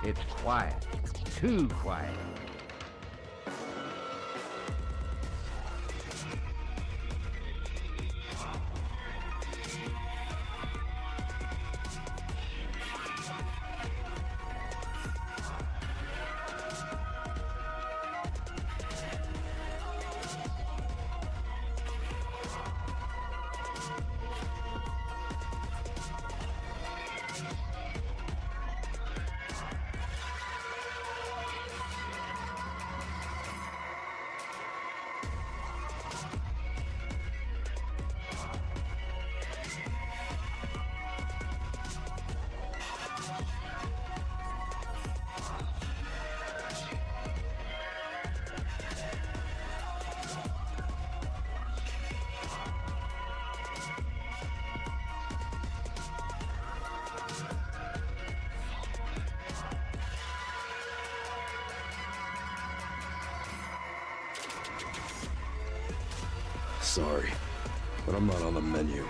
It's quiet. Too quiet. Sorry, but I'm not on the menu.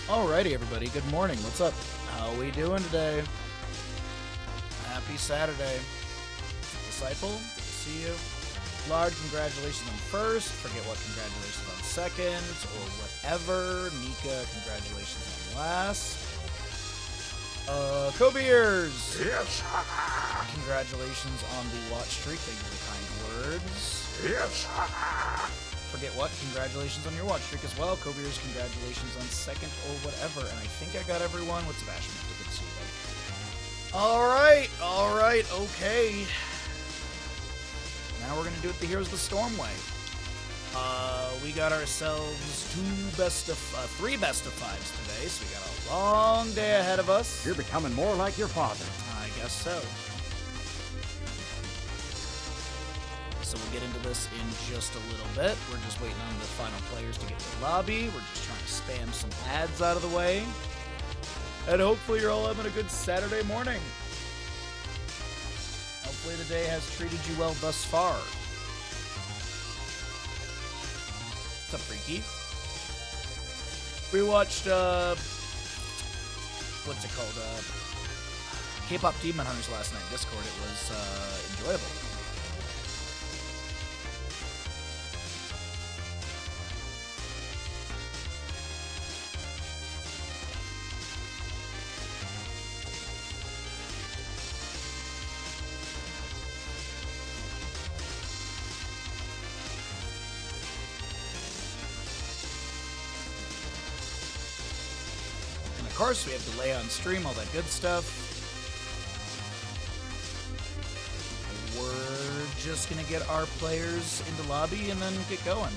Alrighty, everybody. Good morning. What's up? How we doing today? Happy Saturday. Disciple, good to see you. Lard, congratulations on first. Forget what, congratulations on second, or whatever. Mika, congratulations on last. Kobeers! Yes! Congratulations on the watch streak. Thank you for the kind words. Yes! Forget what, congratulations on your watch streak as well. Kobeers, congratulations on second or whatever. And I think I got everyone. What's Sebastian? Good to see you, buddy. Alright, okay. Now we're going to do it the Heroes of the Storm way. We got ourselves three best of fives today, so we got a long day ahead of us. You're becoming more like your father. I guess so. So we'll get into this in just a little bit. We're just waiting on the final players to get to the lobby. We're just trying to spam some ads out of the way. And hopefully you're all having a good Saturday morning. Hopefully the day has treated you well thus far. What's up, Freaky? We watched, what's it called? K-Pop Demon Hunters last night in Discord. It was enjoyable. Of course, we have delay on stream, all that good stuff. We're just gonna get our players into lobby and then get going.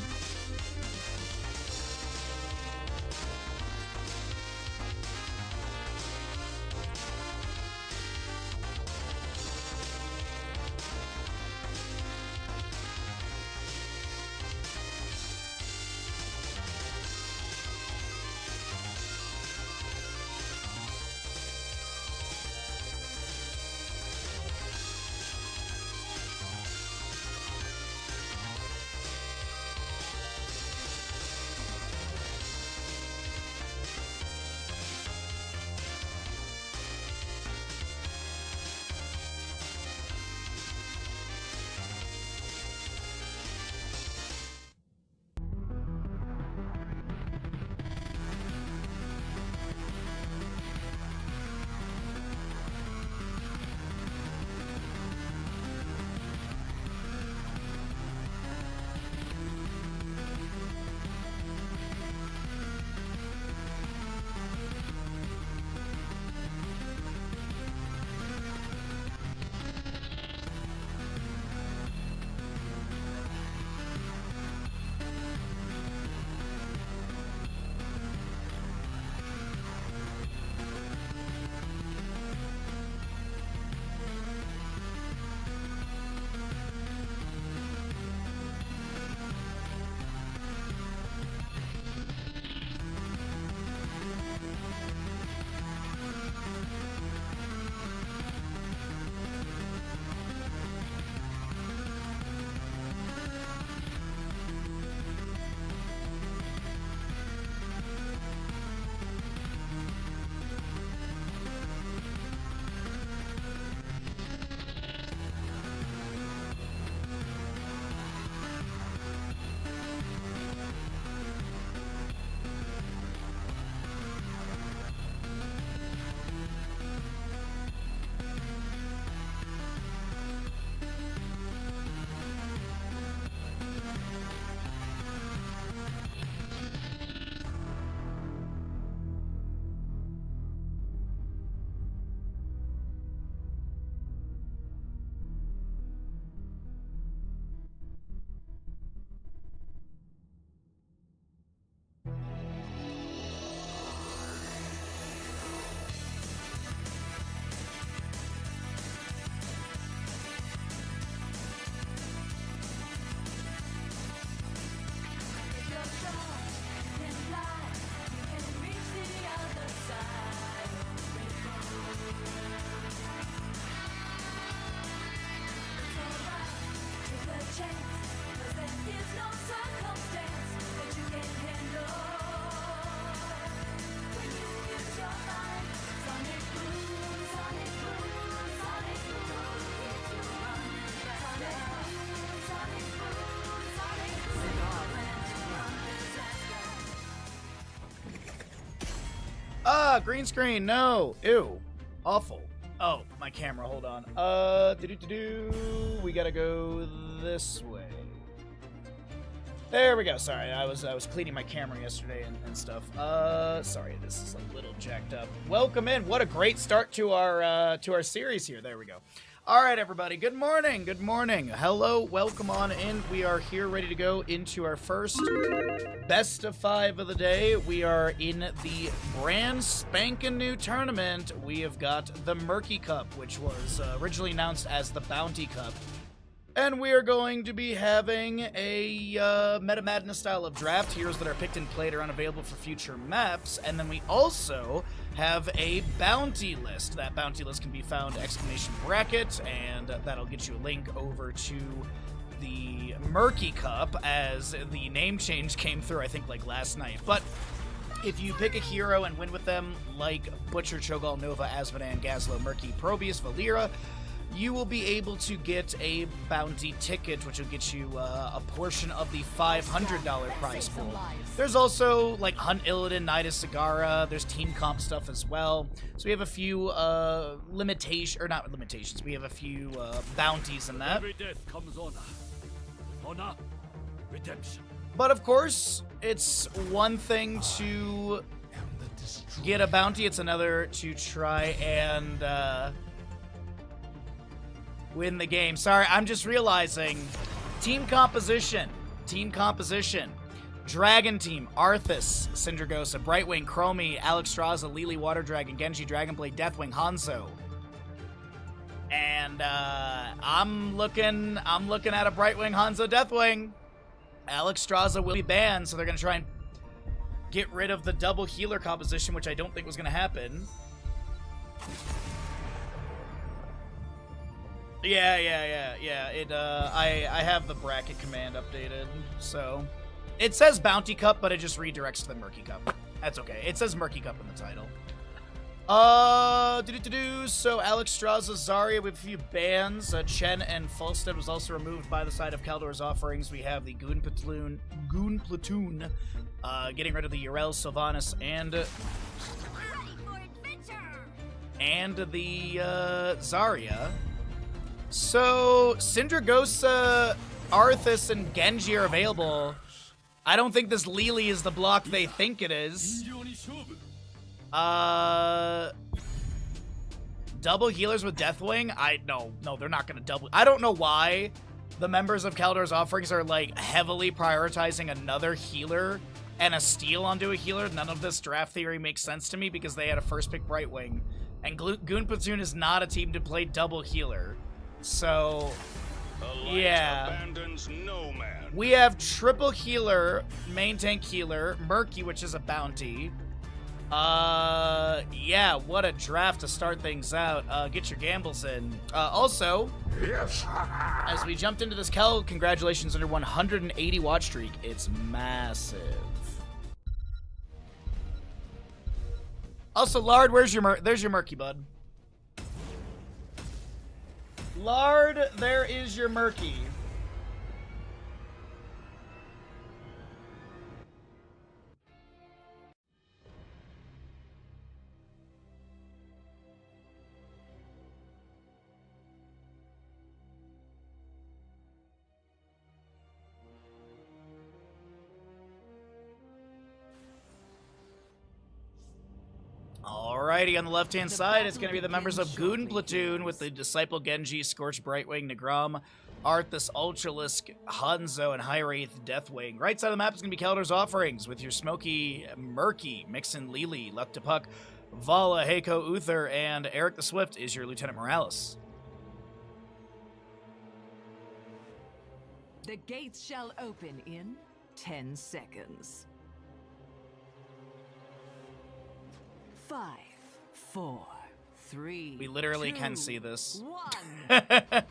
Ah, green screen. No. Ew. Awful. Oh, my camera. Hold on. We gotta go this way. There we go. Sorry, I was cleaning my camera yesterday and stuff. Sorry, this is a little jacked up. Welcome in. What a great start to our series here. There we go. All right, everybody. Good morning. Good morning. Hello. Welcome on in. We are here ready to go into our first best of 5 of the day. We are in the brand spanking new tournament. We have got the Murky Cup, which was originally announced as the Bounty Cup. And we are going to be having a Meta Madness style of draft. Heroes that are picked and played are unavailable for future maps. And then we also have a bounty list. That bounty list can be found !bracket, and that'll get you a link over to the Murky Cup, as the name change came through, I think, like last night. But if you pick a hero and win with them, like Butcher, Cho'Gall, Nova, Azmodan, Gazlo, Murky, Probius, Valera, you will be able to get a bounty ticket, which will get you a portion of the $500 prize pool. There's also, like, Hunt Illidan, Nidus Sagara. There's team comp stuff as well. So we have a few we have a few bounties in that. Every death comes honor. Honor, redemption. But of course, it's one thing to get a bounty. It's another to try and win the game. Sorry, I'm just realizing. Team composition. Dragon Team, Arthas, Syndragosa, Brightwing, Chromie, Alexstrasza, Lily, Water Dragon, Genji, Dragonblade, Deathwing, Hanzo. And I'm looking at a Brightwing, Hanzo, Deathwing. Alexstrasza will be banned, so they're going to try and get rid of the double healer composition, which I don't think was going to happen. Yeah. I have the bracket command updated, so it says Bounty Cup, but it just redirects to the Murky Cup. That's okay. It says Murky Cup in the title. So Alexstrasza, Zarya, we have a few bans. Chen and Falstead was also removed by the side of Kaldor's offerings. We have the Goon Platoon, getting rid of the Yrel, Sylvanas, and the Zarya. So, Syndragosa, Arthas, and Genji are available. I don't think this Lily is the block they think it is. Double healers with Deathwing? No, they're not gonna double. I don't know why the members of Kaldor's offerings are, like, heavily prioritizing another healer and a steal onto a healer. None of this draft theory makes sense to me because they had a first pick Brightwing. And Goon Platoon is not a team to play double healer. So, yeah. No man. We have triple healer, main tank healer, Murky, which is a bounty. Yeah, what a draft to start things out. Get your gambles in. Also, Yes. as we jumped into this Kel, congratulations on your 180 watch streak. It's massive. Also, Lard, there's your Murky, bud. Lard, there is your Murky. Alrighty, on the left-hand side, it's going to be the members of Goon Platoon with the Disciple Genji, Scorch Brightwing, Nagram, Arthas, Ultralisk, Hanzo, and High Wraith Deathwing. Right side of the map is going to be Kaldor's Offerings with your Smoky, Murky, Mixin, Lily, Left to Puck, Vala, Heiko, Uther, and Eric the Swift is your Lieutenant Morales. The gates shall open in 10 seconds. 5, 4, 3. We literally 2, can see this. 1.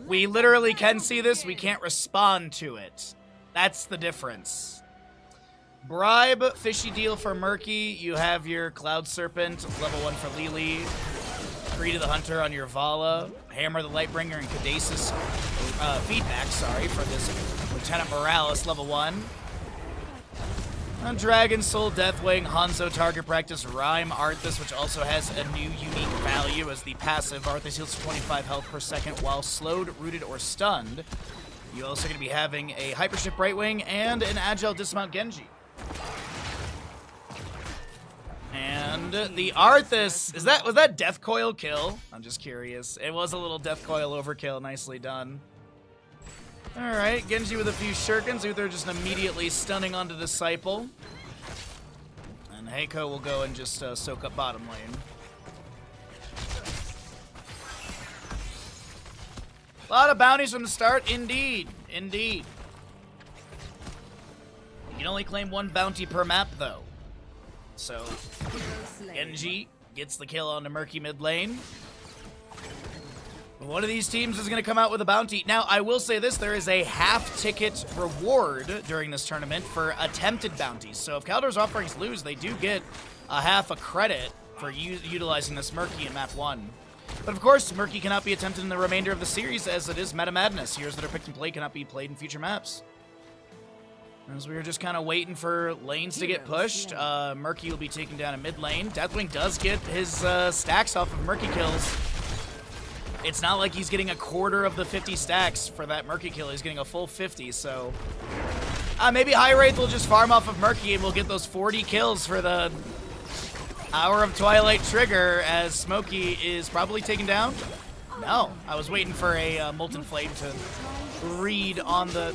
We literally can see this. We can't respond to it. That's the difference. Bribe, fishy deal for Murky. You have your Cloud Serpent, level 1 for Lily. Greed of the Hunter on your Vala. Hammer the Lightbringer and Caduceus feedback, for this Lieutenant Morales, level 1. Dragon Soul, Deathwing, Hanzo, Target Practice, Rhyme, Arthas, which also has a new unique value as the passive. Arthas heals 25 health per second while slowed, rooted, or stunned. You're also going to be having a Hyper Shift Brightwing and an Agile Dismount Genji. And the Arthas, was that Death Coil kill? I'm just curious. It was a little Death Coil overkill. Nicely done. Alright, Genji with a few shurikens. Uther just immediately stunning onto Disciple. And Heiko will go and just soak up bottom lane. A lot of bounties from the start, indeed. Indeed. You can only claim one bounty per map, though. So, Genji gets the kill on the Murky mid lane. One of these teams is going to come out with a bounty. Now, I will say this. There is a half-ticket reward during this tournament for attempted bounties. So if Kaldor's offerings lose, they do get a half a credit for utilizing this Murky in map 1. But of course, Murky cannot be attempted in the remainder of the series as it is Meta Madness. Heroes that are picked and played cannot be played in future maps. As we were just kind of waiting for lanes to get pushed, Murky will be taken down in mid lane. Deathwing does get his stacks off of Murky kills. It's not like he's getting a quarter of the 50 stacks for that Murky kill. He's getting a full 50, so... maybe High Wraith will just farm off of Murky and we'll get those 40 kills for the Hour of Twilight trigger as Smokey is probably taken down. No, I was waiting for a Molten Flame to read on the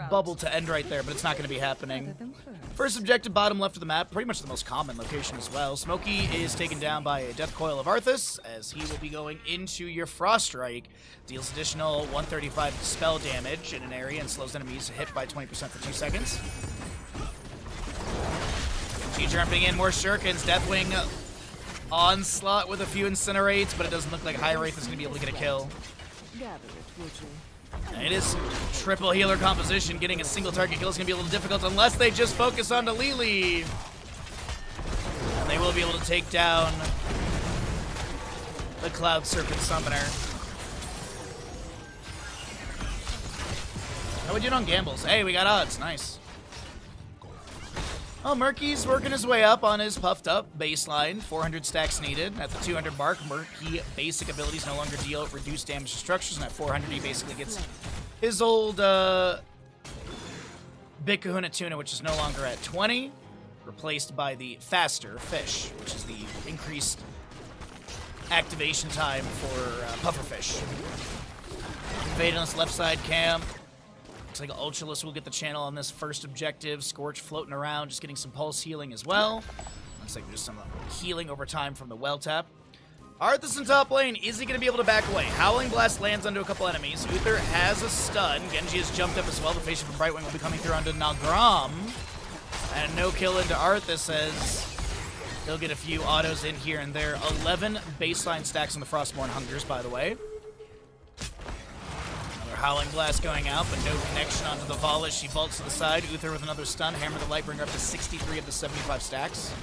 bubble to end right there, but it's not going to be happening. First objective, bottom left of the map, pretty much the most common location as well. Smokey is taken down by a Death Coil of Arthas, as he will be going into your Frost Strike. Deals additional 135 spell damage in an area and slows enemies hit by 20% for 2 seconds. G jumping in, more shurikens. Deathwing onslaught with a few incinerates, but it doesn't look like High Wraith is going to be able to get a kill. It is triple healer composition. Getting a single target kill is going to be a little difficult unless they just focus on Delili. And they will be able to take down the Cloud Serpent Summoner. How we doing on gambles? Hey, we got odds. Nice. Oh, Murky's working his way up on his puffed up baseline. 400 stacks needed. At the 200 mark, Murky basic abilities no longer deal reduced damage to structures, and at 400 he basically gets his old Big Kahuna Tuna, which is no longer at 20, replaced by the faster fish, which is the increased activation time for pufferfish. Invade on this left side camp. Looks like Ultralus will get the channel on this first objective. Scorch floating around, just getting some pulse healing as well. Looks like there's some healing over time from the well tap. Arthas in top lane, is he going to be able to back away? Howling Blast lands onto a couple enemies. Uther has a stun. Genji has jumped up as well. The face from Brightwing will be coming through onto Nagram. And no kill into Arthas as he'll get a few autos in here and there. 11 baseline stacks on the Frostborn Hungers, by the way. Howling Blast going out, but no connection onto the Volley. She vaults to the side. Uther with another stun. Hammer the Lightbringer up to 63 of the 75 stacks.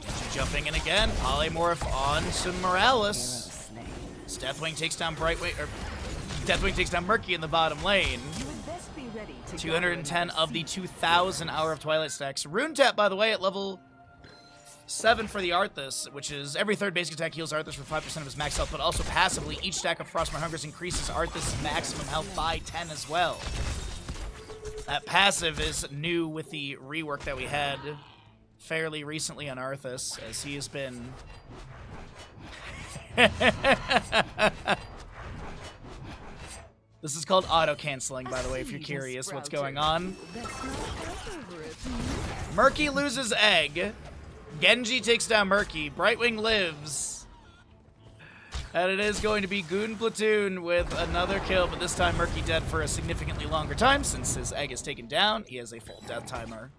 Genji jumping in again. Polymorph on to Morales. Deathwing takes down Deathwing takes down Murky in the bottom lane. 210 of the 2,000 Hour of Twilight stacks. Rune Tap, by the way, at level 7 for the Arthas, which is every third basic attack heals Arthas for 5% of his max health, but also passively, each stack of Frostborn Hungers increases Arthas' maximum health by 10 as well. That passive is new with the rework that we had fairly recently on Arthas, as he has been... This is called auto-canceling, by the way, if you're curious what's going on. Murky loses Egg. Genji takes down Murky. Brightwing lives. And it is going to be Goon Platoon with another kill, but this time Murky dead for a significantly longer time since his egg is taken down. He has a full death timer.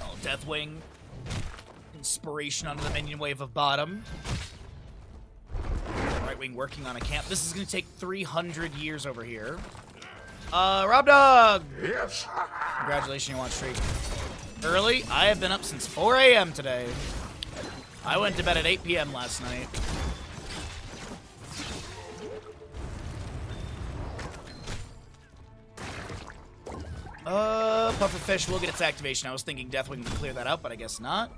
Oh, Deathwing. Inspiration onto the minion wave of bottom. Brightwing working on a camp. This is going to take 300 years over here. Rob Dog! Yes. Congratulations, you want streak. Early? I have been up since 4 a.m. today. I went to bed at 8 p.m. last night. Pufferfish will get its activation. I was thinking Deathwing would clear that out, but I guess not.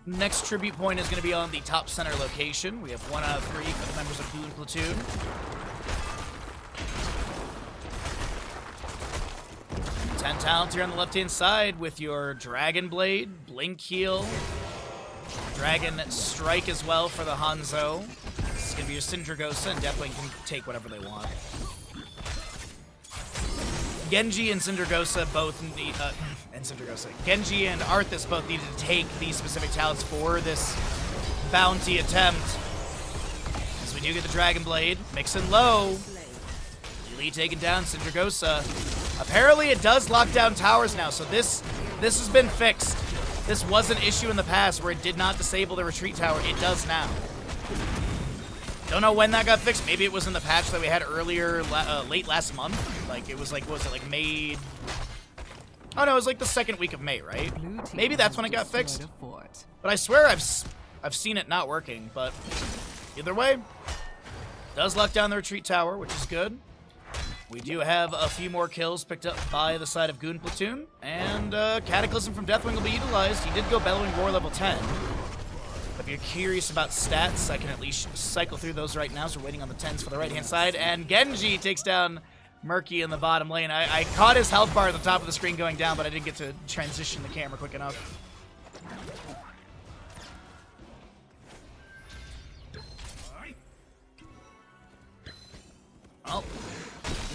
Next tribute point is going to be on the top center location. We have 1 out of 3 for the members of Goon Platoon. 10 talents here on the left-hand side with your Dragon Blade, Blink Heal, Dragon Strike as well for the Hanzo. This is going to be your Syndragosa, and Deathwing can take whatever they want. Genji and Syndragosa both need, Genji and Arthas both needed to take these specific talents for this bounty attempt. As we do get the Dragon Blade, mixing low. Lee taking down Syndragosa. Apparently it does lock down towers now, so this has been fixed. This was an issue in the past where it did not disable the retreat tower. It does now. Don't know when that got fixed. Maybe it was in the patch that we had earlier, late last month. Like, it was like, what was it, like May? Oh no, it was like the second week of May, right? Maybe that's when it got fixed. But I swear I've seen it not working, but either way, does lock down the retreat tower, which is good. We do have a few more kills picked up by the side of Goon Platoon, and Cataclysm from Deathwing will be utilized. He did go Bellowing Roar level 10. If you're curious about stats, I can at least cycle through those right now, so we're waiting on the 10s for the right-hand side, and Genji takes down Murky in the bottom lane. I caught his health bar at the top of the screen going down, but I didn't get to transition the camera quick enough. Well,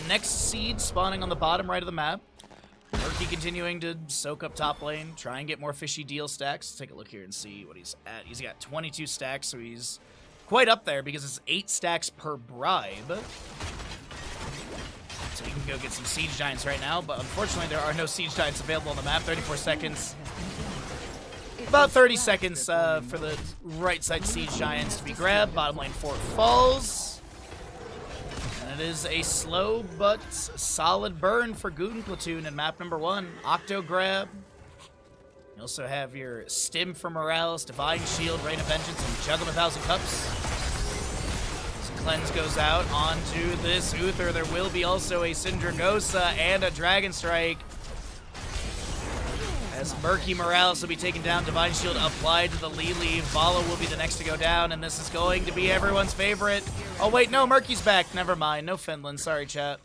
next seed spawning on the bottom right of the map. Murky continuing to soak up top lane, try and get more fishy deal stacks. Let's take a look here and see what he's at. He's got 22 stacks, so he's quite up there because it's 8 stacks per bribe. So he can go get some Siege Giants right now, but unfortunately there are no Siege Giants available on the map. 34 seconds. About 30 seconds for the right side Siege Giants to be grabbed. Bottom lane fort falls. And it is a slow but solid burn for Goon Platoon in map number 1. Octo Grab. You also have your Stim for Morales, Divine Shield, Rain of Vengeance, and Juggle 1,000 Cups. So Cleanse goes out onto this Uther. There will be also a Syndragosa and a Dragon Strike. As Murky Morales will be taken down, Divine Shield applied to the Lili. Vala will be the next to go down, and this is going to be everyone's favorite. Oh wait, no, Murky's back. Never mind. No Finland. Sorry, chat.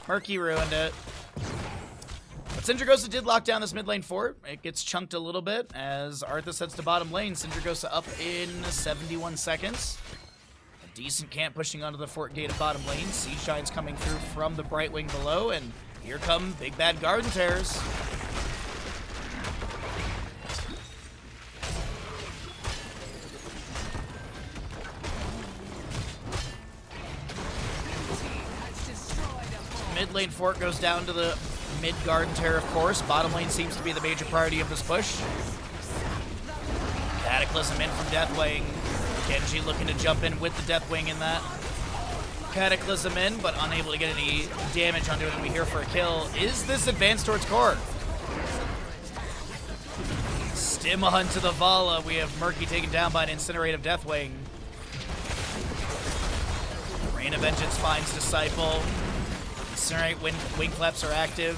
Murky ruined it. But Syndragosa did lock down this mid lane fort. It gets chunked a little bit as Arthas heads to bottom lane. Syndragosa up in 71 seconds. A decent camp pushing onto the fort gate of bottom lane. Siege Giants coming through from the Bright Wing below, and here come Big Bad Garden Tears. Mid lane fort goes down to the mid garden terror, of course. Bottom lane seems to be the major priority of this push. Cataclysm in from Deathwing. Genji looking to jump in with the Deathwing in that. Cataclysm in, but unable to get any damage onto it, and we here for a kill. Is this advanced towards core? Stim hunt to the Vala. We have Murky taken down by an Incinerative Deathwing. Rain of Vengeance finds Disciple. Incinerate wing flaps are active.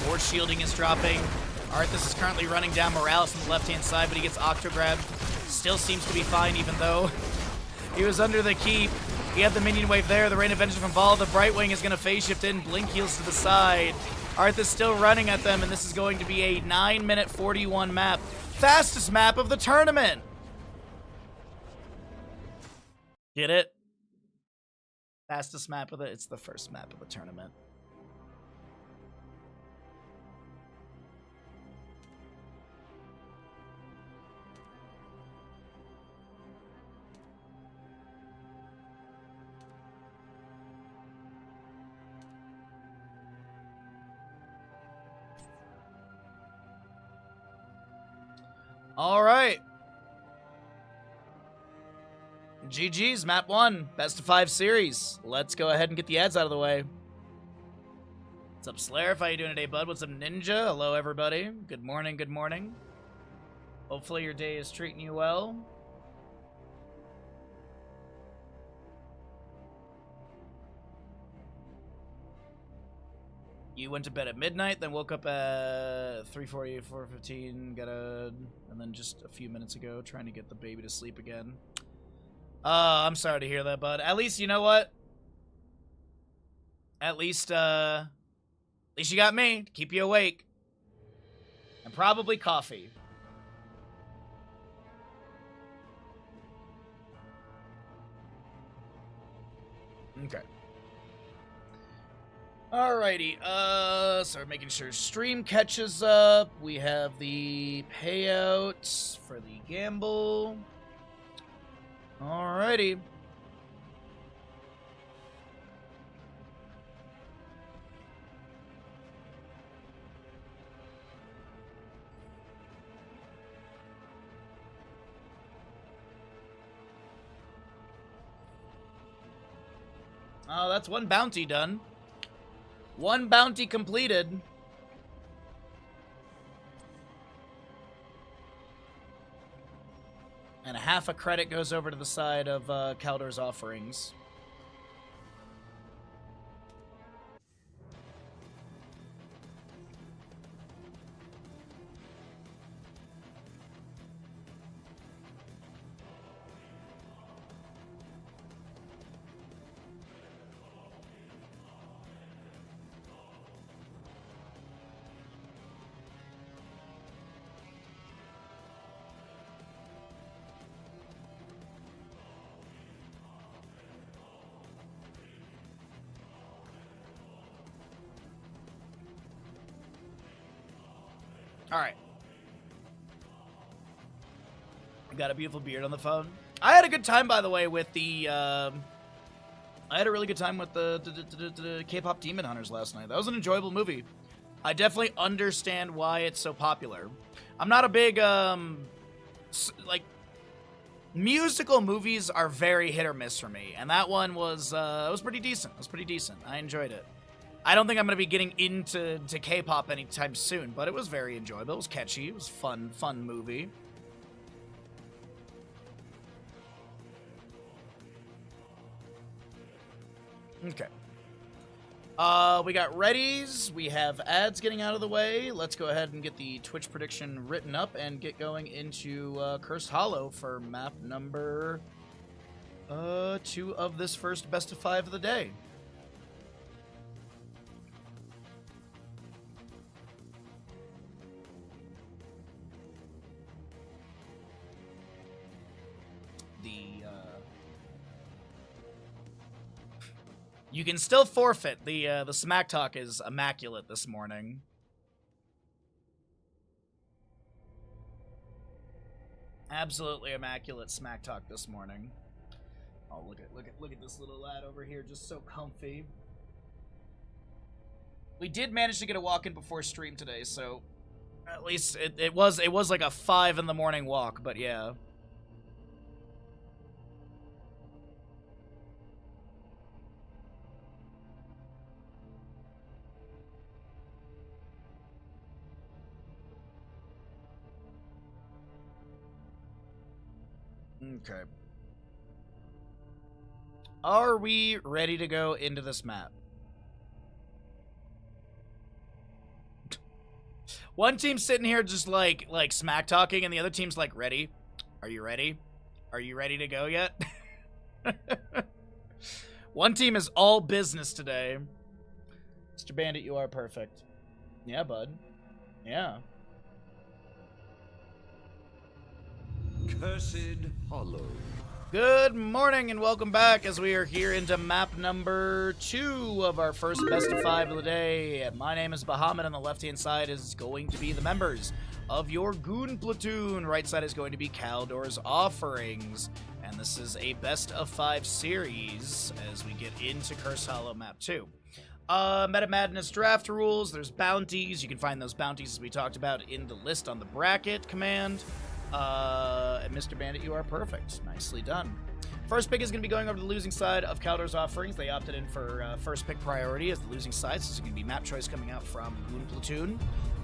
Forge shielding is dropping. Arthas is currently running down Morales on the left-hand side, but he gets Octograb. Still seems to be fine, even though he was under the keep. He had the minion wave there. The Rain of Vengeance from Vala. The Brightwing is going to phase shift in. Blink heals to the side. Arthas still running at them, and this is going to be a 9-minute 41 map. Fastest map of the tournament. Get it? Fastest map of it's the first map of the tournament. All right. GG's, map 1, best of 5 series. Let's go ahead and get the ads out of the way. What's up, Slayer? How you doing today, bud? What's up, Ninja? Hello, everybody. Good morning, good morning. Hopefully your day is treating you well. You went to bed at midnight, then woke up at 3:40, 4:15, and then just a few minutes ago, trying to get the baby to sleep again. I'm sorry to hear that, bud. At least, you know what? At least you got me to keep you awake. And probably coffee. Okay. Alrighty, so making sure stream catches up. We have the payouts for the gamble. Alrighty. Oh, that's one bounty done. One bounty completed. And half a credit goes over to the side of Kaldor's offerings. Alright. Got a beautiful beard on the phone. I had a good time, by the way, with the, I had a really good time with the K-pop Demon Hunters last night. That was an enjoyable movie. I definitely understand why it's so popular. I'm not a big, like, musical movies are very hit or miss for me. And that one was, it was pretty decent. It was pretty decent. I enjoyed it. I don't think I'm going to be getting into K-pop anytime soon, but it was very enjoyable. It was catchy. It was fun movie. Okay. We got readies. We have ads getting out of the way. Let's go ahead and get the Twitch prediction written up and get going into Cursed Hollow for map number 2 of this first best of 5 of the day. You can still forfeit. The smack talk is immaculate this morning. Absolutely immaculate smack talk this morning. Oh, look at this little lad over here, just so comfy. We did manage to get a walk in before stream today, so at least it was like a 5 in the morning walk, but yeah. Okay. Are we ready to go into this map? One team's sitting here just like smack talking, and the other team's like, ready? Are you ready? Are you ready to go yet? One team is all business today. Mr. Bandit, you are perfect. Yeah, bud. Yeah. Cursed Hollow. Good morning and welcome back as we are here into map number 2 of our first best of 5 of the day. My name is Bahamut. On the left-hand side is going to be the members of your Goon Platoon. Right side is going to be Kaldor's Offerings. And this is a best of 5 series as we get into Cursed Hollow map 2. Meta Madness draft rules. There's bounties. You can find those bounties as we talked about in the list on the bracket command. And Mr. Bandit, you are perfect. Nicely done. First pick is going to be going over to the losing side of Caldor's offerings. They opted in for first pick priority as the losing side, so it's going to be map choice coming out from Goon Platoon.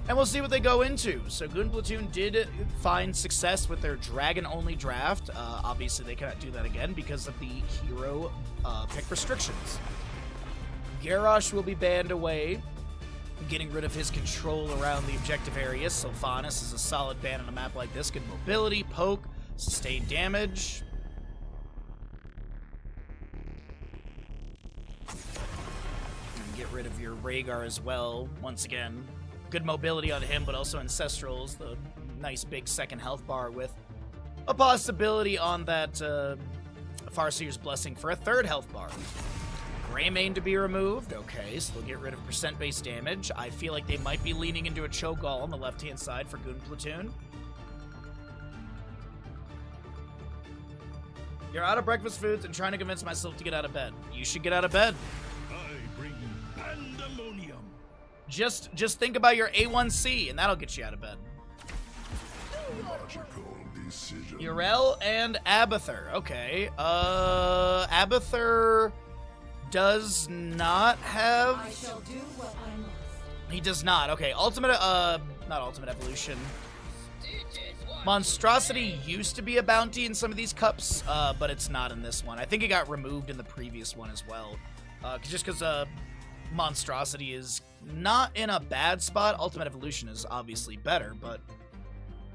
And we'll see what they go into. So Goon Platoon did find success with their dragon-only draft. Obviously, they cannot do that again because of the hero pick restrictions. Garrosh will be banned away, getting rid of his control around the objective area. Sylvanas is a solid ban on a map like this. Good mobility, poke, sustained damage. And get rid of your Rhaegar as well, once again. Good mobility on him, but also Ancestrals, the nice big second health bar with a possibility on that Farseer's Blessing for a third health bar. Greymane to be removed. Okay, so they'll get rid of percent-based damage. I feel like they might be leaning into a Cho'Gall on the left-hand side for Goon Platoon. You're out of breakfast foods and trying to convince myself to get out of bed. You should get out of bed. I bring pandemonium. Just think about your A1C, and that'll get you out of bed. Logical decision. Yrel and Abathur. Okay. Abathur does not have... I shall do what I must. He does not. Okay, Ultimate, not Ultimate Evolution. Monstrosity used to be a bounty in some of these cups, but it's not in this one. I think it got removed in the previous one as well. Just because Monstrosity is not in a bad spot. Ultimate Evolution is obviously better, but...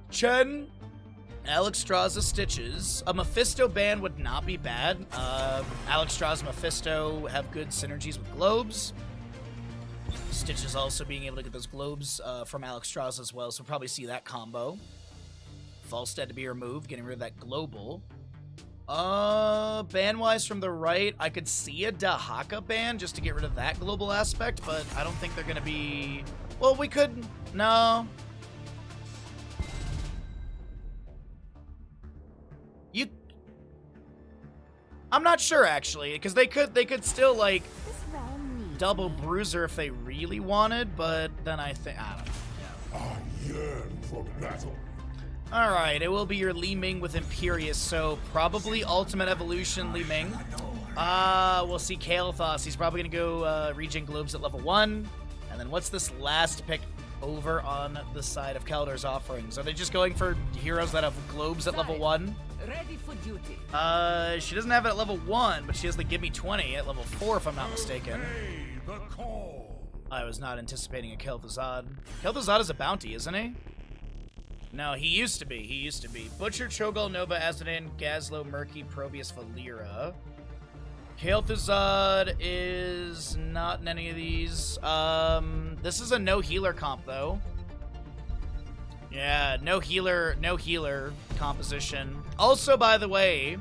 Chen, Alexstrasza Stitches. A Mephisto ban would not be bad. Alexstrasza Mephisto have good synergies with globes. Stitches also being able to get those globes from Alexstrasza as well, so we'll probably see that combo. Falstead to be removed, getting rid of that global. Ban-wise from the right, I could see a Dahaka ban just to get rid of that global aspect, but I don't think they're going to be... Well, we could... No. I'm not sure, actually, because they could still, like, double Bruiser if they really wanted, but then I think... I don't know. Yeah. I yearn for battle. Alright, it will be your Li Ming with Imperious, so probably Ultimate Evolution Li Ming. We'll see Kael'thas. He's probably going to go regen globes at level 1. And then what's this last pick over on the side of Caldor's offerings? Are they just going for heroes that have globes at level 1? Ready for duty. She doesn't have it at level 1, but she has the Gimme 20 at level 4, if I'm not mistaken. Hey, the call. I was not anticipating a Kel'Thuzad. Kel'Thuzad is a bounty, isn't he? No, he used to be. He used to be. Butcher, Cho'Gall, Nova, Azadan, Gazlo, Murky, Probius, Valera. Kel'Thuzad is not in any of these. This is a no healer comp, though. Yeah, no healer composition. Also, by the way,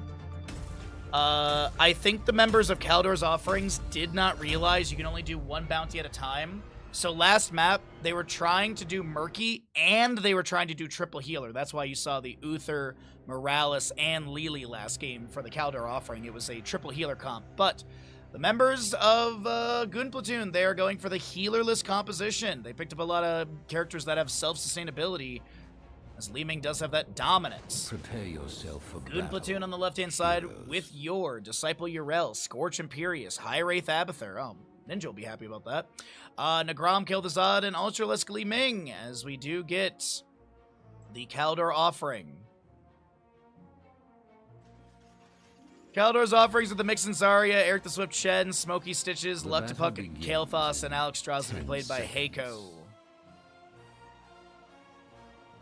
I think the members of Caldor's offerings did not realize you can only do one bounty at a time. So last map, they were trying to do Murky, and they were trying to do triple healer. That's why you saw the Uther, Morales, and Lily last game for the Caldor offering. It was a triple healer comp. But the members of Goon Platoon, they are going for the healerless composition. They picked up a lot of characters that have self-sustainability, as Li Ming does have that dominance. Prepare yourself for Goon battle. Platoon on the left-hand side with your Disciple Yrel, Scorch Imperious, High Wraith Abathur. Oh, Ninja will be happy about that. Nagram, Kel'Thuzad, and Ultralisk Li Ming, as we do get the Caldor offering. Caldor's offerings with the Mixen Zarya, Eric the Swift Shen, Smoky Stitches, The Luktapuck, battle begins Kael'thas, and Alexstrasza to be 10 played by seconds. Heiko.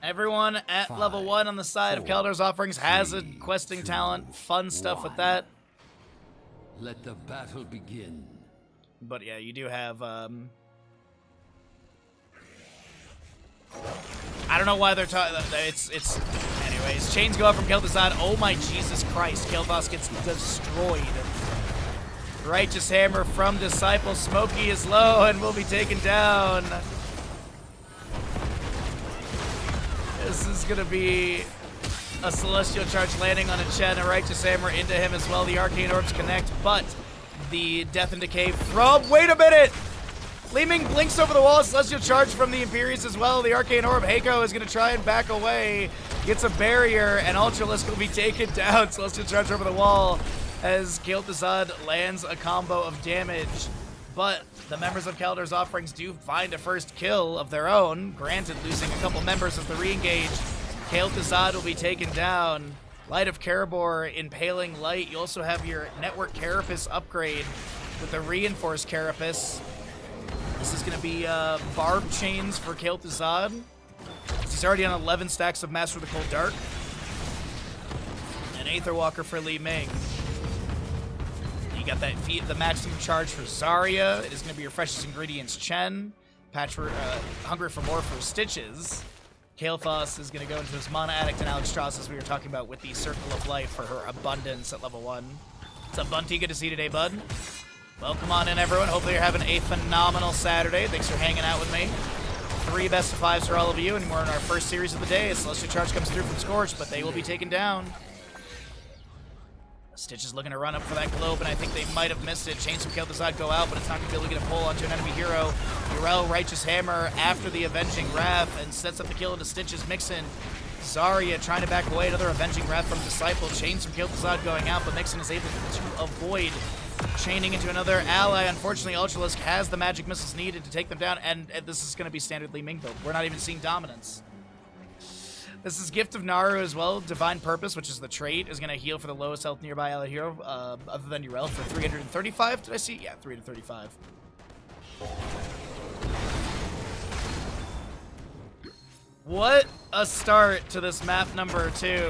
Everyone at level 1 on the side of 4, Caldor's offerings has a 3, questing 2, talent. Fun stuff with 1. that. Let the battle begin. But yeah, you do have, I don't know why they're talking, anyways. Chains go out from Kel'Thuzad. Oh my Jesus Christ, Kael'thas gets destroyed. Righteous Hammer from Disciple. Smoky is low and will be taken down. This is gonna be a Celestial Charge landing on a Chen, a Righteous Hammer into him as well. The Arcane Orbs connect, but the Death and Decay from... Wait a minute! Li Ming blinks over the wall. Celestial Charge from the Imperious as well. The Arcane Orb. Heiko is going to try and back away. gets a barrier, and Ultralisk will be taken down. Celestial Charge over the wall as Kel'Thuzad lands a combo of damage. But the members of Kaldar's Offerings do find a first kill of their own, granted losing a couple members as the re-engage. Kel'Thuzad will be taken down. Light of Karabor, Impaling Light. You also have your Network Carapace upgrade with the Reinforced Carapace. This is going to be Barb Chains for Kel'Thuzad. He's already on 11 stacks of Master of the Cold Dark. And Aether Walker for Li Ming. You got that the maximum charge for Zarya. It is going to be your freshest ingredients, Chen. Hungry for more for Stitches. Kael'thas is going to go into his Mana Addict and Alex Strauss, as we were talking about, with the Circle of Life for her Abundance at level 1. What's up, Bunty? Good to see you today, bud. Welcome on in, everyone. Hopefully you're having a phenomenal Saturday. Thanks for hanging out with me. 3 best of 5s for all of you, and we're in our first series of the day as Celestial Charge comes through from Scorch, but they will be taken down. Stitch is looking to run up for that globe, and I think they might have missed it. Chains from Kel'Thuzad go out, but it's not going to be able to get a pull onto an enemy hero. Yrel, Righteous Hammer after the Avenging Wrath and sets up the kill into Stitch's Mixin. Zarya trying to back away. Another Avenging Wrath from Disciple. Chains from Kel'Thuzad going out, but Mixin is able to avoid chaining into another ally. Unfortunately, Ultralisk has the magic missiles needed to take them down, and this is going to be standard Li Ming build. We're not even seeing dominance. This is Gift of Naru as well. Divine Purpose, which is the trait, is going to heal for the lowest health nearby ally hero, other than Yrel, for 335. Did I see? Yeah, 335. What a start to this map number 2,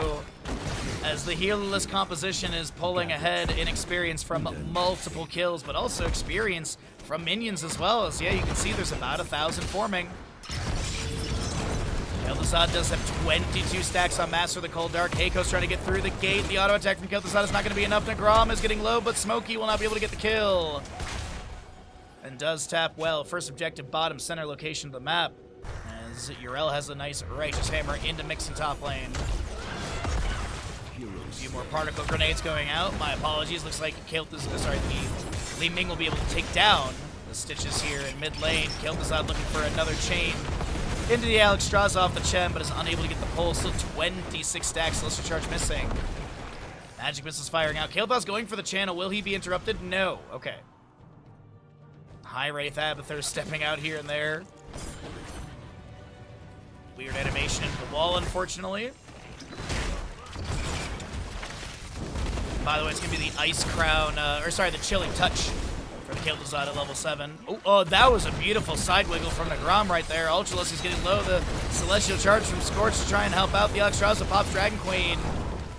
as the healerless composition is pulling ahead in experience from multiple kills, but also experience from minions as well, as, yeah, you can see there's about 1,000 forming. Kel'Thuzad does have 22 stacks on Master of the Cold Dark. Heiko's trying to get through the gate. The auto attack from Kel'Thuzad is not going to be enough. Nagram is getting low, but Smokey will not be able to get the kill. And does tap well. First objective, bottom center location of the map, as Yrel has a nice Righteous Hammer into Mixin top lane. A few more particle grenades going out. My apologies. Looks like Li Ming will be able to take down the Stitches here in mid lane. Kel'Thuzad looking for another chain into the Alex Strauss off the Chen, but is unable to get the pull. Still 26 stacks. Celestial Charge missing. Magic missiles firing out. Kael'thas going for the channel. Will he be interrupted? No. Okay. High Wraith Abathur stepping out here and there. Weird animation into the wall, unfortunately. By the way, it's going to be the Ice Crown, the Chilling Touch for the Kel'Thuzad at level 7. Oh, that was a beautiful side wiggle from Nagram right there. Ultralisk is getting low. The Celestial Charge from Scorch to try and help out the Alex Strauss of Pop's Dragon Queen.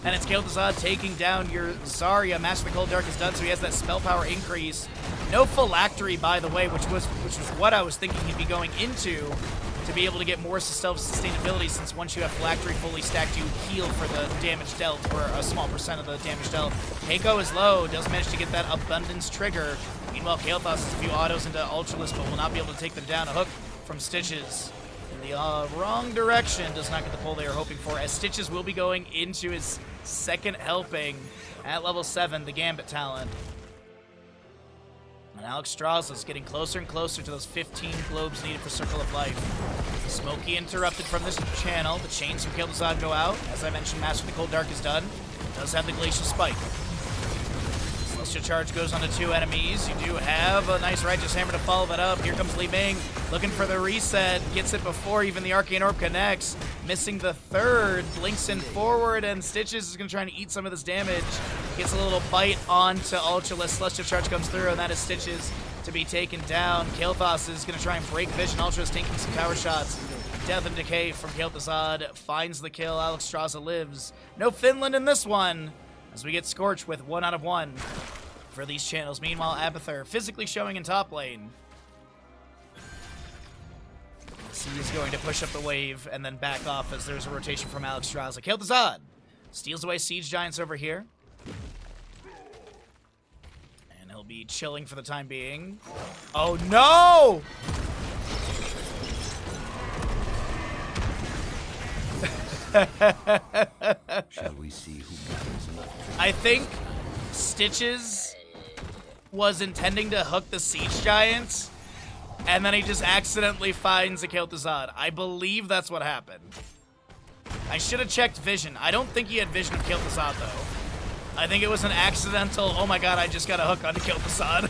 And it's Kel'Thuzad taking down your Zarya. Master of the Cold Dark is done, so he has that spell power increase. No Phylactery, by the way, which was what I was thinking he'd be going into, to be able to get more self-sustainability, since once you have Phylactery fully stacked, you heal for the damage dealt, or a small percent of the damage dealt. Heiko is low, does manage to get that Abundance trigger. Meanwhile, Kael'thas has a few autos into Ultralisk, but will not be able to take them down. A hook from Stitches in the wrong direction. Does not get the pull they were hoping for, as Stitches will be going into his second helping at level 7, the Gambit talent. And Alex Strauss is getting closer and closer to those 15 globes needed for Circle of Life. Smokey interrupted from this channel. The chains from Kel'Thuzad go out. As I mentioned, Master of the Cold Dark is done. Does have the Glacial Spike. Celestial Charge goes onto 2 enemies. You do have a nice Righteous Hammer to follow that up. Here comes Li Ming, looking for the reset. Gets it before even the Arcane Orb connects. Missing the third. Blinks in forward, and Stitches is going to try and eat some of this damage. Gets a little bite onto Ultralisk. Celestial Charge comes through, and that is Stitches to be taken down. Kael'thas is going to try and break vision. Ultralisk taking some power shots. Death and Decay from Kel'Thuzad finds the kill. Alex Strauss lives. No Finland in this one, as we get Scorch with 1 out of 1 for these channels. Meanwhile, Abathur physically showing in top lane. C is going to push up the wave and then back off as there's a rotation from Alex Strauss. Kel'Thuzad steals away Siege Giants over here. And he'll be chilling for the time being. Oh no! Shall we see who gathers enough? I think Stitches was intending to hook the Siege Giant, and then he just accidentally finds a Kel'Thuzad. I believe that's what happened. I should have checked vision. I don't think he had vision of Kill Facade, though. I think it was an accidental, oh my god, I just got a hook onto Kill Facade.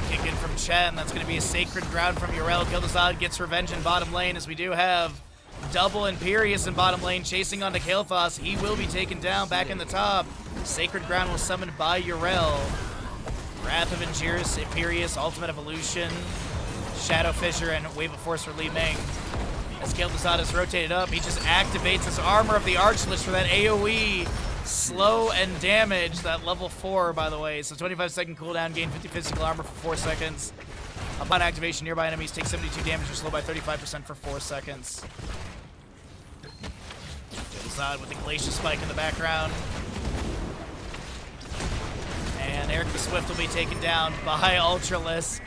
Kick in from Chen. That's going to be a sacred ground from Yrel. Kill Facade gets revenge in bottom lane, as we do have double Imperious in bottom lane, chasing onto Kael'thas. He will be taken down back in the top. Sacred Ground was summoned by Yrel. Wrath of Injurious, Imperious, Ultimate Evolution, Shadow Fissure, and Wave of Force for Li Ming. As Kael'thas is rotated up, he just activates his Armor of the Archlich for that AoE. Slow and damage, that level 4, by the way. So 25-second cooldown, gain 50 physical armor for 4 seconds. Upon activation, nearby enemies take 72 damage or slow by 35% for 4 seconds. Kael'thas with the Glacial Spike in the background. And Eric the Swift will be taken down by Ultralisk.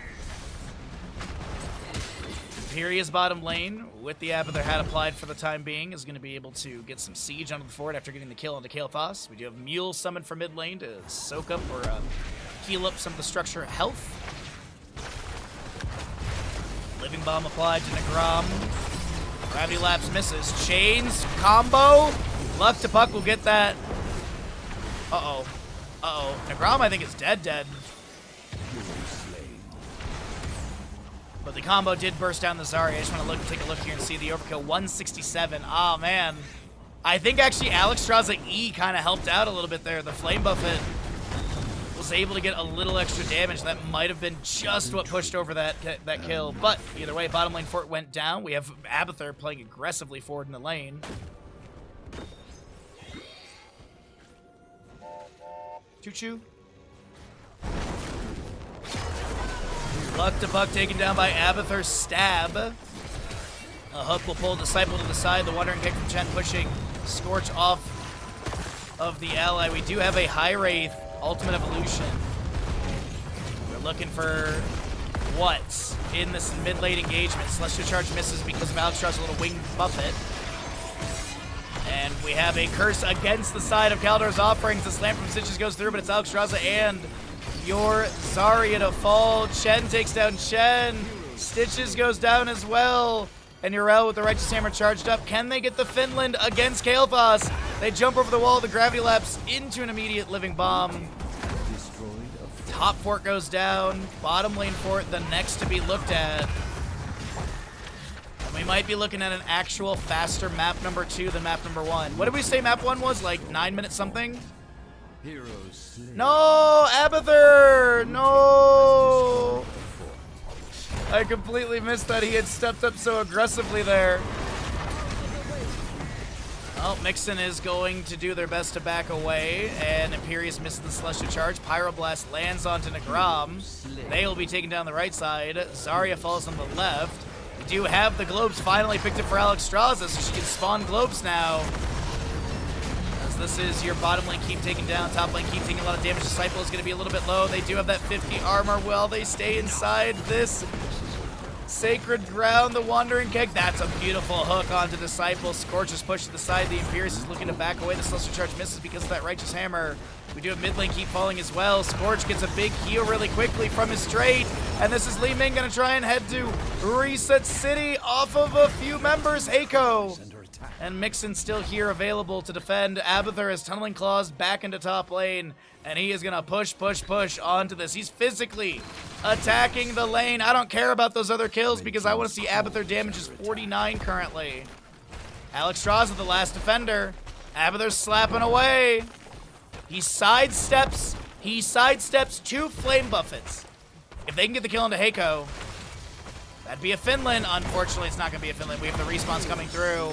Imperious bottom lane, with the Abathur hat applied for the time being, is going to be able to get some siege onto the fort after getting the kill onto Kael'thas. We do have Mule summoned for mid lane to soak up or heal up some of the structure health. Living Bomb applied to Nagram. Gravity Lapse misses. Chains, combo. Luck to Puck will get that. Uh-oh. Uh-oh. Nagram, I think, is dead. But the combo did burst down the Zarya. I just want to take a look here and see the overkill. 167. Oh, man. I think actually Alexstrasza E kind of helped out a little bit there. The Flame Buffet was able to get a little extra damage. That might have been just what pushed over that kill. But either way, bottom lane fort went down. We have Abathur playing aggressively forward in the lane. Choo-choo. Luck to Puck taken down by Abathur's stab. A hook will pull Disciple to the side. The Wandering Kick from Chen pushing Scorch off of the ally. We do have a High Wraith Ultimate Evolution. We're looking for what in this mid-lane engagement. Celestial Charge misses because of Alexstrasza's little wing buffet. And we have a curse against the side of Kaldor's offerings. The slam from Stitches goes through, but it's Alexstrasza and your Zarya to fall. Chen takes down Chen. Stitches goes down as well. And Yrel with the Righteous Hammer charged up. Can they get the Finland against Kael'thas? They jump over the wall. The Gravity Lapse into an immediate Living Bomb. Top fort goes down. Bottom lane fort, the next to be looked at. And we might be looking at an actual faster map number 2 than map number 1. What did we say map 1 was? Like 9 minutes something? No, Abathur! No! I completely missed that he had stepped up so aggressively there. Well, Mixon is going to do their best to back away, and Imperious misses the Celestial Charge. Pyroblast lands onto Nagram. They will be taken down the right side. Zarya falls on the left. We do have the globes finally picked up for Alexstrasza, so she can spawn globes now. This is your bottom lane keep taken down, top lane keep taking a lot of damage. Disciple is going to be a little bit low. They do have that 50 armor while they stay inside this sacred ground. The Wandering Keg, that's a beautiful hook onto Disciple. Scorch is pushed to the side. The Imperious is looking to back away. The Celestial Charge misses because of that Righteous Hammer. We do have mid lane keep falling as well. Scorch gets a big heal really quickly from his straight. And this is Li Ming going to try and head to Reset City off of a few members. Heiko. And Mixon still here available to defend. Abathur has Tunneling Claws back into top lane. And he is going to push onto this. He's physically attacking the lane. I don't care about those other kills because I want to see Abathur damage is 49 currently. Alexstrasza, the last defender. Abathur's slapping away. He sidesteps 2 flame buffets. If they can get the kill into Heiko, that'd be a Finland. Unfortunately, it's not going to be a Finland. We have the respawns coming through.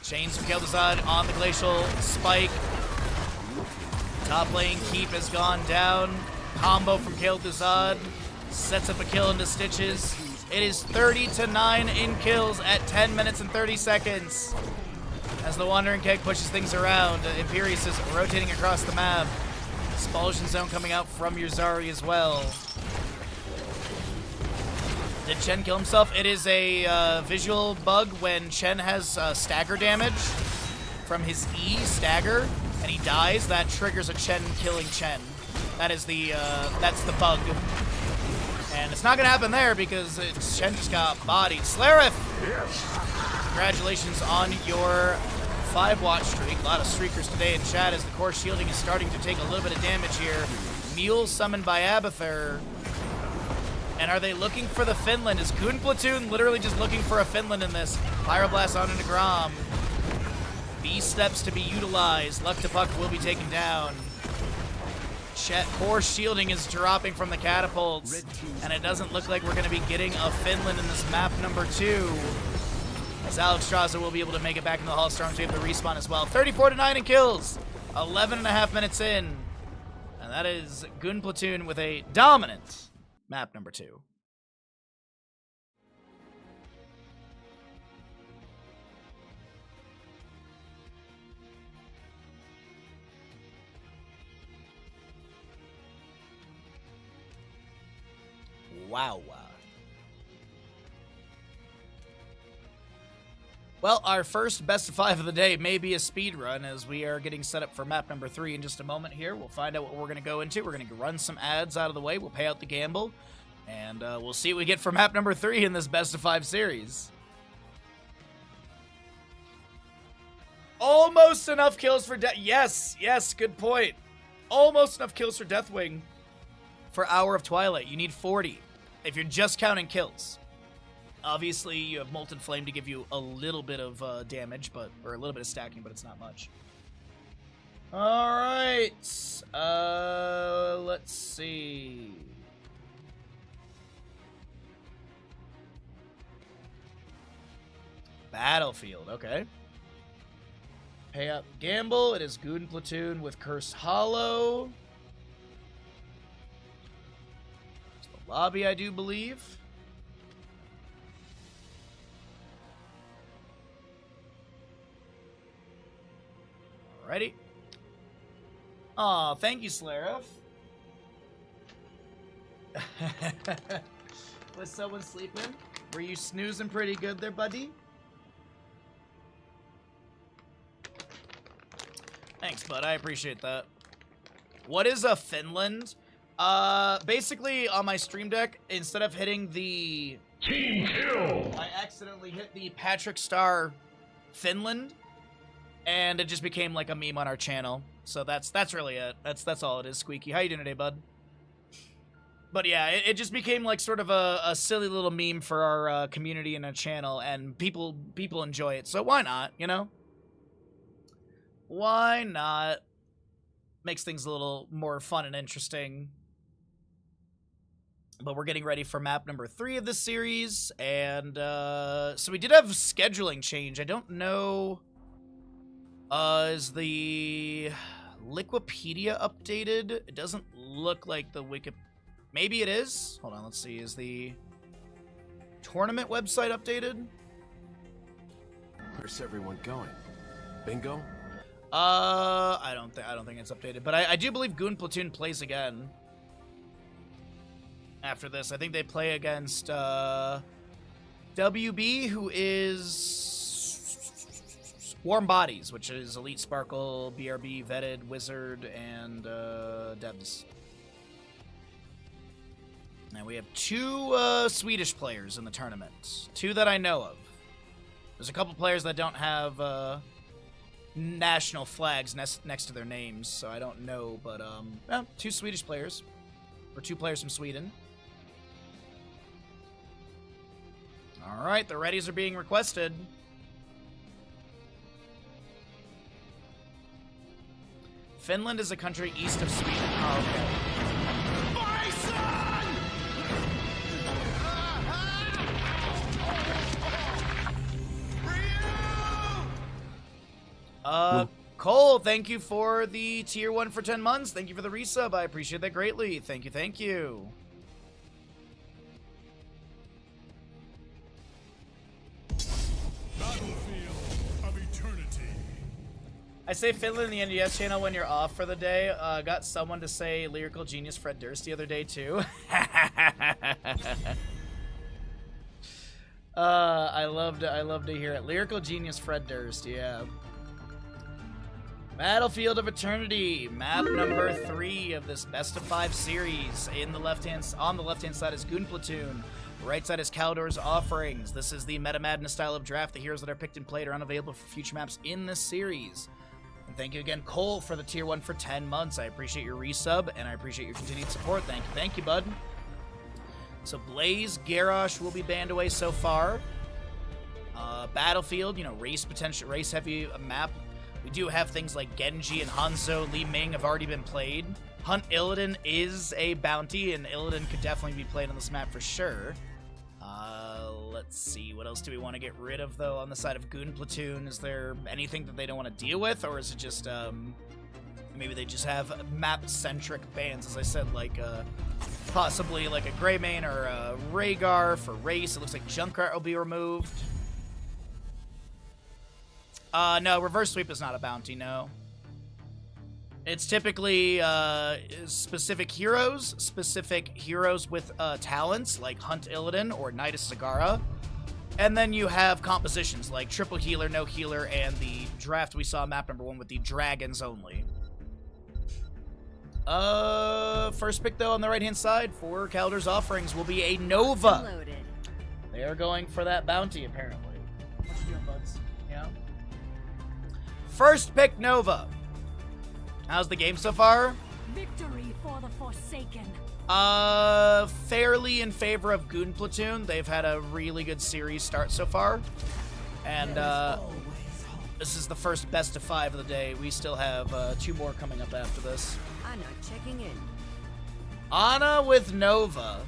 Chains from Kael'thas on the Glacial Spike. Top lane keep has gone down. Combo from Kael'thas sets up a kill into Stitches. It is 30-9 in kills at 10 minutes and 30 seconds. As the Wandering Keg pushes things around, Imperious is rotating across the map. Expulsion Zone coming out from your Zarya as well. Did Chen kill himself? It is a visual bug when Chen has stagger damage from his E, stagger, and and he dies, that triggers a Chen killing Chen. That is the, that's the bug. And it's not gonna happen there because Chen just got bodied. Slareth! Congratulations on your 5-watch streak. A lot of streakers today in chat as the core shielding is starting to take a little bit of damage here. Mule summoned by Abathur. And are they looking for the Finland? Is Goon Platoon literally just looking for a Finland in this? Pyroblast on into Grom. B steps to be utilized. Luck to Puck will be taken down. Core shielding is dropping from the catapults. And it doesn't look like we're going to be getting a Finland in this map number 2. As Alex Straza will be able to make it back in the Hall of Storms. We have the respawn as well. 34-9 in kills. 11.5 minutes in. And that is Goon Platoon with a dominant map number 2. Wow. Well, our first best of 5 of the day may be a speed run as we are getting set up for map number 3 in just a moment here. We'll find out what we're going to go into. We're going to run some ads out of the way. We'll pay out the gamble. And we'll see what we get for map number 3 in this best of 5 series. Almost enough kills for Yes, good point. Almost enough kills for Deathwing for Hour of Twilight. You need 40 if you're just counting kills. Obviously, you have Molten Flame to give you a little bit of damage, or a little bit of stacking, but it's not much. All right. Let's see. Battlefield, okay. Pay up gamble. It is Goon Platoon with Cursed Hollow. It's the lobby, I do believe. Alrighty. Aw, thank you, Slareth. Was someone sleeping? Were you snoozing pretty good there, buddy? Thanks, bud. I appreciate that. What is a Finland? Basically, on my stream deck, instead of hitting the Team kill! I accidentally hit the Patrick Star Finland, and it just became like a meme on our channel. So that's really it. That's all it is, Squeaky. How you doing today, bud? But yeah, it just became like sort of a silly little meme for our community and our channel, and people enjoy it. So why not, you know? Why not? Makes things a little more fun and interesting. But we're getting ready for map number 3 of this series, and so we did have scheduling change. I don't know. Is the Liquipedia updated? It doesn't look like the Wiki. Maybe it is. Hold on, let's see. Is the tournament website updated? Where's everyone going? Bingo? I don't think it's updated, but I do believe Goon Platoon plays again after this. I think they play against WB, who is Warm Bodies, which is Elite Sparkle, BRB, Vetted, Wizard, and Debs. And we have 2 Swedish players in the tournament. 2 that I know of. There's a couple players that don't have national flags next to their names, so I don't know, but 2 Swedish players, or 2 players from Sweden. All right, the readies are being requested. Finland is a country east of Sweden. Oh, okay. Cole, thank you for the tier 1 for 10 months. Thank you for the resub. I appreciate that greatly. Thank you, thank you. Battlefield of eternity. I say Finland in the NDS channel when you're off for the day. Got someone to say Lyrical Genius Fred Durst the other day, too. I love to hear it. Lyrical Genius Fred Durst, yeah. Battlefield of Eternity, map number 3 of this best of 5 series. On the left-hand side is Goon Platoon. Right side is Caldor's Offerings. This is the Meta Madness style of draft. The heroes that are picked and played are unavailable for future maps in this series. And thank you again, Cole, for the tier 1 for 10 months. I appreciate your resub, and I appreciate your continued support. Thank you, bud. So Blaze, Garrosh will be banned away so far. Battlefield, race heavy map. We do have things like Genji and Hanzo, Li Ming have already been played. Hunt Illidan is a bounty, and Illidan could definitely be played on this map for sure. Let's see, what else do we want to get rid of, though, on the side of Goon Platoon? Is there anything that they don't want to deal with, or is it just, maybe they just have map-centric bans, as I said, like, possibly like a Greymane or a Rhaegar for race. It looks like Junkrat will be removed. No, Reverse Sweep is not a bounty, no. It's typically specific heroes with talents like Hunt Illidan or Nidus Sagara. And then you have compositions like triple healer, no healer, and the draft we saw map number 1 with the dragons only. First pick though on the right-hand side for Caldor's Offerings will be a Nova. Loaded. They are going for that bounty apparently. What you doing, buds? Yeah. First pick Nova. How's the game so far? Victory for the Forsaken. Fairly in favor of Goon Platoon. They've had a really good series start so far. And, this is the first best of 5 of the day. We still have 2 more coming up after this. Anna checking in. Anna with Nova.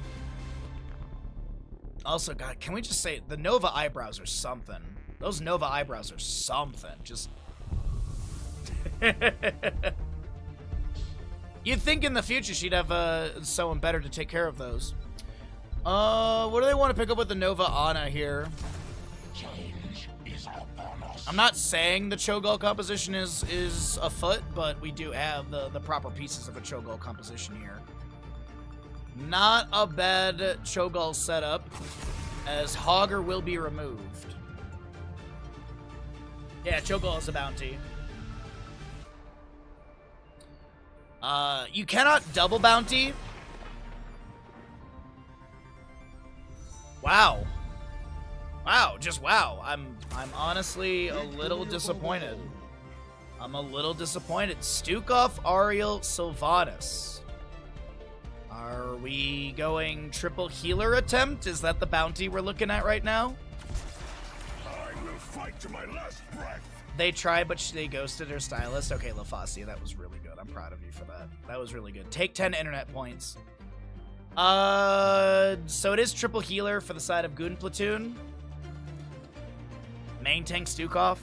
Also, God, can we just say the Nova eyebrows are something? Those Nova eyebrows are something. Just... You'd think in the future she'd have someone better to take care of those. What do they want to pick up with the Nova Ana here? I'm not saying the Cho'Gall composition is afoot, but we do have the proper pieces of a Cho'Gall composition here. Not a bad Cho'Gall setup, as Hogger will be removed. Yeah, Cho'Gall is a bounty. You cannot double bounty. Wow. Wow, just wow. I'm honestly a little disappointed. I'm a little disappointed. Stukov, Ariel, Sylvanas. Are we going triple healer attempt? Is that the bounty we're looking at right now? I will fight to my last breath. They tried, but they ghosted her stylist. Okay, LaFasia, that was really good. I'm proud of you for that. That was really good. Take 10 internet points. So it is triple healer for the side of Goon Platoon. Main tank Stukov.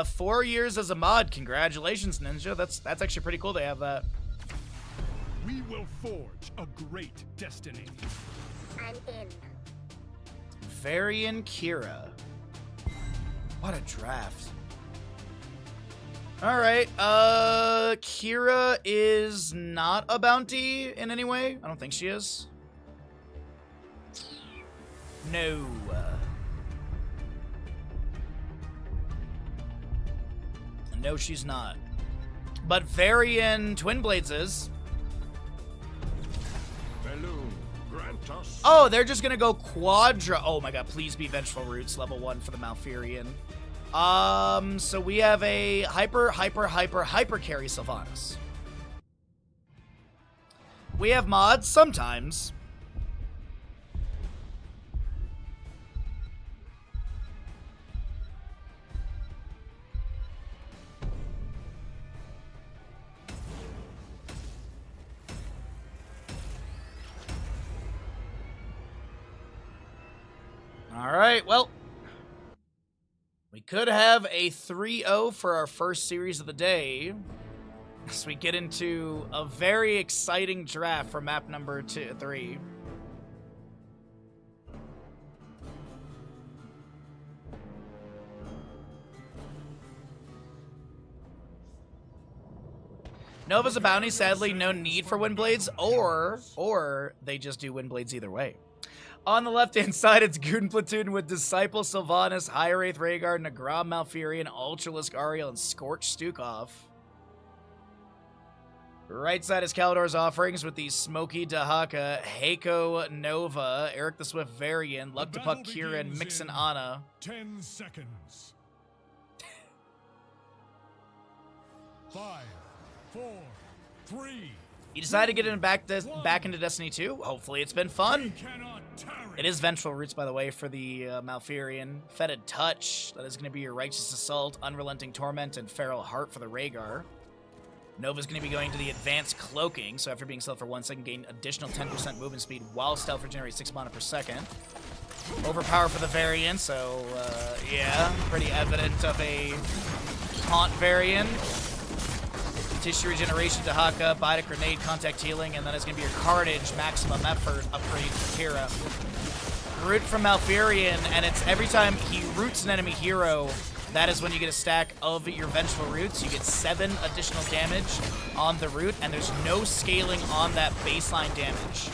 4 years as a mod. Congratulations, Ninja. That's actually pretty cool they have that. We will forge a great destiny. I'm in. Varian Kira. What a draft. Alright, Kira is not a bounty in any way. I don't think she is. No. No, she's not. But Varian Twin Blades is. Balloon, grant us. Oh, they're just gonna go Quadra. Oh my god, please be Vengeful Roots, level 1 for the Malfurion. So we have a hyper carry Sylvanas. We have mods sometimes. All right, well, we could have a 3-0 for our first series of the day as we get into a very exciting draft for map number 3. Nova's a bounty, sadly no need for Windblades, or they just do Windblades either way. On the left-hand side, it's Goon Platoon with Disciple, Sylvanas, High Wraith, Rhaegar, Nagram, Malfurion, Ultralisk, Ariel, and Scorch Stukov. Right side is Kaldor's Offerings with the Smoky Dahaka, Heiko Nova, Eric the Swift Varian, Luck to Puck, Kira, and Mixin Anna. 10 seconds. 5, 4, 3. You decided to get back into Destiny 2? Hopefully it's been fun. It is Vengeful Roots, by the way, for the Malfurion. Fetid Touch, that is going to be your Righteous Assault, Unrelenting Torment, and Feral Heart for the Rhaegar. Nova's going to be going to the Advanced Cloaking, so after being stealth for 1 second, gain additional 10% movement speed while stealth regenerates 6 mana per second. Overpower for the Variant, so yeah, pretty evident of a Taunt Variant. Tissue Regeneration to Haka, Bite a Grenade, Contact Healing, and then it's going to be your Carnage Maximum Effort upgrade for Kira. Root from Malfurion, and it's every time he roots an enemy hero, that is when you get a stack of your Vengeful Roots. You get 7 additional damage on the root, and there's no scaling on that baseline damage.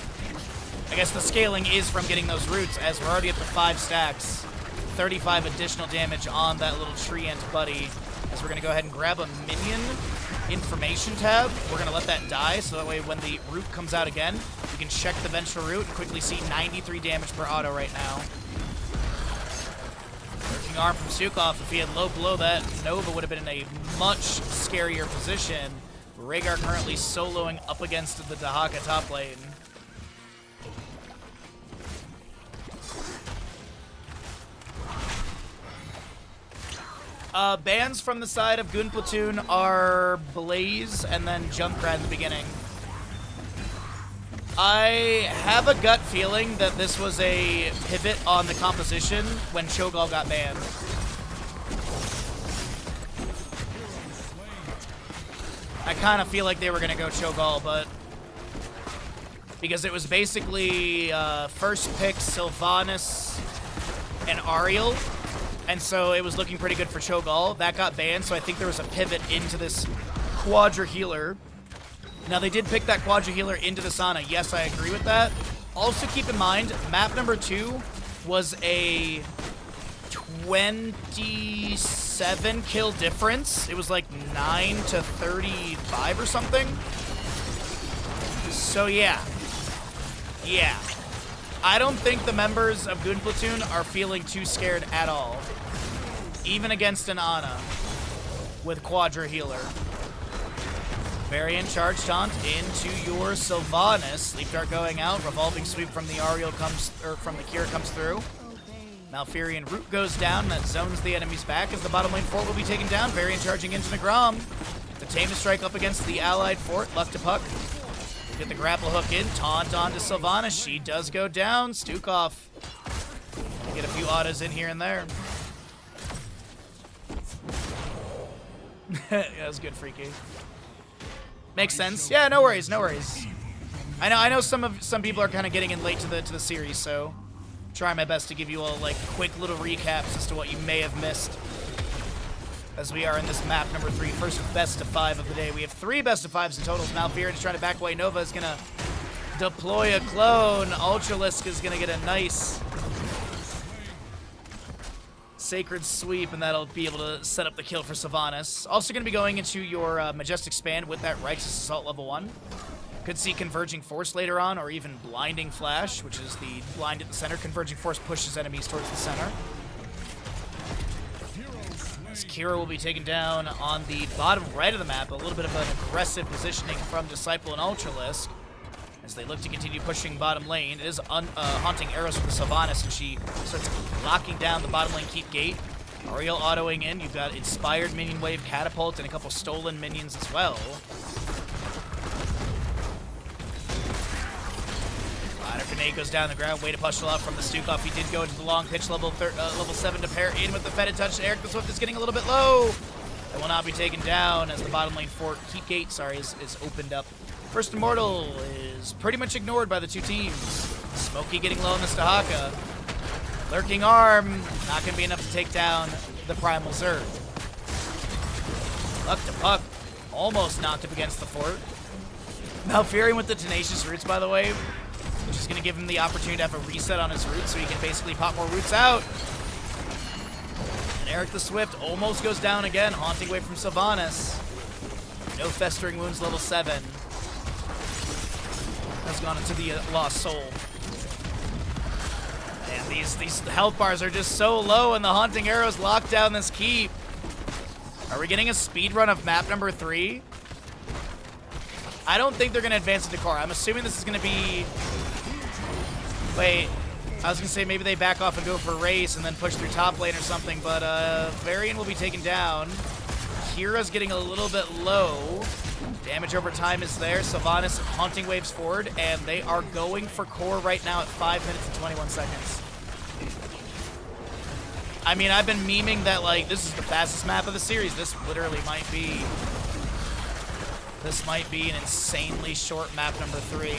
I guess the scaling is from getting those roots, as we're already at the 5 stacks. 35 additional damage on that little tree ant buddy. As we're going to go ahead and grab a minion information tab. We're going to let that die, so that way when the root comes out again, we can check the Vengeful Root and quickly see 93 damage per auto right now. Lurking Arm from Stukov. If he had low below that, Nova would have been in a much scarier position. Rhaegar currently soloing up against the Dahaka top lane. Bans from the side of Goon Platoon are Blaze and then Junkrat in the beginning. I have a gut feeling that this was a pivot on the composition when Cho'Gall got banned. I kind of feel like they were going to go Cho'Gall, but because it was basically first pick Sylvanas and Ariel, and so it was looking pretty good for Cho'Gall. That got banned, so I think there was a pivot into this Quadra Healer. Now, they did pick that Quadra Healer into the Sana. Yes, I agree with that. Also, keep in mind, map number 2 was a 27 kill difference. It was like 9 to 35 or something. So, yeah. Yeah. I don't think the members of Goon Platoon are feeling too scared at all. Even against an Ana with Quadra Healer. Variant charge taunt into your Sylvanas. Sleep Dart going out. Revolving Sweep from the Ariel comes, or from the Kira comes through. Malfurion Root goes down. That zones the enemies back as the bottom lane fort will be taken down. Variant charging into Nagram. The Tamer Strike up against the allied fort. Luck to Puck. Get the grapple hook in. Taunt onto Sylvanas. She does go down. Stukov. Get a few autos in here and there. That was good, Freaky. Makes sense. Yeah, no worries, no worries. I know some people are kind of getting in late to the series, so try my best to give you all like quick little recaps as to what you may have missed. As we are in this map number 3, first best of 5 of the day. We have 3 best of 5s in total. Malfurion is trying to back away. Nova is gonna deploy a clone. Ultralisk is gonna get a nice Sacred Sweep, and that'll be able to set up the kill for Sylvanas. Also going to be going into your Majestic Span with that Righteous Assault level 1. Could see Converging Force later on, or even Blinding Flash, which is the blind at the center. Converging Force pushes enemies towards the center. As Kira will be taken down on the bottom right of the map. A little bit of an aggressive positioning from Disciple and Ultralisk as they look to continue pushing bottom lane. It is Haunting Arrows from the Sylvanas, and she starts locking down the bottom lane keep gate. Ariel autoing in. You've got Inspired Minion Wave Catapult and a couple stolen minions as well. Grenade goes down the ground. Way to push out from the Stukov. He did go into the long pitch level 7 to pair in with the Fetid Touch. Eric the Swift is getting a little bit low. It will not be taken down as the bottom lane fort keep gate, is opened up. First Immortal is pretty much ignored by the 2 teams. Smoky getting low on the Dahaka. Lurking Arm, not going to be enough to take down the Primal Zerg. Luck to Puck, almost knocked up against the fort. Malfurion with the Tenacious Roots, by the way. which is going to give him the opportunity to have a reset on his roots so he can basically pop more roots out. And Eric the Swift almost goes down again, Haunting Wave from Sylvanas. No Festering Wounds, level 7. Has gone into the Lost Soul. And these health bars are just so low, and the Haunting Arrows lock down this keep. Are we getting a speed run of map number 3? I don't think they're going to advance into core. I'm assuming this is going to be... Wait, I was going to say maybe they back off and go for race and then push through top lane or something, but Varian will be taken down. Kira's getting a little bit low. Damage over time is there. Sylvanas Haunting Waves forward, and they are going for core right now at 5 minutes and 21 seconds. I mean, I've been memeing that, like, this is the fastest map of the series. This literally might be... This might be an insanely short map number 3.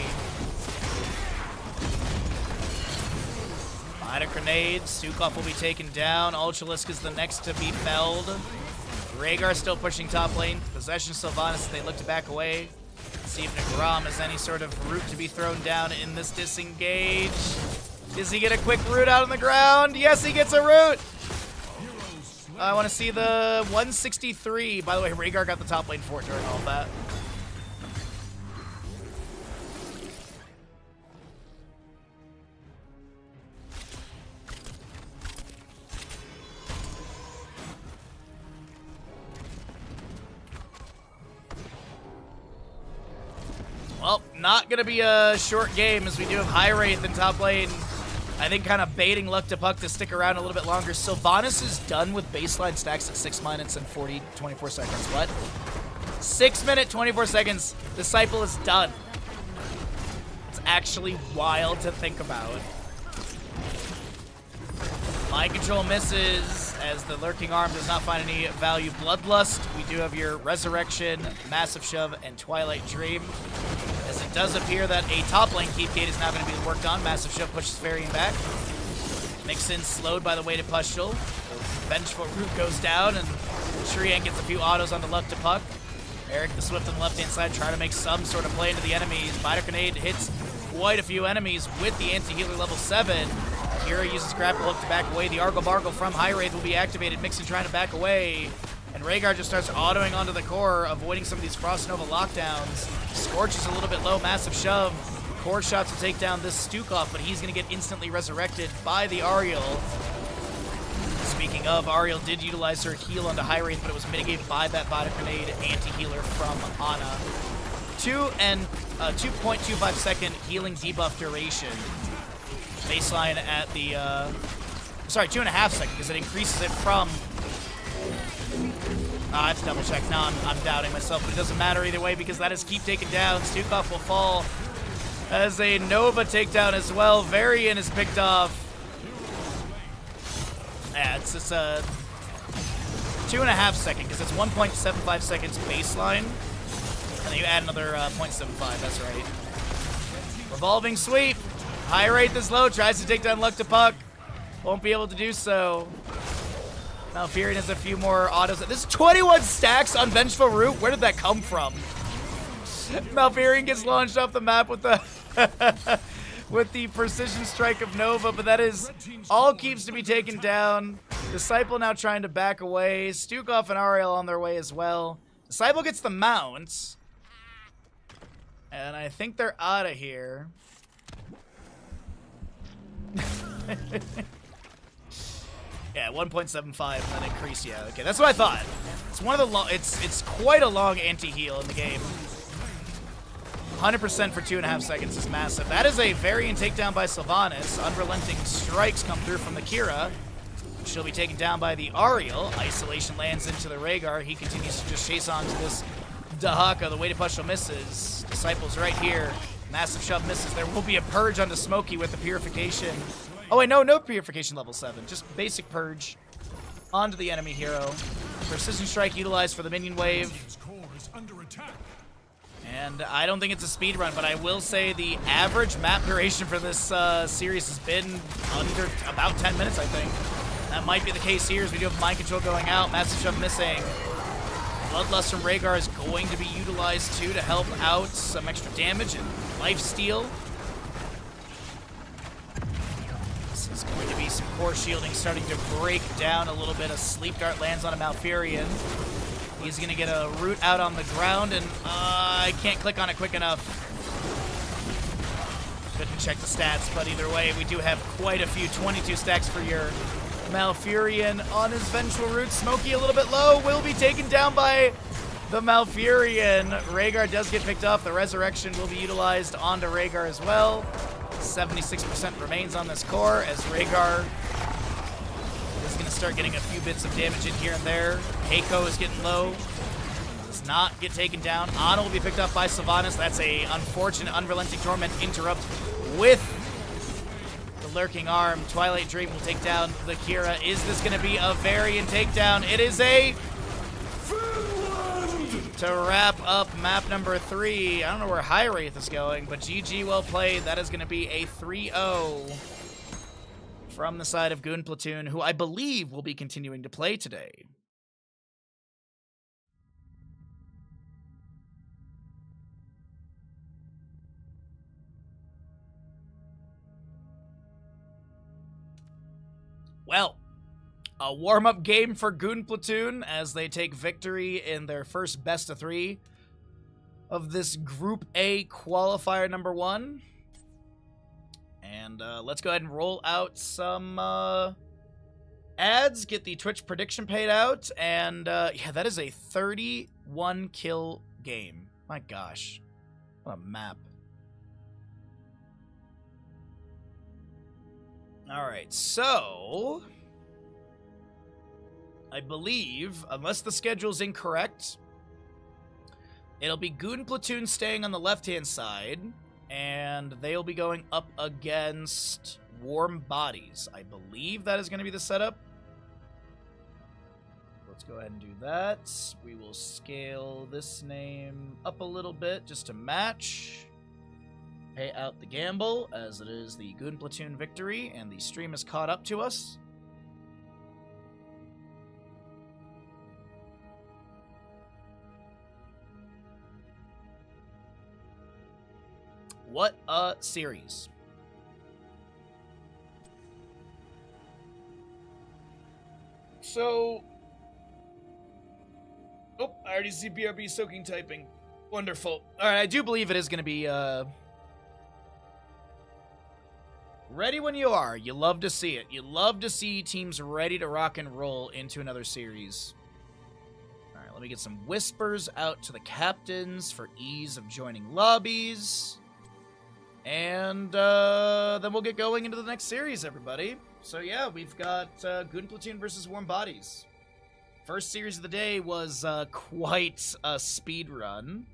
Behind a grenade, Stukov will be taken down. Ultralisk is the next to be felled. Rhaegar still pushing top lane. Possession of Sylvanas, they look to back away. See if Nagram has any sort of root to be thrown down in this disengage. Does he get a quick root out on the ground? Yes, he gets a root! I want to see the 163. By the way, Rhaegar got the top lane fort during all of that. Well, not going to be a short game as we do have High Wraith in top lane. I think kind of baiting Luck to Puck to stick around a little bit longer. Sylvanas is done with baseline stacks at 6 minutes and 24 seconds. What? 6 minute, 24 seconds. Disciple is done. It's actually wild to think about. Mind Control misses as the Lurking Arm does not find any value. Bloodlust, we do have your Resurrection, Massive Shove, and Twilight Dream. As it does appear that a top lane keep gate is now going to be worked on. Massive Shove pushes Varian back. Mixin slowed by the weighted Pustule. Vengeful Root goes down, and Shrian gets a few autos on the Luck to Puck. Eric the Swift on the left-hand side trying to make some sort of play into the enemies. Biter Grenade hits quite a few enemies with the anti-healer level 7. Kira uses Grapple Hook to back away. The Argo Bargle from High Wraith will be activated. Mixin trying to back away. And Rhaegar just starts autoing onto the core, avoiding some of these Frost Nova lockdowns. Scorch is a little bit low. Massive Shove. Core shots will take down this Stukov, but he's going to get instantly resurrected by the Ariel. Speaking of, Ariel did utilize her heal onto High Wraith, but it was mitigated by that Body Grenade anti-healer from Ana. 2.25 second healing debuff duration. Baseline at the, sorry, 2.5 seconds, because it increases it from, I have to double check. Now I'm doubting myself, but it doesn't matter either way because that is keep taken down. Stukov will fall as a Nova takedown as well. Varian is picked off. Yeah, it's just a 2.5 second because it's 1.75 seconds baseline. And then you add another 0.75, that's right. Revolving sweep. High Wraith is low, tries to take down Luck to Puck. Won't be able to do so. Malfurion has a few more autos. This is 21 stacks on Vengeful Root. Where did that come from? Malfurion gets launched off the map with the with the precision strike of Nova, but that is all keeps to be taken down. Disciple now trying to back away. Stukov and Ariel on their way as well. Disciple gets the mount. And I think they're out of here. Yeah, 1.75 and then increase. Yeah, okay, that's what I thought. It's one of the long. It's quite a long anti-heal in the game. 100% for 2.5 seconds is massive. That is a Varian takedown by Sylvanas. Unrelenting strikes come through from the Kira. She'll be taken down by the Ariel. Isolation lands into the Rhaegar. He continues to just chase on to this Dahaka. The weighted Pustule misses. Disciple's right here. Massive Shove misses. There will be a purge onto Smokey with the Purification. Oh wait, no Purification level 7. Just basic purge onto the enemy hero. Precision Strike utilized for the minion wave. And I don't think it's a speed run, but I will say the average map duration for this series has been under about 10 minutes, I think. That might be the case here as we do have Mind Control going out. Massive Shove missing. Bloodlust from Rhaegar is going to be utilized too to help out some extra damage and lifesteal. There's going to be some core shielding starting to break down a little bit. A sleep dart lands on a Malfurion. He's going to get a root out on the ground, and I can't click on it quick enough. Couldn't check the stats, but either way, we do have quite a few 22 stacks for your Malfurion on his Vengeful Root. Smokey a little bit low, will be taken down by the Malfurion. Rhaegar does get picked up. The Resurrection will be utilized onto Rhaegar as well. 76% remains on this core as Rhaegar is going to start getting a few bits of damage in here and there. Keiko is getting low. Does not get taken down. Ana will be picked up by Sylvanas. That's a unfortunate Unrelenting Torment interrupt with the Lurking Arm. Twilight Dream will take down the Kira. Is this going to be a Varian takedown? It is a... To wrap up map number 3. I don't know where High Wraith is going, but GG, well played. That is going to be a 3-0 from the side of Goon Platoon, who I believe will be continuing to play today. Well, a warm-up game for Goon Platoon as they take victory in their first best of 3 of this Group A qualifier number 1. And let's go ahead and roll out some ads, get the Twitch prediction paid out, and yeah, that is a 31 kill game. My gosh, what a map. All right, so I believe, unless the schedule's incorrect, it'll be Goon Platoon staying on the left-hand side, and they'll be going up against Warm Bodies. I believe that is going to be the setup. Let's go ahead and do that. We will scale this name up a little bit just to match. Pay out the gamble, as it is the Goon Platoon victory, and the stream is caught up to us. What a series. So... Oh, I already see BRB soaking typing. Wonderful. Alright, I do believe it is going to be, ready when you are. You love to see it. You love to see teams ready to rock and roll into another series. Alright, let me get some whispers out to the captains for ease of joining lobbies. And then we'll get going into the next series, everybody. So yeah, we've got Goon Platoon versus Warm Bodies. First series of the day was quite a speed run.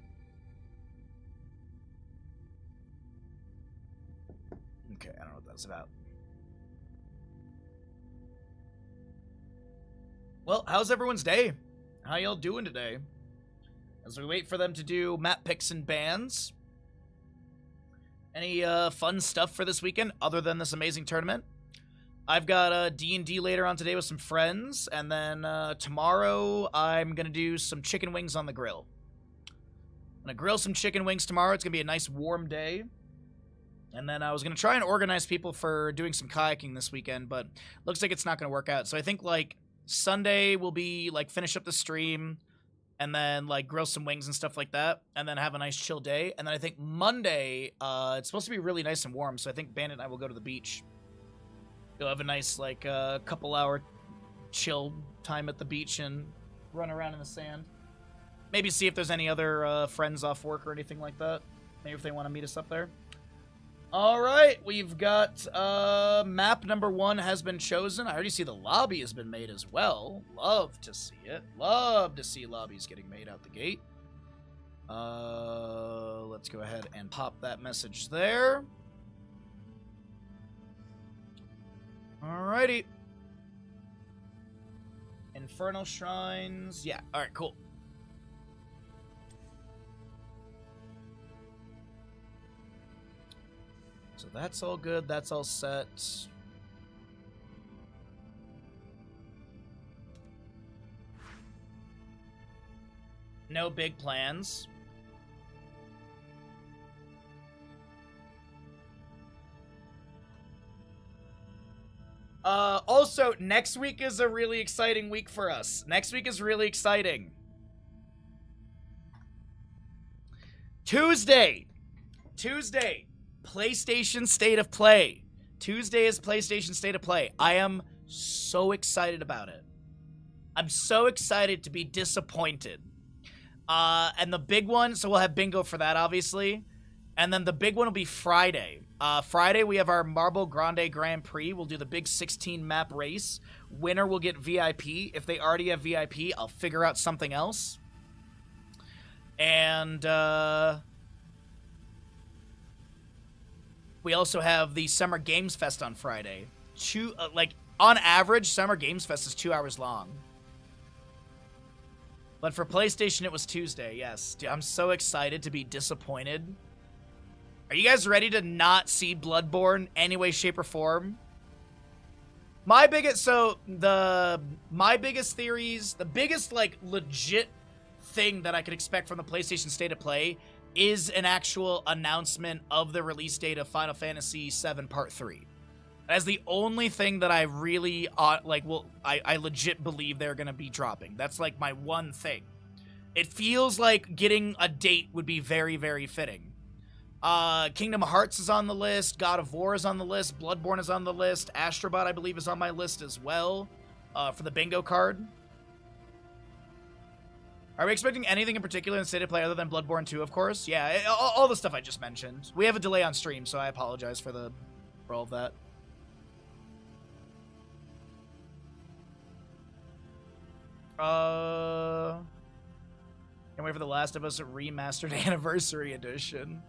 Okay, I don't know what that's about. Well, how's everyone's day? How y'all doing today? As we wait for them to do map picks and bans. Any fun stuff for this weekend other than this amazing tournament? I've got D&D later on today with some friends, and then tomorrow I'm going to do some chicken wings on the grill. I'm going to grill some chicken wings tomorrow. It's going to be a nice warm day. And then I was going to try and organize people for doing some kayaking this weekend, but looks like it's not going to work out. So I think, like, Sunday will be, like, finish up the stream, and then, like, grill some wings and stuff like that, and then have a nice chill day. And then I think Monday, it's supposed to be really nice and warm, so I think Bandit and I will go to the beach. We'll have a nice, like, couple-hour chill time at the beach and run around in the sand. Maybe see if there's any other friends off work or anything like that. Maybe if they want to meet us up there. All right, we've got map number 1 has been chosen. I already see the lobby has been made as well. Love to see it. Love to see lobbies getting made out the gate. Let's go ahead and pop that message there. Alrighty. Infernal Shrines. Yeah, alright, cool. So that's all good. That's all set. No big plans. Also, next week is a really exciting week for us. Next week is really exciting. Tuesday, PlayStation State of Play. Tuesday is PlayStation State of Play. I am so excited about it. I'm so excited to be disappointed. And the big one, so we'll have bingo for that, obviously. And then the big one will be Friday. Friday, we have our Marble Grande Grand Prix. We'll do the big 16-map race. Winner will get VIP. If they already have VIP, I'll figure out something else. And we also have the Summer Games Fest on Friday. On average, Summer Games Fest is 2 hours long. But for PlayStation, it was Tuesday, yes. Dude, I'm so excited to be disappointed. Are you guys ready to not see Bloodborne any way, shape, or form? My biggest theories, the biggest, like, legit thing that I could expect from the PlayStation State of Play is an actual announcement of the release date of Final Fantasy VII Part 3. That's the only thing that I really, I legit believe they're going to be dropping. That's, like, my one thing. It feels like getting a date would be very, very fitting. Kingdom Hearts is on the list, God of War is on the list, Bloodborne is on the list, Astrobot, I believe, is on my list as well, for the bingo card. Are we expecting anything in particular in State of Play other than Bloodborne 2, of course? Yeah, all the stuff I just mentioned. We have a delay on stream, so I apologize for all of that. Can't wait for The Last of Us Remastered Anniversary Edition.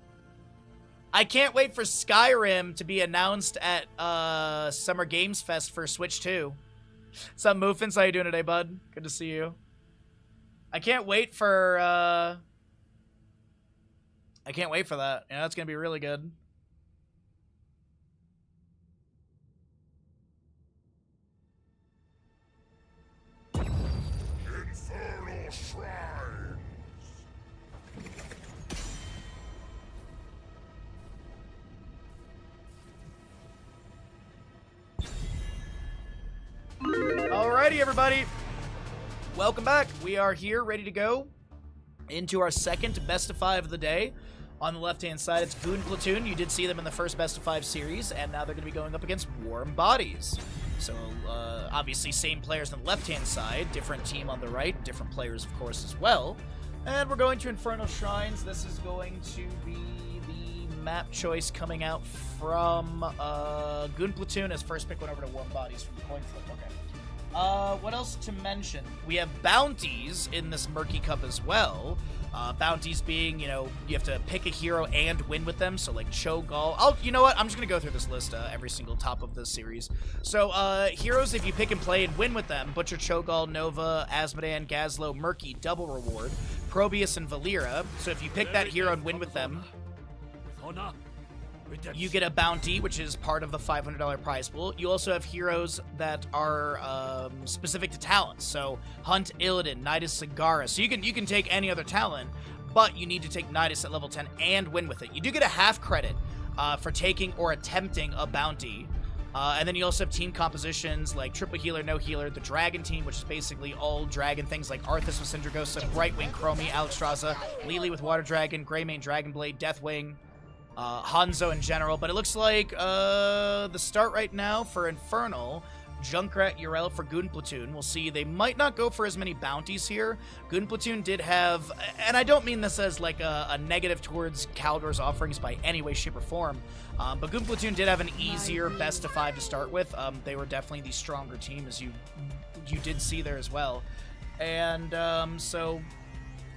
I can't wait for Skyrim to be announced at Summer Games Fest for Switch 2. What's up, Moofins? How you doing today, bud? Good to see you. I can't wait for that. Yeah, that's gonna be really good. Infernal shrines. Alrighty, everybody. Welcome back. We are here, ready to go into our second Best of 5 of the day. On the left-hand side, it's Goon Platoon. You did see them in the first Best of 5 series, and now they're going to be going up against Warm Bodies. So, obviously, same players on the left-hand side, different team on the right, different players, of course, as well. And we're going to Infernal Shrines. This is going to be the map choice coming out from Goon Platoon. As first pick went over to Warm Bodies from the coin flip. Okay. What else to mention? We have bounties in this Murky Cup as well. Bounties being, you have to pick a hero and win with them. So, like, Cho'Gall. You know what? I'm just going to go through this list every single top of this series. So, heroes, if you pick and play and win with them, Butcher, Cho'Gall, Nova, Asmodan, Gazlowe, Murky, double reward. Probius, and Valera. So, if you pick that hero and win with them, you get a bounty, which is part of the $500 prize pool. You also have heroes that are specific to talents. So Hunt, Illidan, Nidus, Sagara. So you can take any other talent, but you need to take Nidus at level 10 and win with it. You do get a half credit for taking or attempting a bounty. And then you also have team compositions like triple healer, no healer, the dragon team, which is basically all dragon things like Arthas with Syndragosa, Brightwing, Chromie, Alexstrasza, Lily with Water Dragon, Greymane, Dragonblade, Deathwing, Hanzo in general. But it looks like the start right now for Infernal, Junkrat, Yrel for Goon Platoon. We'll see. They might not go for as many bounties here. Goon Platoon did have, and I don't mean this as like a negative towards Kaldor's offerings by any way, shape, or form, but Goon Platoon did have an easier best of 5 to start with. They were definitely the stronger team, as you did see there as well. And so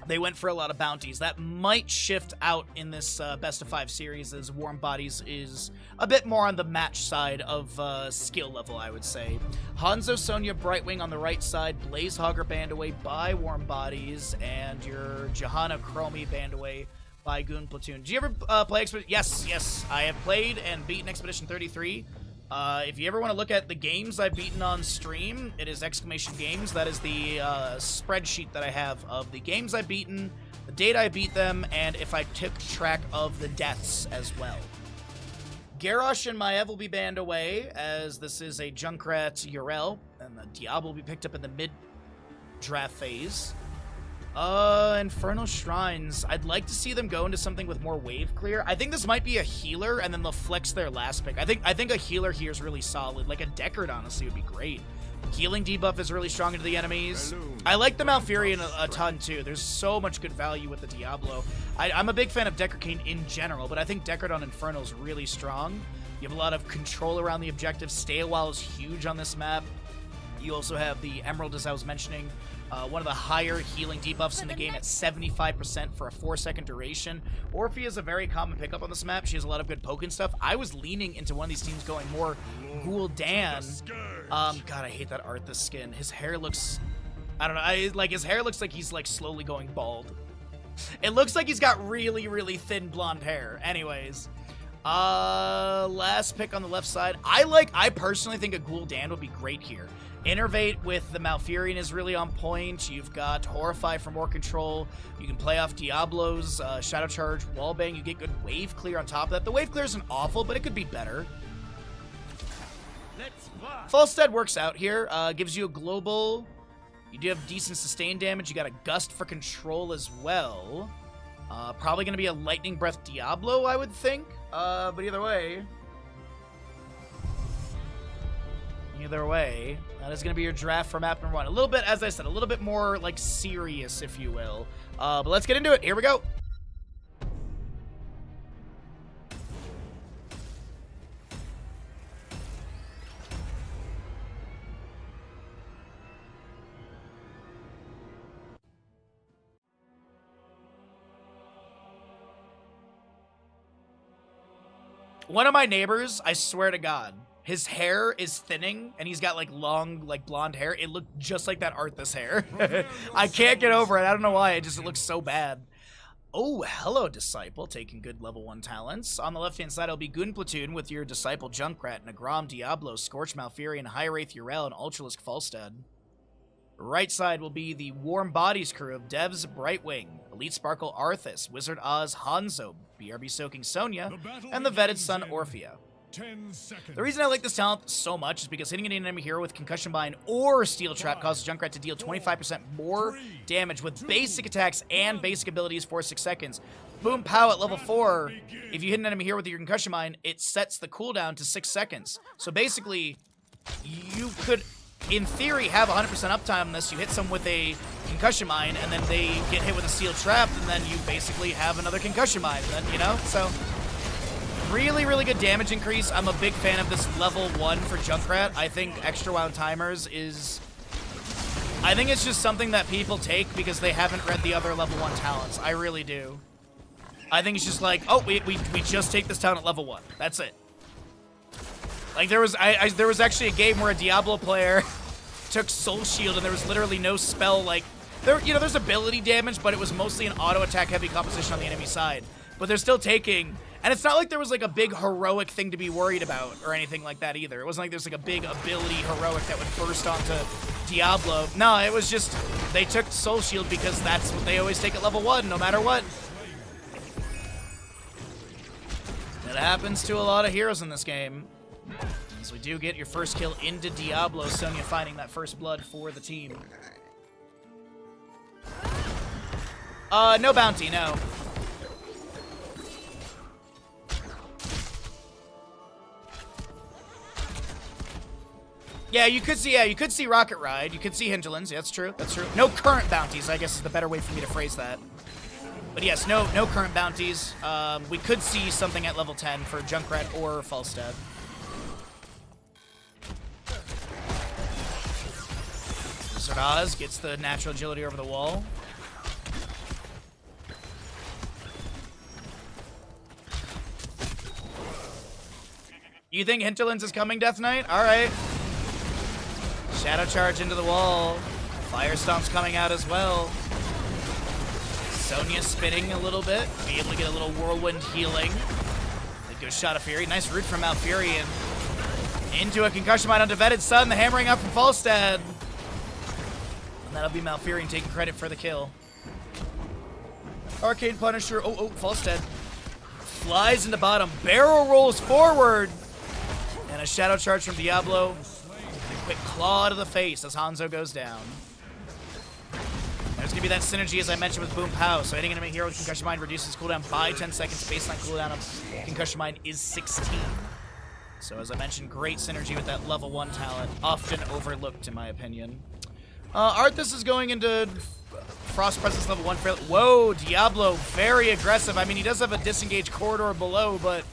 they went for a lot of bounties. That might shift out in this best of 5 series, as Warm Bodies is a bit more on the match side of skill level, I would say. Hanzo, Sonya, Brightwing on the right side, Blazehogger banned away by Warm Bodies, and your Johanna, Chromie banned away by Goon Platoon. Did you ever play Expedition? Yes, I have played and beaten Expedition 33. If you ever want to look at the games I've beaten on stream, it is exclamation games. That is the spreadsheet that I have of the games I've beaten, the date I beat them, and if I took track of the deaths as well. Garrosh and Maev will be banned away, as this is a Junkrat Yrel, and the Diablo will be picked up in the mid-draft phase. Infernal Shrines. I'd like to see them go into something with more wave clear. I think this might be a healer, and then they'll flex their last pick. I think a healer here is really solid. Like a Deckard, honestly, would be great. Healing debuff is really strong into the enemies. I like the Malfurion a ton, too. There's so much good value with the Diablo. I'm a big fan of Deckard Cain in general, but I think Deckard on Infernal is really strong. You have a lot of control around the objective. Stay a while is huge on this map. You also have the Emerald, as I was mentioning. One of the higher healing debuffs in the game at 75% for a 4-second duration. Orphea is a very common pickup on this map. She has a lot of good poke and stuff. I was leaning into one of these teams going more Gul'dan. God, I hate that Arthas skin. His hair looks... I don't know. His hair looks like he's, like, slowly going bald. It looks like he's got really, really thin blonde hair. Anyways. Last pick on the left side. I personally think a Gul'dan would be great here. Innervate with the Malfurion is really on point. You've got Horrify for more control. You can play off Diablo's Shadow Charge, Wallbang. You get good wave clear on top of that. The wave clear isn't awful, but it could be better. Falstad works out here. Gives you a global. You do have decent sustain damage. You got a Gust for control as well. Probably going to be a Lightning Breath Diablo, I would think. But either way, that is going to be your draft for map number 1. A little bit, as I said, a little bit more, like, serious, if you will. But let's get into it. Here we go. One of my neighbors, I swear to God, his hair is thinning, and he's got, like, long, like, blonde hair. It looked just like that Arthas hair. I can't get over it. I don't know why. It looks so bad. Oh, hello, Disciple, taking good level 1 talents. On the left-hand side, it'll be Goon Platoon with your Disciple Junkrat, Nagram, Diablo, Scorch, Malfurion, High Wraith, Yrel, and Ultralisk Falstad. Right side will be the Warm Bodies crew of Devs, Brightwing, Elite Sparkle, Arthas, Wizard Oz, Hanzo, BRB Soaking Sonya, and the Vetted Sun, Orphea. 10 seconds. The reason I like this talent so much is because hitting an enemy hero with Concussion Bind or Steel Trap causes Junkrat to deal 25% more damage with basic attacks and basic abilities for 6 seconds. Boom Pow at level 4, if you hit an enemy hero with your Concussion Bind, it sets the cooldown to 6 seconds. So basically, you could, in theory, have 100% uptime on this. You hit someone with a Concussion Mine, and then they get hit with a Steel Trap, and then you basically have another Concussion Mine, then, you know? So, really, really good damage increase. I'm a big fan of this level 1 for Junkrat. I think Extra Wild Timers is... I think it's just something that people take because they haven't read the other level 1 talents. I really do. I think it's just like, oh, we just take this talent at level 1. That's it. Like, there was actually a game where a Diablo player took Soul Shield and there was literally no spell, like, there's ability damage, but it was mostly an auto attack heavy composition on the enemy side. But they're still taking, and it's not like there was like a big heroic thing to be worried about or anything like that either. It wasn't like there's like a big ability heroic that would burst onto Diablo. No, it was just, they took Soul Shield because that's what they always take at level 1, no matter what. It happens to a lot of heroes in this game. As we do get your first kill into Diablo, Sonya finding that first blood for the team. No bounty, no. Yeah, you could see Rocket Ride, you could see Hinterlands, yeah, that's true, that's true. No current bounties, I guess is the better way for me to phrase that. But yes, no current bounties. We could see something at level 10 for Junkrat or Falstad. Wizard Oz gets the natural agility over the wall. You think Hinterlands is coming, Death Knight? Alright. Shadow Charge into the wall. Fire Stomp's coming out as well. Sonya spinning a little bit. Be able to get a little whirlwind healing. There goes Shot of Fury. Nice root from Malfurion. Into a Concussion Mine onto Vetted Sun. The hammering up from Falstad. And that'll be Malfurion taking credit for the kill. Arcane Punisher. Oh, Falstad. flies into bottom, barrel rolls forward, and a shadow charge from Diablo. And a quick claw to the face as Hanzo goes down. There's going to be that synergy, as I mentioned, with Bo5s. So hitting enemy hero with Concussion Mine reduces cooldown by 10 seconds. Baseline cooldown of Concussion Mine is 16. So as I mentioned, great synergy with that level 1 talent. Often overlooked, in my opinion. Arthas is going into Frost Presence level 1. Whoa, Diablo, very aggressive. I mean, he does have a disengaged corridor below, but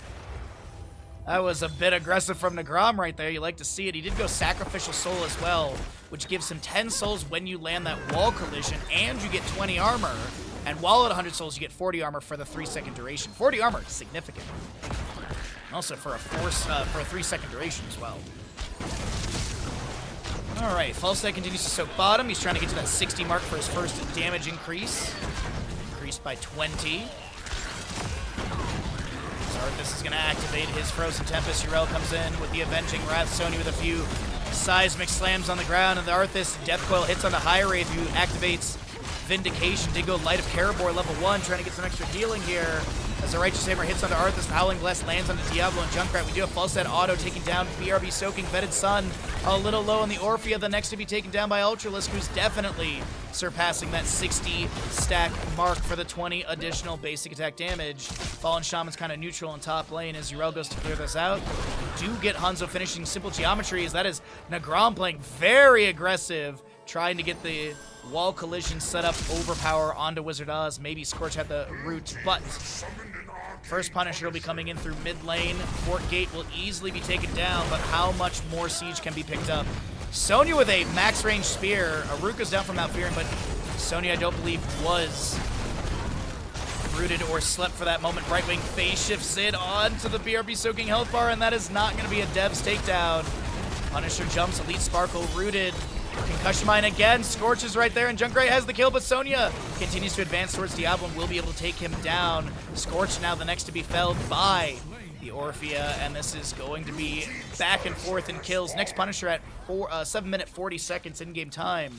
that was a bit aggressive from Nagram right there. You like to see it. He did go Sacrificial Soul as well, which gives him 10 souls when you land that wall collision, and you get 20 armor. And while at 100 souls, you get 40 armor for the 3-second duration. 40 armor is significant. Also for a 3-second duration as well. All right, Falstad continues to soak bottom. He's trying to get to that 60 mark for his first damage increase. Increased by 20. Arthas is going to activate his Frozen Tempest. Yrel comes in with the Avenging Wrath. Sony with a few seismic slams on the ground, and the Arthas Death Coil hits on the High Wraith, who activates Vindication. Did go Light of Karabor level 1, trying to get some extra healing here. As the Righteous Hammer hits onto Arthas, the Howling Blast lands onto Diablo and Junkrat. We do have Falstad auto taking down BRB Soaking Vetted Sun. A little low on the Orphea, the next to be taken down by Ultralisk, who's definitely surpassing that 60 stack mark for the 20 additional basic attack damage. Fallen Shaman's kind of neutral in top lane as Yrel goes to clear this out. We do get Hanzo finishing Simple Geometry, as that is Nagram playing very aggressive, trying to get the wall collision set up, overpower onto Wizard Oz. Maybe Scorch had the root, but first Punisher will be coming in through mid lane. Fort Gate will easily be taken down, but how much more siege can be picked up? Sonya with a max range spear. Aruka's down from Mount Fearing, but Sonya, I don't believe, was rooted or slept for that moment. Brightwing phase shifts in onto the BRB Soaking Health Bar, and that is not going to be a Devs takedown. Punisher jumps, Elite Sparkle rooted. Concussion Mine again, Scorch is right there, and Junkrat has the kill, but Sonya continues to advance towards Diablo and will be able to take him down. Scorch now the next to be felled by the Orphea, and this is going to be back and forth in kills. Next Punisher at 7 minute 40 seconds in-game time.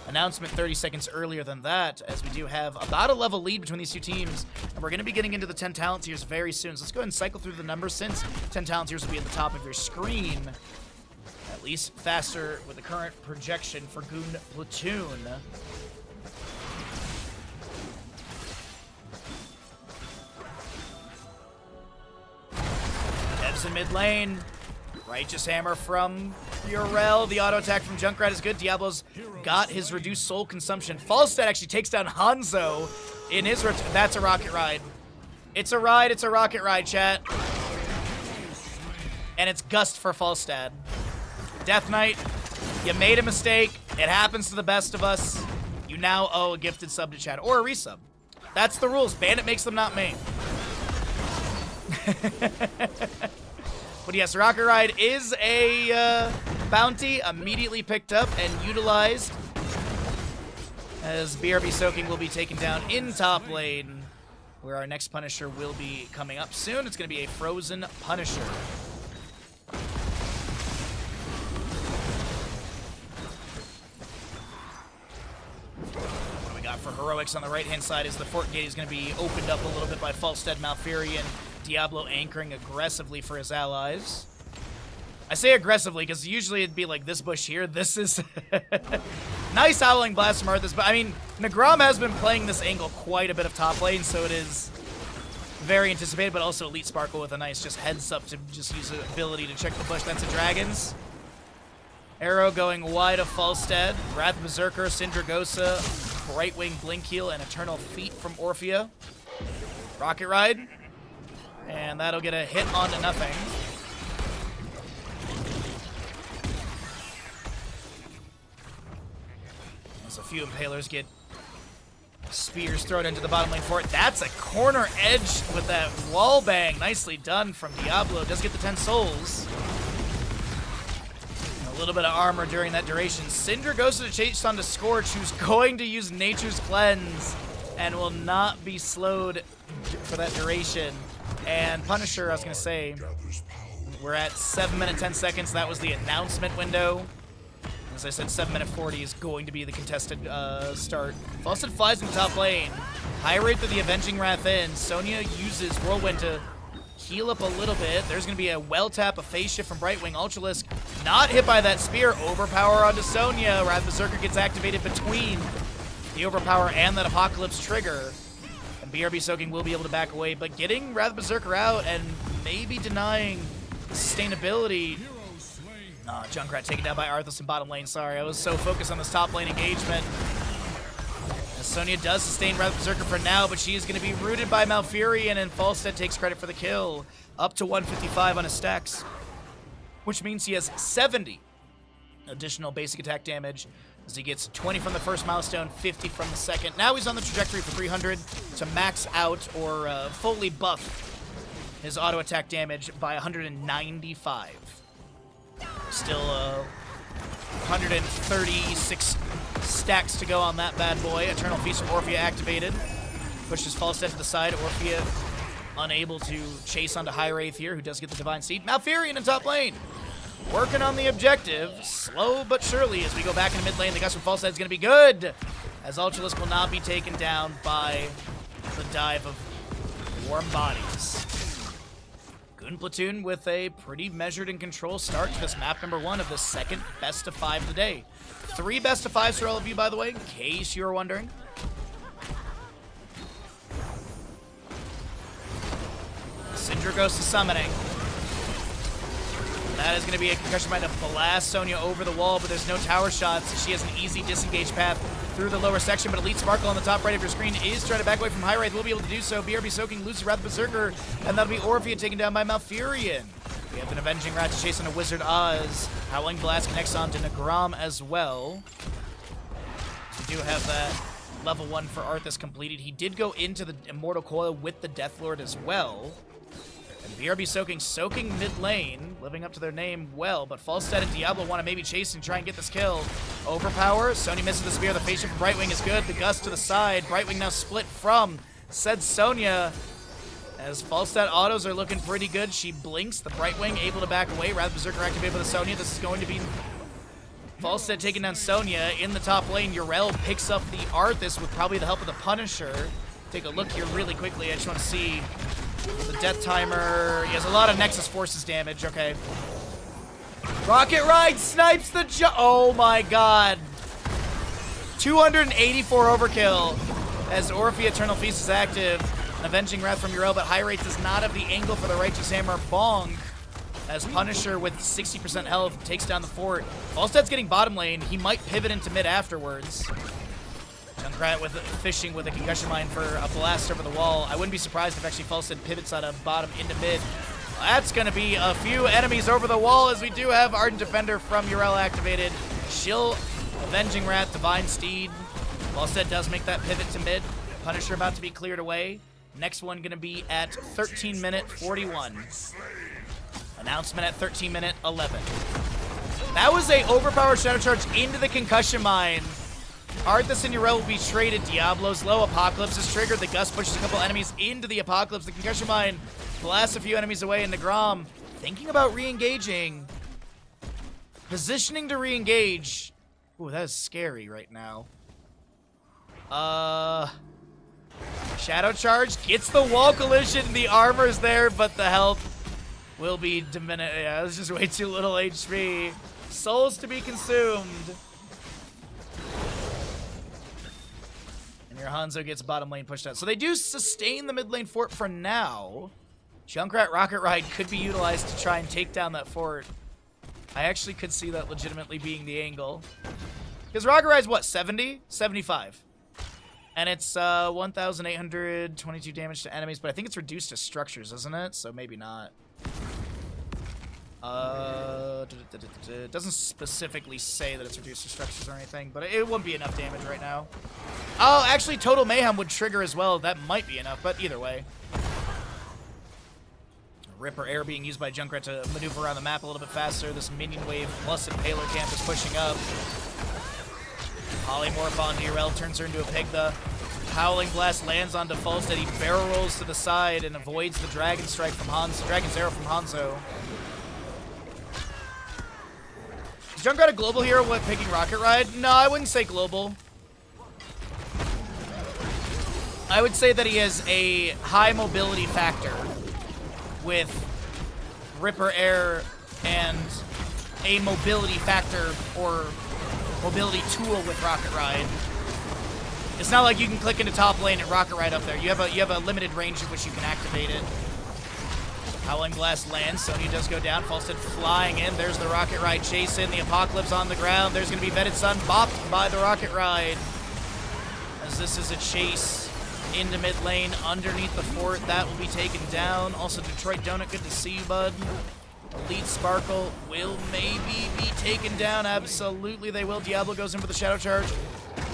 Announcement 30 seconds earlier than that, as we do have about a level lead between these two teams, and we're going to be getting into the 10 talent tiers very soon. So let's go ahead and cycle through the numbers, since 10 talent tiers will be at the top of your screen. At least faster with the current projection for Goon Platoon. Devs in mid lane. Righteous Hammer from Yrel. The auto attack from Junkrat is good. Diablo's got his reduced soul consumption. Falstad actually takes down Hanzo in his that's a rocket ride. It's a ride, it's a rocket ride, chat. And it's Gust for Falstad. Death Knight, you made a mistake. It happens to the best of us. You now owe a gifted sub to chat, or a resub. That's the rules. Bandit makes them, not me. But yes, Rocket Ride is a bounty immediately picked up and utilized, as BRB Soaking will be taken down in top lane, where our next Punisher will be coming up soon. It's going to be a Frozen Punisher. What do we got for heroics on the right-hand side is the Fort Gate is going to be opened up a little bit by Falstad, Malfurion, Diablo anchoring aggressively for his allies. I say aggressively because usually it'd be like this bush here. This is nice Howling Blast from Arthas, but I mean, Nagram has been playing this angle quite a bit of top lane, so it is very anticipated, but also Elite Sparkle with a nice just heads up to just use the ability to check the bush. That's a Dragons. Arrow going wide of Falstad. Wrath Berserker, Syndragosa, Brightwing, Blink Heal, and Eternal Feet from Orphea. Rocket Ride. And that'll get a hit onto nothing. As a few Impalers get spears thrown into the bottom lane for it. That's a corner edge with that wall bang. Nicely done from Diablo. Does get the 10 souls. A little bit of armor during that duration. Syndra goes to chase onto Scorch, who's going to use Nature's Cleanse and will not be slowed for that duration. And Punisher, I was going to say, we're at 7 minutes 10 seconds. That was the announcement window. As I said, 7-minute 40 is going to be the contested start. Falstad flies into top lane. High rate through the Avenging Wrath in. Sonya uses Whirlwind to heal up a little bit. There's going to be a well tap, a phase shift from Brightwing. Ultralisk not hit by that spear. Overpower onto Sonya. Wrath Berserker gets activated between the Overpower and that Apocalypse trigger. And BRB Soaking will be able to back away, but getting Wrath Berserker out and maybe denying sustainability. Junkrat taken down by Arthas in bottom lane. Sorry, I was so focused on this top lane engagement. As Sonya does sustain Wrath Berserker for now, but she is going to be rooted by Malfurion, and Falstad takes credit for the kill. Up to 155 on his stacks, which means he has 70 additional basic attack damage as he gets 20 from the first milestone, 50 from the second. Now he's on the trajectory for 300 to max out or fully buff his auto attack damage by 195. Still 136 stacks to go on that bad boy. Eternal Feast from Orphea activated. Pushes Falstad to the side. Orphea unable to chase onto High Wraith here, who does get the Divine Seed. Malfurion in top lane. Working on the objective. Slow but surely as we go back into mid lane. The gust from Falstad is going to be good, as Ultralisk will not be taken down by the dive of Warm Bodies. Goon Platoon with a pretty measured and controlled start to this map number 1 of the second best of 5 of the day. 3 best of 5s for all of you, by the way, in case you were wondering. Syndra goes to summoning. That is going to be a concussion mine to blast Sonya over the wall, but there's no tower shots. She has an easy disengage path through the lower section, but Elite Sparkle on the top right of your screen is trying to back away from High Wraith. Will be able to do so. BRB Soaking loses Wrath Berserker, and that'll be Orphea taken down by Malfurion. We have an Avenging Rat to chase on a Wizard Oz. Howling Blast connects on to Nagram as well. We do have that level 1 for Arthas completed. He did go into the Immortal Coil with the Deathlord as well. And BRB soaking mid lane, living up to their name well, but Falstad and Diablo want to maybe chase and try and get this kill. Overpower, Sony misses the spear, the phase shift from Brightwing is good, the gust to the side, Brightwing now split from said Sonya, as Falstad autos are looking pretty good. She blinks, the Brightwing able to back away, Wrath Berserker activated by the Sonya. This is going to be Falstad taking down Sonya. In the top lane, Yrel picks up the Arthas with probably the help of the Punisher. Take a look here really quickly, I just want to see the death timer. He has a lot of Nexus Forces damage. Okay. Rocket Ride snipes the oh my god. 284 overkill as Orphea Eternal Feast is active. Avenging Wrath from Yrel, but High Rate does not have the angle for the Righteous Hammer Bonk. As Punisher with 60% health takes down the fort. Falstad's getting bottom lane. He might pivot into mid afterwards. Junkrat with fishing with a concussion mine for a blast over the wall. I wouldn't be surprised if actually Falstad pivots out of bottom into mid. That's going to be a few enemies over the wall, as we do have Ardent Defender from Yrel activated. Shill, Avenging Wrath, Divine Steed. Falstad does make that pivot to mid. Punisher about to be cleared away. Next one going to be at 13 minute 41. Announcement at 13 minute 11. That was a overpowered Shadow Charge into the concussion mine. Arthas and Yrel will be traded. Diablo's low. Apocalypse is triggered. The Gust pushes a couple enemies into the Apocalypse. The concussion mine blasts a few enemies away. And Nagram thinking about re-engaging. Positioning to re-engage. Ooh, that is scary right now. Shadow Charge gets the wall collision. The armor's there, but the health will be diminished. Yeah, it's just way too little HP. Souls to be consumed. And your Hanzo gets bottom lane pushed out. So they do sustain the mid lane fort for now. Junkrat Rocket Ride could be utilized to try and take down that fort. I actually could see that legitimately being the angle. Because Rocket Ride's what, 70? 75. And it's 1,822 damage to enemies, but I think it's reduced to structures, isn't it? So maybe not. It doesn't specifically say that it's reduced to structures or anything, but it wouldn't be enough damage right now. Oh, actually, Total Mayhem would trigger as well. That might be enough, but either way. Ripper Air being used by Junkrat to maneuver around the map a little bit faster. This minion wave plus Impaler Camp is pushing up. Polymorph onto Yrel, turns her into a pig. The Howling Blast lands onto Falstad. He barrel rolls to the side and avoids the Dragon Strike from Hanzo. Dragon's Arrow from Hanzo. Junkrat a global hero when picking Rocket Ride? No, I wouldn't say global. I would say that he has a high mobility factor with Ripper Air and a mobility factor or mobility tool with Rocket Ride. It's not like you can click into top lane and Rocket Ride up there. You have a limited range in which you can activate it. Howling Blast lands. Sonya does go down. Falstad flying in. There's the Rocket Ride chase in. The Apocalypse on the ground. There's going to be Vetted Sun bopped by the Rocket Ride. As this is a chase into mid lane underneath the fort. That will be taken down. Also, Detroit Donut, good to see you, bud. Elite Sparkle will maybe be taken down. Absolutely, they will. Diablo goes in for the Shadow Charge.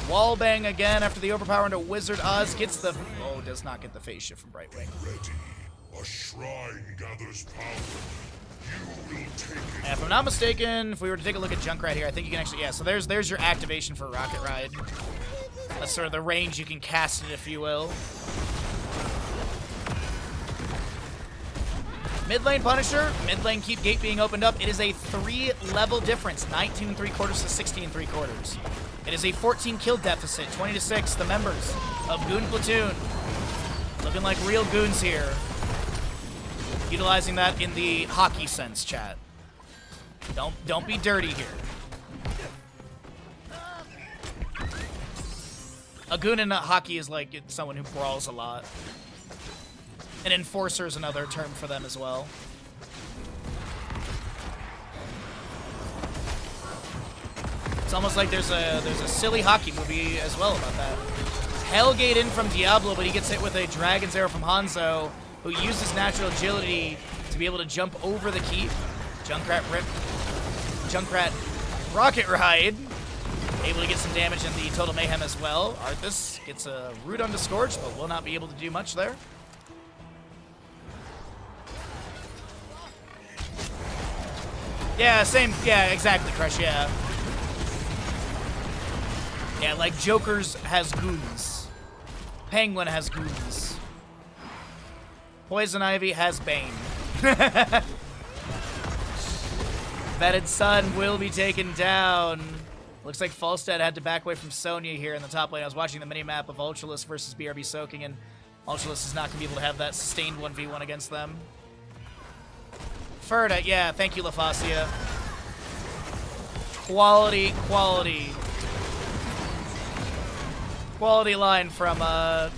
Wallbang again after the overpower into Wizard Oz. Gets the... Oh, does not get the phase shift from Brightwing. Ready. A shrine gathers power. You will take it. And if I'm not mistaken, if we were to take a look at Junkrat here, I think you can actually... Yeah, so there's your activation for Rocket Ride. That's sort of the range you can cast it, if you will. Mid lane Punisher, mid lane Keep Gate being opened up. It is a 3-level difference, 19 3/4 to 16 3/4. It is a 14 kill deficit, 20 to 6. The members of Goon Platoon looking like real goons here. Utilizing that in the hockey sense, chat. Don't be dirty here. A goon in hockey is like someone who brawls a lot. An enforcer is another term for them as well. It's almost like there's a silly hockey movie as well about that. Hellgate in from Diablo, but he gets hit with a Dragon's Arrow from Hanzo, who uses natural agility to be able to jump over the keep. Junkrat Rocket Ride, able to get some damage in the Total Mayhem as well. Arthas gets a root onto Scorch, but will not be able to do much there. Yeah, same. Yeah, exactly, Crush. Yeah. Yeah, like Joker's has goons. Penguin has goons. Poison Ivy has Bane. Vetted Sun will be taken down. Looks like Falstad had to back away from Sonya here in the top lane. I was watching the mini-map of Ultralisk versus BRB Soaking, and Ultralisk is not going to be able to have that sustained 1v1 against them. Ferda, yeah, thank you, LaFacia. Quality line from that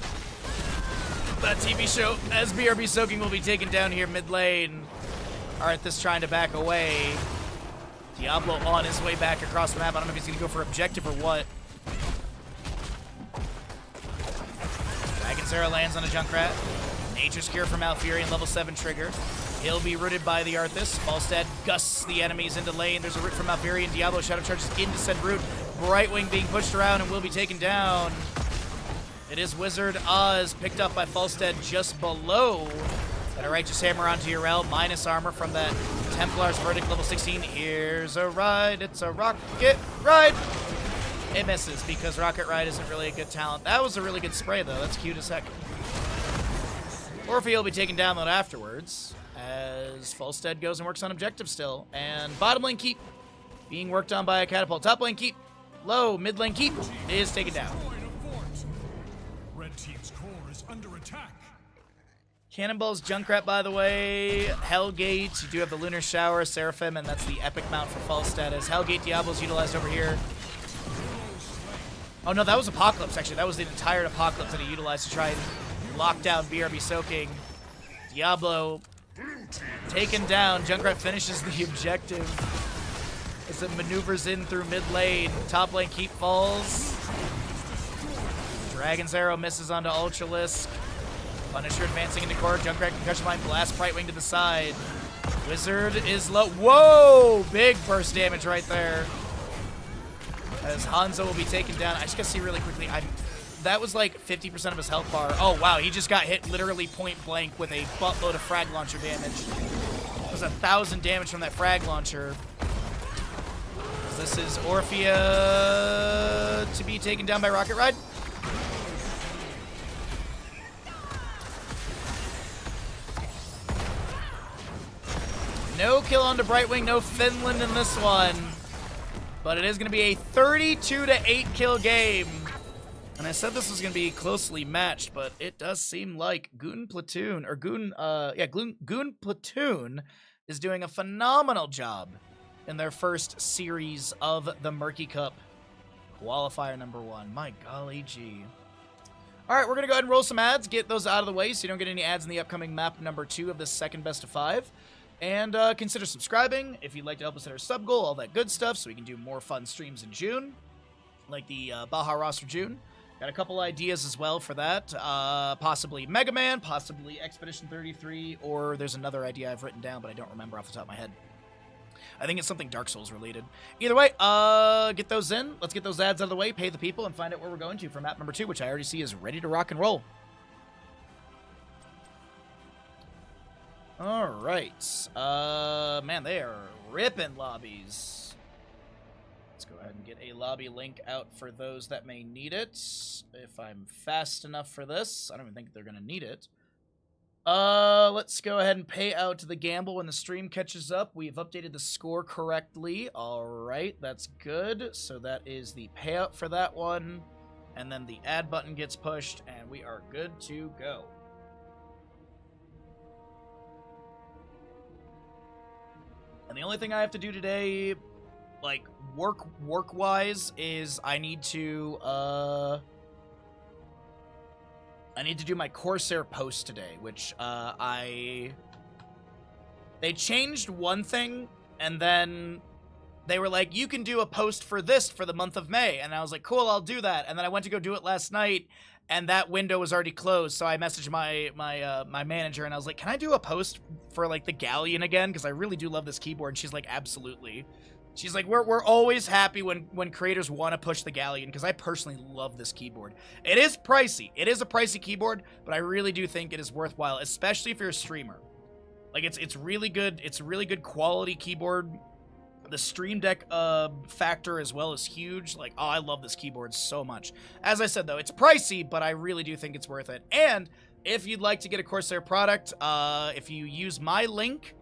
TV show, as BRB Soaking will be taken down here mid lane. Arthas trying to back away. Diablo on his way back across the map. I don't know if he's going to go for objective or what. Dragon's Arrow lands on a Junkrat. Nature's Cure from Malfurion, level 7 trigger. He'll be rooted by the Arthas. Falstad gusts the enemies into lane. There's a root from Malfurion. Diablo Shadow charges into said root. Brightwing being pushed around and will be taken down. It is Wizard Oz picked up by Falstad just below. Got a Righteous Hammer onto Urel, minus armor from that Templar's Verdict, level 16. Here's a ride. It's a Rocket Ride. It misses because Rocket Ride isn't really a good talent. That was a really good spray, though. That's cute as heck. Orpheus will be taken down though afterwards, as Falstad goes and works on objective still. And bottom lane Keep being worked on by a catapult. Top lane Keep, low, mid lane Keep is taken down. Red team's core is under attack. Cannonball's Junkrat, by the way. Hellgate, you do have the Lunar Shower, Seraphim, and that's the epic mount for Falstad, as Hellgate Diablo's utilized over here. Oh no, that was Apocalypse actually. That was the entire Apocalypse that he utilized to try and lock down BRB Soaking. Diablo taken down. Junkrat finishes the objective as it maneuvers in through mid lane. Top lane Keep falls. Dragon's Arrow misses onto Ultralisk. Punisher advancing into core. Junkrat concussion line. Blast Brightwing to the side. Wizard is low. Whoa! Big burst damage right there. As Hanzo will be taken down. I just gotta see really quickly. That was like 50% of his health bar. Oh, wow. He just got hit literally point blank with a buttload of frag launcher damage. It was 1,000 damage from that frag launcher. This is Orphea to be taken down by Rocket Ride. No kill onto Brightwing. No Finland in this one. But it is going to be a 32-8 kill game. And I said this was going to be closely matched, but it does seem like Goon Platoon is doing a phenomenal job in their first series of the Murky Cup Qualifier number 1. My golly gee. All right, we're going to go ahead and roll some ads, get those out of the way so you don't get any ads in the upcoming map number 2 of this second best of 5. And consider subscribing if you'd like to help us hit our sub goal, all that good stuff, so we can do more fun streams in June, like the Baja roster June. Got a couple ideas as well for that. Possibly Mega Man, possibly Expedition 33, or there's another idea I've written down, but I don't remember off the top of my head. I think it's something Dark Souls related. Either way, get those in. Let's get those ads out of the way, pay the people, and find out where we're going to for map number 2, which I already see is ready to rock and roll. All right. Man, they are ripping lobbies. Let's go ahead and get a lobby link out for those that may need it. If I'm fast enough for this, I don't even think they're going to need it. Let's go ahead and pay out to the gamble when the stream catches up. We've updated the score correctly. All right, that's good. So that is the payout for that one. And then the add button gets pushed, and we are good to go. And the only thing I have to do today, like, work-wise, is I need to do my Corsair post today, which, they changed one thing, and then they were like, you can do a post for this for the month of May, and I was like, cool, I'll do that, and then I went to go do it last night, and that window was already closed, so I messaged my manager, and I was like, can I do a post for, like, the Galleon again, because I really do love this keyboard, and she's like, absolutely. She's like, we're always happy when creators want to push the Galleon, because I personally love this keyboard. It is pricey. It is a pricey keyboard, but I really do think it is worthwhile, especially if you're a streamer. Like, it's really good. It's a really good quality keyboard. The Stream Deck factor as well is huge. Like, oh, I love this keyboard so much. As I said, though, it's pricey, but I really do think it's worth it. And if you'd like to get a Corsair product, if you use my link,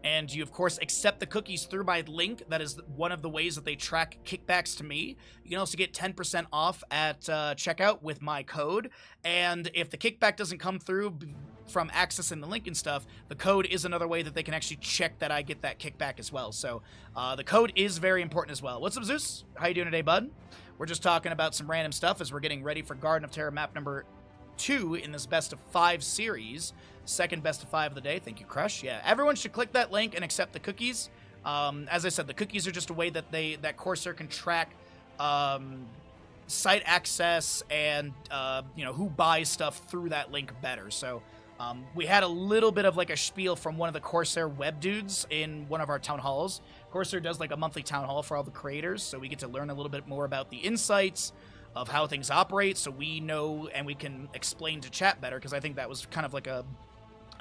and you, of course, accept the cookies through my link, that is one of the ways that they track kickbacks to me. You can also get 10% off at checkout with my code. And if the kickback doesn't come through from accessing the link and stuff, the code is another way that they can actually check that I get that kickback as well. So the code is very important as well. What's up, Zeus? How you doing today, bud? We're just talking about some random stuff as we're getting ready for Garden of Terror map number 2 in this best of 5 series. Second best of 5 of the day. Thank you, Crush. Yeah, everyone should click that link and accept the cookies. As I said, the cookies are just a way that that Corsair can track site access and who buys stuff through that link better. So we had a little bit of like a spiel from one of the Corsair web dudes in one of our town halls. Corsair does like a monthly town hall for all the creators, so we get to learn a little bit more about the insights of how things operate, so we know and we can explain to chat better, because I think that was kind of like a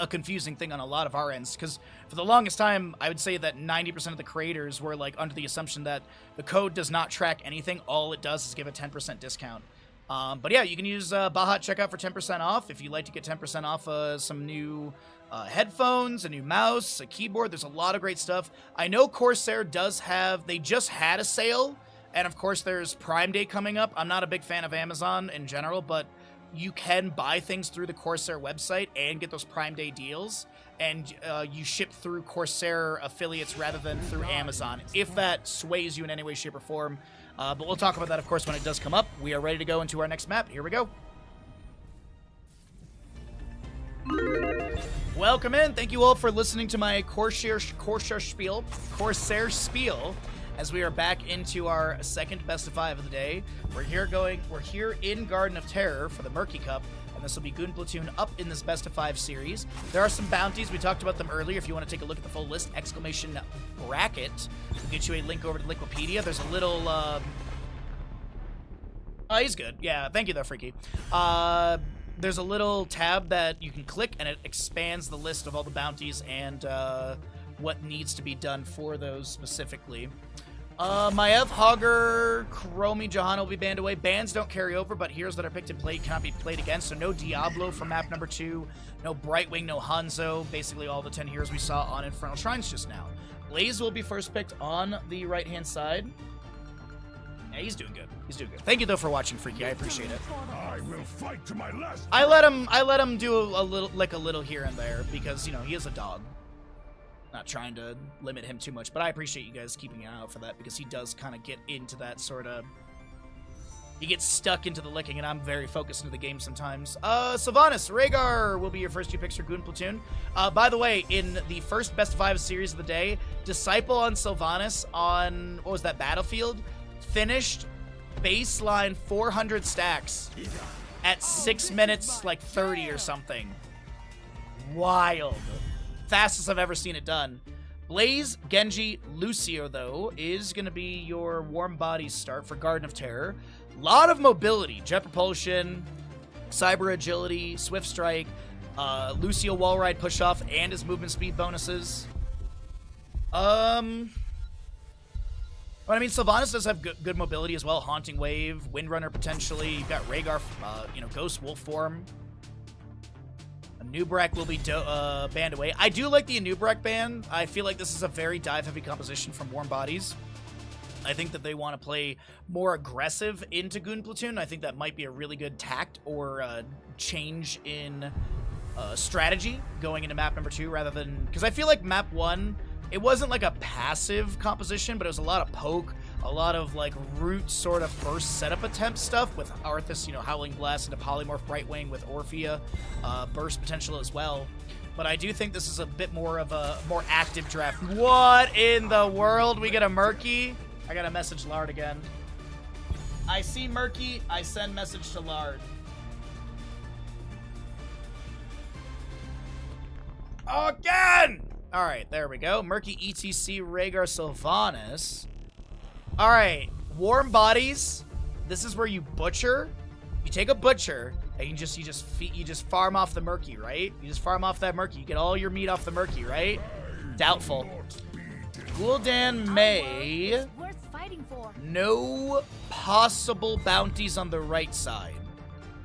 confusing thing on a lot of our ends, because for the longest time, I would say that 90% of the creators were like under the assumption that the code does not track anything. All it does is give a 10% discount. But yeah, you can use Baja at checkout for 10% off if you'd like to get 10% off some new headphones, a new mouse, a keyboard. There's a lot of great stuff. I know Corsair they just had a sale, and of course there's Prime Day coming up. I'm not a big fan of Amazon in general, but you can buy things through the Corsair website and get those Prime Day deals, and you ship through Corsair affiliates rather than through Amazon, if that sways you in any way, shape, or form. But we'll talk about that, of course, when it does come up. We are ready to go into our next map. Here we go. Welcome in. Thank you all for listening to my Corsair spiel, as we are back into our second best of 5 of the day. We're here in Garden of Terror for the Murky Cup, and this will be Goon Platoon up in this best of 5 series. There are some bounties. We talked about them earlier. If you want to take a look at the full list, exclamation bracket. We'll get you a link over to Wikipedia. There's a little, oh, he's good. Yeah, thank you though, Freaky. There's a little tab that you can click, and it expands the list of all the bounties and what needs to be done for those specifically. Maev, Hogger, Chromie, Johanna will be banned away. Bans don't carry over, but heroes that are picked and played cannot be played again. So no Diablo for map number 2, no Brightwing, no Hanzo. Basically all the 10 heroes we saw on Infernal Shrines just now. Blaze will be first picked on the right-hand side. Yeah, he's doing good. He's doing good. Thank you though for watching, Freaky. I appreciate it. I will fight to my last. I let him do a little here and there because, you know, he is a dog. Not trying to limit him too much, but I appreciate you guys keeping an eye out for that because he does kind of get into that sort of. He gets stuck into the licking, and I'm very focused into the game sometimes. Sylvanas, Rhaegar will be your first 2 picks for Goon Platoon. By the way, in the first Best of 5 series of the day, Disciple on Sylvanas on, what was that, Battlefield? Finished baseline 400 stacks at 6 minutes, like 30 or something. Wild. Fastest I've ever seen it done. Blaze, Genji, Lucio, though, is going to be your warm bodies start for Garden of Terror. Lot of mobility, jet propulsion, cyber agility, swift strike, Lucio wall ride push off, and his movement speed bonuses. But I mean, Sylvanas does have good mobility as well. Haunting Wave, Windrunner potentially. You've got Rhaegar, you know, Ghost Wolf form. Anub'arak will be banned away. I do like the Anub'arak ban. I feel like this is a very dive-heavy composition from Warm Bodies. I think that they want to play more aggressive into Goon Platoon. I think that might be a really good tact or change in strategy going into map number 2 rather than... Because I feel like map 1, it wasn't like a passive composition, but it was a lot of poke, a lot of like root sort of first setup attempt stuff with Arthas, you know, Howling Blast into Polymorph Brightwing with Orphea, burst potential as well. But I do think this is a bit more of a more active draft. What in the world? We get a Murky? I gotta message Lard again. I see Murky, I send message to Lard. Again! Alright, there we go. Murky, ETC, Rhaegar, Sylvanas. Alright, Warm Bodies. This is where you butcher. You take a butcher, and you just farm off the Murky, right? You just farm off that Murky. You get all your meat off the Murky, right? Doubtful. Gul'dan May. Worth fighting for. No possible bounties on the right side.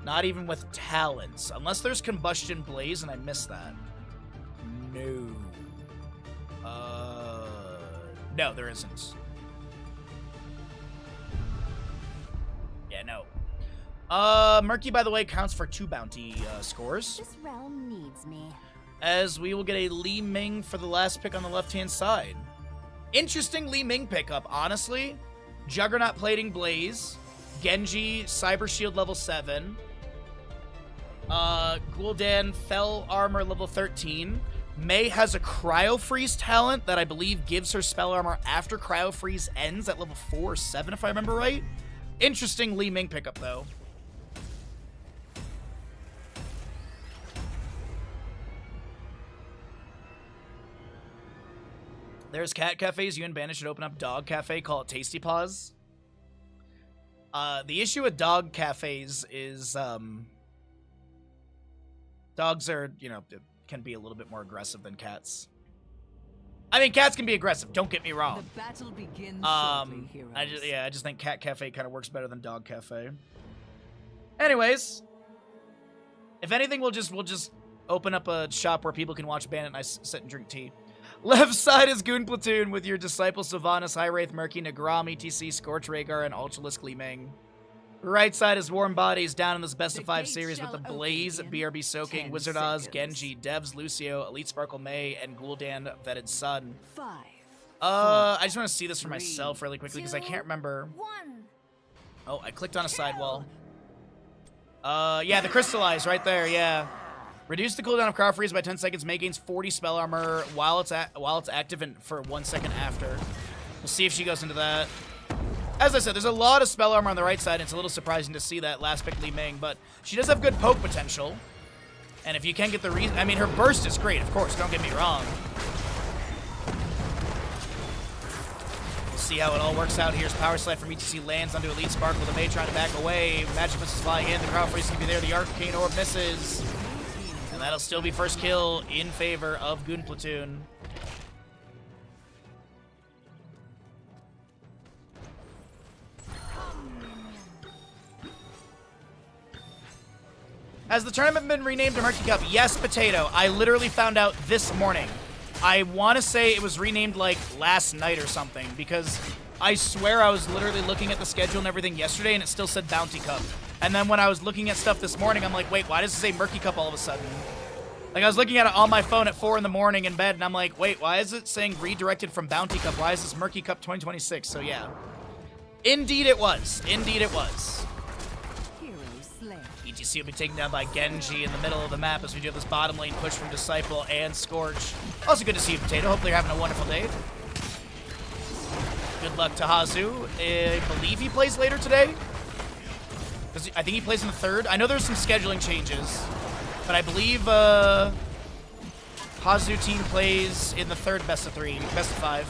Not even with talents. Unless there's Combustion Blaze, and I missed that. No. No, there isn't. Yeah, no. Murky, by the way, counts for 2 bounty scores. This realm needs me. As we will get a Li Ming for the last pick on the left-hand side. Interesting Li Ming pickup, honestly. Juggernaut Plating Blaze. Genji, Cyber Shield level 7. Gul'dan, Fell Armor level 13. May has a Cryo Freeze talent that I believe gives her spell armor after Cryo Freeze ends at level 4 or 7, if I remember right. Interesting Li Ming pickup, though. There's cat cafes. You and Bandit should open up dog cafe. Call it Tasty Paws. The issue with dog cafes is dogs are, you know, can be a little bit more aggressive than cats. I mean, cats can be aggressive. Don't get me wrong. The battle begins shortly, heroes. I just think cat cafe kind of works better than dog cafe. Anyways, if anything, we'll just open up a shop where people can watch Bandit and I sit and drink tea. Left side is Goon Platoon with your Disciple, Sylvanas, High Wraith, Murky, Nagram, ETC, Scorch, Rhaegar, and Ultralisk Li Ming. Right side is Warm Bodies down in this Best of 5 series with the Blaze, BRB Soaking, Wizard Oz, Genji, Devs, Lucio, Elite Sparkle May, and Gul'dan Vetted Sun. 5. I just want to see this for myself really quickly because I can't remember. 1. Oh, I clicked on a sidewall. Yeah, the Crystallize right there, yeah. Reduce the cooldown of Cryo Freeze by 10 seconds. May gains 40 spell armor while it's active and for 1 second after. We'll see if she goes into that. As I said, there's a lot of spell armor on the right side. It's a little surprising to see that last pick Li Ming, but she does have good poke potential. And if you can get the reason, I mean, her burst is great, of course. Don't get me wrong. We'll see how it all works out. Here's Power Slide from ETC lands onto Elite Sparkle. The May trying to back away. Magic Fist is flying in. The Cryo Freeze can be there. The Arcane Orb misses. And that'll still be first kill in favor of Goon Platoon. Has the tournament been renamed to Murky Cup? Yes, Potato. I literally found out this morning. I want to say it was renamed like last night or something because I swear I was literally looking at the schedule and everything yesterday, and it still said Bounty Cup. And then when I was looking at stuff this morning, I'm like, wait, why does it say Murky Cup all of a sudden? Like, I was looking at it on my phone at 4 in the morning in bed, and I'm like, wait, why is it saying redirected from Bounty Cup? Why is this Murky Cup 2026? So, yeah. Indeed it was. Indeed it was. ETC will be taken down by Genji in the middle of the map as we do this bottom lane push from Disciple and Scorch. Also good to see you, Potato. Hopefully you're having a wonderful day. Good luck to Hazu. I believe he plays later today. I think he plays in the 3rd. I know there's some scheduling changes, but I believe Hazu team plays in the 3rd best of 3, best of 5.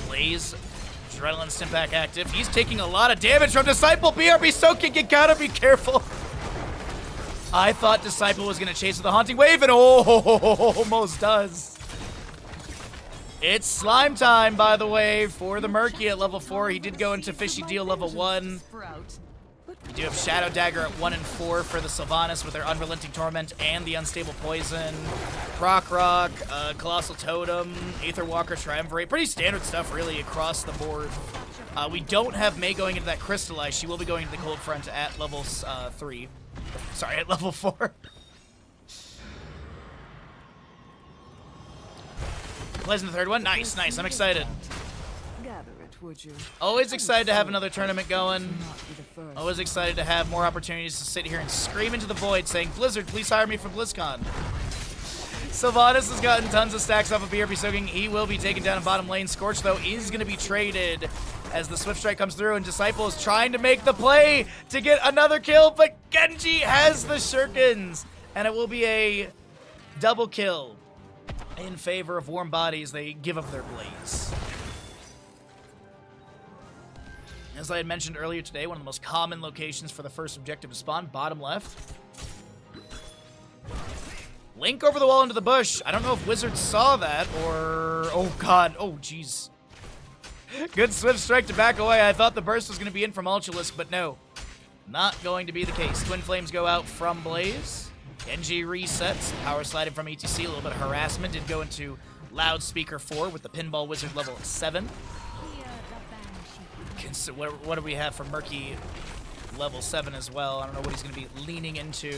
Blaze, Adrenaline Stimpack active. He's taking a lot of damage from Disciple. BRB soaking, you gotta be careful. I thought Disciple was gonna chase with the Haunting Wave, and almost does. It's slime time, by the way, for the Murky at level 4. He did go into Fishy Deal level 1. We do have Shadow Dagger at 1 and 4 for the Sylvanas with their Unrelenting Torment and the Unstable Poison. Rock, Colossal Totem, Aether Walker, Triumvirate. Pretty standard stuff, really, across the board. We don't have Mei going into that Crystallize. She will be going to the Cold Front at level 3. Sorry, at level 4. Plays in the 3rd one. Nice, nice. I'm excited. Always excited to have another tournament going. Always excited to have more opportunities to sit here and scream into the void saying, Blizzard, please hire me for BlizzCon. Sylvanas has gotten tons of stacks off of BRB soaking. He will be taken down in bottom lane. Scorch, though, is going to be traded as the Swift Strike comes through, and Disciple is trying to make the play to get another kill, but Genji has the shurikens, and it will be a double kill in favor of Warm Bodies. They give up their blaze. As I had mentioned earlier today, one of the most common locations for the first objective to spawn, bottom left. Link over the wall into the bush. I don't know if Wizard saw that or... Oh, God. Oh, jeez. Good Swift Strike to back away. I thought the burst was going to be in from Ultralisk, but no. Not going to be the case. Twin Flames go out from Blaze. Genji resets. Power sliding from ETC. A little bit of harassment. Did go into Loudspeaker 4 with the Pinball Wizard level 7. So what do we have for Murky level 7 as well? I don't know what he's going to be leaning into.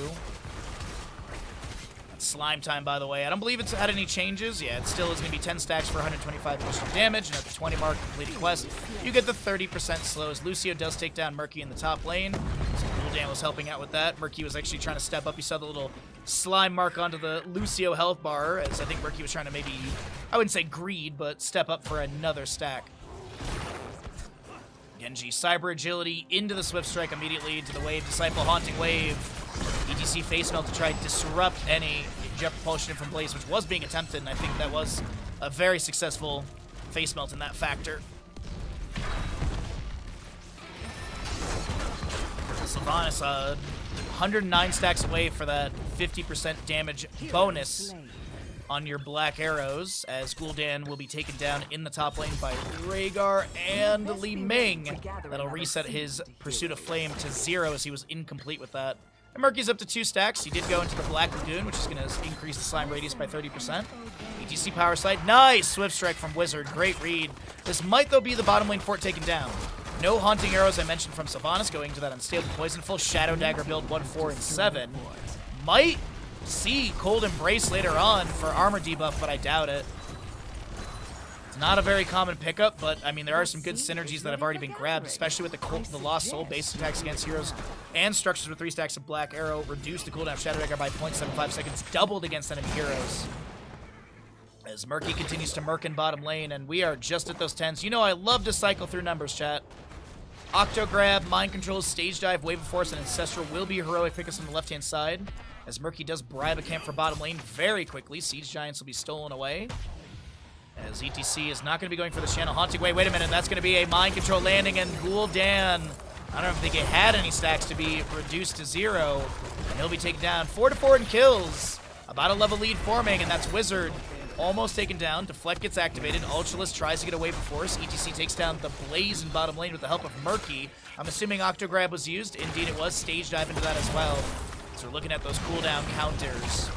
That's slime time, by the way. I don't believe it's had any changes. Yeah, it still is going to be 10 stacks for 125 additional damage, and at the 20 mark, completed quest, you get the 30% slows. Lucio does take down Murky in the top lane. So Gul'dan was helping out with that. Murky was actually trying to step up. You saw the little slime mark onto the Lucio health bar, as I think Murky was trying to maybe, I wouldn't say greed, but step up for another stack. Genji, Cyber Agility into the Swift Strike immediately into the Wave. Disciple, Haunting Wave. ETC Face Melt to try and disrupt any jet propulsion from Blaze, which was being attempted, and I think that was a very successful Face Melt in that factor. Sylvanas, 109 stacks away for that 50% damage bonus on your black arrows, as Gul'dan will be taken down in the top lane by Rhaegar and Li Ming. That'll reset his Pursuit of Flame to 0 as he was incomplete with that. And Murky's up to 2 stacks. He did go into the Black Lagoon, which is going to increase the slime radius by 30%. ETC Power Slide. Nice Swift Strike from Wizard. Great read. This might, though, be the bottom lane fort taken down. No Haunting Arrows I mentioned from Sylvanas going to that Unstable Poison. Full Shadow Dagger build 1, 4, and 7. Might see Cold Embrace later on for armor debuff, but I doubt it. It's not a very common pickup, but I mean there are some good synergies that have already been grabbed, especially with the Lost Soul base attacks against heroes and structures with 3 stacks of Black Arrow. Reduced the cooldown of Shadow Dagger by 0.75 seconds, doubled against enemy heroes. As Murky continues to murk in bottom lane, and we are just at those 10s. You know I love to cycle through numbers, chat. Octo Grab, Mind Control, Stage Dive, Wave of Force, and Ancestral will be heroic pickups on the left-hand side, as Murky does bribe a camp for bottom lane very quickly. Siege Giants will be stolen away, as ETC is not going to be going for the channel. Haunting Wave, wait a minute, that's going to be a Mind Control landing, and Gul'dan, I don't know if he had any stacks to be reduced to 0, and he'll be taken down. 4-4 in kills, about a level lead forming, and that's Wizard. Almost taken down. Deflect gets activated. Ultralisk tries to get away from Force. ETC takes down the Blaze in bottom lane with the help of Murky. I'm assuming Octograb was used. Indeed it was. Stage Dive into that as well. So we're looking at those cooldown counters.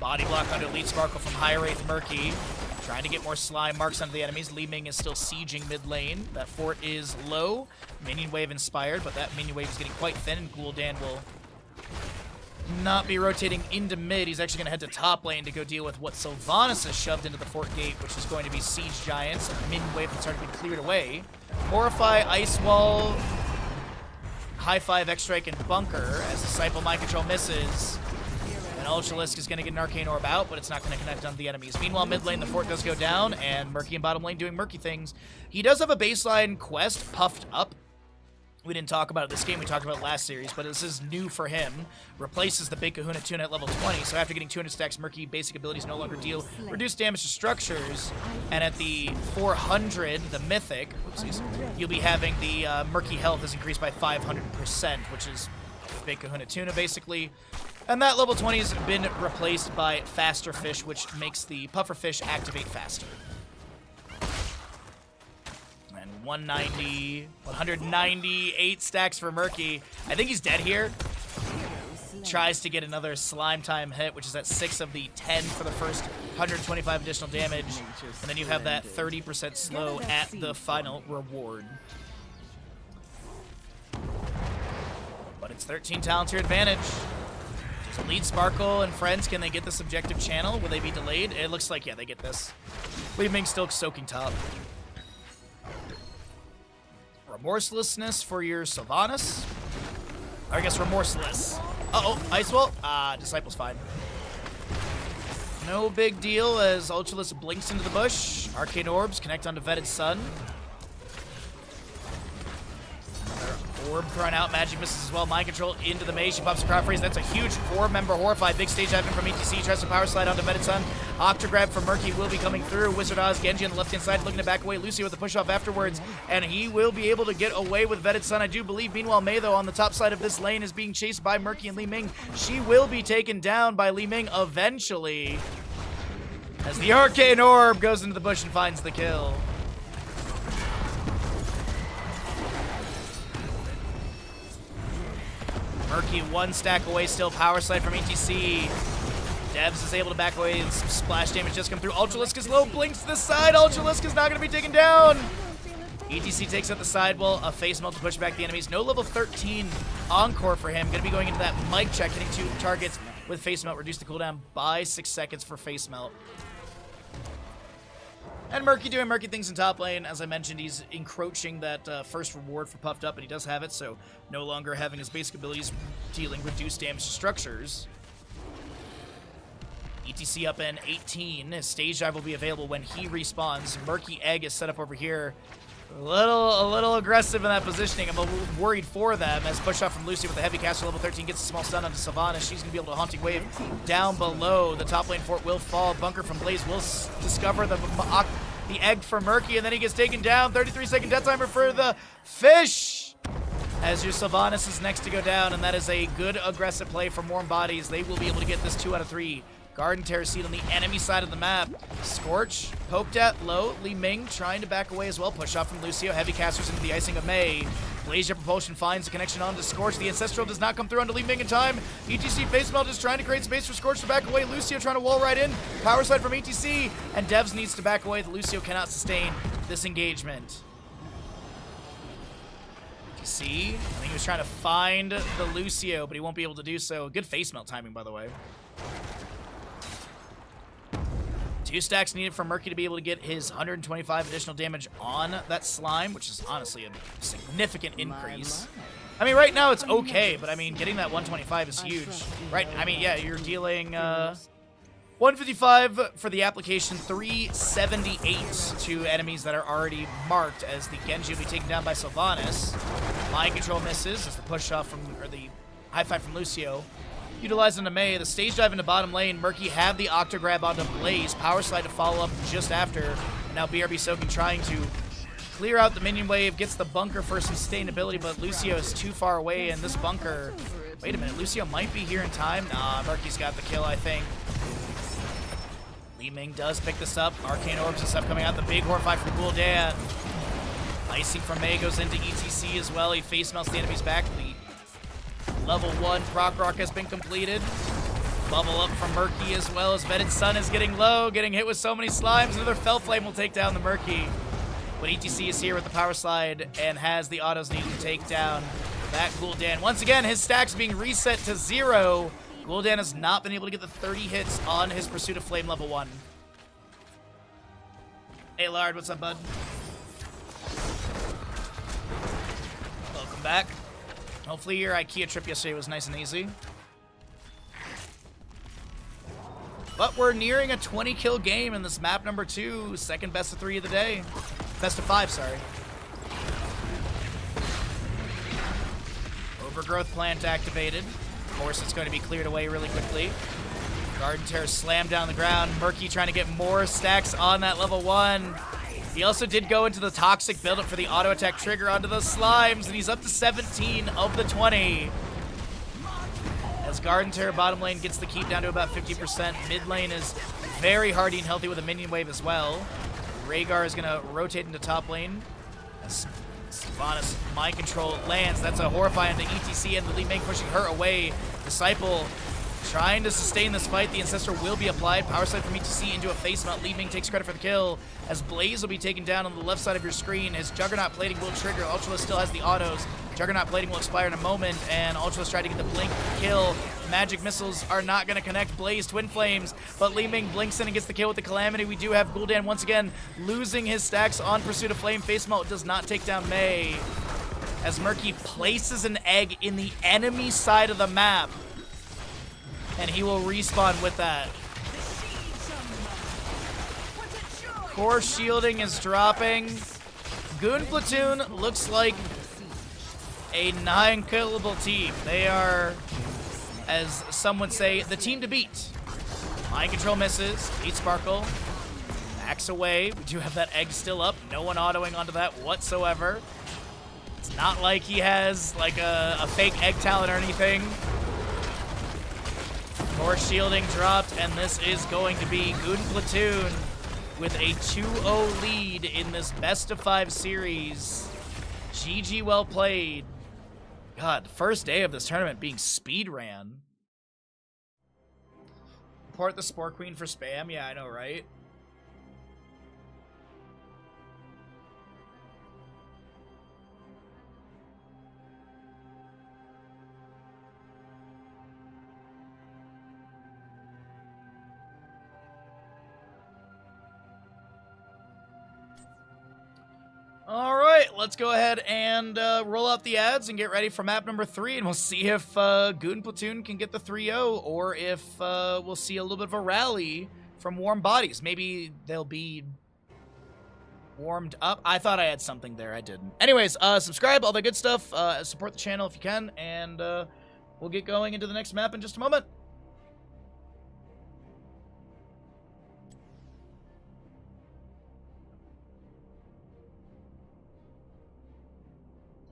Body block onto Elite Sparkle from High Wraith Murky. Trying to get more slime marks onto the enemies. Li Ming is still sieging mid lane. That fort is low. Minion wave inspired, but that minion wave is getting quite thin, and Gul'dan will not be rotating into mid. He's actually going to head to top lane to go deal with what Sylvanas has shoved into the fort gate, which is going to be Siege Giants. Minion wave has started to be cleared away. Horrify, Ice Wall, High Five, X-Strike, and Bunker as Disciple Mind Control misses. And Ultralisk is going to get an Arcane Orb out, but it's not going to connect on the enemies. Meanwhile, mid lane, the fort does go down, and Murky in bottom lane doing Murky things. He does have a baseline quest, Puffed Up. We didn't talk about it this game, we talked about it last series, but this is new for him. Replaces the Big Kahuna tune at level 20, so after getting 200 stacks, Murky basic abilities no longer deal reduced damage to structures, and at the 400, the Mythic, oopsies, you'll be having the Murky health is increased by 500%, which is Big Kahuna Tuna, basically. And that level 20 has been replaced by Faster Fish, which makes the Puffer Fish activate faster. 198 stacks for Murky. I think he's dead here. Tries to get another Slime Time hit, which is at 6 of the 10 for the first 125 additional damage. And then you have that 30% slow at the final reward. But it's 13 talent to your advantage. Does Elite Sparkle and friends, can they get this objective channel? Will they be delayed? It looks like, yeah, they get this. Li Ming still soaking top. Remorselessness for your Sylvanas. Or I guess Remorseless. Uh-oh, Ice Wall. Disciple's fine. No big deal as Ultralisk blinks into the bush. Arcane Orbs connect onto Vetted Sun. Another orb thrown out. Magic misses as well. Mind Control into the maze. She pops a crowd freeze. That's a huge 4-member Horrify. Big stage advent from ETC. Tries to power slide onto Vetted Sun. Octograb from Murky will be coming through. Wizard Oz, Genji on the left-hand side looking to back away. Lucio with the push-off afterwards, and he will be able to get away with Vetted Sun, I do believe. Meanwhile, Mei, though, on the top side of this lane is being chased by Murky and Li Ming. She will be taken down by Li Ming eventually, as the Arcane Orb goes into the bush and finds the kill. Murky 1 stack away still. Power slide from ETC. Devs is able to back away and some splash damage just come through. Ultralisk is low, blinks to the side. Ultralisk is not going to be taken down. ETC takes out the sidewall, a face melt to push back the enemies. No level 13 Encore for him. Going to be going into that mic check, hitting 2 targets with face melt. Reduce the cooldown by 6 seconds for face melt. And Murky doing Murky things in top lane. As I mentioned, he's encroaching that first reward for Puffed Up, and he does have it, so no longer having his basic abilities dealing reduced damage to structures. ETC up in 18. His stage dive will be available when he respawns. Murky Egg is set up over here. A little aggressive in that positioning. I'm a little worried for them as push off from Lucy with the heavy caster level 13 gets a small stun onto Sylvanas. She's going to be able to Haunting Wave down below. The top lane fort will fall. Bunker from Blaze will discover the egg for Murky, and then he gets taken down. 33-second death timer for the fish. As your Sylvanas is next to go down, and that is a good aggressive play from Warm Bodies. They will be able to get this 2 out of 3. Garden Terror Seed on the enemy side of the map. Scorch, poked at low. Li Ming trying to back away as well. Push off from Lucio. Heavy casters into the icing of Mei. Blazer Propulsion finds the connection onto Scorch. The Ancestral does not come through onto Li Ming in time. ETC Face Melt is trying to create space for Scorch to back away. Lucio trying to wall right in. Power slide from ETC. And Devs needs to back away. The Lucio cannot sustain this engagement. ETC, I think he was trying to find the Lucio, but he won't be able to do so. Good Face Melt timing, by the way. 2 stacks needed for Murky to be able to get his 125 additional damage on that slime, which is honestly a significant increase. I mean, right now it's okay, but I mean, getting that 125 is huge. Right? I mean, yeah, you're dealing 155 for the application, 378 to enemies that are already marked as the Genji will be taken down by Sylvanas. Mind Control misses as the push off from, or the high five from Lucio. Utilizing the Mei, the stage dive into bottom lane. Murky have the Octograb onto Blaze. Power slide to follow up just after. And now BRB Soaking trying to clear out the minion wave. Gets the bunker for sustainability, but Lucio is too far away. And this bunker... Wait a minute, Lucio might be here in time. Nah, Murky's got the kill, I think. Li Ming does pick this up. Arcane Orbs and stuff coming out. The big Horrify from Gul'dan. Icing from Mei goes into ETC as well. He face melts the enemy's back. The Level 1 proc rock has been completed. bubble up from Murky as well as Vetted Sun is getting low, getting hit with so many slimes. Another Fell Flame will take down the Murky. But ETC is here with the power slide and has the autos needed to take down that Gul'dan. Once again, his stacks being reset to 0. Gul'dan has not been able to get the 30 hits on his Pursuit of Flame level 1. Hey, Lard, what's up, bud? Welcome back. Hopefully your IKEA trip yesterday was nice and easy. But we're nearing a 20-kill game in this map number 2, second best of 3 of the day. Best of 5, sorry. Overgrowth plant activated. Of course, it's going to be cleared away really quickly. Garden Terror slammed down the ground. Murky trying to get more stacks on that level 1. He also did go into the toxic buildup for the auto attack trigger onto those slimes, and he's up to 17 of the 20. As Garden Terror bottom lane gets the keep down to about 50%. Mid lane is very hardy and healthy with a minion wave as well. Rhaegar is going to rotate into top lane. As Sylvanas mind control lands. That's a horrifying to ETC and the Li Ming pushing her away. Disciple trying to sustain this fight. The Ancestor will be applied. Power slide from ETC into a face mount. Li Ming takes credit for the kill. As Blaze will be taken down on the left side of your screen. His Juggernaut plating will trigger. Ultralisk still has the autos. Juggernaut plating will expire in a moment, and Ultralisk tried to get the blink kill. Magic missiles are not going to connect. Blaze Twin Flames, but Li Ming blinks in and gets the kill with the Calamity. We do have Gul'dan once again losing his stacks on Pursuit of Flame. Face melt does not take down Mei. As Murky places an egg in the enemy side of the map, and he will respawn with that. Core shielding is dropping. Goon Platoon looks like a non-killable team. They are, as some would say, the team to beat. Mind control misses. Beat Sparkle. Backs away. We do have that egg still up. No one autoing onto that whatsoever. It's not like he has like a fake egg talent or anything. Core shielding dropped, and this is going to be Goon Platoon with a 2-0 lead in this best of 5 series. GG, well played. God, first day of this tournament being speed ran. Report the Spore Queen for spam? Yeah, I know, right? All right, let's go ahead and roll out the ads and get ready for map number 3, and we'll see if Goon Platoon can get the 3-0, or if we'll see a little bit of a rally from Warm Bodies. Maybe they'll be warmed up. I thought I had something there. I didn't. Anyways, subscribe, all that good stuff. Support the channel if you can, and we'll get going into the next map in just a moment.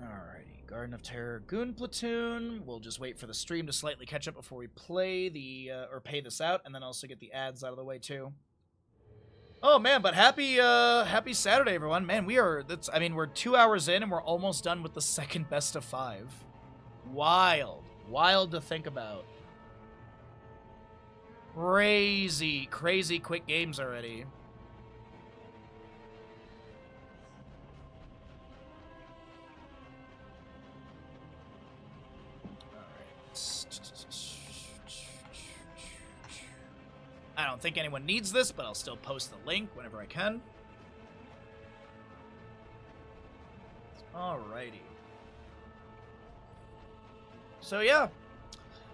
Alrighty, Garden of Terror, Goon Platoon. We'll just wait for the stream to slightly catch up before we play the or pay this out, and then also get the ads out of the way too. Oh man, but happy Saturday, everyone. Man, we're 2 hours in and we're almost done with the second best of 5. Wild to think about. Crazy quick games already. I don't think anyone needs this, but I'll still post the link whenever I can. Alrighty. So yeah,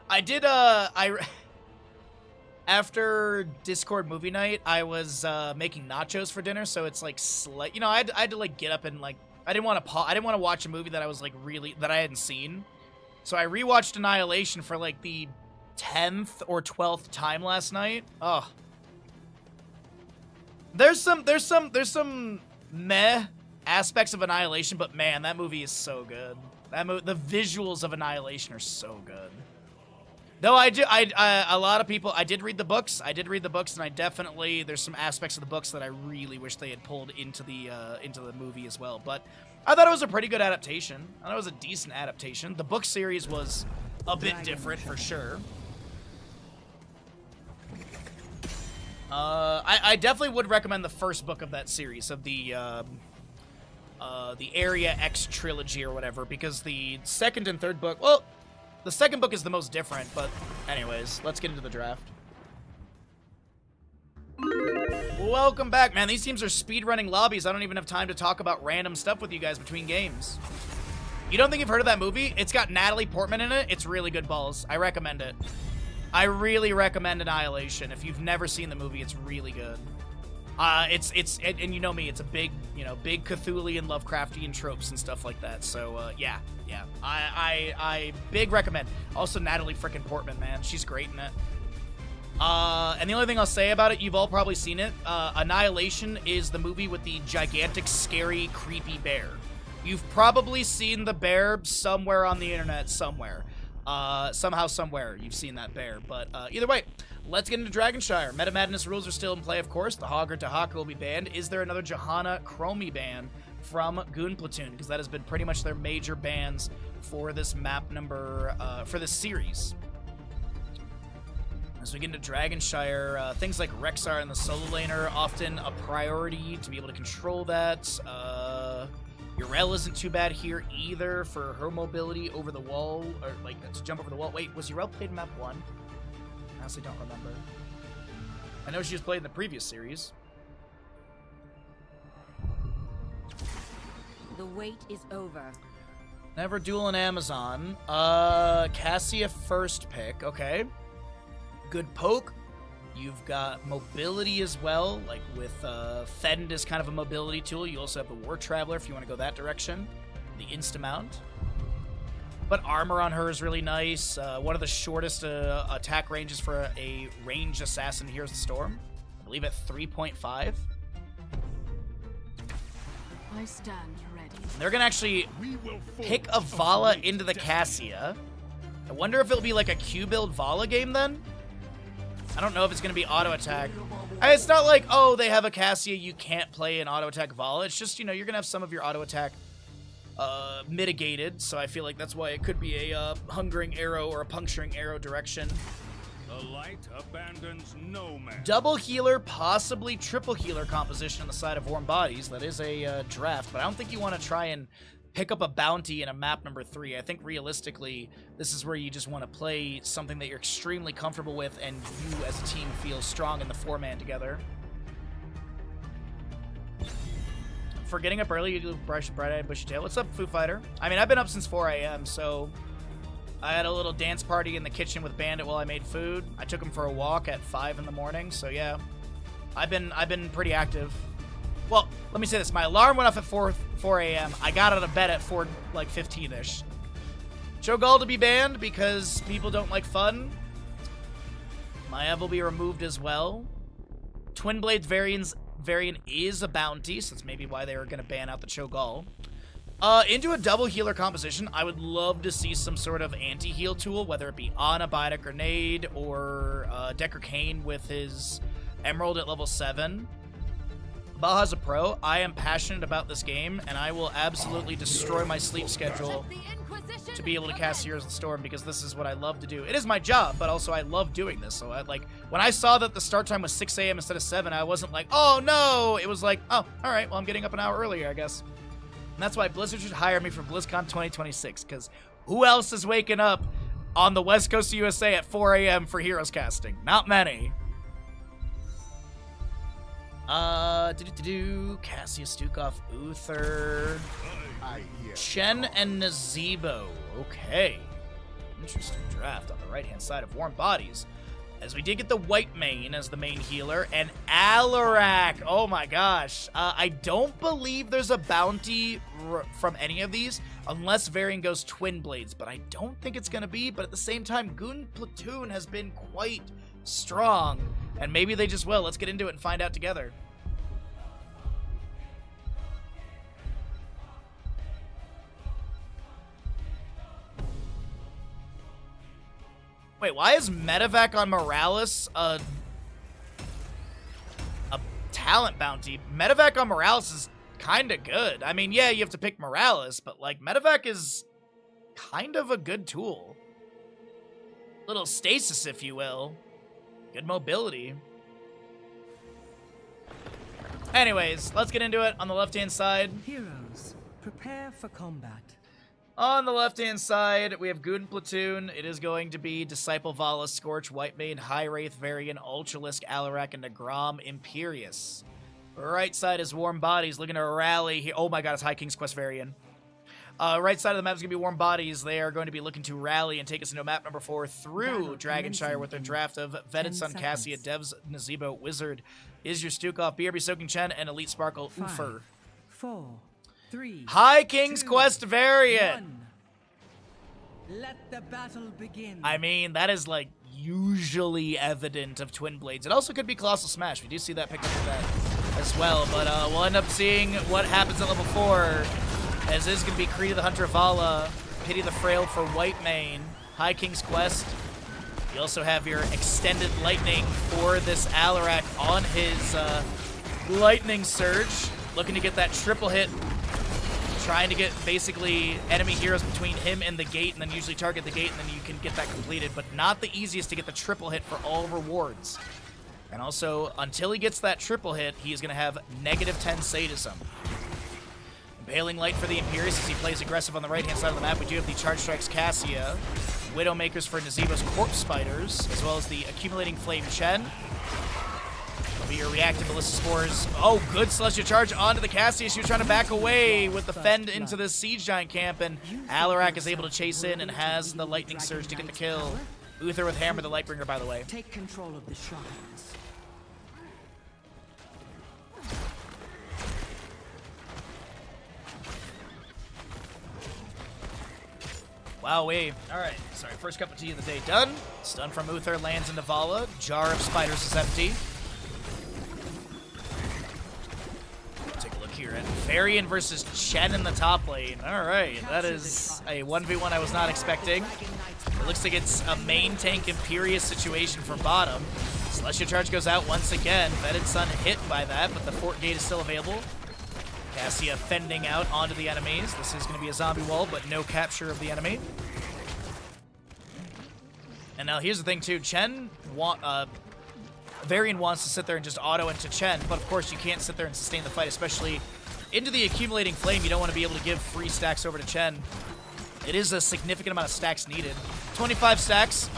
I did, after Discord movie night, I was making nachos for dinner, so it's like, you know, I had to like get up and like, I didn't want to watch a movie that I was like that I hadn't seen. So I rewatched Annihilation for like the 10th or 12th time last night. Oh. There's some meh aspects of Annihilation, but man, that movie is so good. The visuals of Annihilation are so good. Though a lot of people, I did read the books, and I definitely, there's some aspects of the books that I really wish they had pulled into the movie as well. But I thought it was a pretty good adaptation. I thought it was a decent adaptation. The book series was a bit different for sure. I definitely would recommend the first book of that series, of the Area X trilogy or whatever, because the second and third book, well, the second book is the most different, but anyways, let's get into the draft. Welcome back, man. These teams are speedrunning lobbies. I don't even have time to talk about random stuff with you guys between games. You don't think you've heard of that movie? It's got Natalie Portman in it. It's really good balls. I recommend it. I really recommend Annihilation. If you've never seen the movie, it's really good. And you know me, it's a big, big Cthulhian, Lovecraftian tropes and stuff like that. So, yeah. I big recommend. Also, Natalie frickin' Portman, man. She's great in it. And the only thing I'll say about it, you've all probably seen it. Annihilation is the movie with the gigantic, scary, creepy bear. You've probably seen the bear somewhere on the internet, somewhere. Somehow, somewhere, you've seen that bear. But either way, let's get into Dragonshire. Meta Madness rules are still in play, of course. The Hogger Dahaka will be banned. Is there another Johanna Chromie ban from Goon Platoon? Because that has been pretty much their major bans for this map number, for this series. As we get into Dragonshire, things like Rexar and the solo lane are often a priority to be able to control that. Urel isn't too bad here either for her mobility over the wall, or like to jump over the wall. Wait, was Urel played in map 1? I honestly don't remember. I know she was played in the previous series. The wait is over. Never duel in Amazon. Cassia first pick, okay. Good poke. You've got mobility as well, like with Fend is kind of a mobility tool. You also have the War Traveler if you want to go that direction. The Insta-mount. But armor on her is really nice. One of the shortest attack ranges for a ranged assassin here is the Storm. I believe at 3.5. I stand ready. They're going to actually pick a Vala into the Cassia. I wonder if it'll be like a Q-build Vala game then? I don't know if it's going to be auto-attack. It's not like, oh, they have a Cassia, you can't play an auto-attack Vala. It's just, you're going to have some of your auto-attack mitigated, so I feel like that's why it could be a hungering arrow or a puncturing arrow direction. The light abandons no man. Double healer, possibly triple healer composition on the side of Warm Bodies. That is a draft, but I don't think you want to try and pick up a bounty in a map number 3. I think realistically, this is where you just want to play something that you're extremely comfortable with and you as a team feel strong in the 4-man together. For getting up early, you do bright-eyed, bushy tail. What's up, Foo Fighter? I mean, I've been up since 4 a.m., so I had a little dance party in the kitchen with Bandit while I made food. I took him for a walk at 5 in the morning, so yeah. I've been pretty active. Well, let me say this. My alarm went off at 4 a.m. I got out of bed at 4:15-ish. Cho'Gall to be banned because people don't like fun. Maiev will be removed as well. Twin Blades variant is a bounty, so that's maybe why they were going to ban out the Cho'Gall. Into a double healer composition, I would love to see some sort of anti-heal tool, whether it be Ana by a grenade or Decker Kane with his Emerald at level 7. Baja's a pro. I am passionate about this game, and I will absolutely destroy my sleep schedule to be able to cast Heroes of the Storm because this is what I love to do. It is my job, but also I love doing this. So when I saw that the start time was 6 a.m. instead of 7, I wasn't like, oh no! It was like, oh, all right, well I'm getting up an hour earlier, I guess. And that's why Blizzard should hire me for BlizzCon 2026, because who else is waking up on the West Coast of USA at 4 a.m. for Heroes casting? Not many. Cassia, Stukov, Uther, Chen, and Nazebo. Okay. Interesting draft on the right-hand side of Warm Bodies. As we did get the White Mane as the main healer, and Alarak. Oh my gosh. I don't believe there's a bounty from any of these, unless Varian goes Twin Blades, but I don't think it's going to be. But at the same time, Goon Platoon has been quite strong, and maybe they just will. Let's get into it and find out together. Wait, why is Medevac on Morales a talent bounty? Medevac on Morales is kind of good. I mean, yeah, you have to pick Morales, but like Medevac is kind of a good tool. Little stasis, if you will. Good mobility. Anyways, let's get into it. On the left-hand side, Heroes, prepare for combat. On the left-hand side, we have Guden Platoon. It is going to be Disciple Vala, Scorch, Whitemane, High Wraith, Varian, Ultralisk, Alarak, and Nagram, Imperius. Right side is Warm Bodies, looking to rally here. Oh my god, it's High King's Quest Varian. Right side of the map is going to be Warm Bodies. They are going to be looking to rally and take us into map number 4 through Dragonshire with their draft of Vetted Sun, Cassia, Devs, Nazebo, Wizard, Is Your Stukov, BRB Soaking Chen, and Elite Sparkle, 5, Ufer. 4, 3, High King's 2, Quest Variant! 1. Let the battle begin. I mean, that is, like, usually evident of Twin Blades. It also could be Colossal Smash. We do see that picked up with that as well. But we'll end up seeing what happens at level 4, as it is going to be Creed the Hunter Vala, Pity the Frail for Whitemane, High King's Quest. You also have your Extended Lightning for this Alarak on his Lightning Surge, looking to get that triple hit, trying to get basically enemy heroes between him and the gate, and then usually target the gate, and then you can get that completed, but not the easiest to get the triple hit for all rewards. And also, until he gets that triple hit, he is going to have -10 sadism. Impaling Light for the Imperius as he plays aggressive on the right-hand side of the map. We do have the Charge Strikes Cassia, Widowmakers for Nazebo's Corpse Spiders, as well as the Accumulating Flame Chen. Will be your reactive Ballista Spores. Oh, good Celestial Charge onto the Cassia. She was trying to back away with the Fend into the Siege Giant camp, and Alarak is able to chase in and has the Lightning Surge to get the kill. Uther with Hammer, the Lightbringer, by the way. Take control of the shrines. Wowee. Alright, sorry, first cup of tea of the day done. Stun from Uther lands into Vala. Jar of Spiders is empty. Take a look here at Varian versus Chen in the top lane. Alright, that is a 1v1 I was not expecting. It looks like it's a main tank Imperius situation for bottom. Celestial Charge goes out once again. Vetted Sun hit by that, but the Fort Gate is still available. Cassia fending out onto the enemies. This is going to be a zombie wall, but no capture of the enemy. And now here's the thing too. Varian wants to sit there and just auto into Chen, but of course you can't sit there and sustain the fight, especially into the Accumulating Flame. You don't want to be able to give free stacks over to Chen. It is a significant amount of stacks needed. 25 stacks,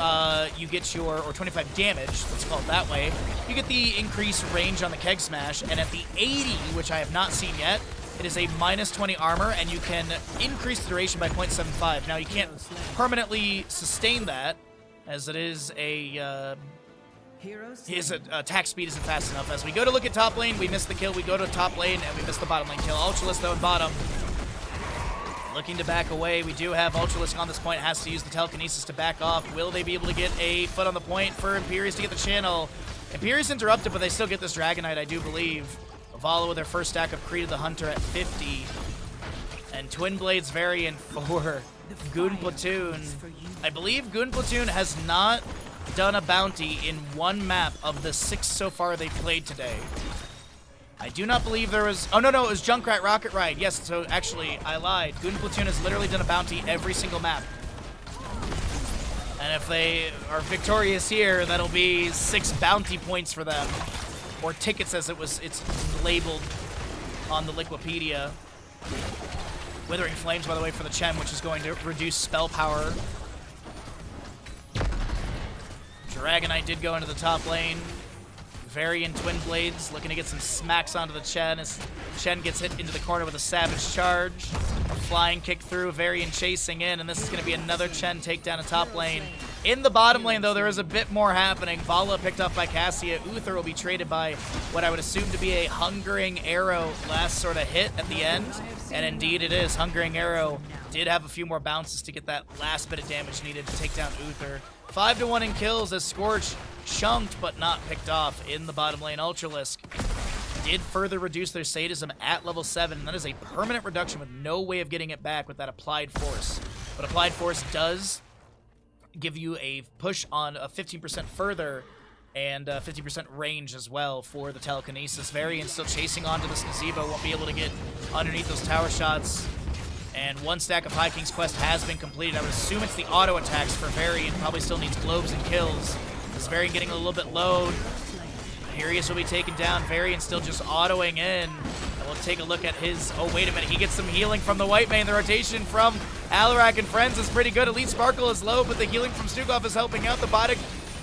you get your, or 25 damage, let's call it that way. You get the increased range on the Keg Smash, and at the 80, which I have not seen yet, it is a -20 armor, and you can increase the duration by 0.75. Now, you can't permanently sustain that, as it is a, his attack speed isn't fast enough. As we go to look at top lane, we miss the kill. We go to top lane, and we miss the bottom lane kill. Ultralisk, though, in bottom. Looking to back away. We do have Ultralisk on this point. Has to use the Telekinesis to back off. Will they be able to get a foot on the point for Imperius to get the channel? Imperius interrupted, but they still get this Dragonite, I do believe. Vala with their first stack of Creed the Hunter at 50. And Twin Blades Variant for Guden Platoon. I believe Guden Platoon has not done a bounty in one map of the 6 so far they've played today. I do not believe there was... Oh, no, it was Junkrat Rocket Ride. Yes, so actually, I lied. Guden Platoon has literally done a bounty every single map. And if they are victorious here, that'll be 6 bounty points for them. Or tickets, as it's labeled on the Liquipedia. Withering Flames, by the way, for the Chen, which is going to reduce spell power. Dragonite did go into the top lane. Varian Twin Blades looking to get some smacks onto the Chen as Chen gets hit into the corner with a Savage Charge. A flying kick through, Varian chasing in, and this is going to be another Chen takedown in top lane. In the bottom lane, though, there is a bit more happening. Vala picked up by Cassia. Uther will be traded by what I would assume to be a Hungering Arrow last sort of hit at the end. And indeed it is. Hungering Arrow did have a few more bounces to get that last bit of damage needed to take down Uther. 5-1 in kills as Scorch chunked but not picked off in the bottom lane. Ultralisk did further reduce their sadism at level 7, and that is a permanent reduction with no way of getting it back with that Applied Force. But Applied Force does give you a push on a 15% further and 50% range as well for the Telekinesis. Varian still chasing onto this Nazebo, won't be able to get underneath those tower shots. And 1 stack of High King's Quest has been completed. I would assume it's the auto attacks for Varian. Probably still needs globes and kills. Is Varian getting a little bit low? Imperius will be taken down. Varian still just autoing in. And we'll take a look at his... Oh, wait a minute. He gets some healing from the white main. The rotation from Alarak and friends is pretty good. Elite Sparkle is low, but the healing from Stukov is helping out. The body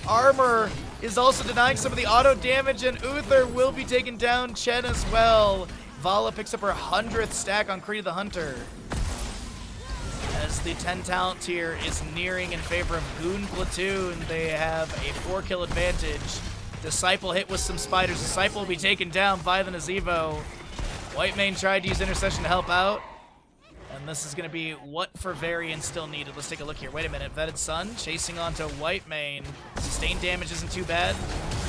armor is also denying some of the auto damage, and Uther will be taken down. Chen as well. Vala picks up her 100th stack on Kree the Hunter. As the 10 talent tier is nearing in favor of Goon Platoon, they have a 4-kill advantage. Disciple hit with some spiders. Disciple will be taken down by the Nazeebo. White main tried to use intercession to help out. And this is going to be what for Varian still needed. Let's take a look here. Wait a minute. Vetted Sun chasing onto white main. Sustained damage isn't too bad.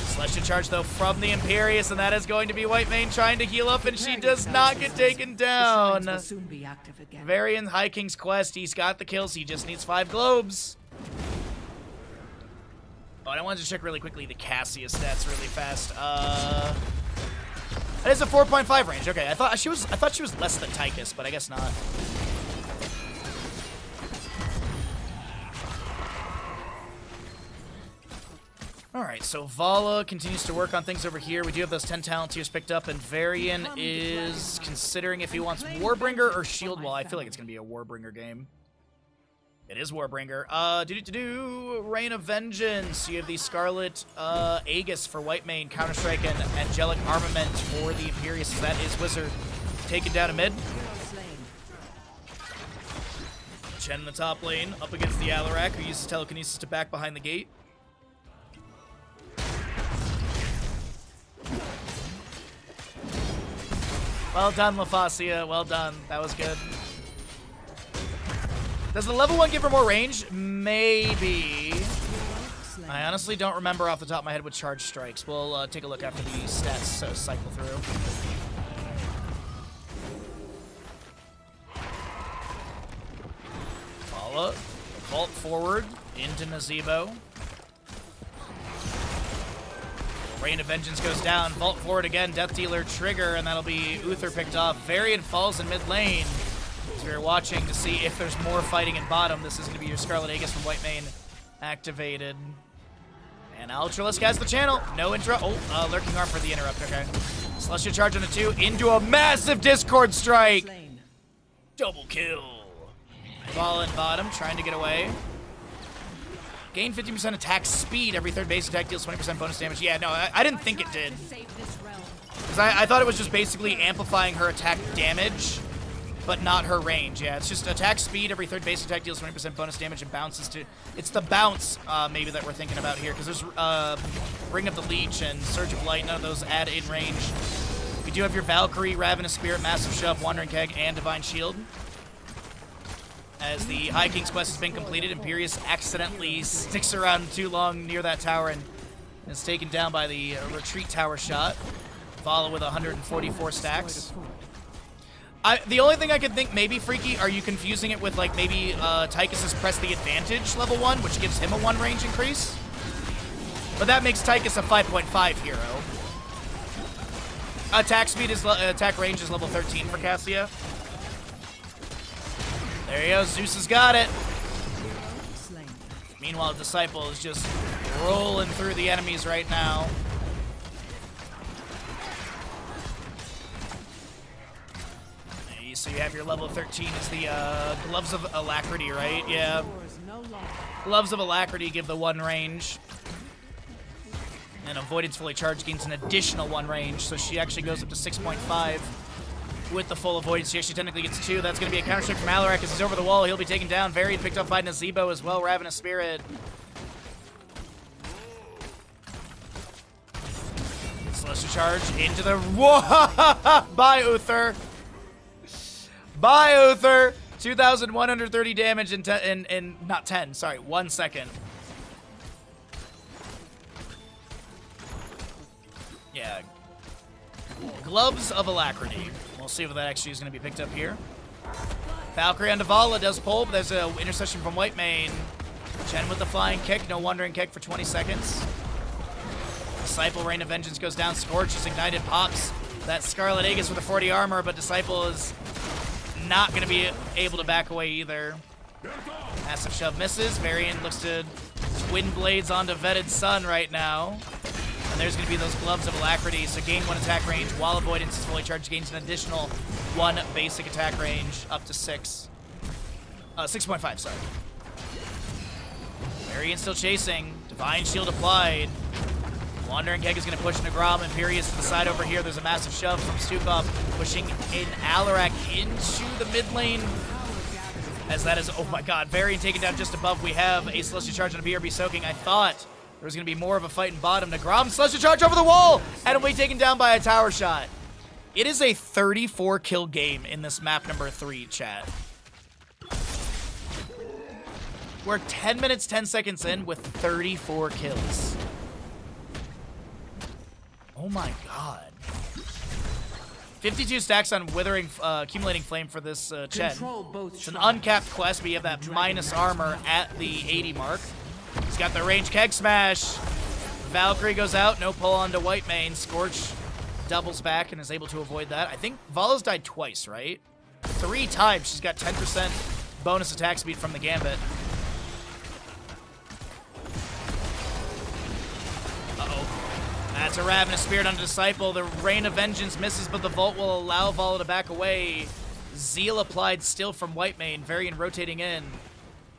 Celestial charge, though, from the Imperius, and that is going to be white main trying to heal up, and she does not get taken down. Varian High King's quest. He's got the kills. He just needs 5 globes. Oh, and I wanted to check really quickly the Cassia stats really fast. That is a 4.5 range. Okay, I thought she was less than Tychus, but I guess not. All right, so Vala continues to work on things over here. We do have those 10 talent tiers picked up, and Varian is considering if he wants Warbringer or Shield Wall. I feel like it's gonna be a Warbringer game. It is Warbringer. Reign of Vengeance. You have the Scarlet Aegis for White Main, Counter-Strike, and Angelic Armament for the Imperius. That is Wizard. Taken down to mid. Chen in the top lane, up against the Alarak, who uses telekinesis to back behind the gate. Well done, Lafasia. Well done. That was good. Does the level 1 give her more range? Maybe. I honestly don't remember off the top of my head what charge strikes. We'll take a look after the stats cycle through. Follow. Vault forward into Nazeebo. Reign of Vengeance goes down. Vault forward again. Death Dealer trigger, and that'll be Uther picked off. Varian falls in mid lane. So we're watching to see if there's more fighting in bottom. This is going to be your Scarlet Aegis from White Main activated. And Ultralisk has the channel. No intro. Oh, Lurking Arm for the interrupt. Okay. Celestial charge on a 2 into a massive Discord strike. Double kill. Ball in bottom, trying to get away. Gain 50% attack speed. Every third base attack deals 20% bonus damage. Yeah, no, I didn't think it did. Because I thought it was just basically amplifying her attack damage, but not her range. Yeah, it's just attack speed. Every third base attack deals 20% bonus damage and bounces to... It's the bounce, maybe, that we're thinking about here. Because there's Ring of the Leech and Surge of Light. None of those add in range. We do have your Valkyrie, Ravenous Spirit, Massive Shove, Wandering Keg, and Divine Shield. As the High King's quest has been completed, Imperius accidentally sticks around too long near that tower and is taken down by the retreat tower shot. Follow with 144 stacks. The only thing I could think, maybe, Freaky, are you confusing it with, like, maybe Tychus has pressed the advantage level 1, which gives him a 1 range increase? But that makes Tychus a 5.5 hero. Attack speed is, attack range is level 13 for Cassia. There he goes. Zeus has got it. Meanwhile, Disciple is just rolling through the enemies right now. So you have your level 13 is the Gloves of Alacrity, right? Yeah. Gloves of Alacrity give the 1 range. And Avoidance Fully Charged gains an additional 1 range, so she actually goes up to 6.5. With the full avoidance here, she technically gets 2. That's going to be a counter-strike from Alarak as he's over the wall. He'll be taken down. Varied picked up by Nazeebo as well. Ravenous Spirit. Celestial charge into the... Whoa! Bye, Uther. Bye, Uther. 2,130 damage in not 10. Sorry, 1 second. Yeah. Gloves of Alacrity. We'll see if that actually is going to be picked up here. Valkyrie on Vala does pull, but there's an intercession from White Main. Chen with the flying kick. No wandering kick for 20 seconds. Disciple, Reign of Vengeance goes down. Scorch is ignited, pops. That Scarlet Aegis with a 40 armor, but Disciple is not going to be able to back away either. Massive Shove misses. Varian looks to Twin Blades onto Vetted Sun right now. And there's going to be those gloves of alacrity. So gain 1 attack range while avoidance is fully charged. Gains an additional 1 basic attack range up to 6. 6.5, sorry. Varian still chasing. Divine Shield applied. Wandering Keg is going to push Nagram. Imperious to the side over here. There's a massive shove from Stukov, pushing in Alarak into the mid lane. As that is, oh my god, Varian taken down just above. We have a Celestial Charge on a BRB soaking. I thought there was going to be more of a fight in bottom. Nagram, Celestial Charge over the wall! And we taken down by a tower shot. It is a 34 kill game in this map number 3, chat. We're 10 minutes, 10 seconds in with 34 kills. Oh my god. 52 stacks on Withering, Accumulating Flame for this Chen. It's an uncapped quest, but you have that minus armor at the 80 mark. He's got the range Keg Smash. Valkyrie goes out, no pull onto Whitemane. Scorch doubles back and is able to avoid that. I think Vala's died twice, right? 3 times. She's got 10% bonus attack speed from the Gambit. That's a Ravenous Spirit on Disciple. The Rain of Vengeance misses, but the Vault will allow Vala to back away. Zeal applied still from Whitemane. Varian rotating in.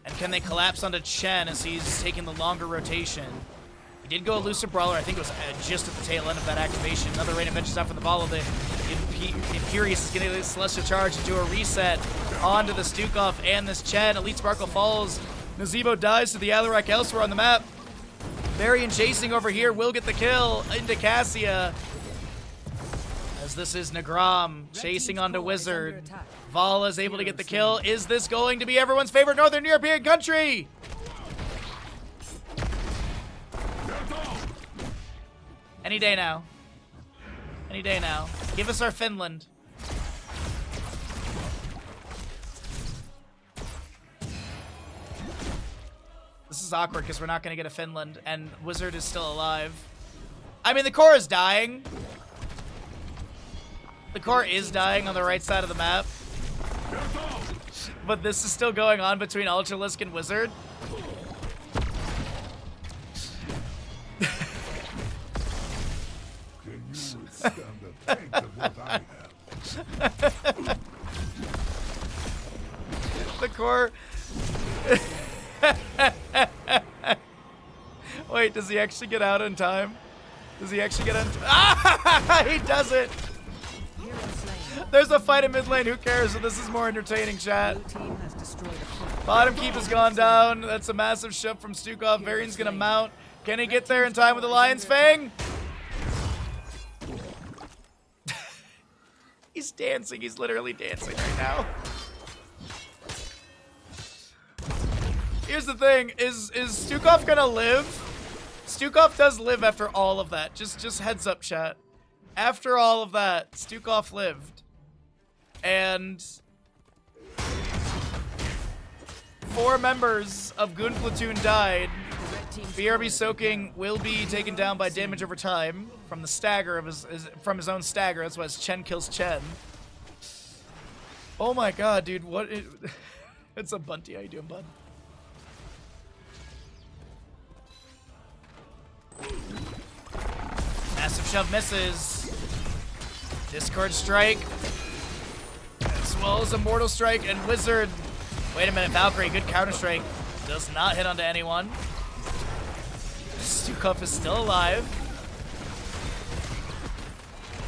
And can they collapse onto Chen as he's taking the longer rotation? He did go Elusive Brawler. I think it was just at the tail end of that activation. Another Rain of Vengeance out from the Vala. The Imperious is getting a Celestial Charge to do a reset onto the Stukov and this Chen. Elite Sparkle falls. Nazebo dies to the Alarak elsewhere on the map. Varian chasing over here will get the kill into Cassia. As this is Nagram chasing onto Wizard. Vala is able to get the kill. Is this going to be everyone's favorite Northern European country? Any day now. Any day now. Give us our Finland. This is awkward because we're not going to get a Finland, and Wizard is still alive. I mean, the core is dying. The core is dying on the right side of the map. But this is still going on between Ultralisk and Wizard. Can you withstand the taint of what I have? The core... Wait, does he actually get out in time? Does he actually get out in time? Ah! He doesn't! There's a fight in mid lane, who cares? So this is more entertaining, chat. Bottom keep has gone down. That's a massive shove from Stukov. Varian's gonna mount. Can he get there in time with the Lion's Fang? He's dancing. He's literally dancing right now. Here's the thing, is Stukov gonna live? Stukov does live after all of that. Just heads up, chat. After all of that, Stukov lived. And 4 members of Goon Platoon died. BRB Soaking will be taken down by damage over time from the stagger of from his own stagger. That's why his Chen kills Chen. Oh my god, dude, it's a Bunty. How you doing, bud? Massive shove misses. Discord Strike. As well as Immortal Strike and Wizard. Wait a minute, Valkyrie, good counter strike. Does not hit onto anyone. Stukov is still alive.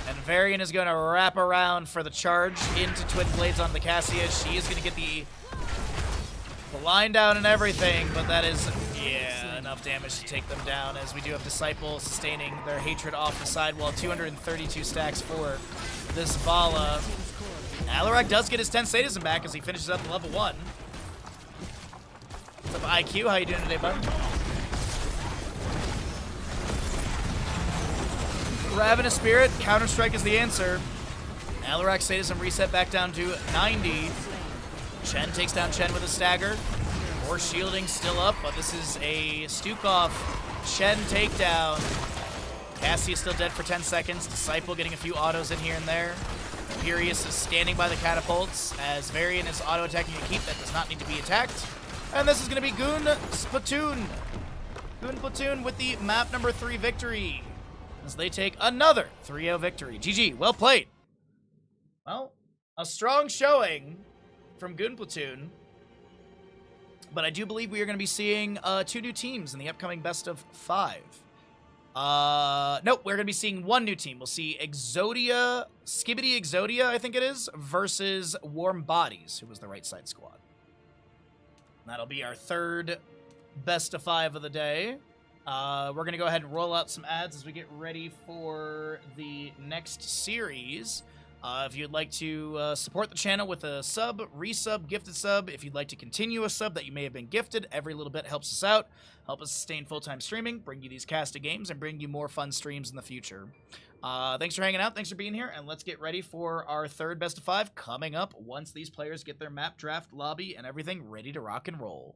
And Varian is going to wrap around for the charge into Twin Blades on the Cassia. She is going to get the line down and everything, but that is, yeah, enough damage to take them down, as we do have Disciple sustaining their hatred off the sidewall. 232 stacks for this Vala. Alarak does get his 10 sadism back as he finishes up level 1. What's up, IQ? How you doing today, bud? Ravenous Spirit, Counter-Strike is the answer. Alarak sadism reset back down to 90. Chen takes down Chen with a stagger. More shielding still up, but this is a Stukov Chen takedown. Cassie is still dead for 10 seconds. Disciple getting a few autos in here and there. Imperious is standing by the catapults as Varian is auto-attacking a keep that does not need to be attacked. And this is going to be Goon Platoon. Goon Platoon with the map number 3 victory. as they take another 3-0 victory. GG, well played. Well, a strong showing from Goon Platoon. But I do believe we are going to be seeing 2 new teams in the upcoming best of 5. Nope, we're going to be seeing 1 new team. We'll see Exodia, Skibbity Exodia, I think it is, versus Warm Bodies, who was the right side squad. That'll be our 3rd best of 5 of the day. We're going to go ahead and roll out some ads as we get ready for the next series. If you'd like to support the channel with a sub, resub, gifted sub, if you'd like to continue a sub that you may have been gifted, every little bit helps us out, help us sustain full-time streaming, bring you these casted games, and bring you more fun streams in the future. Thanks for hanging out, thanks for being here, and let's get ready for our 3rd best of 5 coming up once these players get their map, draft, lobby, and everything ready to rock and roll.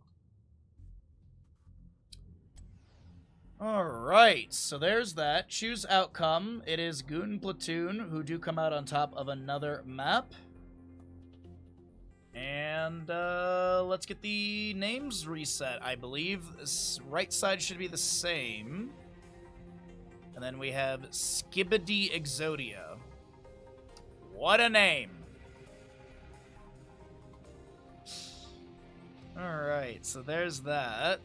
Alright, so there's that. Choose outcome. It is Goon Platoon, who do come out on top of another map. And, let's get the names reset, I believe. This right side should be the same. And then we have Skibbity Exodia. What a name! Alright, so there's that.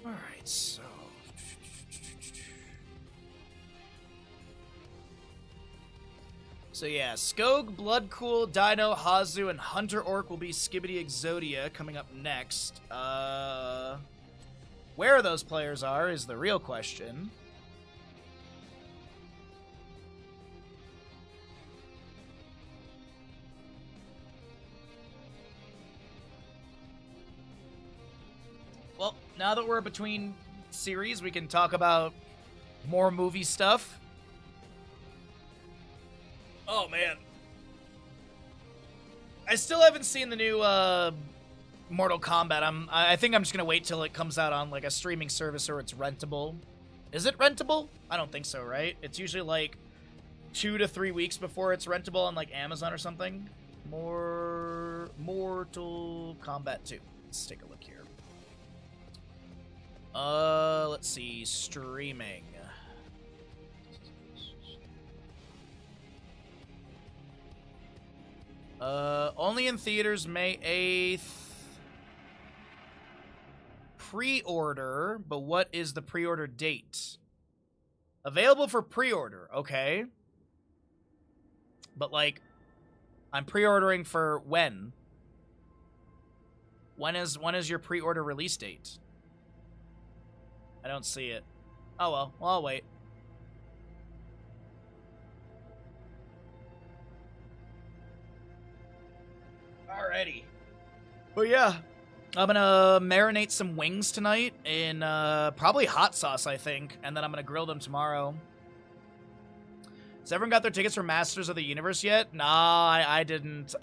Alright, so... So yeah, Skog, Bloodcool, Dino, Hazu, and Hunter Orc will be Skibbity Exodia coming up next. Where those players are is the real question. Well, now that we're between series, we can talk about more movie stuff. Oh, man. I still haven't seen the new Mortal Kombat. I think I'm just going to wait till it comes out on like a streaming service or it's rentable. Is it rentable? I don't think so, right? It's usually like 2 to 3 weeks before it's rentable on like Amazon or something. Mortal Kombat 2. Let's take a look here. Let's see. Streaming. Only in theaters May 8th. Pre-order, but what is the pre-order date? Available for pre-order, okay. But, like, I'm pre-ordering for when? When is your pre-order release date? I don't see it. Oh, well. Well, I'll wait. Alrighty. But yeah, I'm gonna marinate some wings tonight in probably hot sauce, I think, and then I'm gonna grill them tomorrow. Has everyone got their tickets for Masters of the Universe yet? Nah, I didn't.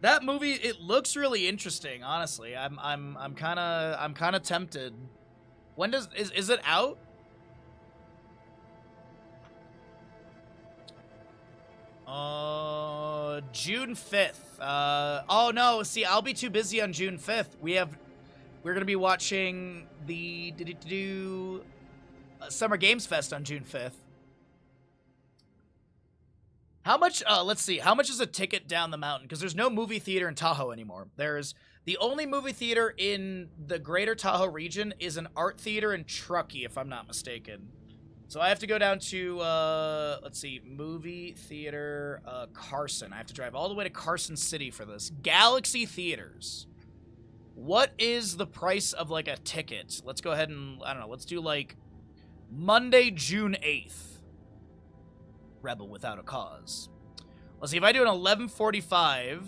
That movie, it looks really interesting, honestly. I'm kind of tempted. When is it out? June 5th. Oh no, see, I'll be too busy on June 5th. We're gonna be watching the Summer Games Fest on June 5th. How much, let's see, how much is a ticket down the mountain? Because there's no movie theater in Tahoe anymore. There's, the only movie theater in the greater Tahoe region is an art theater in Truckee, if I'm not mistaken. So I have to go down to, let's see, movie theater, Carson. I have to drive all the way to Carson City for this. Galaxy Theaters. What is the price of, like, a ticket? Let's go ahead and, I don't know, let's do, like, Monday, June 8th. Rebel Without a Cause. Let's see, if I do an 11:45,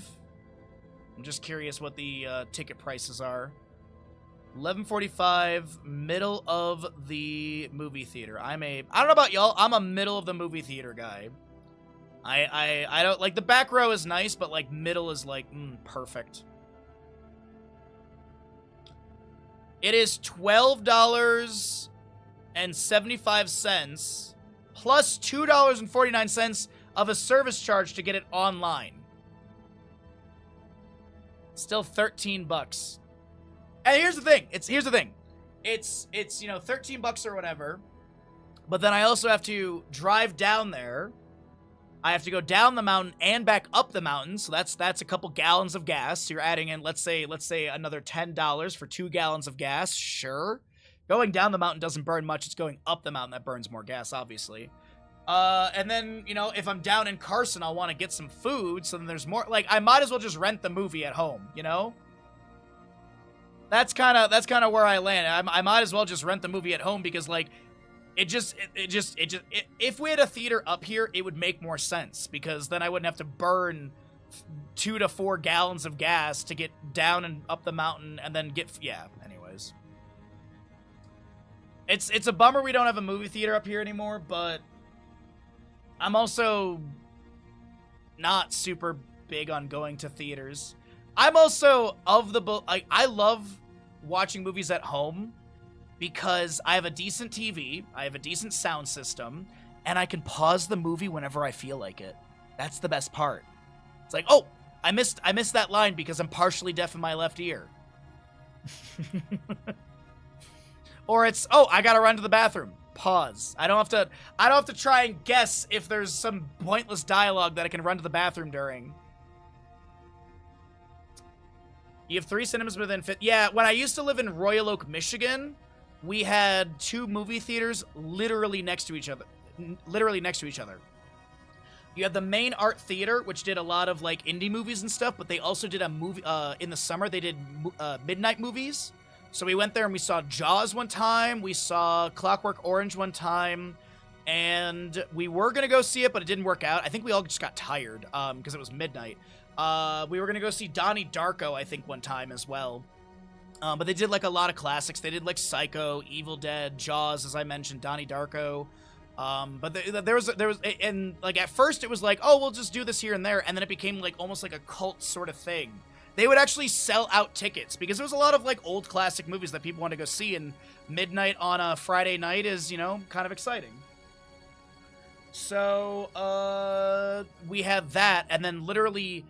I'm just curious what the ticket prices are. 11:45, middle of the movie theater. I don't know about y'all, I'm a middle of the movie theater guy. I don't, like, the back row is nice, but, like, middle is, like, perfect. It is $12.75 plus $2.49 of a service charge to get it online. Still 13 bucks. And here's the thing. It's you know, 13 bucks or whatever. But then I also have to drive down there. I have to go down the mountain and back up the mountain, so that's a couple gallons of gas. So you're adding in, let's say another $10 for 2 gallons of gas. Sure. Going down the mountain doesn't burn much. It's going up the mountain that burns more gas, obviously. And then, you know, if I'm down in Carson, I'll want to get some food, so then there's more. Like, I might as well just rent the movie at home, you know? That's kind of where I land. I might as well just rent the movie at home because, like, if we had a theater up here, it would make more sense because then I wouldn't have to burn 2 to 4 gallons of gas to get down and up the mountain and then yeah, anyways. It's a bummer we don't have a movie theater up here anymore, but I'm also not super big on going to theaters. I'm also I love watching movies at home because I have a decent TV, I have a decent sound system, and I can pause the movie whenever I feel like it. That's the best part. It's like, oh, I missed that line because I'm partially deaf in my left ear. Or it's, oh, I gotta run to the bathroom. Pause. I don't have to try and guess if there's some pointless dialogue that I can run to the bathroom during. You have 3 cinemas within yeah, when I used to live in Royal Oak, Michigan, we had 2 movie theaters literally next to each other. You had the main art theater, which did a lot of like indie movies and stuff, but they also did a movie in the summer. They did midnight movies. So we went there and we saw Jaws one time. We saw Clockwork Orange one time, and we were gonna go see it, but it didn't work out. I think we all just got tired because it was midnight. We were gonna go see Donnie Darko, I think, one time as well. But they did like a lot of classics. They did like Psycho, Evil Dead, Jaws, as I mentioned, Donnie Darko. But there was, and like at first it was like, oh, we'll just do this here and there, and then it became like almost like a cult sort of thing. They would actually sell out tickets because there was a lot of like old classic movies that people want to go see, and midnight on a Friday night is, you know, kind of exciting. So we had that, and then literally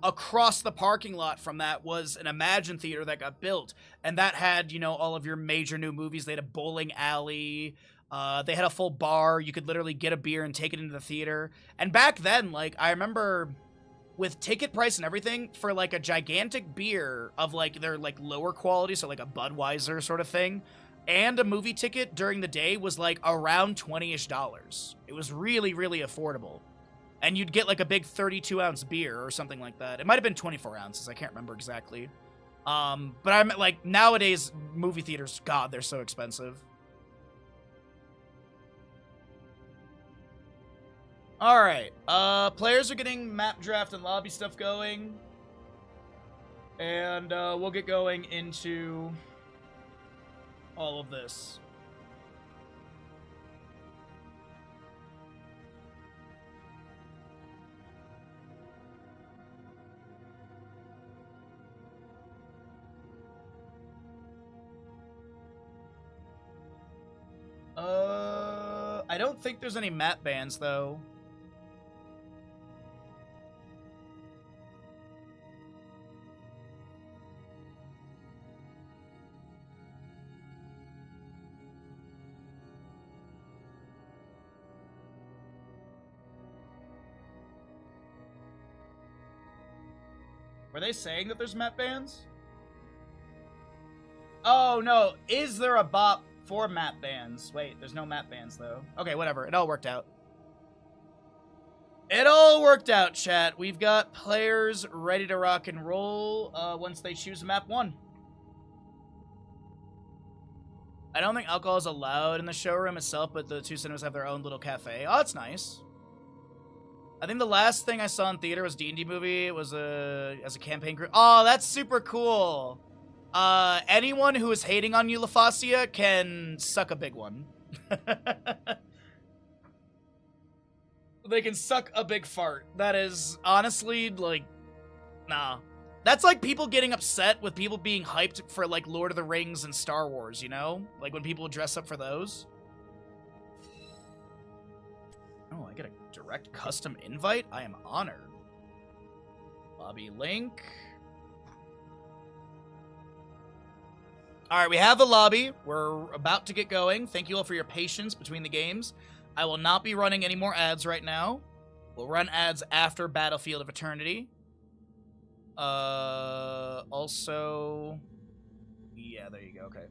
across the parking lot from that was an Imagine Theater that got built, and that had, you know, all of your major new movies. They had a bowling alley. They had a full bar. You could literally get a beer and take it into the theater. And back then, like, I remember with ticket price and everything, for like a gigantic beer of like their like lower quality, so like a Budweiser sort of thing, and a movie ticket during the day was like around $20-ish. It was really, really affordable. And you'd get like a big 32-ounce beer or something like that. It might have been 24 ounces. I can't remember exactly. But I'm like, nowadays movie theaters, God, they're so expensive. All right. Players are getting map draft and lobby stuff going. And we'll get going into all of this. I don't think there's any map bans, though. Were they saying that there's map bans? Oh, no. Is there a bot for map bans? Wait, there's no map bans, though. Okay, whatever. It all worked out. It all worked out, chat. We've got players ready to rock and roll once they choose map 1. I don't think alcohol is allowed in the showroom itself, but the 2 cinemas have their own little cafe. Oh, that's nice. I think the last thing I saw in theater was D&D movie. It was as a campaign group. Oh, that's super cool. Anyone who is hating on you, LaFasia, can suck a big one. They can suck a big fart. That is honestly, like, nah. That's like people getting upset with people being hyped for, like, Lord of the Rings and Star Wars, you know? Like when people dress up for those. Oh, I get a direct custom invite? I am honored. Lobby link. Alright, we have the lobby. We're about to get going. Thank you all for your patience between the games. I will not be running any more ads right now. We'll run ads after Battlefield of Eternity. Also... Yeah, there you go, okay.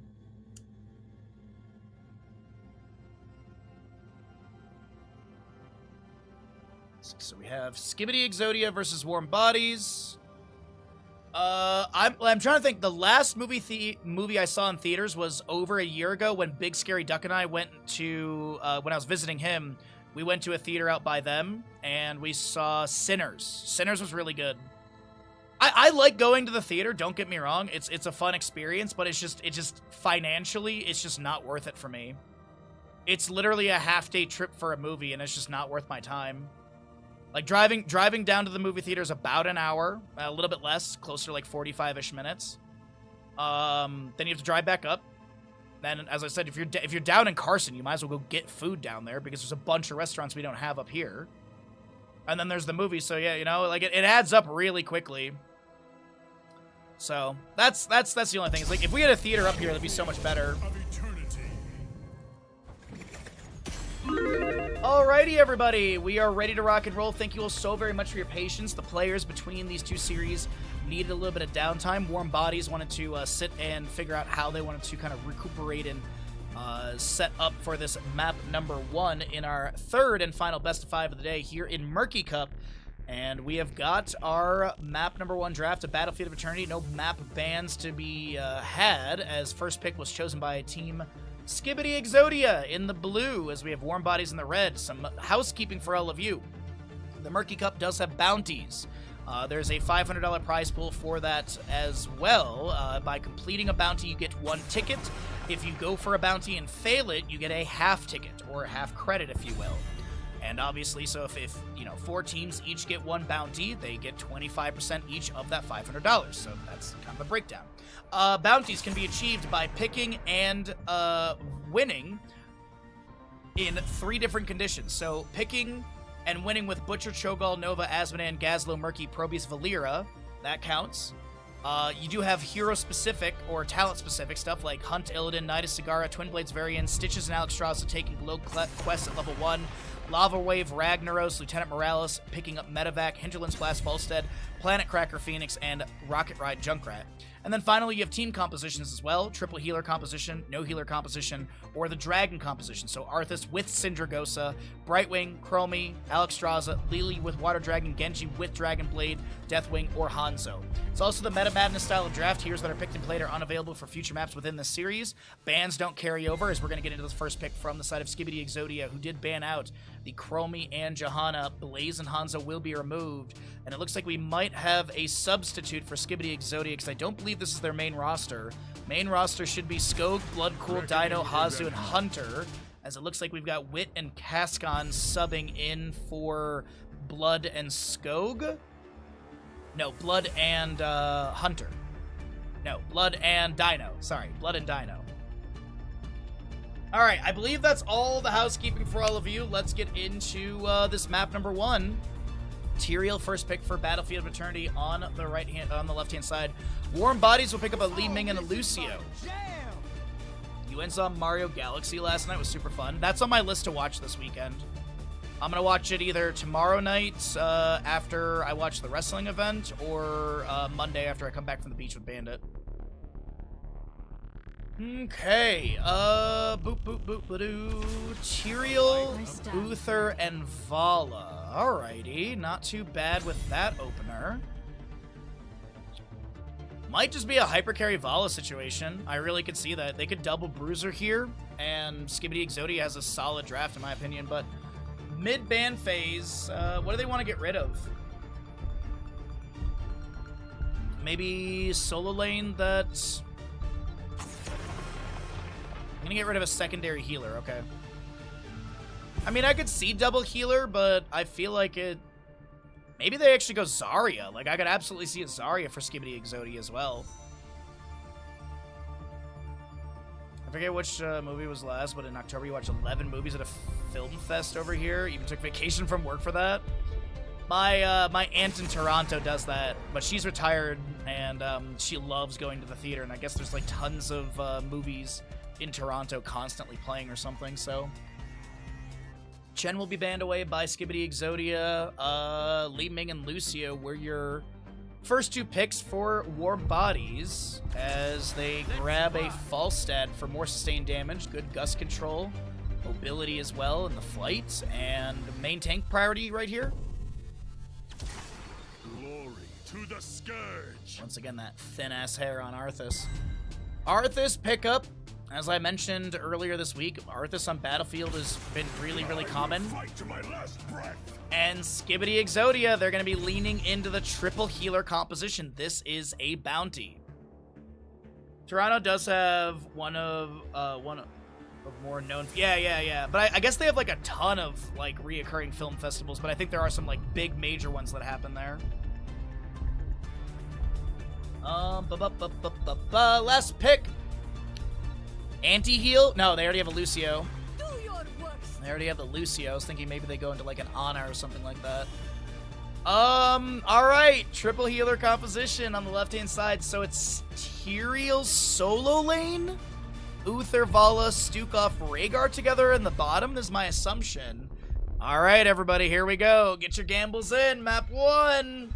So we have Skibidi Exodia versus Warm Bodies. I'm trying to think. The last movie I saw in theaters was over a year ago when Big Scary Duck and I went to, when I was visiting him, we went to a theater out by them, and we saw Sinners. Sinners was really good. I like going to the theater, don't get me wrong. It's a fun experience, but it's just financially, it's just not worth it for me. It's literally a half-day trip for a movie, and it's just not worth my time. Like, driving down to the movie theater is about an hour, a little bit less, closer to like 45-ish minutes. Then you have to drive back up. Then, as I said, if you're down in Carson, you might as well go get food down there because there's a bunch of restaurants we don't have up here. And then there's the movie, so yeah, you know, like it adds up really quickly. So that's the only thing. It's like if we had a theater up here, that'd be so much better. Alrighty, everybody, we are ready to rock and roll. Thank you all so very much for your patience. The players between these two series needed a little bit of downtime. Warm Bodies wanted to sit and figure out how they wanted to kind of recuperate and set up for this map number 1 in our third and final best of 5 of the day here in Murky Cup. And we have got our map number 1 draft, a Battlefield of Eternity. No map bans to be had, as first pick was chosen by Team Skibidi Exodia in the blue, as we have Warm Bodies in the red. Some housekeeping for all of you. The Murky Cup does have bounties. There's a $500 prize pool for that as well. By completing a bounty, you get 1 ticket. If you go for a bounty and fail it, you get a half ticket, or half credit, if you will. And obviously, so if you know, 4 teams each get 1 bounty, they get 25% each of that $500. So that's kind of a breakdown. Bounties can be achieved by picking and winning in 3 different conditions. So picking and winning with Butcher, Cho'Gall, Nova, Azmodan, Gazlo, Murky, Probius, Valera, that counts. You do have hero-specific or talent-specific stuff like Hunt, Illidan, Nidus, Sagara, Twin Blades Varian, Stitches, and Alexstrasza taking Globe quests at level 1, Lava Wave, Ragnaros, Lieutenant Morales picking up Medevac, Hinterlands Blast, Volstead, Planet Cracker, Phoenix, and Rocket Ride, Junkrat. And then finally, you have team compositions as well. Triple healer composition, no healer composition, or the dragon composition. So Arthas with Syndragosa, Brightwing, Chromie, Alexstrasza, Lily with Water Dragon, Genji with Dragon Blade, Deathwing, or Hanzo. It's also the Meta Madness style of draft. Heroes that are picked and played are unavailable for future maps within this series. Bans don't carry over, as we're going to get into this first pick from the side of Skibidi Exodia, who did ban out the Chromie and Johanna. Blaze and Hanzo will be removed. And it looks like we might have a substitute for Skibidi Exodia, because I don't believe this is their main roster. Main roster should be Skog, Bloodcool, Dino, Hazu, and Hunter, as it looks like we've got Wit and Cascon subbing in for Blood and Skog. No, Blood and Hunter. No, Blood and Dino. Sorry, Blood and Dino. Alright, I believe that's all the housekeeping for all of you. Let's get into this map number 1. Tyrael, first pick for Battlefield of Eternity on the left-hand side. Warm Bodies will pick up a Li Ming and a Lucio. You went and saw Mario Galaxy last night. It was super fun. That's on my list to watch this weekend. I'm going to watch it either tomorrow night after I watch the wrestling event, or Monday after I come back from the beach with Bandit. Okay, boop, boop, boop, ba-doo. Tyrael, Uther, and Vala. Alrighty, not too bad with that opener. Might just be a hypercarry Vala situation. I really could see that. They could double Bruiser here, and Skibidi Exodia has a solid draft in my opinion, but mid-ban phase, what do they want to get rid of? Maybe solo lane that... I'm gonna get rid of a secondary healer, okay. I mean, I could see double healer, but I feel like it... Maybe they actually go Zarya. Like, I could absolutely see a Zarya for Skibidi Exodia as well. forget which movie was last, but in October you watched 11 movies at a film fest over here. Even took vacation from work for that. My aunt in Toronto does that, but she's retired and she loves going to the theater. And I guess there's like tons of movies in Toronto constantly playing or something. So Chen will be banned away by Skibidi Exodia. Li Ming and Lucio were your first 2 picks for Warm Bodies as they grab a Falstad for more sustained damage, good gust control, mobility as well in the flight, and main tank priority right here. Glory to the Scourge. Once again, that thin-ass hair on Arthas. Arthas pickup. As I mentioned earlier this week, Arthas on Battlefield has been really, really common. Fight to my last breath. And Skibidi Exodia, they're going to be leaning into the triple healer composition. This is a bounty. Toronto does have one of more known. Yeah. But I guess they have like a ton of like reoccurring film festivals. But I think there are some like big major ones that happen there. Last pick. Anti-heal? No, they already have a Lucio. Do your worst. They already have the Lucio. I was thinking maybe they go into like an Ana or something like that. Alright. Triple healer composition on the left-hand side. So it's Tyrael solo lane? Uther, Vala, Stukov, Rhaegar together in the bottom is my assumption. Alright, everybody, here we go. Get your gambles in. Map 1.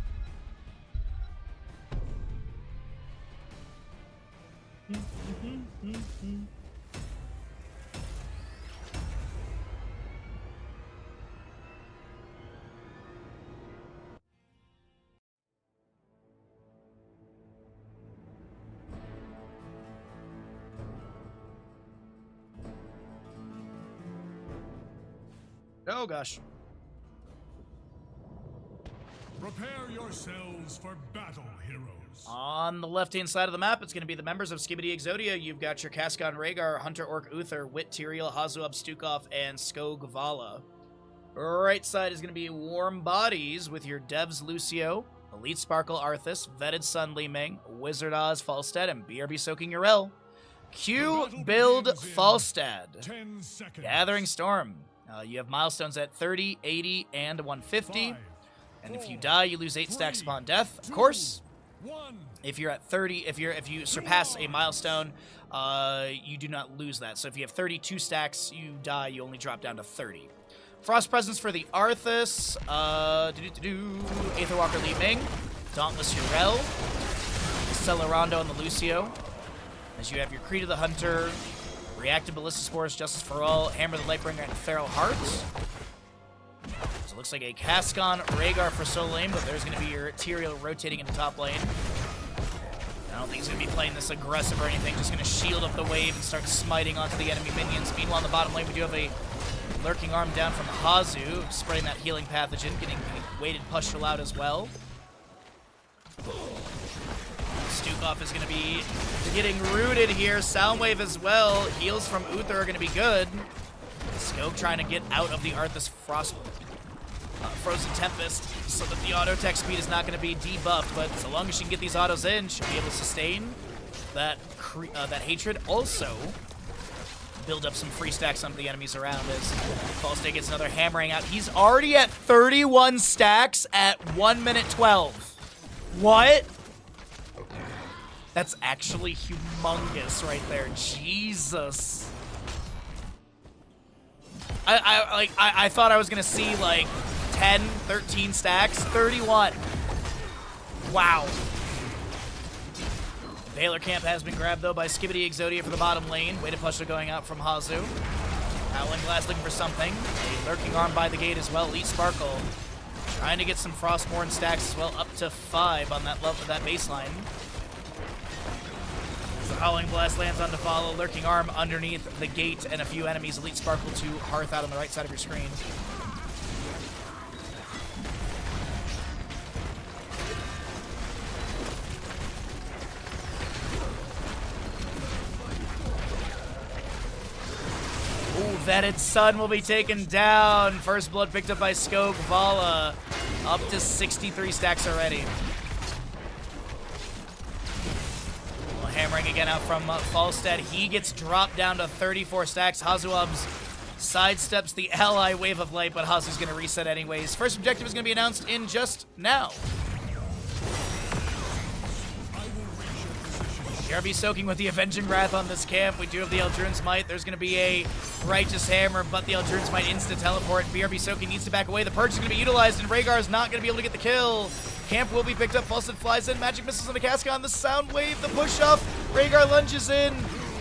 Oh, gosh. Prepare yourselves for battle, heroes. On the left-hand side of the map, it's going to be the members of Skibidi Exodia. You've got your Cascon Rhaegar, Hunter Orc Uther, Wit Tyrael, Hazuab Stukov, and Skog Vala. Right side is going to be Warm Bodies with your Devs Lucio, Elite Sparkle Arthas, Vetted Sun Li Ming, Wizard Oz Falstad, and BRB Soaking Urel. Q build Falstad. 10 seconds. Gathering Storm. You have milestones at 30, 80, and 150. 5, And if you 4, die, you lose 8 stacks 3, upon death. Of 2, course, 1. if you're at 30, if you surpass a milestone, you do not lose that. So if you have 32 stacks, you die, you only drop down to 30. Frost Presence for the Arthas. Aetherwalker Li Ming. Dauntless Urel. Celerando and the Lucio. As you have your Creed of the Hunter, Reactive Ballista Spores, Justice for All, Hammer the Lightbringer, and Feral Hearts. So it looks like a Cascon Rhaegar for solo lane, but there's going to be your Tyrael rotating in the top lane. I don't think he's going to be playing this aggressive or anything, just going to shield up the wave and start smiting onto the enemy minions. Meanwhile, in the bottom lane, we do have a Lurking Arm down from Hazu, spreading that healing pathogen, getting weighted Pustule out as well. Stukov is going to be getting rooted here. Soundwave as well. Heals from Uther are going to be good. Skog trying to get out of the Arthas Frozen Tempest so that the auto tech speed is not going to be debuffed, but so long as she can get these autos in, she'll be able to sustain that that hatred. Also, build up some free stacks onto the enemies around as Falstad gets another hammering out. He's already at 31 stacks at 1 minute 12. What? That's actually humongous right there. Jesus. I thought I was gonna see like 10, 13 stacks. 31. Wow. Baylor Camp has been grabbed though by Skibidi Exodia for the bottom lane. Weighted Pustule going out from Hazu. Howling Blast looking for something. A Lurking Arm by the gate as well. Elite Sparkle trying to get some Frostmourne stacks as well, up to 5 on that baseline. The Howling Blast lands on to follow. Lurking Arm underneath the gate and a few enemies. Elite Sparkle to Hearth out on the right side of your screen. Ooh, Vetted Sun will be taken down. First blood picked up by Skog Vala. Up to 63 stacks already. Hammering again out from Falstead. He gets dropped down to 34 stacks. Hazuabs sidesteps the ally Wave of Light, but Hazu's going to reset anyways. First objective is going to be announced in just now. BRB soaking with the Avenging Wrath on this camp. We do have the Eldruin's Might. There's going to be a Righteous Hammer, but the Eldruin's Might insta-teleport. BRB soaking needs to back away. The Purge is going to be utilized, and Rhaegar is not going to be able to get the kill. Camp will be picked up. Falstead flies in. Magic missiles on the Cascon. The Sound Wave, the push-off. Rhaegar lunges in,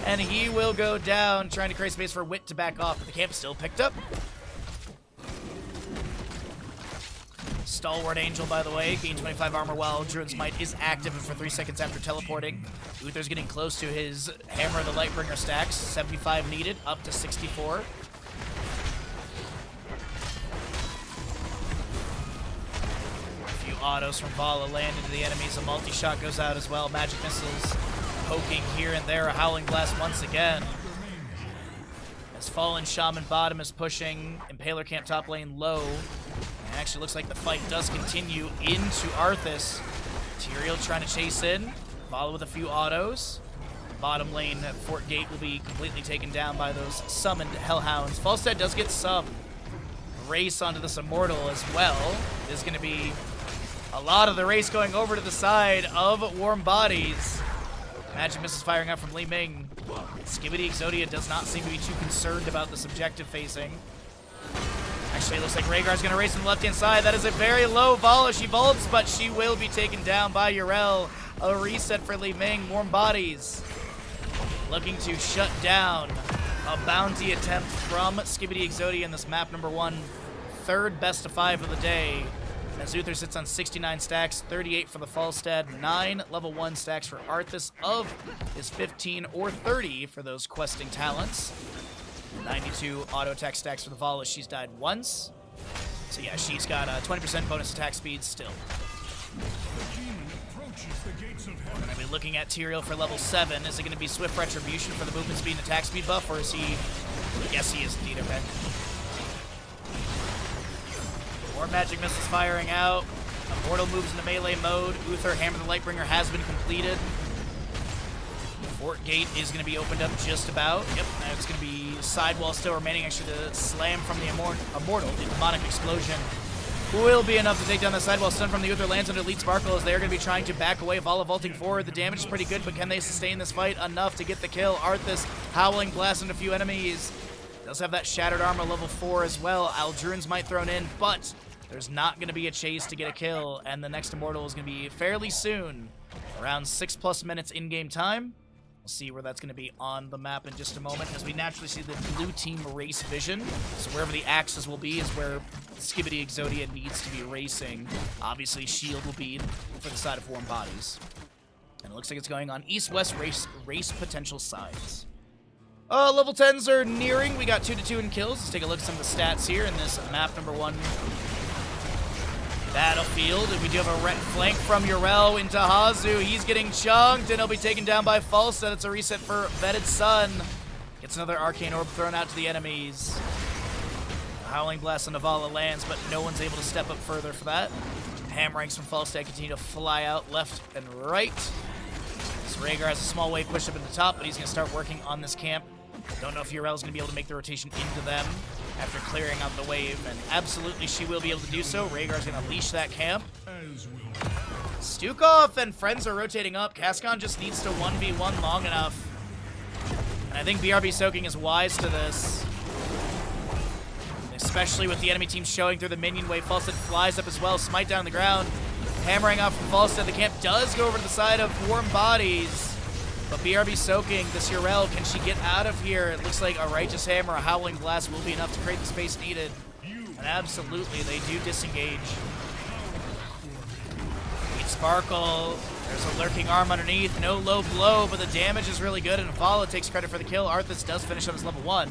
and he will go down, trying to create space for Wit to back off, but the camp still picked up. Stalwart Angel, by the way, gain 25 armor while Druid's Might is active and for 3 seconds after teleporting. Uther's getting close to his Hammer of the Lightbringer stacks. 75 needed, up to 64. A few autos from Vala land into the enemies. A multi-shot goes out as well. Magic missiles poking here and there. A Howling Blast once again. As Fallen Shaman bottom is pushing Impaler camp top lane low. Actually looks like the fight does continue into Arthas. Tyrael trying to chase in. Vala with a few autos. Bottom lane Fort Gate will be completely taken down by those summoned Hellhounds. Falstead does get some race onto this Immortal as well. There's going to be a lot of the race going over to the side of Warm Bodies. Magic missiles firing out from Li Ming. Skibidi Exodia does not seem to be too concerned about this objective facing. Actually, it looks like Rhaegar's going to race on the left-hand side. That is a very low Vala. She vaults, but she will be taken down by Yrel. A reset for Li Ming. Warm Bodies looking to shut down a bounty attempt from Skibidi Exodia in this map number 1. Third best of 5 of the day. As Uther sits on 69 stacks, 38 for the Falstead, 9 level 1 stacks for Arthas of his 15 or 30 for those questing talents. 92 auto attack stacks for the Vala. She's died once. So yeah, she's got a 20% bonus attack speed still. We're going to be looking at Tyrael for level 7. Is it going to be Swift Retribution for the movement speed and attack speed buff, or is he... Yes, he is indeed, okay. More magic missiles firing out. Immortal moves into melee mode. Uther, Hammer the Lightbringer has been completed. Fort Gate is going to be opened up just about. Yep, now it's going to be sidewall still remaining. Actually, the slam from the Immortal, the Demonic Explosion, will be enough to take down the sidewall. Stun from the Uther lands under Elite Sparkle as they're going to be trying to back away. Vala vaulting forward. The damage is pretty good, but can they sustain this fight enough to get the kill? Arthas Howling Blast into a few enemies. Does have that Shattered Armor level 4 as well. Aldruin's Might thrown in, but there's not going to be a chase to get a kill, and the next Immortal is going to be fairly soon. Around 6+ minutes in-game time. We'll see where that's going to be on the map in just a moment, as we naturally see the blue team race vision. So wherever the axes will be is where Skibidi Exodia needs to be racing. Obviously, shield will be for the side of Warm Bodies. And it looks like it's going on east-west race potential sides. Level 10s are nearing. We got 2-2 in kills. Let's take a look at some of the stats here in this map number 1 battlefield. And we do have a flank from Yrel into Hazu. He's getting chunked, and he'll be taken down by Falstead. It's a reset for Vetted Sun. Gets another Arcane Orb thrown out to the enemies. A Howling Blast on Navala lands, but no one's able to step up further for that. Hammerings from Falstead continue to fly out left and right. So Rhaegar has a small wave push up at the top, but he's going to start working on this camp. Don't know if Yrel's going to be able to make the rotation into them after clearing out the wave, and absolutely she will be able to do so. Rhaegar's going to leash that camp. Stukov and friends are rotating up. Cascon just needs to 1v1 long enough. And I think BRB Soaking is wise to this, especially with the enemy team showing through the minion wave. Falstead flies up as well, smite down the ground. Hammering out from Falstead. The camp does go over to the side of Warm Bodies. But BRB Soaking, this Yrel, can she get out of here? It looks like a Righteous Hammer, a Howling Blast will be enough to create the space needed. And absolutely, they do disengage. Elite Sparkle. There's a Lurking Arm underneath. No low blow, but the damage is really good, and Vala takes credit for the kill. Arthas does finish on his level 1.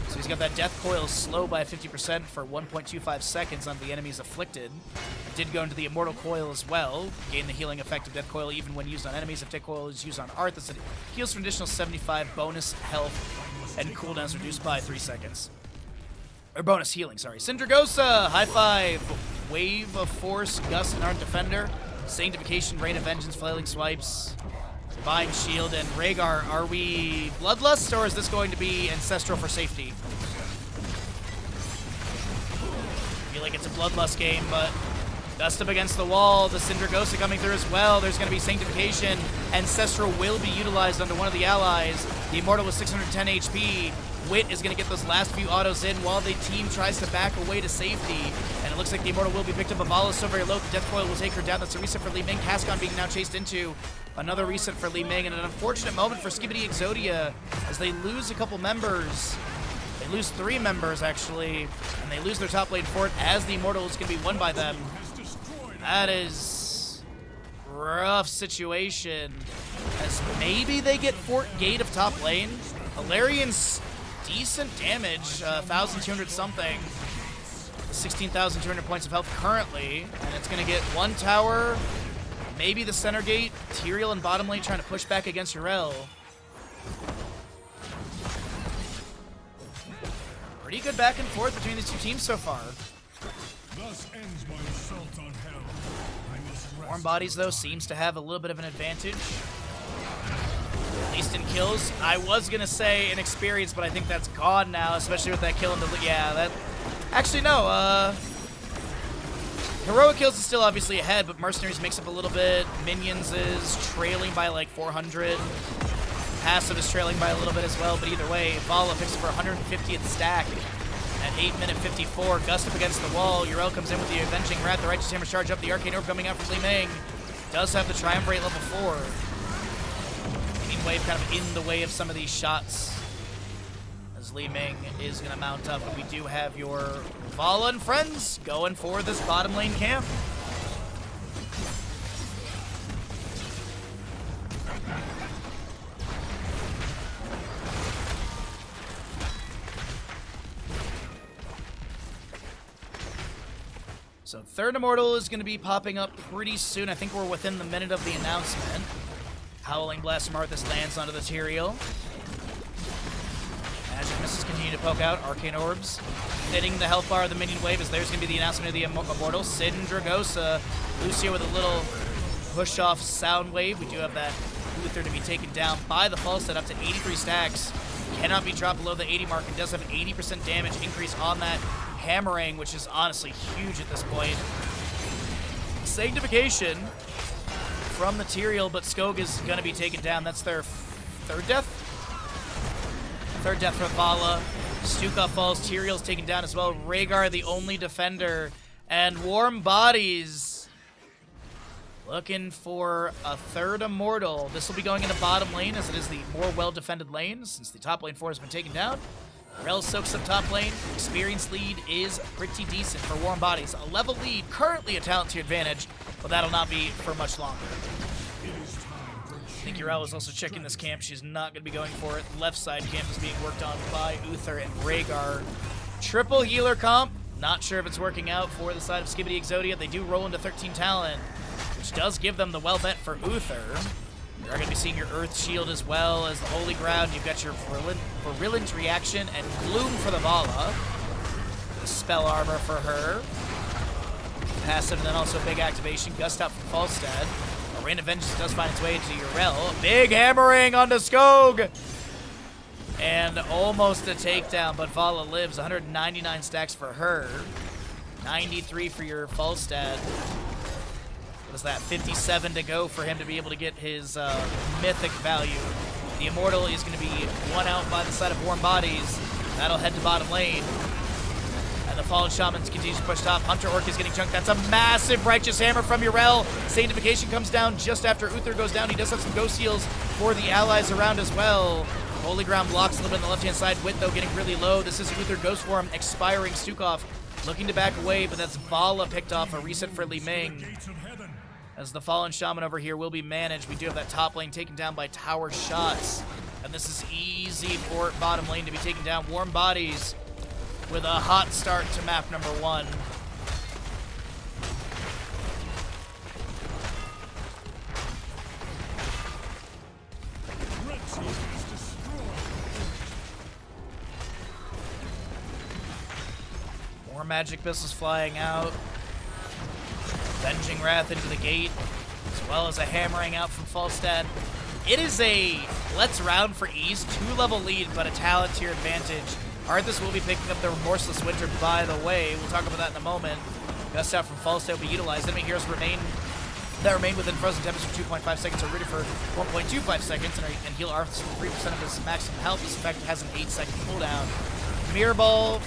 So he's got that Death Coil slow by 50% for 1.25 seconds on the enemies afflicted. It did go into the Immortal Coil as well. Gain the healing effect of Death Coil even when used on enemies. If Death Coil is used on Arthas, it heals for an additional 75 bonus health, and cooldowns reduced by 3 seconds. Or bonus healing, sorry. Syndragosa, High Five, Wave of Force, Gust and Ardent Defender, Sanctification, Rain of Vengeance, Flailing Swipes. buying shield and Rhaegar. Are we Bloodlust, or is this going to be Ancestral for safety? I feel like it's a Bloodlust game, but dust up against the wall. The Syndragosa coming through as well. There's going to be Sanctification. Ancestral will be utilized onto one of the allies. The Immortal with 610 HP. Wit is going to get those last few autos in while the team tries to back away to safety. And it looks like the Immortal will be picked up. Avala's so very low. The Death Coil will take her down. That's a reset for Li Ming. Cascon being now chased into. Another reset for Li Ming. And an unfortunate moment for Skibidi Exodia as they lose a couple members. They lose 3 members, actually. And they lose their top lane fort as the Immortal is going to be won by them. That is rough situation. As maybe they get Fort Gate of top lane. Hilarian's decent damage, 1,200 something. 16,200 points of health currently. And it's going to get 1 tower, maybe the center gate. Tyrael and bottom lane trying to push back against Yrel. Pretty good back and forth between these two teams so far. Thus ends my assault on hell. I must rest. Warm Bodies, though, seems to have a little bit of an advantage. At least in kills. I was going to say in experience, but I think that's gone now, especially with that kill in the... Yeah, that... Actually, no. Heroic kills is still obviously ahead, but Mercenaries makes up a little bit. Minions is trailing by like 400. Passive is trailing by a little bit as well, but either way, Vala picks up for 150th stack. At 8 minute 54, Gust up against the wall. Yrel comes in with the Avenging Wrath, the Righteous Hammer charge up, the Arcane Orb coming out from Li Ming. Does have the Triumvirate level 4. Mean Wave kind of in the way of some of these shots. As Li Ming is going to mount up, but we do have your Vala and friends going for this bottom lane camp. So third Immortal is going to be popping up pretty soon. I think we're within the minute of the announcement. Howling Blast from Arthas lands onto the Tyrael. Magic Missiles continue to poke out. Arcane Orbs hitting the health bar of the minion wave as there's going to be the announcement of the Immortal. Syndragosa. Lucio with a little push-off sound wave. We do have that Uther to be taken down by the Falstad up to 83 stacks. Cannot be dropped below the 80 mark and does have 80% damage increase on that hammering, which is honestly huge at this point. Sanctification from the Tyrael, but Skog is going to be taken down. That's their third death? Third death for Vala. Stukov falls. Tyrael's taken down as well. Rhaegar, the only defender. And Warm Bodies looking for a third Immortal. This will be going into bottom lane as it is the more well-defended lane since the top lane 4 has been taken down. Rel soaks up top lane. Experience lead is pretty decent for Warm Bodies. A level lead, currently a talent tier advantage, but that'll not be for much longer. I think Yrel is also checking this camp. She's not going to be going for it. Left side camp is being worked on by Uther and Rhaegar. Triple healer comp. Not sure if it's working out for the side of Skibidi Exodia. They do roll into 13 talent, which does give them the well bet for Uther. You're going to be seeing your Earth Shield as well as the Holy Ground. You've got your Virulent Reaction and Gloom for the Vala. The Spell Armor for her. Passive and then also big activation. Gust out from Falstad. A Rain of Vengeance does find its way into Yrel. Big hammering onto Skog! And almost a takedown, but Vala lives. 199 stacks for her. 93 for your Falstad. What is that? 57 to go for him to be able to get his mythic value. The Immortal is going to be one out by the side of Warm Bodies. That'll head to bottom lane. And the Fallen Shamans continue to push top. Hunter Orc is getting chunked. That's a massive Righteous Hammer from Yrel. Sanctification comes down just after Uther goes down. He does have some Ghost Heals for the allies around as well. Holy Ground blocks a little bit on the left-hand side. Wit, though, getting really low. This is Uther Ghost Form expiring. Stukov looking to back away, but that's Vala picked off. A reset for Li Ming. As the Fallen Shaman over here will be managed. We do have that top lane taken down by tower shots. And this is easy for bottom lane to be taken down. Warm Bodies with a hot start to map number 1. More magic missiles flying out. Avenging Wrath into the gate, as well as a hammering out from Falstad. It is a let's round for ease, 2-level lead, but a talent to your advantage. Arthas will be picking up the Remorseless Winter, by the way. We'll talk about that in a moment. Gust out from Falstad will be utilized. Enemy heroes remain within frozen temps for 2.5 seconds or ready for 1.25 seconds and heal Arthas for 3% of his maximum health. This effect has an 8-second cooldown. Mirror Ball,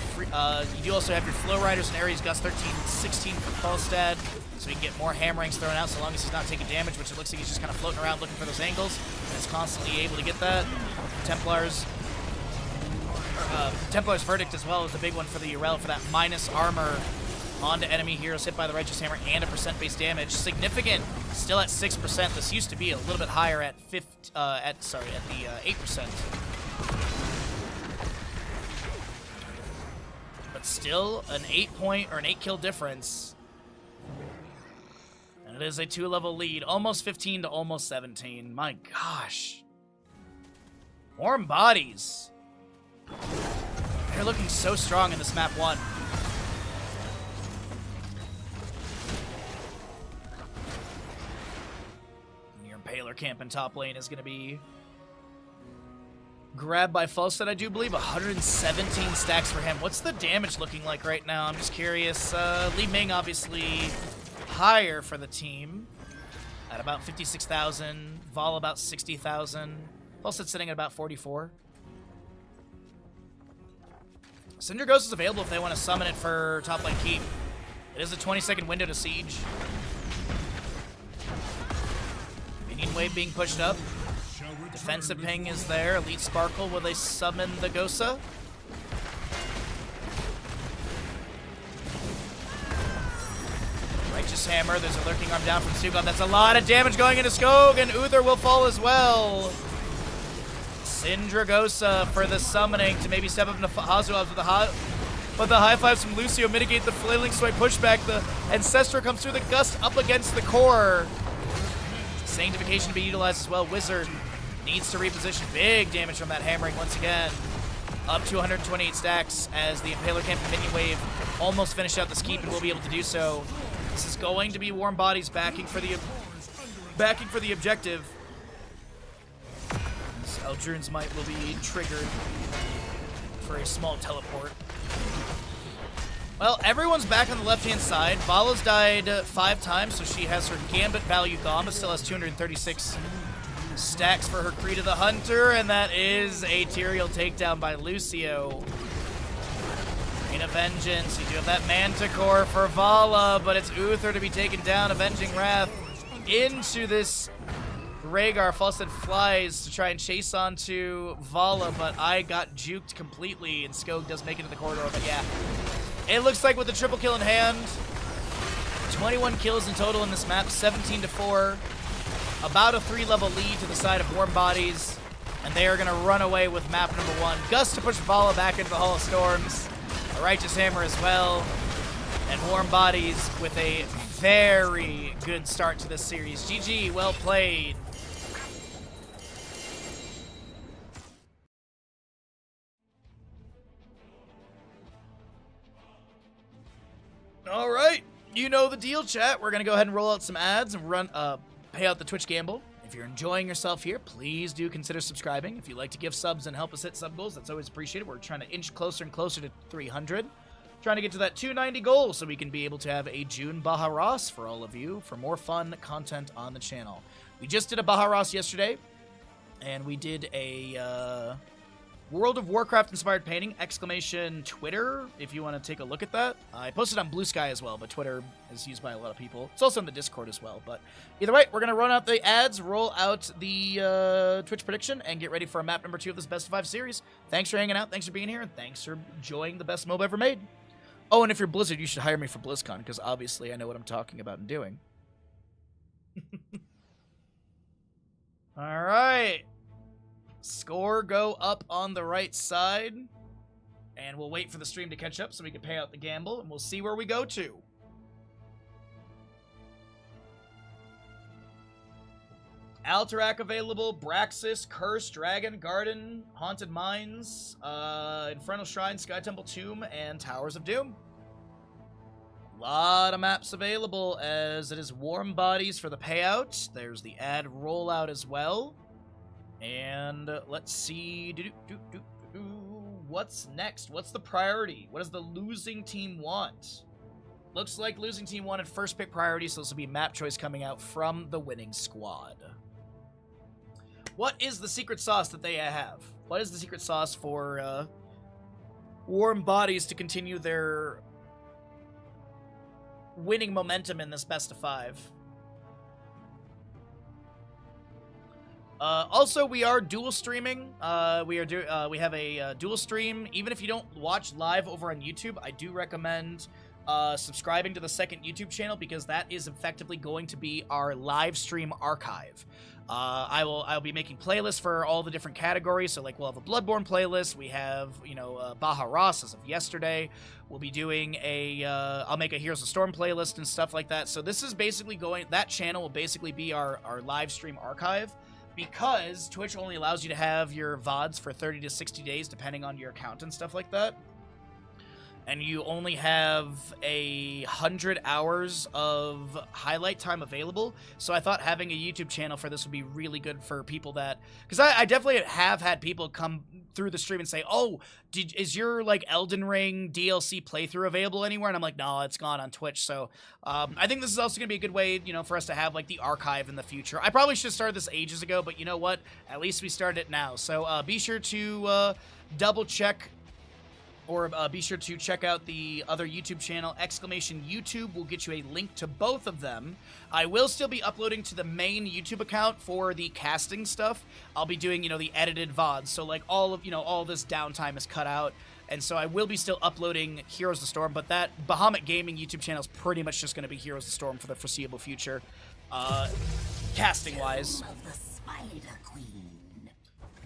you do also have your Flow Riders and Ares Gust 13, 16 for Falstad, so he can get more hammerings thrown out so long as he's not taking damage, which it looks like he's just kind of floating around looking for those angles, and is constantly able to get that. Templar's Verdict as well is the big one for the Urel for that minus armor onto enemy heroes hit by the Righteous Hammer and a percent-based damage. Significant, still at 6%. This used to be a little bit higher at the 8%. But still an 8-point or an 8-kill difference. And it is a 2-level lead, almost 15 to almost 17. My gosh. Warm Bodies. They're looking so strong in this map 1. Your Impaler camp in top lane is going to be grabbed by Falstad, I do believe. 117 stacks for him. What's the damage looking like right now? I'm just curious. Li Ming obviously higher for the team at about 56,000. Vol about 60,000. Falstad sitting at about 44. Cinder Ghost is available if they want to summon it for top lane keep. It is a 20-second window to siege. Minion wave being pushed up. Defensive ping is there. Elite Sparkle, will they summon the Gosa? Righteous Hammer, there's a lurking arm down from Sugov. That's a lot of damage going into Skog, and Uther will fall as well. Sindragosa for the summoning to maybe step up into Hazuaz with but the high fives from Lucio mitigate the flailing swipe pushback. The Ancestor comes through the gust up against the core. Sanctification to be utilized as well. Wizard needs to reposition. Big damage from that hammering once again. Up to 128 stacks as the Impaler Camp and Minion Wave almost finish out this keep and will be able to do so. This is going to be Warm Bodies backing for the objective. Eldrune's Might will be triggered for a small teleport. Well, everyone's back on the left-hand side. Vala's died 5 times, so she has her Gambit value gone, but still has 236 stacks for her Creed of the Hunter, and that is a Tyrael takedown by Lucio. In a Vengeance, you do have that Manticore for Vala, but it's Uther to be taken down. Avenging Wrath into this Rhaegar. Falstad flies to try and chase onto Vala, but I got juked completely, and Skog does make it to the corridor, but yeah. It looks like with the triple kill in hand, 21 kills in total in this map, 17 to 4. About a 3-level lead to the side of Warm Bodies, and they are going to run away with map number 1. Gust to push Vala back into the Hall of Storms. A Righteous Hammer as well. And Warm Bodies with a very good start to this series. GG, well played. All right, you know the deal, chat. We're going to go ahead and roll out some ads and pay out the Twitch gamble. If you're enjoying yourself here, please do consider subscribing. If you'd like to give subs and help us hit sub goals, that's always appreciated. We're trying to inch closer and closer to 300. Trying to get to that 290 goal so we can be able to have a June Baharas for all of you for more fun content on the channel. We just did a Baharas yesterday, and we did a World of Warcraft inspired painting, exclamation Twitter, if you want to take a look at that. I posted on Blue Sky as well, but Twitter is used by a lot of people. It's also in the Discord as well, but either way, we're going to run out the ads, roll out the Twitch prediction, and get ready for a map number 2 of this Best of 5 series. Thanks for hanging out, thanks for being here, and thanks for enjoying the best MOBA ever made. Oh, and if you're Blizzard, you should hire me for BlizzCon, because obviously I know what I'm talking about and doing. All right. Score go up on the right side. And we'll wait for the stream to catch up so we can pay out the gamble, and we'll see where we go to. Alterac available, Braxis, Curse, Dragon, Garden, Haunted Mines, Infernal Shrine, Sky Temple Tomb, and Towers of Doom. A lot of maps available as it is Warm Bodies for the payout. There's the ad rollout as well. And let's see. What's next? What's the priority? What does the losing team want? Looks like losing team wanted first pick priority, so this will be map choice coming out from the winning squad. What is the secret sauce that they have? What is the secret sauce for Warm Bodies to continue their winning momentum in this best of 5? Also, we are dual streaming. We have a dual stream. Even if you don't watch live over on YouTube, I do recommend subscribing to the second YouTube channel because that is effectively going to be our live stream archive. I'll be making playlists for all the different categories. So like we'll have a Bloodborne playlist. We have Baja as of yesterday. We'll be doing I'll make a Heroes of Storm playlist and stuff like that. So this is basically that channel will basically be our live stream archive. Because Twitch only allows you to have your VODs for 30 to 60 days, depending on your account and stuff like that. And you only have 100 hours of highlight time available. So I thought having a YouTube channel for this would be really good for people that... Because I definitely have had people come through the stream and say, oh, is your like Elden Ring DLC playthrough available anywhere? And I'm like, no, it's gone on Twitch. So I think this is also going to be a good way, for us to have like the archive in the future. I probably should have started this ages ago, but you know what? At least we started it now. So be sure to double check. Or be sure to check out the other YouTube channel, !YouTube will get you a link to both of them. I will still be uploading to the main YouTube account for the casting stuff. I'll be doing, the edited VODs. So like all of this downtime is cut out. And so I will be still uploading Heroes of the Storm, but that Bahamut Gaming YouTube channel is pretty much just going to be Heroes of the Storm for the foreseeable future. Casting-wise.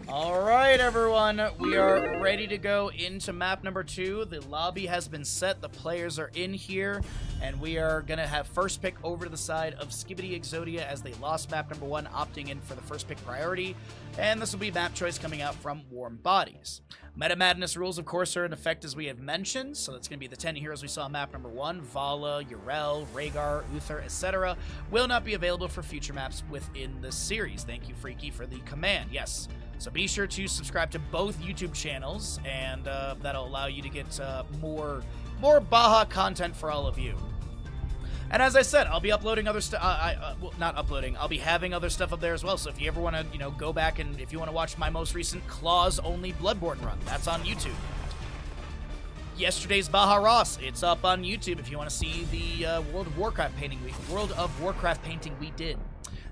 Alright, everyone, we are ready to go into map number 2. The lobby has been set, the players are in here, and we are going to have first pick over to the side of Skibidi Exodia as they lost map number 1, opting in for the first pick priority, and this will be map choice coming out from Warm Bodies. Meta Madness rules, of course, are in effect as we have mentioned, so that's going to be the 10 heroes we saw in map number 1, Vala, Yrel, Rhaegar, Uther, etc. will not be available for future maps within this series. Thank you, Freaky, for the command. Yes. So be sure to subscribe to both YouTube channels, and that'll allow you to get more Baja content for all of you. And as I said, I'll be uploading other stuff. Well, not uploading. I'll be having other stuff up there as well. So if you ever want to, go back and if you want to watch my most recent Claws-only Bloodborne run, that's on YouTube. Yesterday's Baja Ross, it's up on YouTube if you want to see the World of Warcraft painting we did.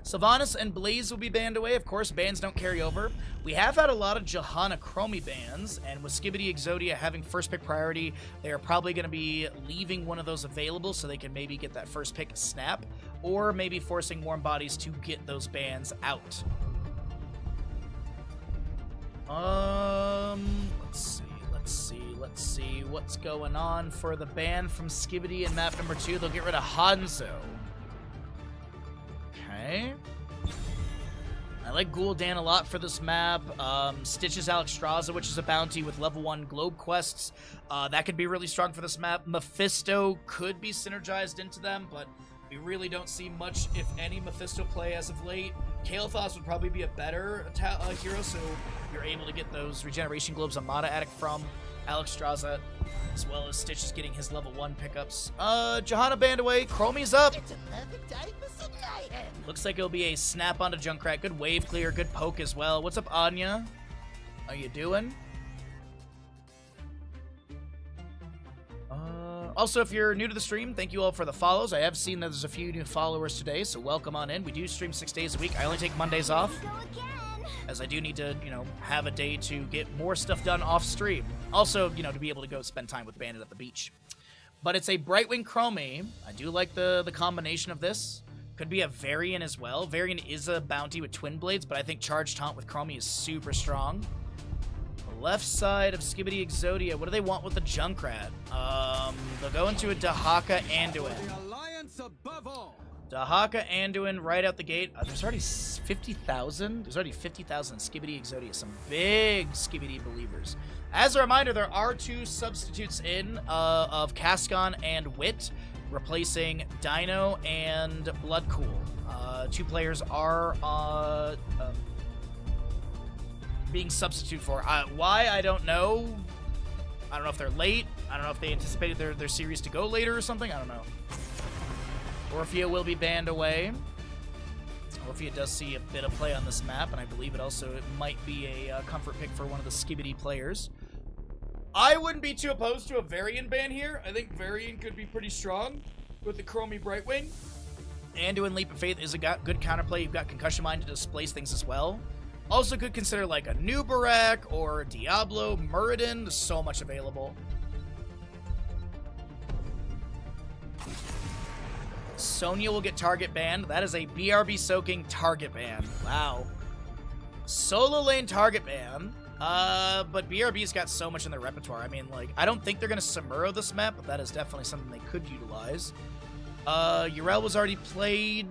Sylvanas and Blaze will be banned away. Of course, bans don't carry over. We have had a lot of Johanna Chromie bans, and with Skibidi Exodia having first pick priority, they are probably going to be leaving one of those available so they can maybe get that first pick snap, or maybe forcing Warm Bodies to get those bans out. Let's see what's going on for the ban from Skibidi in map number 2. They'll get rid of Hanzo. Okay. I like Gul'dan a lot for this map. Stitch's Alexstrasza, which is a bounty with level 1 globe quests. That could be really strong for this map. Mephisto could be synergized into them, but we really don't see much, if any, Mephisto play as of late. Kael'thas would probably be a better hero, so you're able to get those regeneration globes on Mata Attic from Alexstrasza, as well as Stitch is getting his level 1 pickups. Johanna banned away. Chromie's up. Looks like it'll be a snap onto Junkrat. Good wave clear, good poke as well. What's up, Anya? How you doing? Also, if you're new to the stream, thank you all for the follows. I have seen that there's a few new followers today, so welcome on in. We do stream 6 days a week. I only take Mondays off, as I do need to, have a day to get more stuff done off stream. Also, to be able to go spend time with Bandit at the beach. But it's a Brightwing Chromie. I do like the combination of this. Could be a Varian as well. Varian is a bounty with Twin Blades, but I think Charge Taunt with Chromie is super strong. The left side of Skibidi Exodia, what do they want with the Junkrat? They'll go into a Dahaka Anduin. Dahaka Anduin right out the gate. There's already 50,000. There's already 50,000 Skibidi Exodia. Some big Skibidi believers. As a reminder, there are 2 substitutes in of Cascon and Wit, replacing Dino and Bloodcool. 2 players are being substitute for. Why? I don't know. I don't know if they're late. I don't know if they anticipated their series to go later or something. I don't know. Orphea will be banned away. Orphea does see a bit of play on this map, and I believe it might be a comfort pick for one of the Skibidi players. I wouldn't be too opposed to a Varian ban here. I think Varian could be pretty strong with the Chromie Brightwing. Anduin Leap of Faith is a good counterplay. You've got Concussion Mine to displace things as well. Also could consider like a Nubarak or Diablo, Muradin. There's so much available. Sonya will get target banned. That is a BRB soaking target ban. Wow. Solo lane target ban. But BRB's got so much in their repertoire. I mean, like, I don't think they're going to Samuro this map, but that is definitely something they could utilize. Yrel was already played.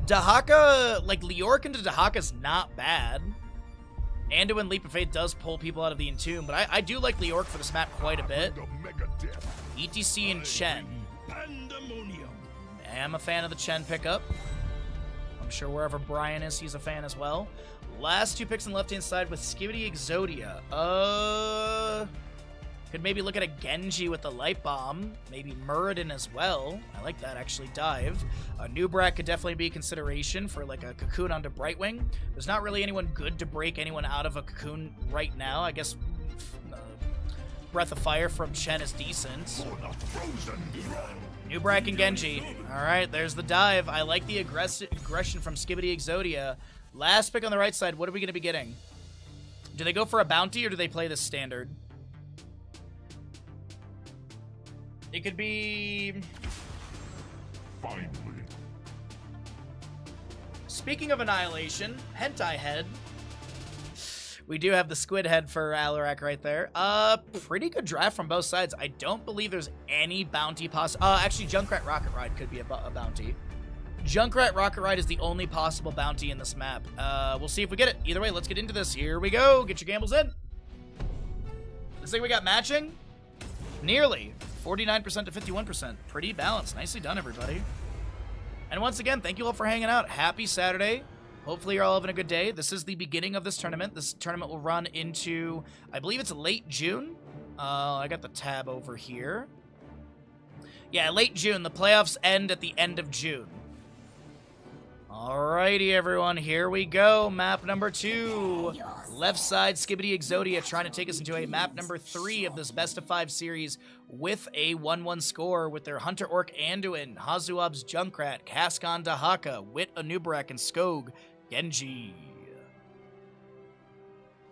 Dahaka, like, Leoric into Dahaka's not bad. Anduin Leap of Faith does pull people out of the Entomb, but I do like Leoric for this map quite a bit. ETC and Chen. I am a fan of the Chen pickup. I'm sure wherever Brian is, he's a fan as well. Last two picks on the left-hand side with Skibidi Exodia. Could maybe look at a Genji with the Light Bomb. Maybe Muradin as well. I like that, actually. Dive. Nubrak could definitely be a consideration for like a Cocoon onto Brightwing. There's not really anyone good to break anyone out of a Cocoon right now. I guess Breath of Fire from Chen is decent. Nubrak and Genji. Alright, there's the dive. I like the aggression from Skibidi Exodia. Last pick on the right side, what are we going to be getting? Do they go for a bounty or do they play this standard? It could be... Finally. Speaking of Annihilation, Hentai Head. We do have the Squid Head for Alarak right there. Pretty good draft from both sides. I don't believe there's any bounty actually, Junkrat Rocket Ride could be a bounty. Junkrat Rocket Ride is the only possible bounty in this map. We'll see if we get it. Either way, let's get into this. Here we go. Get your gambles in. Looks like we got matching. Nearly. 49% to 51%. Pretty balanced. Nicely done, everybody. And once again, thank you all for hanging out. Happy Saturday. Hopefully you're all having a good day. This is the beginning of this tournament. This tournament will run into, I believe it's late June. I got the tab over here. Yeah, late June. The playoffs end at the end of June. Alrighty, everyone. Here we go. Map number 2. Left side, Skibidi Exodia trying to take us into a map number 3 of this best of 5 series with a 1-1 score with their Hunter Orc Anduin, Hazuab's Junkrat, Kaskon Dahaka, Wit Anubarak, and Skog Genji.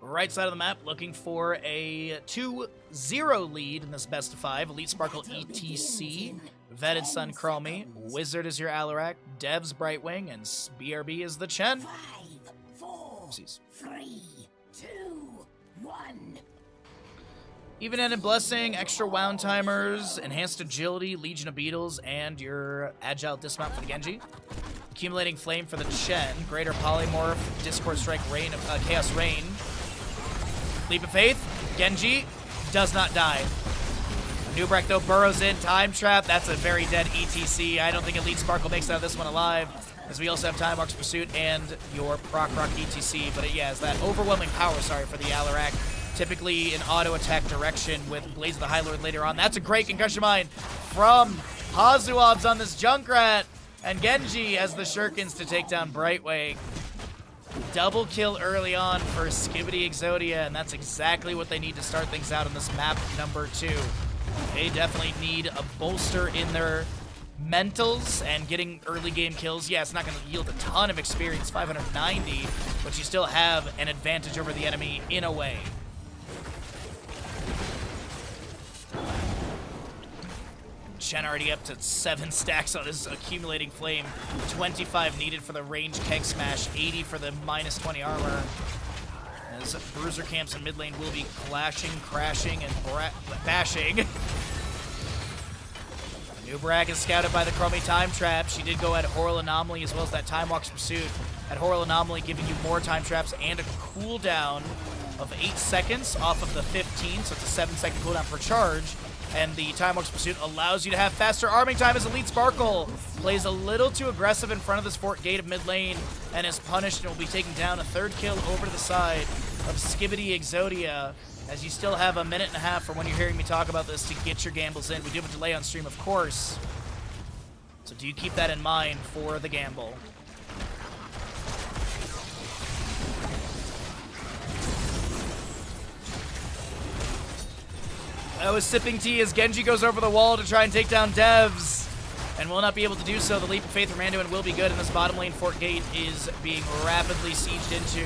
Right side of the map, looking for a 2-0 lead in this best of 5. Elite Sparkle ETC, Vetted Sun Chromie, Wizard is your Alarak, Dev's Brightwing, and BRB is the Chen. 5, 4, 3, 2, 1. Even-ended Blessing, extra wound timers, enhanced agility, Legion of Beetles, and your agile dismount for the Genji. Accumulating Flame for the Chen, Greater Polymorph, Discord Strike, Chaos Rain. Leap of Faith, Genji does not die. Nubrak, though, burrows in, Time Trap. That's a very dead ETC. I don't think Elite Sparkle makes it out of this one alive, as we also have Time Walk's Pursuit and your Proc Rock ETC. But yeah, it's that overwhelming power, for the Alarak. Typically an auto-attack direction with Blaze of the High Lord later on. That's a great Concussion Mine from Hazuabs on this Junkrat. And Genji has the Shurikens to take down Brightwing. Double kill early on for Skibidi Exodia, and that's exactly what they need to start things out on this map number 2. They definitely need a bolster in their mentals and getting early game kills. Yeah, it's not going to yield a ton of experience, 590, but you still have an advantage over the enemy in a way. Chen already up to 7 stacks on his Accumulating Flame. 25 needed for the range Keg Smash, 80 for the minus 20 armor. As Bruiser camps in mid lane will be clashing, crashing, and bashing. Nubrak is scouted by the Chromie Time Trap. She did go at Horror Anomaly as well as that Time Walk's Pursuit. At Horror Anomaly giving you more Time Traps and a cooldown of 8 seconds off of the 15, so it's a 7-second cooldown per charge. And the Time Walk's Pursuit allows you to have faster arming time as Elite Sparkle plays a little too aggressive in front of this fort gate of mid lane and is punished and will be taking down a 3rd kill over to the side. of Skibidi Exodia, as you still have a minute and a half for when you're hearing me talk about this to get your gambles in. We do have a delay on stream, of course. So do keep that in mind for the gamble. I was sipping tea as Genji goes over the wall to try and take down Devs, and will not be able to do so. The leap of faith from Randuin will be good, and this bottom lane Fort Gate is being rapidly sieged into.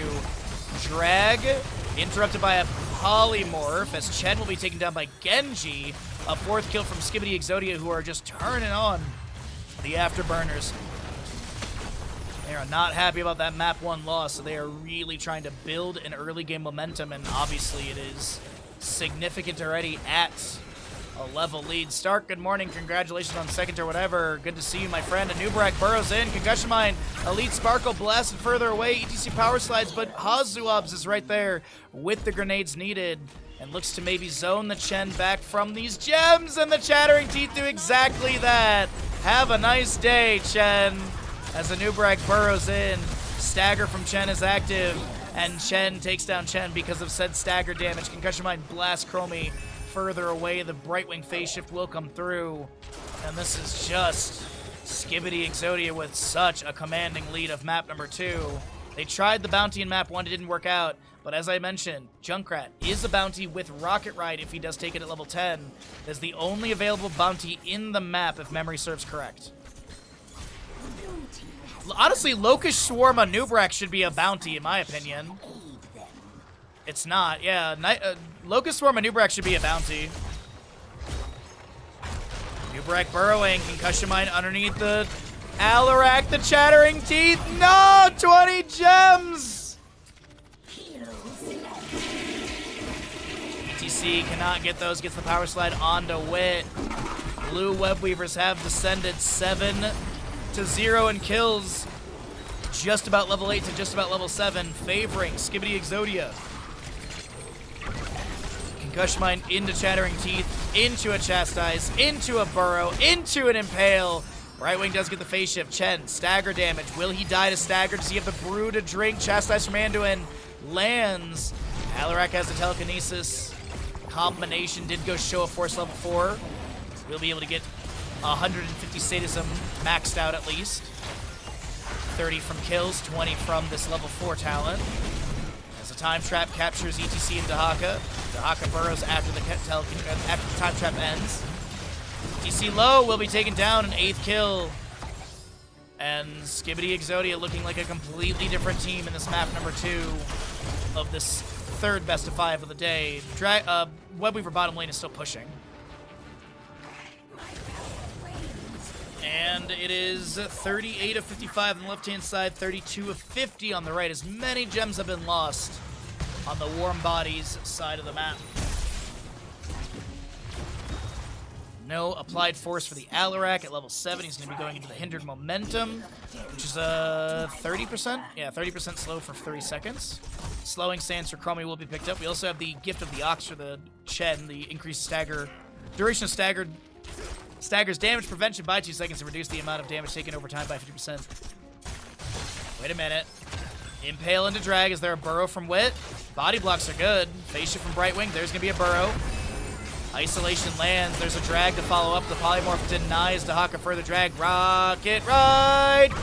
Drag, interrupted by a polymorph, as Chen will be taken down by Genji. A fourth kill from Skibidi Exodia, who are just turning on the Afterburners. They are not happy about that map 1 loss, so they are really trying to build an early game momentum, and obviously it is significant already at a level lead. Stark, good morning. Congratulations on second or whatever. Good to see you, my friend. Anubrak burrows in. Concussion Mine. Elite Sparkle blasted further away. ETC power slides, but Hazuobs is right there with the grenades needed and looks to maybe zone the Chen back from these gems, and the Chattering Teeth do exactly that. Have a nice day, Chen. As Anubrak burrows in, stagger from Chen is active, and Chen takes down Chen because of said stagger damage. Concussion Mine blasts Chromie further away. The Brightwing phase shift will come through, and this is just Skibidi Exodia with such a commanding lead of map number 2. They tried the bounty in map 1, it didn't work out, but as I mentioned, Junkrat is a bounty with Rocket Ride if he does take it at level 10. It is the only available bounty in the map if memory serves correct. Honestly, Locust Swarm on Nubrak should be a bounty, in my opinion. It's not, yeah. Locust Swarm on Nubrak should be a bounty. Nubrak burrowing, Concussion Mine underneath the Alarak, the Chattering Teeth. No! 20 gems! ETC cannot get those, gets the power slide onto Wit. Blue Webweavers have descended 7-0 in kills. Just about level 8 to just about level 7, favoring Skibidi Exodia. Concussion Mine into Chattering Teeth, into a Chastise, into a Burrow, into an Impale. Right Wing does get the phase shift. Chen, stagger damage. Will he die to stagger? Does he have the brew to drink? Chastise from Anduin lands. Alarak has the telekinesis. Combination did go show a force level 4. We'll be able to get 150 sadism maxed out at least. 30 from kills, 20 from this level 4 talent. As the time trap captures ETC and Dahaka. Dahaka burrows after the time trap ends. ETC low will be taken down, an 8th kill. And Skibidi Exodia looking like a completely different team in this map number 2 of this 3rd best of 5 of the day. Webweaver bottom lane is still pushing. And it is 38 of 55 on the left-hand side, 32 of 50 on the right, as many gems have been lost on the Warm Bodies side of the map. No applied force for the Alarak at level 7. He's going to be going into the Hindered Momentum, which is 30%? Yeah, 30% slow for 30 seconds. Slowing Sands for Chromie will be picked up. We also have the Gift of the Ox for the Chen, the increased stagger, duration of staggers damage prevention by 2 seconds to reduce the amount of damage taken over time by 50%. Wait a minute. Impale into drag. Is there a burrow from Wit? Body blocks are good. Phase shift from Brightwing. There's going to be a burrow. Isolation lands. There's a drag to follow up. The polymorph denies Dahaka further drag. Rocket Ride!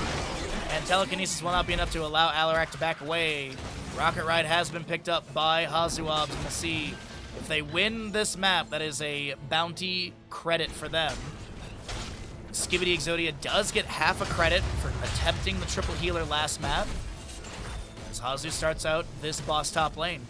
And telekinesis will not be enough to allow Alarak to back away. Rocket Ride has been picked up by Hazuobs, and we'll see if they win this map. That is a bounty credit for them. Skibidi Exodia does get half a credit for attempting the triple healer last map, as Hazu starts out this boss top lane.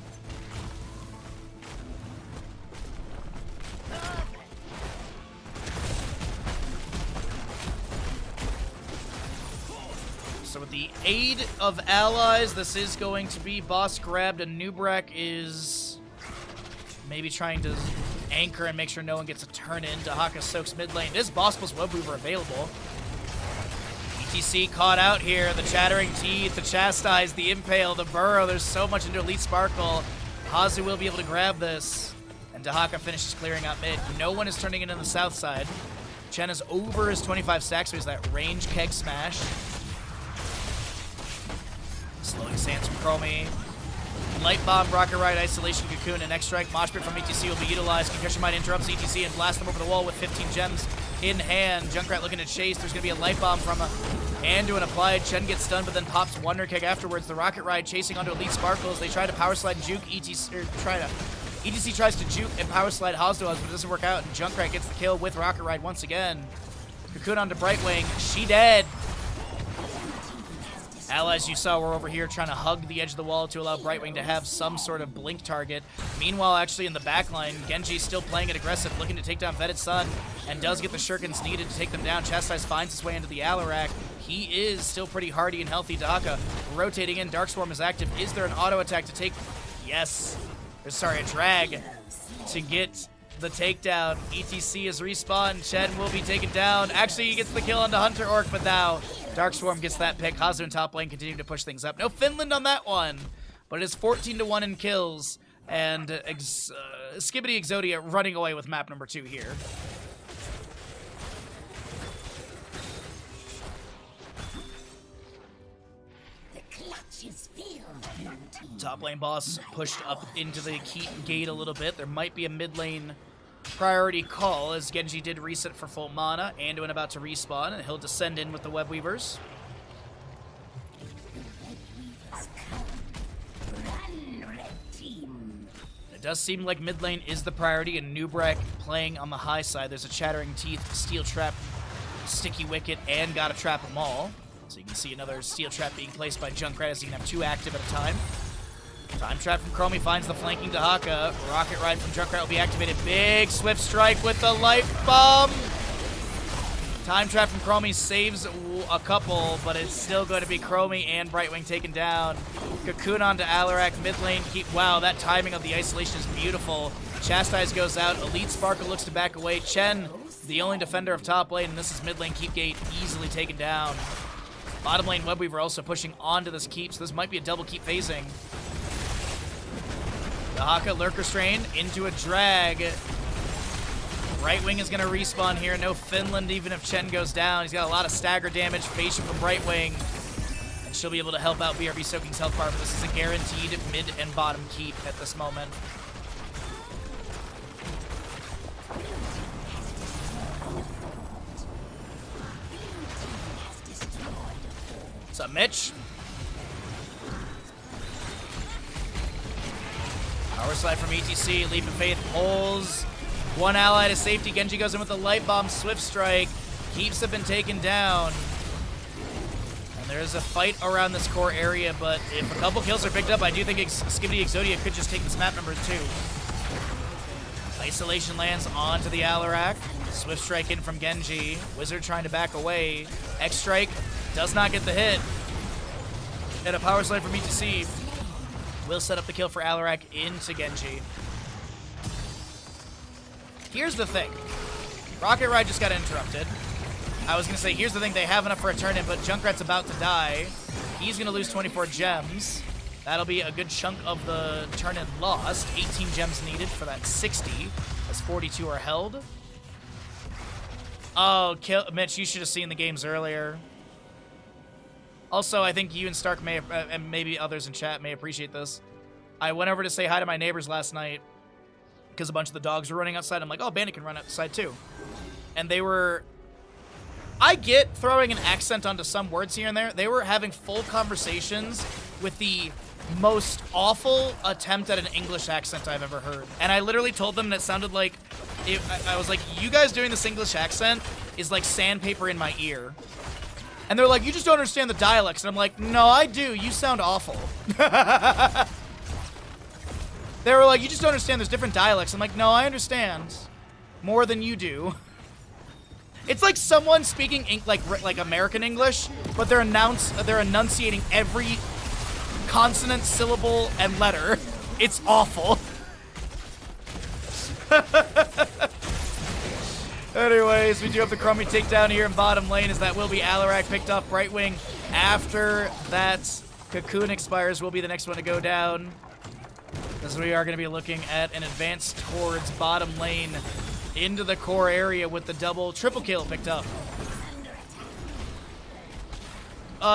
So with the aid of allies, this is going to be boss grabbed, and Nubrak is maybe trying to anchor and make sure no one gets a turn in. Dahaka soaks mid lane. Is boss plus Webweaver available? ETC caught out here. The Chattering Teeth, the Chastise, the Impale, the Burrow. There's so much into Elite Sparkle. Hazu will be able to grab this, and Dahaka finishes clearing out mid. No one is turning in on the south side. Chen is over his 25 stacks, so he's that range keg smash. Slowing Sands from Chromie. Light Bomb, Rocket Ride, Isolation, Cocoon, and X-Strike. Mosh Pit from ETC will be utilized. Concussion Mine interrupts ETC and blasts them over the wall with 15 gems in hand. Junkrat looking to chase. There's going to be a Light Bomb from Anduin applied. Chen gets stunned, but then pops Wonder Kick afterwards. The Rocket Ride chasing onto Elite Sparkles. They try to Power Slide and juke ETC, ETC tries to juke and Power Slide Hosdoaz, but it doesn't work out, and Junkrat gets the kill with Rocket Ride once again. Cocoon onto Brightwing. She dead. Allies you saw were over here trying to hug the edge of the wall to allow Brightwing to have some sort of blink target. Meanwhile, actually in the backline, Genji's still playing it aggressive, looking to take down Vetted Sun, and does get the shurikens needed to take them down. Chastise finds his way into the Alarak. He is still pretty hardy and healthy. Dahaka rotating in. Darkswarm is active. Is there an auto attack to take? Yes. Sorry, a drag to get the takedown. ETC is respawned. Chen will be taken down. Actually, he gets the kill onto Hunter Orc, but now Darkswarm gets that pick. Hazu in top lane continuing to push things up. No Finland on that one, but it is 14-1 in kills, and Skibbity Exodia running away with map number 2 here. Top lane boss pushed up into the gate a little bit. There might be a mid lane priority call as Genji did reset for full mana. Anduin about to respawn, and he'll descend in with the Web Weavers. It does seem like mid lane is the priority, and Nubrek playing on the high side. There's a Chattering Teeth, Steel Trap, Sticky Wicket, and Gotta Trap them all. So you can see another Steel Trap being placed by Junkrat as he can have 2 active at a time. Time Trap from Chromie finds the flanking Dahaka. Rocket Ride from Junkrat will be activated. Big Swift Strike with the Light Bomb. Time Trap from Chromie saves a couple, but it's still going to be Chromie and Brightwing taken down. Cocoon onto Alarak, mid lane. Wow, that timing of the isolation is beautiful. Chastise goes out. Elite Sparkle looks to back away. Chen, the only defender of top lane, and this is mid lane Keep Gate, easily taken down. Bottom lane Webweaver also pushing onto this keep, so this might be a double keep phasing. Dahaka Lurker Strain into a drag. Right wing is going to respawn here. No Finland even if Chen goes down. He's got a lot of stagger damage. Phasing from Right wing. And she'll be able to help out BRB Soaking's health bar, but this is a guaranteed mid and bottom keep at this moment. What's up, Mitch? Power slide from ETC. Leap of Faith pulls one ally to safety. Genji goes in with the Light Bomb. Swift Strike. Keeps have been taken down. And there's a fight around this core area, but if a couple kills are picked up, I do think Skibbity Exodia could just take this map number 2. Isolation lands onto the Alarak. Swift Strike in from Genji. Wizard trying to back away. X-Strike does not get the hit. And a power slide from ETC will set up the kill for Alarak into Genji. Here's the thing. Rocket Ride just got interrupted. I was going to say, here's the thing. They have enough for a turn-in, but Junkrat's about to die. He's going to lose 24 gems. That'll be a good chunk of the turn-in lost. 18 gems needed for that 60, as 42 are held. Oh, Mitch, you should have seen the games earlier. Also, I think you and Stark may have, and maybe others in chat may appreciate this. I went over to say hi to my neighbors last night because a bunch of the dogs were running outside. I'm like, oh, Bandit can run outside too. And they were... I get throwing an accent onto some words here and there. They were having full conversations with the most awful attempt at an English accent I've ever heard. And I literally told them that it sounded like... I was like, you guys doing this English accent is like sandpaper in my ear. And they're like, you just don't understand the dialects. And I'm like, no, I do. You sound awful. They were like, you just don't understand there's different dialects. I'm like, no, I understand. More than you do. It's like someone speaking like American English, but they're enunciating every consonant, syllable, and letter. It's awful. Anyways, we do have the Chromie takedown here in bottom lane, as that will be Alarak picked off Brightwing. After that Cocoon expires, will be the next one to go down, as we are going to be looking at an advance towards bottom lane into the core area with the triple kill picked up.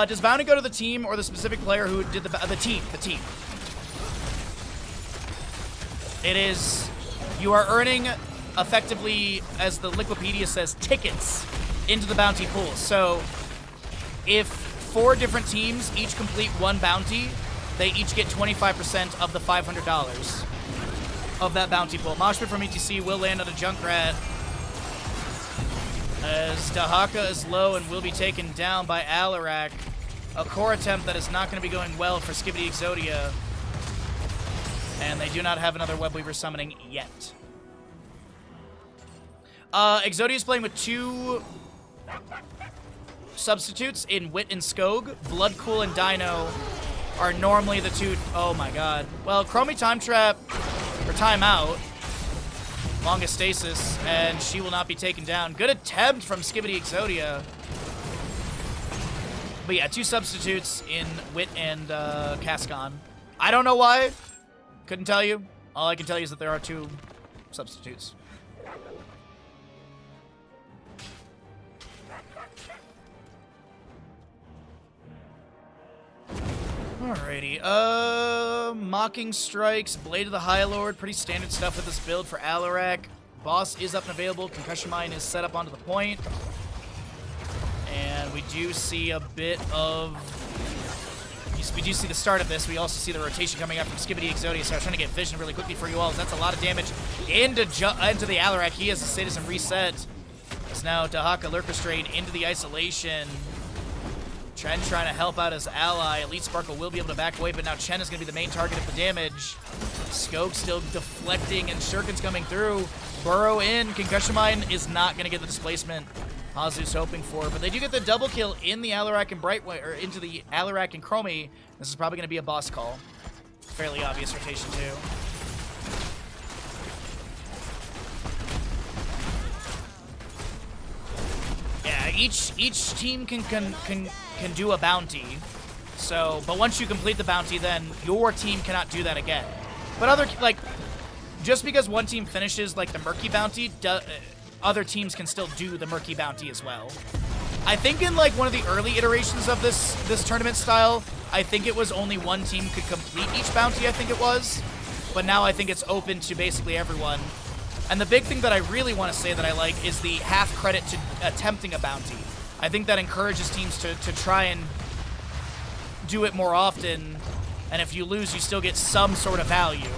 Does Bounty go to the team or the specific player who did the team? The team. It is, you are earning effectively, as the Liquipedia says, tickets into the bounty pool. So if 4 different teams each complete 1 bounty, they each get 25% of the $500 of that bounty pool. Moshpit from ETC will land on a Junkrat as Dahaka is low and will be taken down by Alarak. A core attempt that is not going to be going well for Skibidi Exodia. And they do not have another Webweaver summoning yet. Exodia is playing with 2 substitutes in Wit and Skog. Bloodcool and Dino are normally the 2. Oh my god. Well, Chromie Time Trap, or Timeout, longest stasis, and she will not be taken down. Good attempt from Skibidi Exodia. But yeah, 2 substitutes in Wit and Cascon. I don't know why. Couldn't tell you. All I can tell you is that there are 2 substitutes. Alrighty, Mocking Strikes, Blade of the High Lord, pretty standard stuff with this build for Alarak. Boss is up and available, Concussion Mine is set up onto the point. And we do see a bit of... We do see the start of this. We also see the rotation coming up from Skibidi Exodia, so I was trying to get vision really quickly for you all. That's a lot of damage into the Alarak. He has a citizen reset. It's now Dahaka Lurker Strain into the isolation. Chen trying to help out his ally. Elite Sparkle will be able to back away, but now Chen is going to be the main target of the damage. Skog still deflecting, and Shuriken's coming through. Burrow in. Concussion Mine is not going to get the displacement Hazu's hoping for, but they do get the double kill in the Alarak and Brightway, or into the Alarak and Chromie. This is probably going to be a boss call. Fairly obvious rotation too. Yeah, each team can do a bounty. So, but once you complete the bounty, then your team cannot do that again. But other, like, just because one team finishes like the Murky bounty, other teams can still do the Murky bounty as well. I think in like one of the early iterations of this tournament style, I think it was only one team could complete each bounty, I think it was. But now I think it's open to basically everyone. And the big thing that I really want to say that I like is the half credit to attempting a bounty. I think that encourages teams to try and do it more often. And if you lose, you still get some sort of value.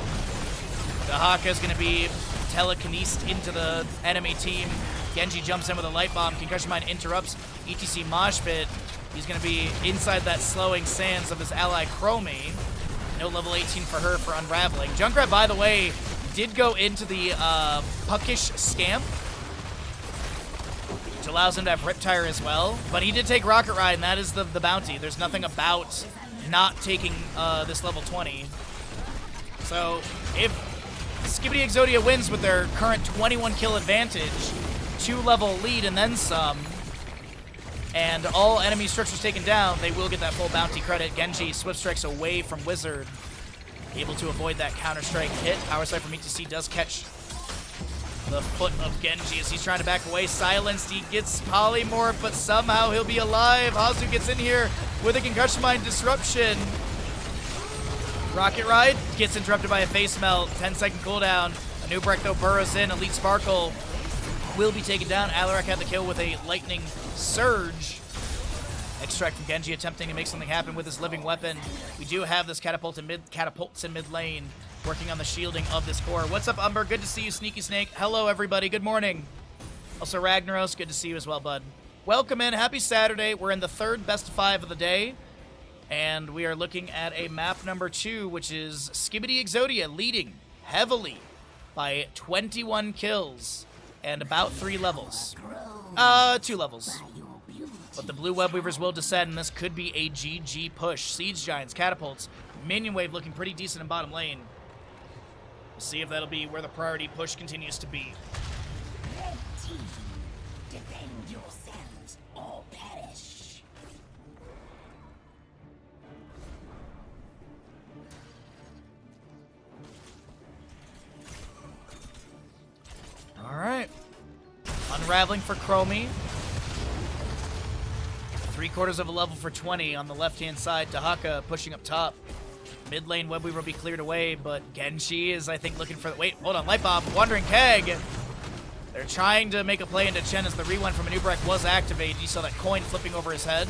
Dahaka is going to be telekinesed into the enemy team. Genji jumps in with a light bomb. Concussion Mine interrupts ETC Moshpit. He's going to be inside that slowing sands of his ally Chromie. No level 18 for her for unraveling. Junkrat, by the way, did go into the Puckish Scamp, which allows him to have Riptire as well. But he did take Rocket Ride, and that is the bounty. There's nothing about not taking this level 20. So if Skibidi Exodia wins with their current 21 kill advantage, 2-level lead and then some, and all enemy structures taken down, they will get that full bounty credit. Genji Swift Strikes away from Wizard, able to avoid that counter-strike hit. Power Slide from ETC does catch the foot of Genji as he's trying to back away. Silenced, he gets Polymorph, but somehow he'll be alive. Hazu gets in here with a Concussion Mine disruption. Rocket Ride gets interrupted by a face melt. 10-second cooldown. Anub'arak, though, burrows in. Elite Sparkle will be taken down. Alarak had the kill with a Lightning Surge. Extract from Genji attempting to make something happen with his living weapon. We do have this catapults in mid lane, working on the shielding of this core. What's up, Umber? Good to see you, Sneaky Snake. Hello, everybody. Good morning. Also, Ragnaros, good to see you as well, bud. Welcome in. Happy Saturday. We're in the 3rd best of 5 of the day. And we are looking at a map number 2, which is Skibidi Exodia leading heavily by 21 kills and about 3 levels. 2 levels. But the blue Webweavers will descend, and this could be a GG push. Siege Giants, Catapults, Minion Wave looking pretty decent in bottom lane. We'll see if that'll be where the priority push continues to be. Red team, defend yourselves or perish. All right. Unraveling for Chromie. 3/4 of a level for 20 on the left-hand side. Dahaka pushing up top. Mid lane Webweaver will be cleared away, but Genji is, I think, looking for... Wait, hold on. Light Bomb. Wandering Keg. They're trying to make a play into Chen as the rewind from Anubarak was activated. You saw that coin flipping over his head.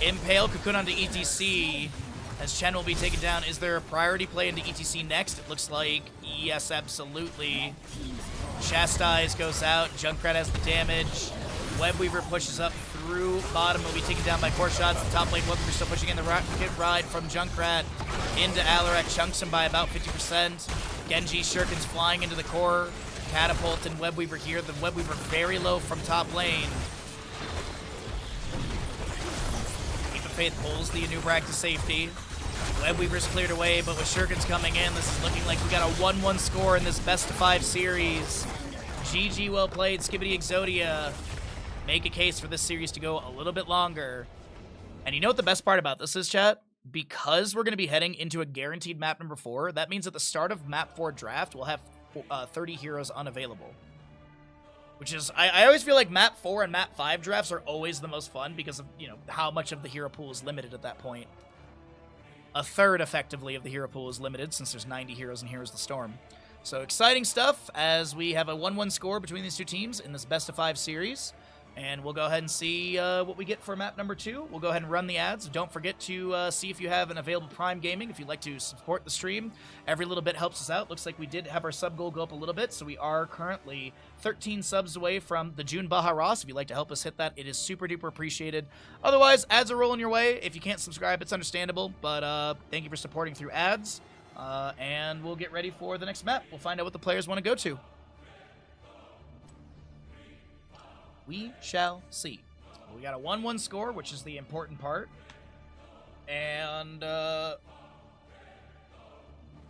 Impale Cocoon onto ETC as Chen will be taken down. Is there a priority play into ETC next? It looks like yes, absolutely. Chastise goes out. Junkrat has the damage. Webweaver pushes up through bottom. Will be taken down by core shots. The top lane Webweaver still pushing in the rocket ride from Junkrat into Alarak. Chunks him by about 50%. Genji Shuriken's flying into the core. Catapult and Webweaver here. The Webweaver very low from top lane. Keep of Faith pulls the Anubarak to safety. Webweaver's cleared away, but with Shuriken's coming in, this is looking like we got a 1-1 score in this best of 5 series. GG, well played, Skibidi Exodia. Make a case for this series to go a little bit longer. And you know what the best part about this is, chat? Because we're going to be heading into a guaranteed map number 4, that means at the start of map 4 draft, we'll have 30 heroes unavailable. Which is, I always feel like map 4 and map 5 drafts are always the most fun because of, you know, how much of the hero pool is limited at that point. A third, effectively, of the hero pool is limited since there's 90 heroes in Heroes of the Storm. So exciting stuff as we have a 1-1 score between these two teams in this best of 5 series. And we'll go ahead and see what we get for map number 2. We'll go ahead and run the ads. Don't forget to see if you have an available Prime Gaming if you'd like to support the stream. Every little bit helps us out. Looks like we did have our sub goal go up a little bit, so we are currently 13 subs away from the June Baja Ross. If you'd like to help us hit that, it is super duper appreciated. Otherwise, ads are rolling your way. If you can't subscribe, it's understandable, but thank you for supporting through ads. And we'll get ready for the next map. We'll find out what the players want to go to. We shall see. We got a 1-1 score, which is the important part. And,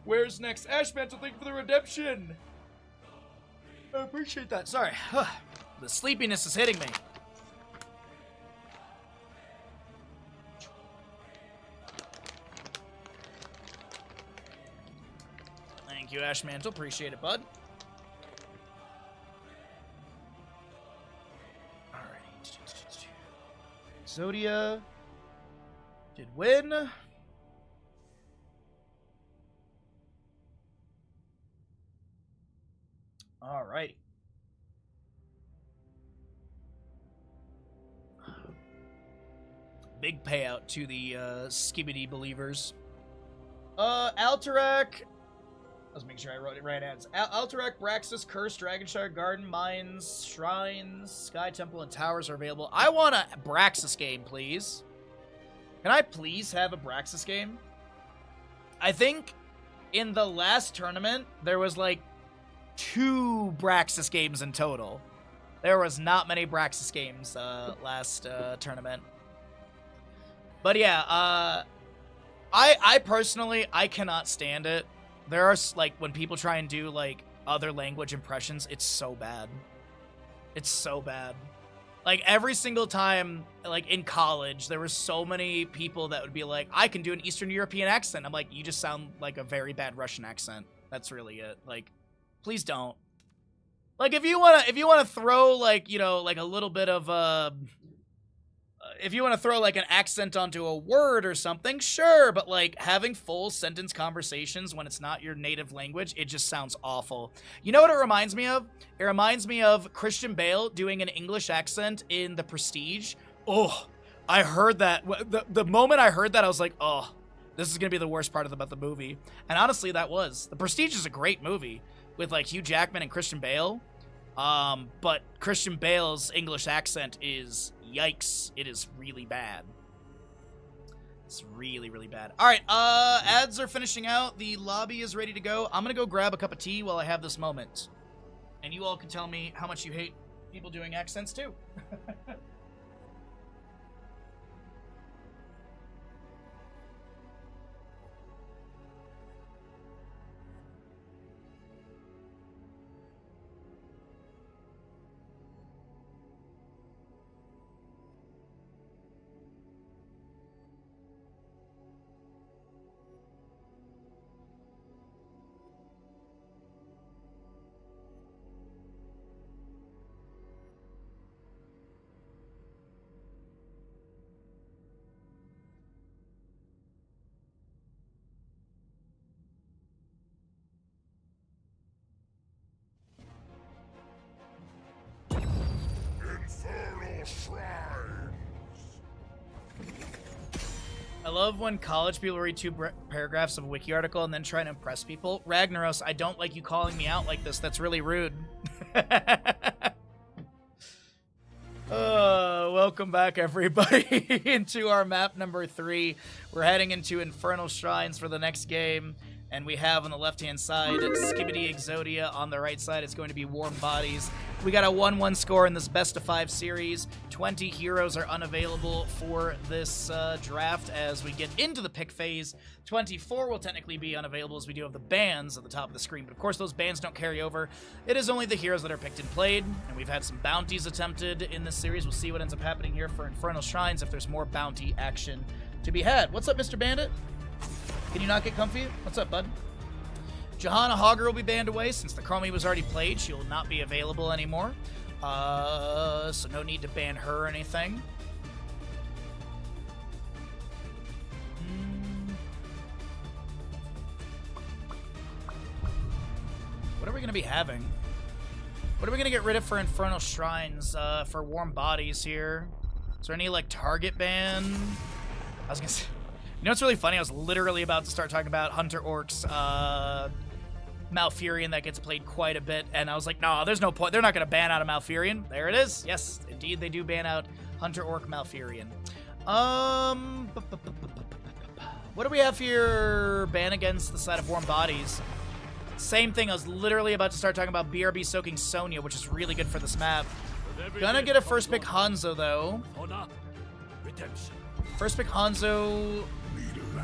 where's next? Ashmantle, thank you for the redemption! I appreciate that. Sorry. The sleepiness is hitting me. Thank you, Ashmantle. Appreciate it, bud. Zodia did win. Alrighty. Big payout to the Skibidi believers. Alterac. Let's make sure I wrote it right. Ads. Alterac, Braxis, Curse, Dragonshire, Garden, Mines, Shrines, Sky Temple, and Towers are available. I want a Braxis game, please. Can I please have a Braxis game? I think in the last tournament, there was like 2 Braxis games in total. There was not many Braxis games last tournament. But yeah, I personally, I cannot stand it. There are, like, when people try and do, like, other language impressions, it's so bad. It's so bad. Like, every single time, like, in college, there were so many people that would be like, I can do an Eastern European accent. I'm like, you just sound like a very bad Russian accent. That's really it. Like, please don't. Like, if you wanna throw, like, you know, like, a little bit of, if you want to throw, like, an accent onto a word or something, sure, but, like, having full sentence conversations when it's not your native language, it just sounds awful. You know what it reminds me of? It reminds me of Christian Bale doing an English accent in The Prestige. Oh, I heard that. The moment I heard that, I was like, oh, this is going to be the worst part about the movie. And honestly, that was. The Prestige is a great movie with, like, Hugh Jackman and Christian Bale. But Christian Bale's English accent is, yikes, it is really bad. It's really, really bad. Alright, ads are finishing out. The lobby is ready to go. I'm gonna go grab a cup of tea while I have this moment. And you all can tell me how much you hate people doing accents, too. I love when college people read two paragraphs of a wiki article and then try to impress people. Ragnaros, I don't like you calling me out like this. That's really rude. Welcome back, everybody, into our map number 3. We're heading into Infernal Shrines for the next game. And we have on the left-hand side, Skibidi Exodia. On the right side, it's going to be Warm Bodies. We got a 1-1 score in this best-of-5 series. 20 heroes are unavailable for this draft as we get into the pick phase. 24 will technically be unavailable as we do have the bans at the top of the screen. But of course, those bans don't carry over. It is only the heroes that are picked and played. And we've had some bounties attempted in this series. We'll see what ends up happening here for Infernal Shrines if there's more bounty action to be had. What's up, Mr. Bandit? Can you not get comfy? What's up, bud? Johanna Hogger will be banned away since the Chromie was already played. She will not be available anymore. So no need to ban her or anything. What are we going to be having? What are we going to get rid of for Infernal Shrines for Warm Bodies here? Is there any, like, target ban? I was going to say... You know what's really funny? I was literally about to start talking about Hunter Orc's Malfurion that gets played quite a bit, and I was like, no, there's no point. They're not going to ban out a Malfurion. There it is. Yes, indeed, they do ban out Hunter Orc Malfurion. What do we have here? Ban against the side of Warm Bodies. Same thing. I was literally about to start talking about BRB soaking Sonya, which is really good for this map. Gonna get a first pick Hanzo, though. Redemption. First pick Hanzo,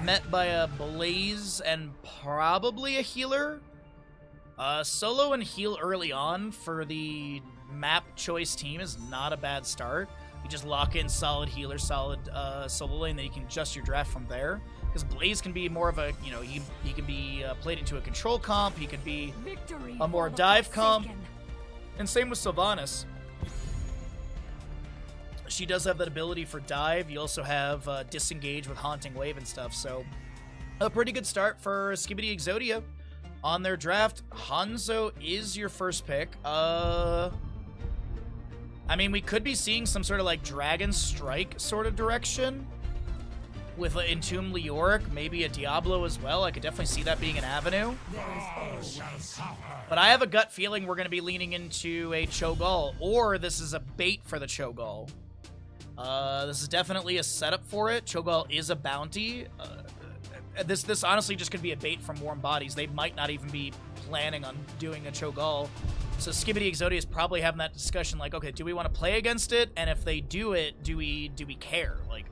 met by a Blaze and probably a healer. Solo and heal early on for the map choice team is not a bad start. You just lock in solid healer, solid solo lane, then you can adjust your draft from there. Because Blaze can be more of a, you know, he can be played into a control comp, he could be a more dive comp, and same with Sylvanas. She does have that ability for dive. You also have disengage with Haunting Wave and stuff, so a pretty good start for Skibidi Exodia on their draft. Hanzo is your first pick. I mean, we could be seeing some sort of like Dragon Strike sort of direction with Entomb Leoric, maybe a Diablo as well. I could definitely see that being an avenue. But I have a gut feeling we're going to be leaning into a Cho'Gall, or this is a bait for the Cho'Gall. This is definitely a setup for it. Cho'Gall is a bounty. This honestly just could be a bait from Warm Bodies. They might not even be planning on doing a Cho'Gall. So Skibidi Exodia is probably having that discussion like, okay, do we want to play against it? And if they do it, do we care? Like,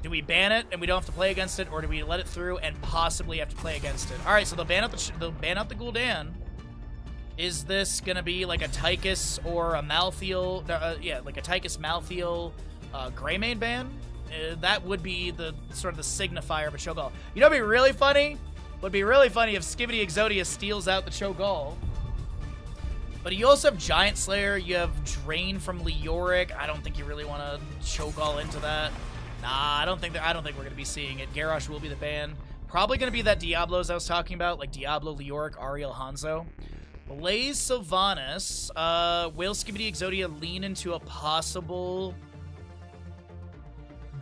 do we ban it and we don't have to play against it, or do we let it through and possibly have to play against it? All right, so they'll ban out the Gul'dan. Is this gonna be like a Tychus or a Malthael? Yeah, like a Tychus Malthael. Greymane ban? That would be the sort of the signifier of a Cho'Gall. You know what'd be really funny? Would be really funny if Skibidi Exodia steals out the Cho'Gall. But you also have Giant Slayer, you have Drain from Leoric. I don't think you really want to Cho'Gall into that. Nah, I don't think we're gonna be seeing it. Garrosh will be the ban. Probably gonna be that Diablos I was talking about, like Diablo, Leoric, Ariel, Hanzo. Blaze Sylvanas. Will Skibidi Exodia lean into a possible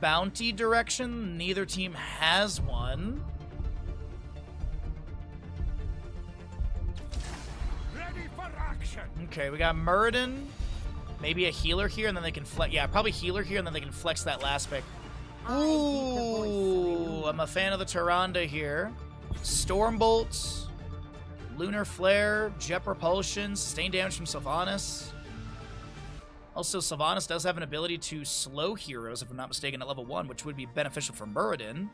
bounty direction? Neither team has one. Ready for action. Okay, we got Muradin. Maybe a healer here, and then they can flex. Yeah, probably healer here, and then they can flex that last pick. Ooh, I'm a fan of the Tyrande here. Stormbolt, Lunar Flare, Jet Propulsion, sustain damage from Sylvanas. Also, Sylvanas does have an ability to slow heroes, if I'm not mistaken, at level 1, which would be beneficial for Muradin,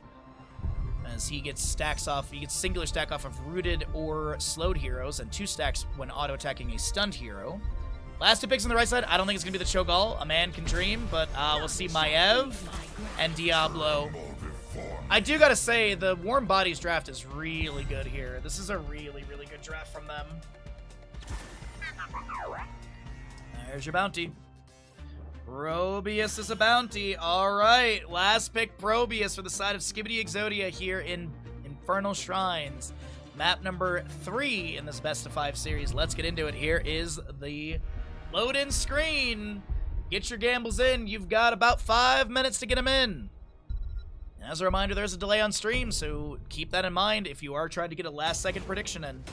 as he gets singular stack off of rooted or slowed heroes, and 2 stacks when auto-attacking a stunned hero. Last 2 picks on the right side, I don't think it's going to be the Cho'Gall. A man can dream, but we'll see Maiev and Diablo. I do got to say, the Warm Bodies draft is really good here. This is a really, really good draft from them. There's your bounty. Probius is a bounty. All right, last pick Probius for the side of Skibidi Exodia here in Infernal Shrines. Map number 3 in this best of 5 series. Let's get into it. Here is the load-in screen. Get your gambles in. You've got about 5 minutes to get them in. As a reminder, there's a delay on stream, so keep that in mind if you are trying to get a last-second prediction in.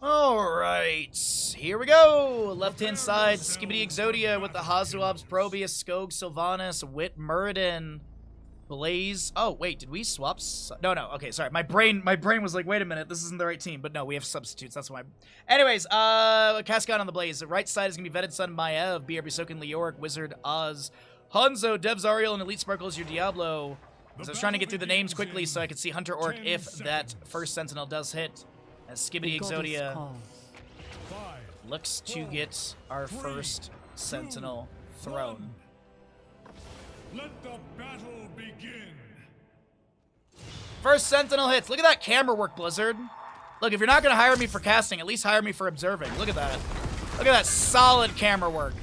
Alright, here we go! Left-hand side, Skibidi Exodia with the Hazuobs, Probius, Skog, Sylvanas, Wit, Muradin, Blaze. Oh, wait, did we swap? No, okay, sorry. My brain was like, wait a minute, this isn't the right team. But no, we have substitutes, that's why. Anyways, Cascade on the Blaze. The right side is going to be Vetted Sun, Maev, BRB Soken, Leoric, Wizard, Oz, Hanzo, Devs, Ariel, and Elite Sparkle is your Diablo. So I was trying to get through the names quickly so I could see Hunter Orc if that first Sentinel does hit. As Skibidi Exodia looks to get our first Sentinel thrown. Let the battle begin. First Sentinel hits. Look at that camera work, Blizzard. Look, if you're not going to hire me for casting, at least hire me for observing. Look at that. Look at that solid camera work.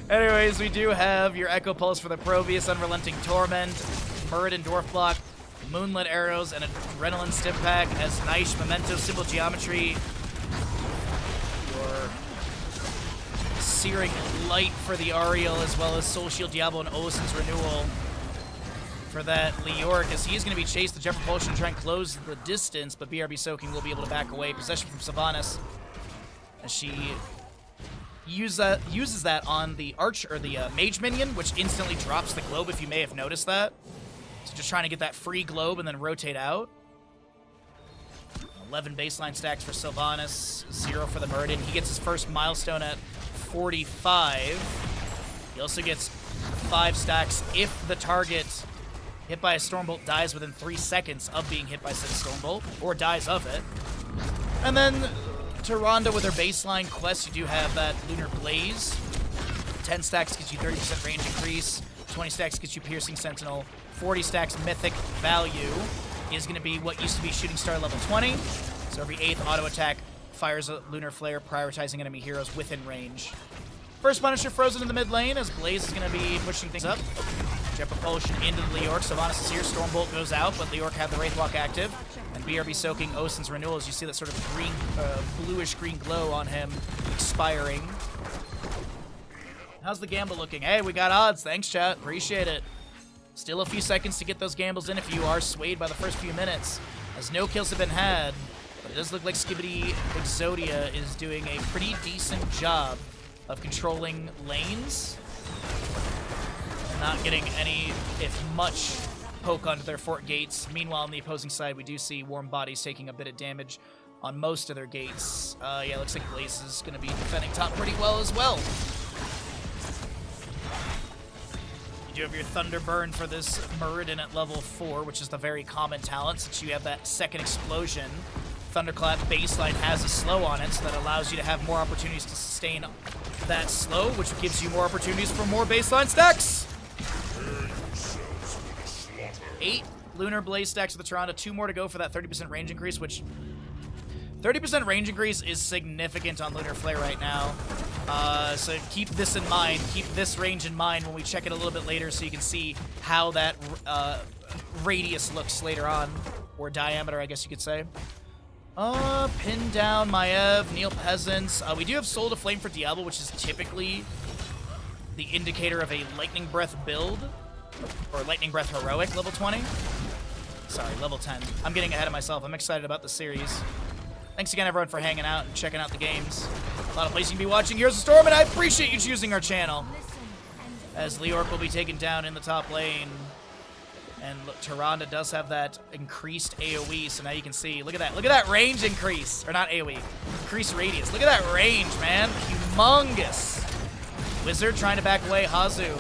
Anyways, we do have your Echo Pulse for the Probius, Unrelenting Torment, Muradin Dwarf Block, Moonlit Arrows, and a Adrenaline Stim Pack as nice Memento Symbol Geometry. Your Searing Light for the Ariel, as well as Soul Shield Diablo and Osin's Renewal for that Leoric, as he's going to be chased the Jet Propulsion and try and close the distance, but BRB Soaking will be able to back away. Possession from Sylvanas as she uses that on the Mage Minion, which instantly drops the globe, if you may have noticed that. So just trying to get that free globe and then rotate out. 11 baseline stacks for Sylvanas, 0 for the Muradin. He gets his first milestone at 45. He also gets 5 stacks if the target hit by a Stormbolt dies within 3 seconds of being hit by said Stormbolt, or dies of it. And then Tyrande with her baseline quest, you do have that Lunar Blaze. 10 stacks gets you 30% range increase. 20 stacks gets you Piercing Sentinel. 40 stacks Mythic value is going to be what used to be Shooting Star level 20. So every 8th auto attack fires a Lunar Flare, prioritizing enemy heroes within range. First Punisher frozen in the mid lane as Blaze is going to be pushing things up. Jet Propulsion into the Leoric. Sylvanas is here. Stormbolt goes out, but Leoric had the Wraith Walk active. And BRB Soaking Osin's Renewal as you see that sort of green, bluish-green glow on him expiring. How's the gamble looking? Hey, we got odds. Thanks, chat. Appreciate it. Still a few seconds to get those gambles in if you are swayed by the first few minutes, as no kills have been had. But it does look like Skibidi Exodia is doing a pretty decent job of controlling lanes and not getting any, if much, poke onto their fort gates. Meanwhile, on the opposing side, we do see Warm Bodies taking a bit of damage on most of their gates. Yeah, looks like Blaze is going to be defending top pretty well as well. You do have your Thunder Burn for this Muradin at level 4, which is the very common talent since you have that second explosion. Thunderclap baseline has a slow on it, so that allows you to have more opportunities to sustain that slow, which gives you more opportunities for more baseline stacks. 8 Lunar Blaze stacks with the Tyrande, 2 more to go for that 30% range increase, which 30% range increase is significant on Lunar Flare right now. So keep this in mind, keep this range in mind when we check it a little bit later so you can see how that radius looks later on, or diameter, I guess you could say. Pin down Maev, Neil Peasants. We do have Soul to Flame for Diablo, which is typically the indicator of a Lightning Breath build, or Lightning Breath Heroic level 20. Sorry, level 10. I'm getting ahead of myself. I'm excited about the series. Thanks again, everyone, for hanging out and checking out the games. A lot of places you can be watching Heroes of Storm, and I appreciate you choosing our channel. As Leoric will be taken down in the top lane. And look, Tyrande does have that increased AoE, so now you can see. Look at that. Look at that range increase. Or not AoE. Increased radius. Look at that range, man. Humongous. Wizard trying to back away. Hazu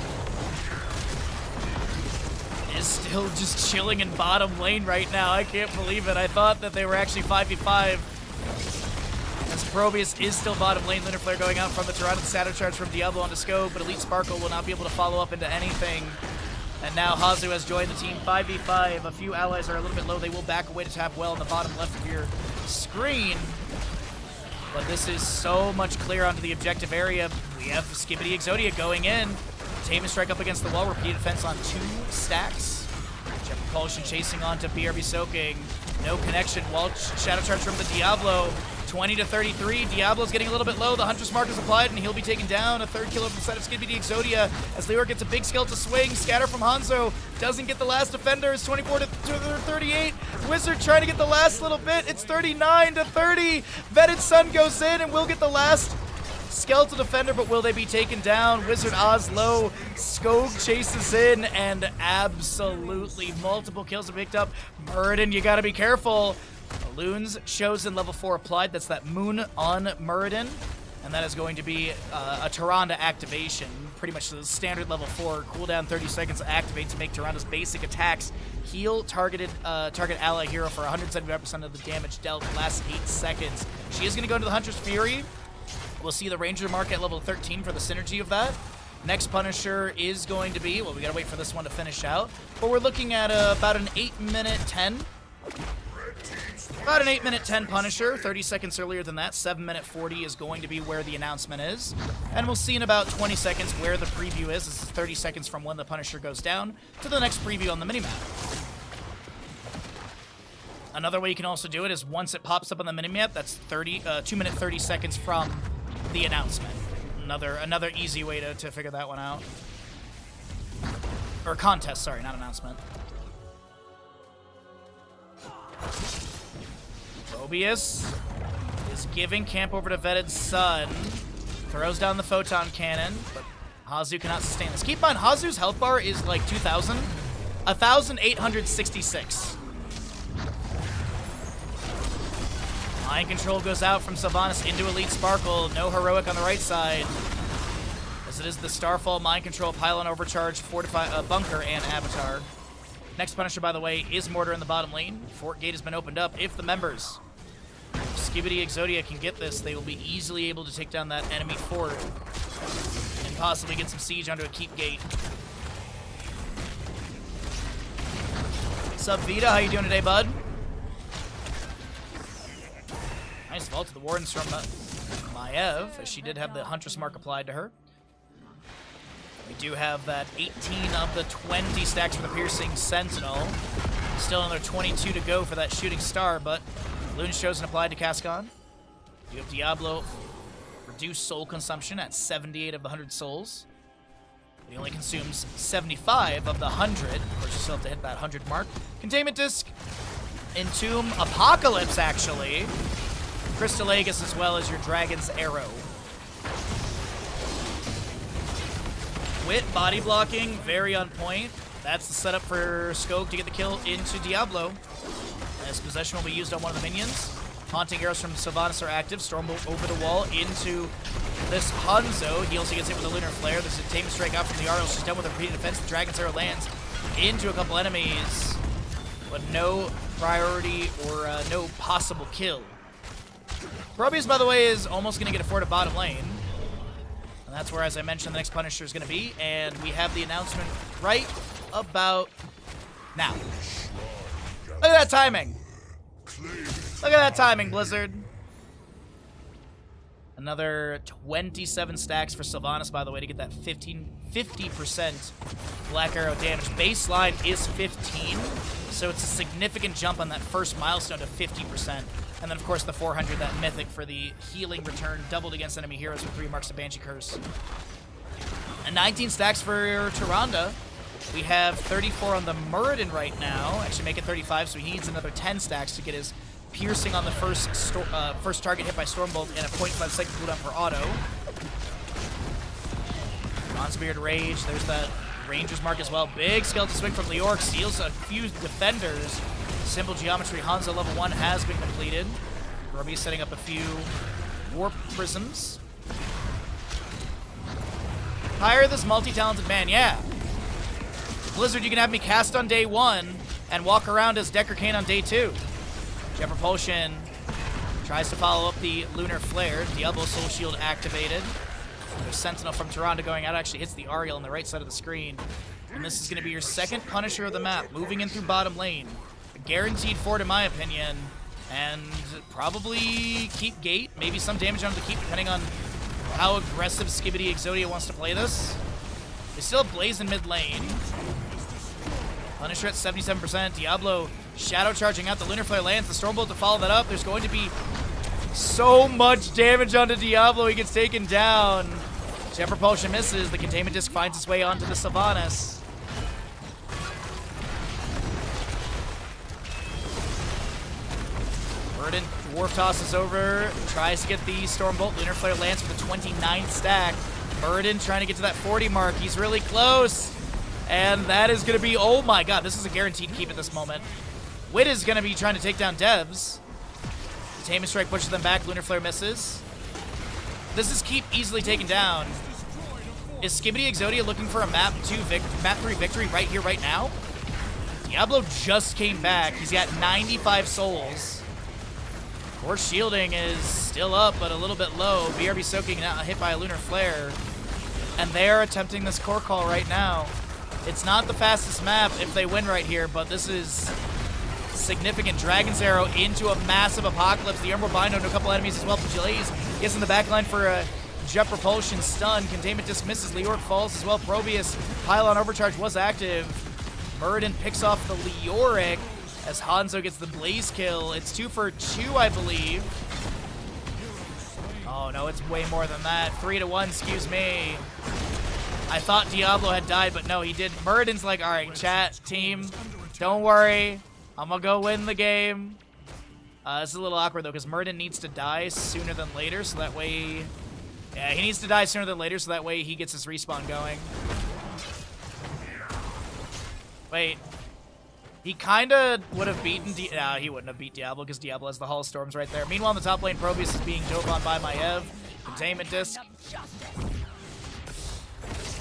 is still just chilling in bottom lane right now. I can't believe it. I thought that they were actually 5v5. As Probius is still bottom lane. Lunar Flare going out from the Tyrande. The Shadow Charge from Diablo onto Scope, but Elite Sparkle will not be able to follow up into anything. And now Hazu has joined the team. 5v5. A few allies are a little bit low. They will back away to tap well on the bottom left of your screen. But this is so much clear onto the objective area. We have Skibidi Exodia going in. Tame and strike up against the wall. Repeated defense on 2 stacks. Jet Propulsion chasing on to BRB soaking. No connection. Wall Shadow Charge from the Diablo. 20 to 33. Diablo's getting a little bit low. The Huntress mark is applied, and he'll be taken down. A 3rd kill from the side of Skibidi Exodia as Leor gets a big skill to swing. Scatter from Hanzo. Doesn't get the last defender. It's 24 to 38. Wizard trying to get the last little bit. It's 39 to 30. Vetted Sun goes in and will get the last skeletal defender, but will they be taken down? Wizard Oz low. Skog chases in, and absolutely multiple kills are picked up. Muradin, you gotta be careful. Balloons chosen, level 4 applied. That's that Moon on Muradin. And that is going to be a Tyrande activation. Pretty much the standard level 4. Cooldown 30 seconds to activate to make Tyrande's basic attacks heal target ally hero for 175% of the damage dealt. Last 8 seconds. She is going to go into the Hunter's Fury. We'll see the Ranger mark at level 13 for the synergy of that. Next Punisher is going to be, well, we got to wait for this one to finish out. But we're looking at about an 8-minute 10. About an 8-minute 10 Punisher. 30 seconds earlier than that. 7-minute 40 is going to be where the announcement is. And we'll see in about 20 seconds where the preview is. This is 30 seconds from when the Punisher goes down to the next preview on the minimap. Another way you can also do it is once it pops up on the minimap, that's 2 minute 30 seconds from the announcement. Another easy way to figure that one out. Or contest, sorry, not announcement. Mobius is giving camp over to Vetted Sun. Throws down the photon cannon, but Hazu cannot sustain this. Keep in mind, Hazu's health bar is like 2,000. 1,866. Mind Control goes out from Sylvanas into Elite Sparkle. No Heroic on the right side. As it is the Starfall, Mind Control, Pylon Overcharge, Fortify, Bunker, and Avatar. Next Punisher, by the way, is Mortar in the bottom lane. Fort Gate has been opened up. If the members of Skibidi Exodia can get this, they will be easily able to take down that enemy fort and possibly get some siege onto a keep gate. What's up, Vita? How you doing today, bud? Nice vault to the Wardens from Maiev, as she did have the Huntress mark applied to her. We do have that 18 of the 20 stacks for the Piercing Sentinel. Still another 22 to go for that Shooting Star, but Balloon's chosen applied to Cascon. You have Diablo reduced soul consumption at 78 of the 100 souls. He only consumes 75 of the 100. Of course, you still have to hit that 100 mark. Containment Disc, Entomb, Apocalypse, actually. Crystal Aegis, as well as your Dragon's Arrow. Wit, body blocking, very on point. That's the setup for Skog to get the kill into Diablo. As possession will be used on one of the minions. Haunting arrows from Sylvanas are active. Stormbolt over the wall into this Hanzo. He also gets hit with a Lunar Flare. There's a Tame Strike out from the Arrows. She's done with a repeated defense. The Dragon's Arrow lands into a couple enemies, but no priority or no possible kill. Probius, by the way, is almost going to get a fort at bottom lane. And that's where, as I mentioned, the next Punisher is going to be. And we have the announcement right about now. Look at that timing. Look at that timing, Blizzard. Another 27 stacks for Sylvanas, by the way, to get that 50% Black Arrow damage. Baseline is 15, so it's a significant jump on that first milestone to 50%. And then, of course, the 400, that mythic for the healing return, doubled against enemy heroes with 3 marks of Banshee Curse. And 19 stacks for Tyrande. We have 34 on the Muradin right now. Actually, make it 35, so he needs another 10 stacks to get his piercing on the first target hit by Stormbolt and a 0.5 second cooldown for auto. Bronzebeard Rage. There's that Ranger's mark as well. Big skeleton swing from Leoric. Steals a few defenders. Symbol Geometry Hanzo level 1 has been completed. Robbie setting up a few Warp Prisms. Hire this multi-talented man, yeah. Blizzard, you can have me cast on day 1 and walk around as Decker Kane on day 2. Jet Propulsion tries to follow up the Lunar Flare. Diablo Soul Shield activated. There's Sentinel from Tyrande going out. Actually hits the Ariel on the right side of the screen. And this is going to be your second Punisher of the map, moving in through bottom lane. A guaranteed fort, in my opinion. And probably keep gate. Maybe some damage on the keep, depending on how aggressive Skibidi Exodia wants to play this. They still have Blaze in mid lane. Punisher at 77%. Diablo shadow charging out. The Lunar Flare lands. The Stormbolt to follow that up. There's going to be so much damage onto Diablo. He gets taken down. Jet Propulsion misses. The Containment Disc finds its way onto the Sylvanas. Burden Dwarf tosses over. Tries to get the Stormbolt. Lunar Flare lands for the 29th stack. Burden trying to get to that 40 mark. He's really close. And that is going to be, oh my god, this is a guaranteed keep at this moment. Wit is going to be trying to take down Devs. Containment Strike pushes them back. Lunar Flare misses. This is keep easily taken down. Is Skibidi Exodia looking for a map 3 victory right here, right now? Diablo just came back. He's got 95 souls. Force shielding is still up, but a little bit low. BRB soaking now, hit by a Lunar Flare. And they're attempting this core call right now. It's not the fastest map if they win right here, but this is significant. Dragon's Arrow into a massive Apocalypse. The Emerald Bind onto a couple enemies as well. Blaze gets in the backline for a Jet Propulsion stun. Containment Disc misses. Leoric falls as well. Probius Pylon Overcharge was active. Muradin picks off the Leoric as Hanzo gets the Blaze kill. It's 2 for 2, I believe. Oh no, it's way more than that. 3 to 1, excuse me. I thought Diablo had died, but no, he did. Muradin's like, all right, chat, team, don't worry. I'm going to go win the game. This is a little awkward, though, because Muradin needs to die sooner than later, so that way... Yeah, he needs to die sooner than later, so that way he gets his respawn going. Wait. He kind of would have beaten... No, he wouldn't have beat Diablo, because Diablo has the Hall of Storms right there. Meanwhile, in the top lane, Probius is being dove on by Maev. Containment Disc.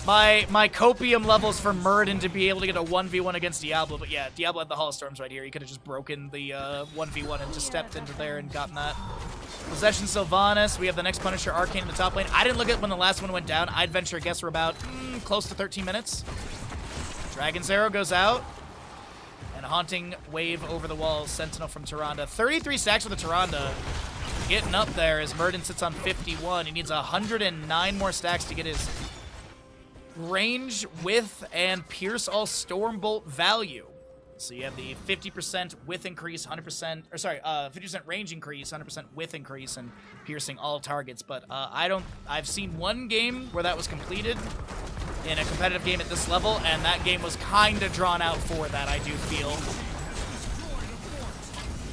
My copium levels for Muradin to be able to get a 1v1 against Diablo, but yeah, Diablo had the Hall of Storms right here. He could have just broken the 1v1 and just stepped into there and gotten that. Possession Sylvanas. We have the next Punisher Arcane in the top lane. I didn't look at when the last one went down. I'd venture a guess we're about close to 13 minutes. Dragon's Arrow goes out. And a Haunting Wave over the walls. Sentinel from Tyrande. 33 stacks with the Tyrande. Getting up there as Muradin sits on 51. He needs 109 more stacks to get his range, width, and pierce all Stormbolt value. So you have the 50% width increase, 100%, or sorry, 50% range increase, 100% width increase, and piercing all targets. But I've seen one game where that was completed in a competitive game at this level, and that game was kind of drawn out for that, I do feel.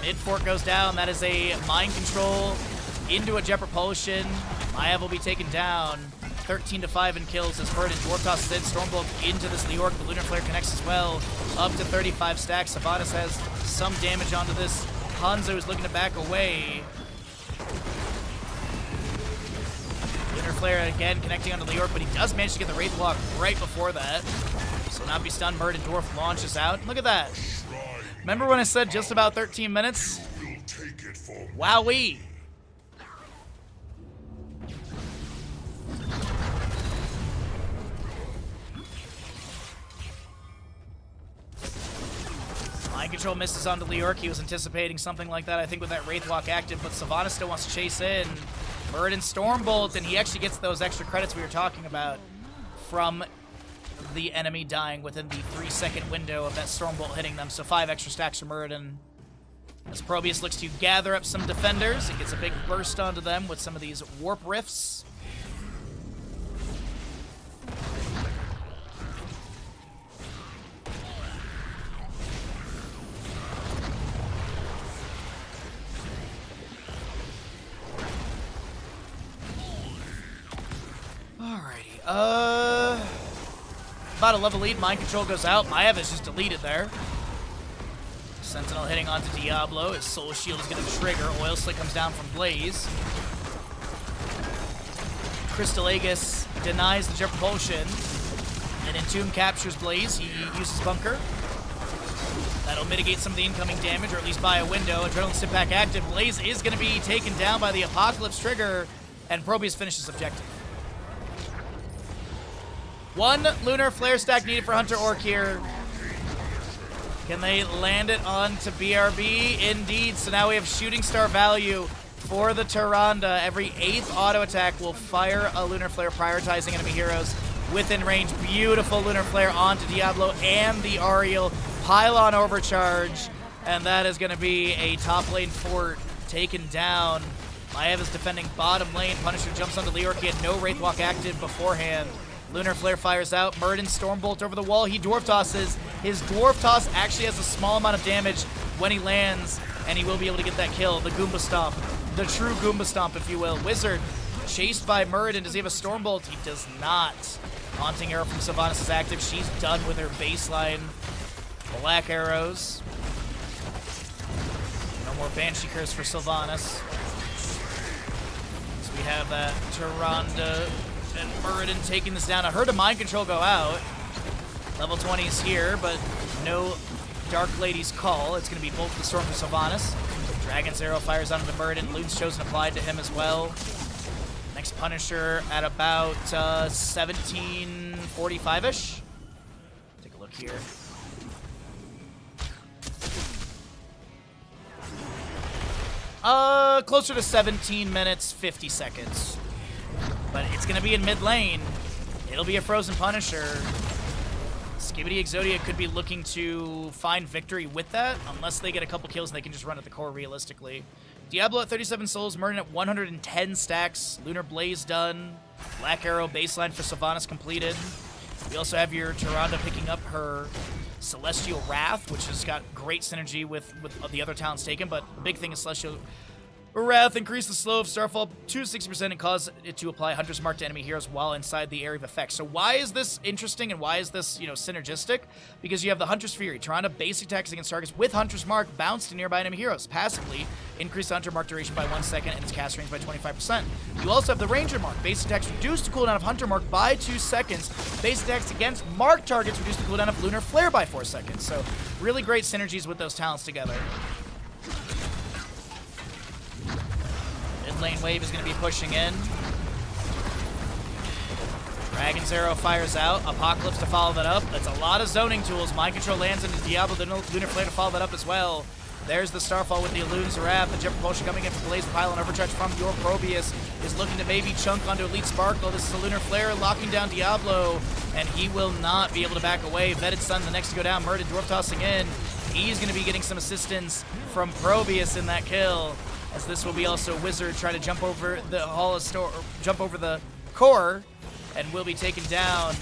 Mid fork goes down. That is a mind control into a Jet Propulsion. Maev will be taken down. 13 to 5 in kills as Burden Dwarf tosses in. Stormbolt into this Leoric. The Lunar Flare connects as well. Up to 35 stacks. Sylvanas has some damage onto this. Hanzo is looking to back away. Lunar Flare again connecting onto Leoric, but he does manage to get the Wraith Walk right before that. So not be stunned. Burden Dwarf launches out. Look at that. Remember when I said just about 13 minutes? Wowee. Mind Control misses onto Leoric. He was anticipating something like that, I think, with that Wraith Walk active, but Sylvanas still wants to chase in. Muradin Stormbolt, and he actually gets those extra credits we were talking about from the enemy dying within the 3-second window of that Stormbolt hitting them. So 5 extra stacks for Muradin. As Probius looks to gather up some defenders, it gets a big burst onto them with some of these warp rifts. Alrighty, about a level lead. Mind Control goes out. Maev is just deleted there. Sentinel hitting onto Diablo. His Soul Shield is going to trigger. Oil Slick comes down from Blaze. Crystal Aegis denies the Jet Propulsion. And Entomb captures Blaze. He uses Bunker. That'll mitigate some of the incoming damage, or at least buy a window. Adrenaline Stim Pack active. Blaze is going to be taken down by the Apocalypse trigger, and Probius finishes objective. 1 Lunar Flare stack needed for Hunter Orc here. Can they land it onto BRB? Indeed. So now we have shooting star value for the Tyrande. Every 8th auto attack will fire a Lunar Flare, prioritizing enemy heroes within range. Beautiful Lunar Flare onto Diablo and the Ariel. Pylon overcharge. And that is going to be a top lane fort taken down. Maiev is defending bottom lane. Punisher jumps onto Leoric. He had no Wraithwalk active beforehand. Lunar Flare fires out. Muradin Stormbolt over the wall. He Dwarf Tosses. His Dwarf Toss actually has a small amount of damage when he lands, and he will be able to get that kill. The Goomba Stomp. The true Goomba Stomp, if you will. Wizard chased by Muradin. Does he have a Stormbolt? He does not. Haunting Arrow from Sylvanas is active. She's done with her baseline black arrows. No more Banshee Curse for Sylvanas. So we have that Tyrande and Muradin taking this down. I heard a Mind Control go out. Level 20 is here, but no Dark Lady's Call. It's going to be Bolt the Storm for Sylvanas. Dragon's Arrow fires onto the Muradin. Lune's Chosen applied to him as well. Next Punisher at about 1745-ish. Take a look here. Closer to 17 minutes, 50 seconds. But it's going to be in mid lane. It'll be a Frozen Punisher. Skibidi Exodia could be looking to find victory with that, unless they get a couple kills and they can just run at the core realistically. Diablo at 37 souls, Muradin at 110 stacks, Lunar Blaze done, Black Arrow baseline for Sylvanas completed. We also have your Tyrande picking up her Celestial Wrath, which has got great synergy with the other talents taken, but the big thing is Celestial Wrath increase the slow of Starfall to 60% and cause it to apply Hunter's Mark to enemy heroes while inside the area of effect. So why is this interesting and why is this, synergistic? Because you have the Hunter's Fury. Tyrande basic attacks against targets with Hunter's Mark bounce to nearby enemy heroes. Passively increase the Hunter Mark duration by 1 second and its cast range by 25%. You also have the Ranger Mark. Basic attacks reduce the cooldown of Hunter Mark by 2 seconds. Basic attacks against Mark targets reduce the cooldown of Lunar Flare by 4 seconds. So really great synergies with those talents together. Lane wave is going to be pushing in. Dragon's Arrow fires out. Apocalypse to follow that up. That's a lot of zoning tools. Mind Control lands into Diablo. The Lunar Flare to follow that up as well. There's the Starfall with the Illune's Wrath. The Jet Propulsion coming in from Blaze Pylon. Overcharge from your Probius is looking to maybe chunk onto Elite Sparkle. This is a Lunar Flare locking down Diablo, and he will not be able to back away. Vetted Sun the next to go down. Muradin Dwarf tossing in. He's going to be getting some assistance from Probius in that kill. As this will be also Wizard trying to jump over the Hall of jump over the core, and will be taken down.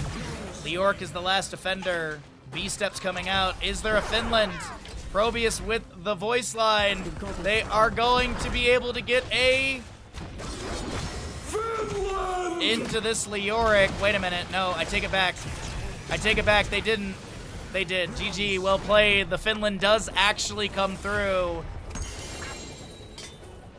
Leoric is the last defender. B-Steps coming out. Is there a Finland? Probius with the voice line. They are going to be able to get a Finland into this Leoric. Wait a minute. No, I take it back. I take it back. They didn't. They did. GG. Well played. The Finland does actually come through.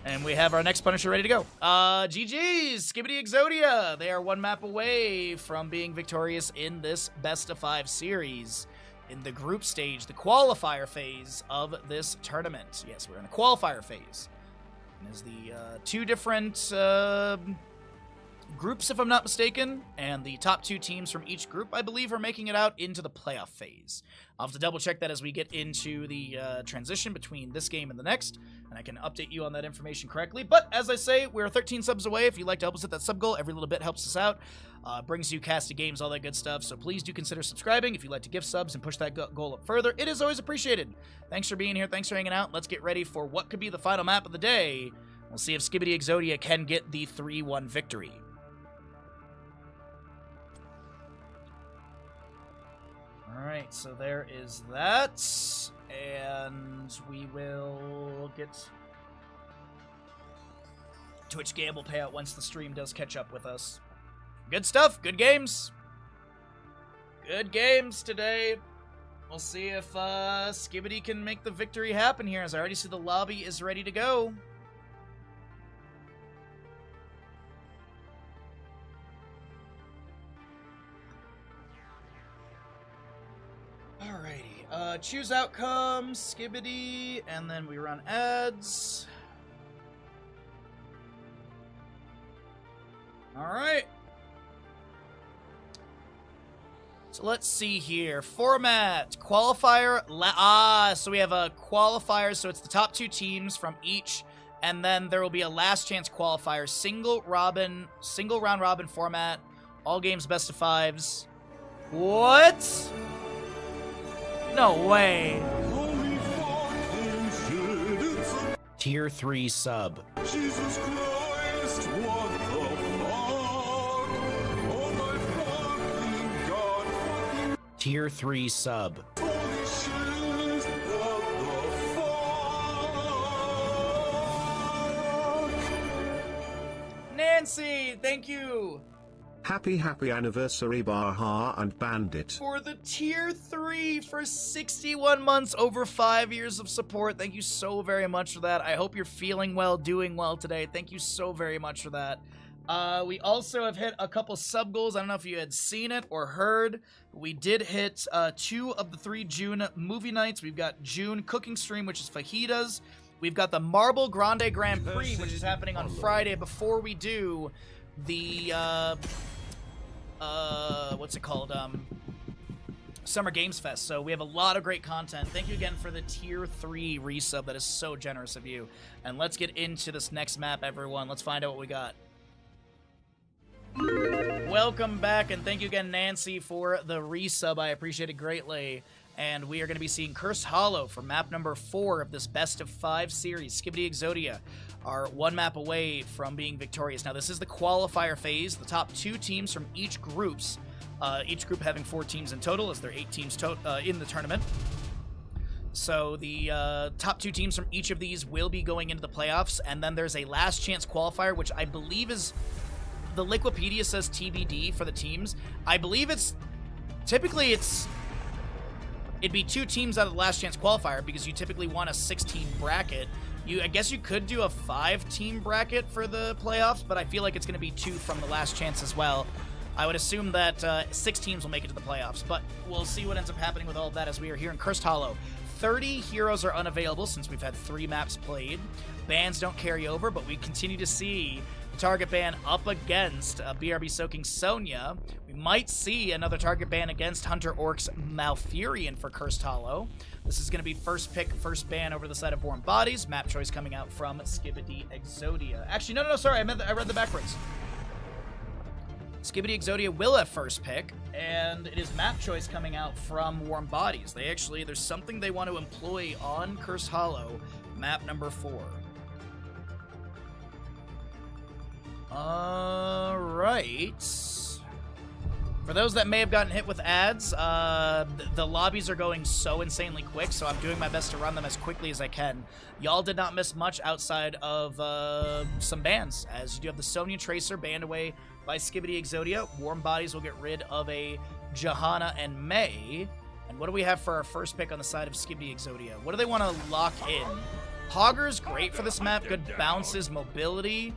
And we have our next Punisher ready to go. GG's, Skibidi Exodia. They are 1 map away from being victorious in this best of 5 series in the group stage, the qualifier phase of this tournament. Yes, we're in a qualifier phase. And there's the 2 different groups, if I'm not mistaken, and the top 2 teams from each group, I believe, are making it out into the playoff phase. I'll have to double check that as we get into the transition between this game and the next, and I can update you on that information correctly. But as I say, we're 13 subs away. If you'd like to help us hit that sub goal, every little bit helps us out. Brings you casted games, all that good stuff. So please do consider subscribing if you'd like to gift subs and push that goal up further. It is always appreciated. Thanks for being here. Thanks for hanging out. Let's get ready for what could be the final map of the day. We'll see if Skibidi Exodia can get the 3-1 victory. Alright, so there is that, and we will get Twitch Gamble payout once the stream does catch up with us. Good stuff, good games. Good games today. We'll see if Skibidi can make the victory happen here, as I already see the lobby is ready to go. Alrighty, choose outcome, Skibidi, and then we run ads. Alright. So let's see here. Format. Qualifier. So we have a qualifier, so it's the top 2 teams from each, and then there will be a last chance qualifier. Single round robin format. All games best of 5s. What? No way. Tier 3 sub. Jesus Christ, what the fuck? Oh my fucking god. Tier 3 sub. Holy shit, what the fuck? Nancy, thank you Happy anniversary Baha and Bandit. for the tier 3 for 61 months, over 5 years of support. Thank you so very much for that. I hope you're feeling well, doing well today. Thank you so very much for that. We also have hit a couple sub goals. I don't know if you had seen it or heard. We did hit 2 of the 3 June movie nights. We've got June cooking stream, which is fajitas. We've got the Marble Grande Grand Prix, which is happening on Friday before we do the what's it called? Summer Games Fest. So we have a lot of great content. Thank you again for the tier 3 resub. That is so generous of you. And let's get into this next map, everyone. Let's find out what we got. Welcome back, and thank you again, Nancy, for the resub. I appreciate it greatly. And we are going to be seeing Cursed Hollow for map number 4 of this best of 5 series. Skibidi Exodia are 1 map away from being victorious. Now, this is the qualifier phase. The top 2 teams from each group having 4 teams in total, as there are 8 teams in the tournament. So the top 2 teams from each of these will be going into the playoffs, and then there's a last chance qualifier, which I believe is... The Liquipedia says TBD for the teams. I believe it's... Typically, it'd be 2 teams out of the last chance qualifier, because you typically want a 6-team bracket. I guess you could do a 5-team bracket for the playoffs, but I feel like it's going to be 2 from the last chance as well. I would assume that 6 teams will make it to the playoffs, but we'll see what ends up happening with all of that as we are here in Cursed Hollow. 30 heroes are unavailable since we've had 3 maps played. Bans don't carry over, but we continue to see target ban up against BRB Soaking Sonya. We might see another target ban against Hunter Orc's Malfurion for Cursed Hollow. This is going to be first pick, first ban over the side of Warm Bodies. Map choice coming out from Skibidi Exodia. Actually, no, sorry, I read the backwards. Skibidi Exodia will have first pick, and it is map choice coming out from Warm Bodies. There's something they want to employ on Cursed Hollow, map number 4. Alright. For those that may have gotten hit with ads, the lobbies are going so insanely quick, so I'm doing my best to run them as quickly as I can. Y'all did not miss much outside of some bans, as you do have the Sonya Tracer banned away by Skibidi Exodia. Warm Bodies will get rid of a Johanna and May. And what do we have for our first pick on the side of Skibidi Exodia? What do they want to lock in? Hogger's great for this map, good bounces, mobility.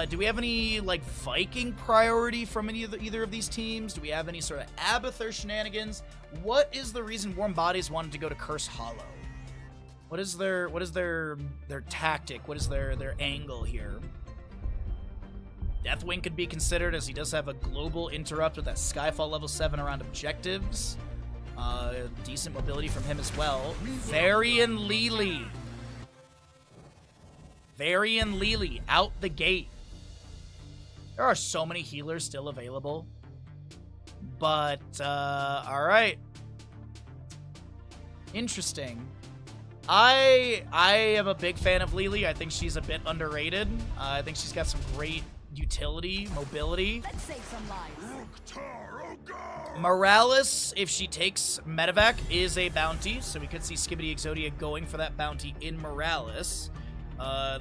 Do we have any, like, Viking priority from either of these teams? Do we have any sort of Abathur shenanigans? What is the reason Warm Bodies wanted to go to Cursed Hollow? What is their tactic? What is their angle here? Deathwing could be considered, as he does have a global interrupt with that Skyfall level 7 around objectives. Decent mobility from him as well. Varian Lily. Varian Lily out the gate. There are so many healers still available. But, alright. Interesting. I am a big fan of Lily. I think she's a bit underrated. I think she's got some great utility, mobility. Let's save some lives. Morales, if she takes medevac, is a bounty. So we could see Skibidi Exodia going for that bounty in Morales.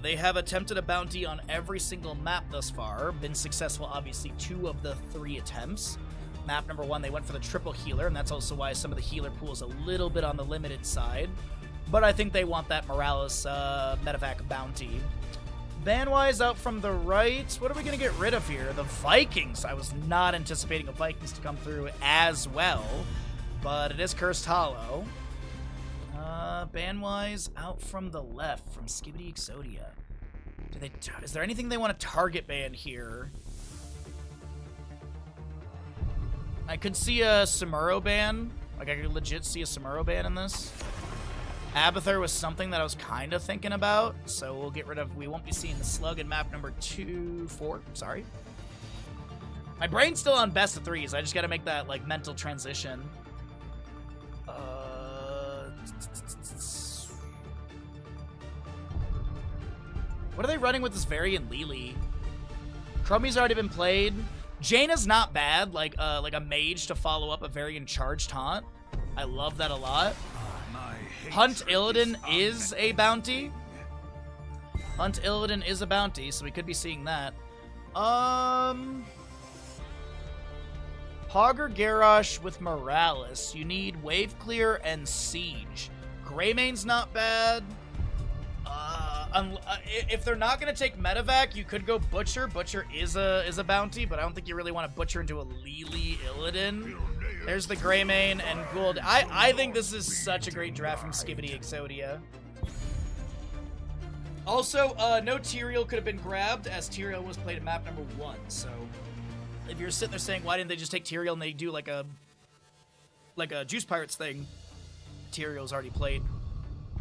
They have attempted a bounty on every single map thus far. Been successful, obviously, 2 of the 3 attempts. Map number 1, they went for the triple healer, and that's also why some of the healer pool is a little bit on the limited side. But I think they want that Morales medevac bounty. Ban-wise, out from the right, what are we going to get rid of here? The Vikings. I was not anticipating the Vikings to come through as well, but it is Cursed Hollow. Ban-wise, out from the left, from Skibidi Exodia. Is there anything they want to target ban here? I could see a Samuro ban. Like, I could legit see a Samuro ban in this. Abathur was something that I was kind of thinking about, so we'll get rid of... We won't be seeing the Slug in map number 4. Sorry. My brain's still on best of 3s. I just gotta make that, like, mental transition. What are they running with this Varian Lili? Chromie's already been played. Jaina's not bad, like a mage to follow up a Varian charge taunt. I love that a lot. Hunt Illidan is a bounty. Hunt Illidan is a bounty, so we could be seeing that. Hogger Garrosh with Morales. You need Wave Clear and Siege. Greymane's not bad. If they're not going to take Medevac, you could go Butcher. Butcher is a bounty, but I don't think you really want to Butcher into a Lili Illidan. There's the Greymane and Gould. I think this is such a great draft from Skibidi Exodia. Also, no Tyrael could have been grabbed, as Tyrael was played at map number 1. So, if you're sitting there saying, why didn't they just take Tyrael and they do like a Juice Pirates thing? Tyrael's already played.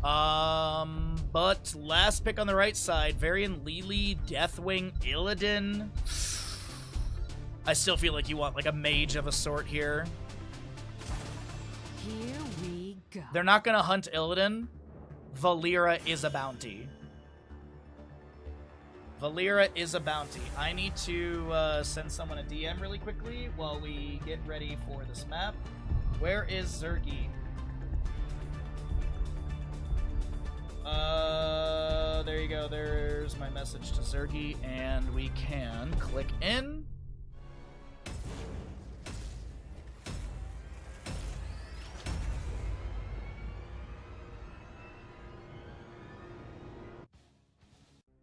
But last pick on the right side, Varian Lili, Deathwing, Illidan. I still feel like you want like a mage of a sort here. Here we go. They're not gonna hunt Illidan. Valera is a bounty. Valera is a bounty. I need to send someone a DM really quickly while we get ready for this map. Where is Zergy? There you go. There's my message to Zergy, and we can click in.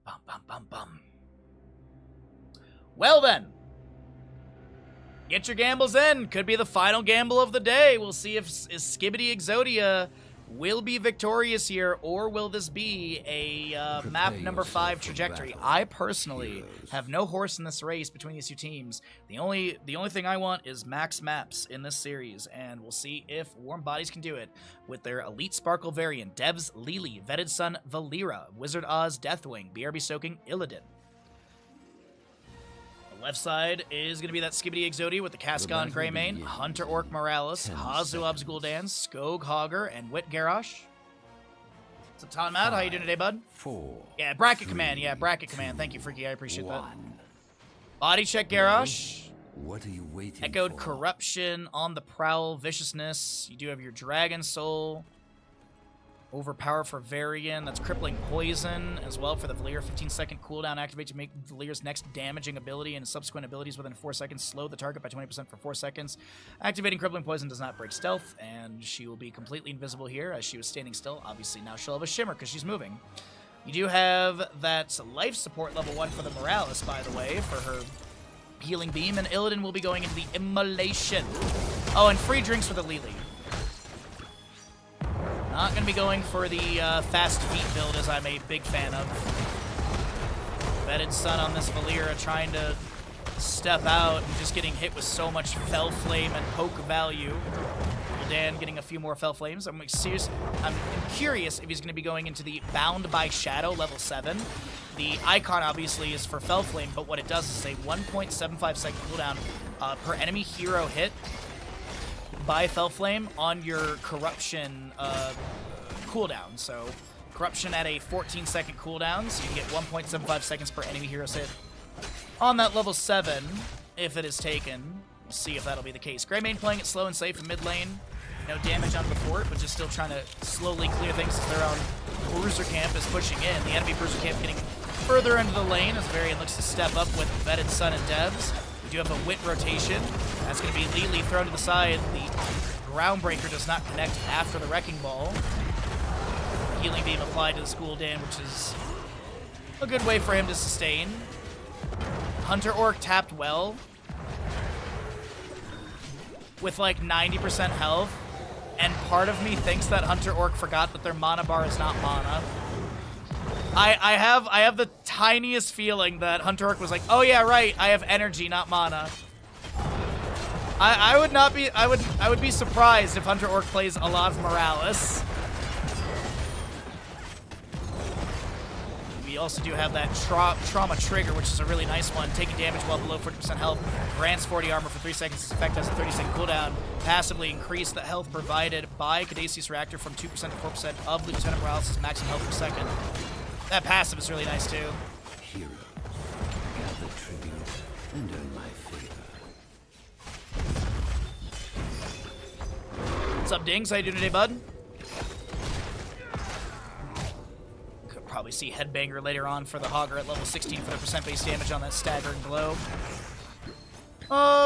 Bum, bum, bum, bum. Well then. Get your gambles in. Could be the final gamble of the day. We'll see if Skibidi Exodia will be victorious here, or will this be a map number 5 trajectory? I personally have no horse in this race between these two teams. The only thing I want is max maps in this series, and we'll see if Warm Bodies can do it with their Elite Sparkle variant, Devs Lili, Vetted Sun Valera, Wizard Oz Deathwing, BRB Soaking Illidan. Left side is going to be that Skibidi Exodia with the Cascon Greymane, Hunter Orc Morales, Hazuab's Gul'dan, Skog Hogger, and Wit Garrosh. What's up, Tom Matt? How you doing today, bud? 4. Yeah, bracket command. Yeah, bracket command. Thank you, Freaky. I appreciate that. Body check Garrosh. What are you waiting Echoed for? Corruption, On the Prowl, Viciousness. You do have your Dragon Soul. Overpower for Varian. That's Crippling Poison as well for the Valera. 15-second cooldown. Activate to make Valera's next damaging ability and subsequent abilities within 4 seconds. Slow the target by 20% for 4 seconds. Activating Crippling Poison does not break stealth, and she will be completely invisible here as she was standing still. Obviously, now she'll have a shimmer because she's moving. You do have that life support level 1 for the Morales, by the way, for her healing beam, and Illidan will be going into the Immolation. Oh, and free drinks for the Lili. Not going to be going for the fast feet build, as I'm a big fan of. Vetted Sun on this Valera, trying to step out and just getting hit with so much Fel Flame and poke value. Dan getting a few more Fel Flames. I'm curious if he's going to be going into the Bound by Shadow level 7. The icon obviously is for Fel Flame, but what it does is a 1.75 second cooldown per enemy hero hit by Fel Flame on your Corruption cooldown. So Corruption at a 14-second cooldown, so you can get 1.75 seconds per enemy hero's hit on that level 7 if it is taken. We'll see if that'll be the case. Greymane playing it slow and safe in mid lane. No damage on the fort, but just still trying to slowly clear things as their own Bruiser Camp is pushing in. The enemy Bruiser Camp getting further into the lane as Varian looks to step up with Vetted Sun and Devs. We do have a Wit rotation. That's going to be Lili thrown to the side. The Groundbreaker does not connect after the Wrecking Ball. Healing Beam applied to the Gul'dan, which is a good way for him to sustain. Hunter Orc tapped well with like 90% health, and part of me thinks that Hunter Orc forgot that their mana bar is not mana. I have the tiniest feeling that Hunter Orc was like, oh yeah, right, I have energy, not mana. I would not be. I would be surprised if Hunter Orc plays a lot of Morales. We also do have that trauma trigger, which is a really nice one. Taking damage while below 40% health, grants 40 armor for 3 seconds. This effect has a 30-second cooldown. Passively increase the health provided by Caduceus Reactor from 2% to 4% of Lieutenant Morales' maximum health per second. That passive is really nice too. Heroes, gather tribute and earn my favor. What's up, Dings? How you doing today, bud? Could probably see Headbanger later on for the Hogger at level 16 for the percent base damage on that staggering blow.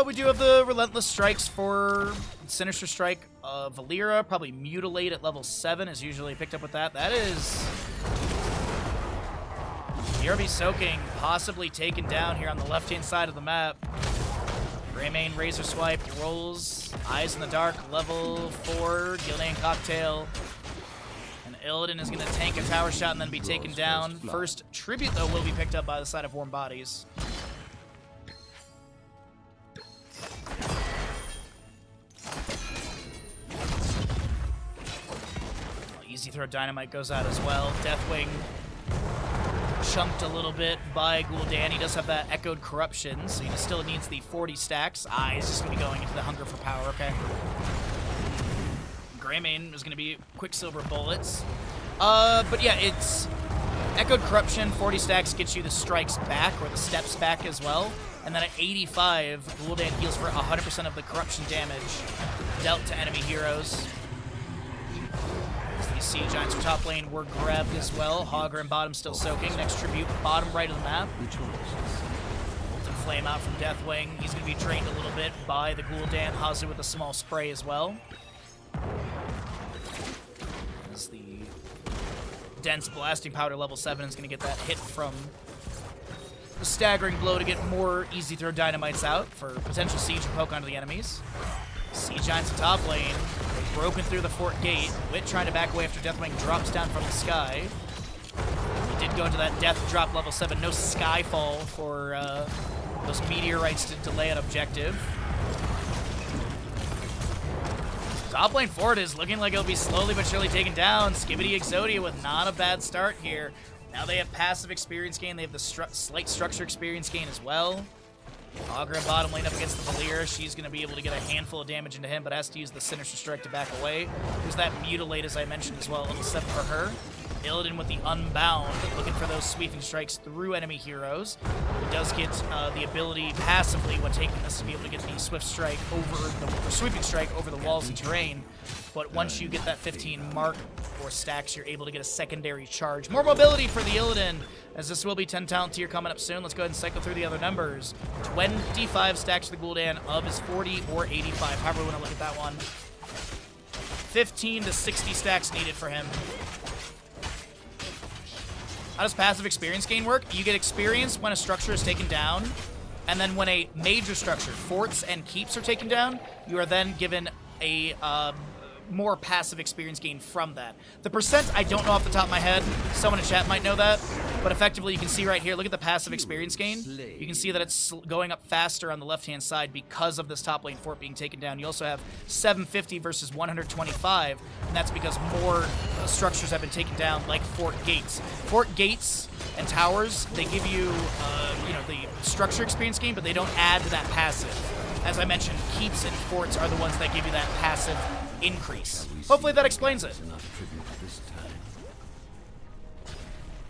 We do have the Relentless Strikes for Sinister Strike. Valera, probably Mutilate at level 7 is usually picked up with that. That is... BRB Soaking, possibly taken down here on the left-hand side of the map. Greymane, Razor Swipe, rolls, Eyes in the Dark, level 4, Gildan Cocktail. And Illidan is going to tank a tower shot and then be taken down. First Tribute, though, will be picked up by the side of Warm Bodies. Easy Throw Dynamite goes out as well. Deathwing chunked a little bit by Gul'dan. He does have that Echoed Corruption, so he still needs the 40 stacks. He's just going to be going into the Hunger for Power, okay. Greymane is going to be Quicksilver Bullets. But yeah, it's Echoed Corruption, 40 stacks gets you the strikes back, or the steps back as well. And then at 85, Gul'dan heals for 100% of the corruption damage dealt to enemy heroes. These Sea Giants from top lane were grabbed as well. Hogger and bottom still soaking. Next Tribute, bottom right of the map. Molten Flame out from Deathwing. He's going to be drained a little bit by the Gul'dan. Hazu with a small spray as well. As the Dense Blasting Powder level 7 is going to get that hit from the staggering blow to get more Easy Throw Dynamites out for potential siege and poke onto the enemies. Sea Giants in top lane. They've broken through the fort gate. Wit trying to back away after Deathwing drops down from the sky. He did go into that death drop level 7. No Skyfall for those meteorites to delay an objective. Top lane fort is looking like it'll be slowly but surely taken down. Skibidi Exodia with not a bad start here. Now they have passive experience gain. They have the slight structure experience gain as well. Hogger in bottom lane up against the Valera. She's going to be able to get a handful of damage into him, but has to use the Sinister Strike to back away. There's that Mutilate, as I mentioned as well, level 7 for her. Illidan with the Unbound, looking for those sweeping strikes through enemy heroes. He does get the ability passively when taking this to be able to get the Swift Strike over the Sweeping Strike over the walls and terrain. But once you get that 15 mark or stacks, you're able to get a secondary charge. More mobility for the Illidan, as this will be 10 talent tier coming up soon. Let's go ahead and cycle through the other numbers. 25 stacks to the Gul'dan of his 40 or 85, however we want to look at that one. 15 to 60 stacks needed for him. How does passive experience gain work? You get experience when a structure is taken down, and then when a major structure, forts and keeps, are taken down, you are then given a more passive experience gain from that. The percent, I don't know off the top of my head. Someone in chat might know that. But effectively, you can see right here, look at the passive experience gain. You can see that it's going up faster on the left-hand side because of this top lane fort being taken down. You also have 750 versus 125, and that's because more structures have been taken down, like fort gates. Fort gates and towers, they give you, the structure experience gain, but they don't add to that passive. As I mentioned, keeps and forts are the ones that give you that passive increase. Hopefully that explains it.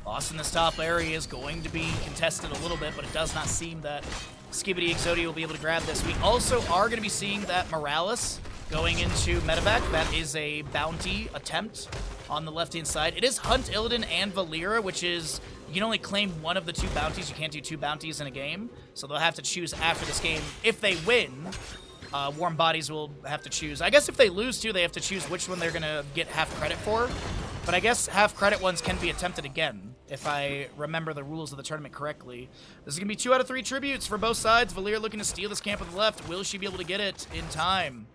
Loss in this top area is going to be contested a little bit, but it does not seem that Skibidi Exodia will be able to grab this. We also are going to be seeing that Morales going into medevac. That is a bounty attempt on the left-hand side. It is Hunt, Illidan, and Valera, which is, you can only claim one of the 2 bounties. You can't do 2 bounties in a game, so they'll have to choose after this game. If they win, Warm Bodies will have to choose. I guess if they lose too, they have to choose which one they're going to get half credit for. But I guess half credit ones can be attempted again, if I remember the rules of the tournament correctly. This is going to be 2 out of 3 tributes for both sides. Valera looking to steal this camp with the left. Will she be able to get it in time?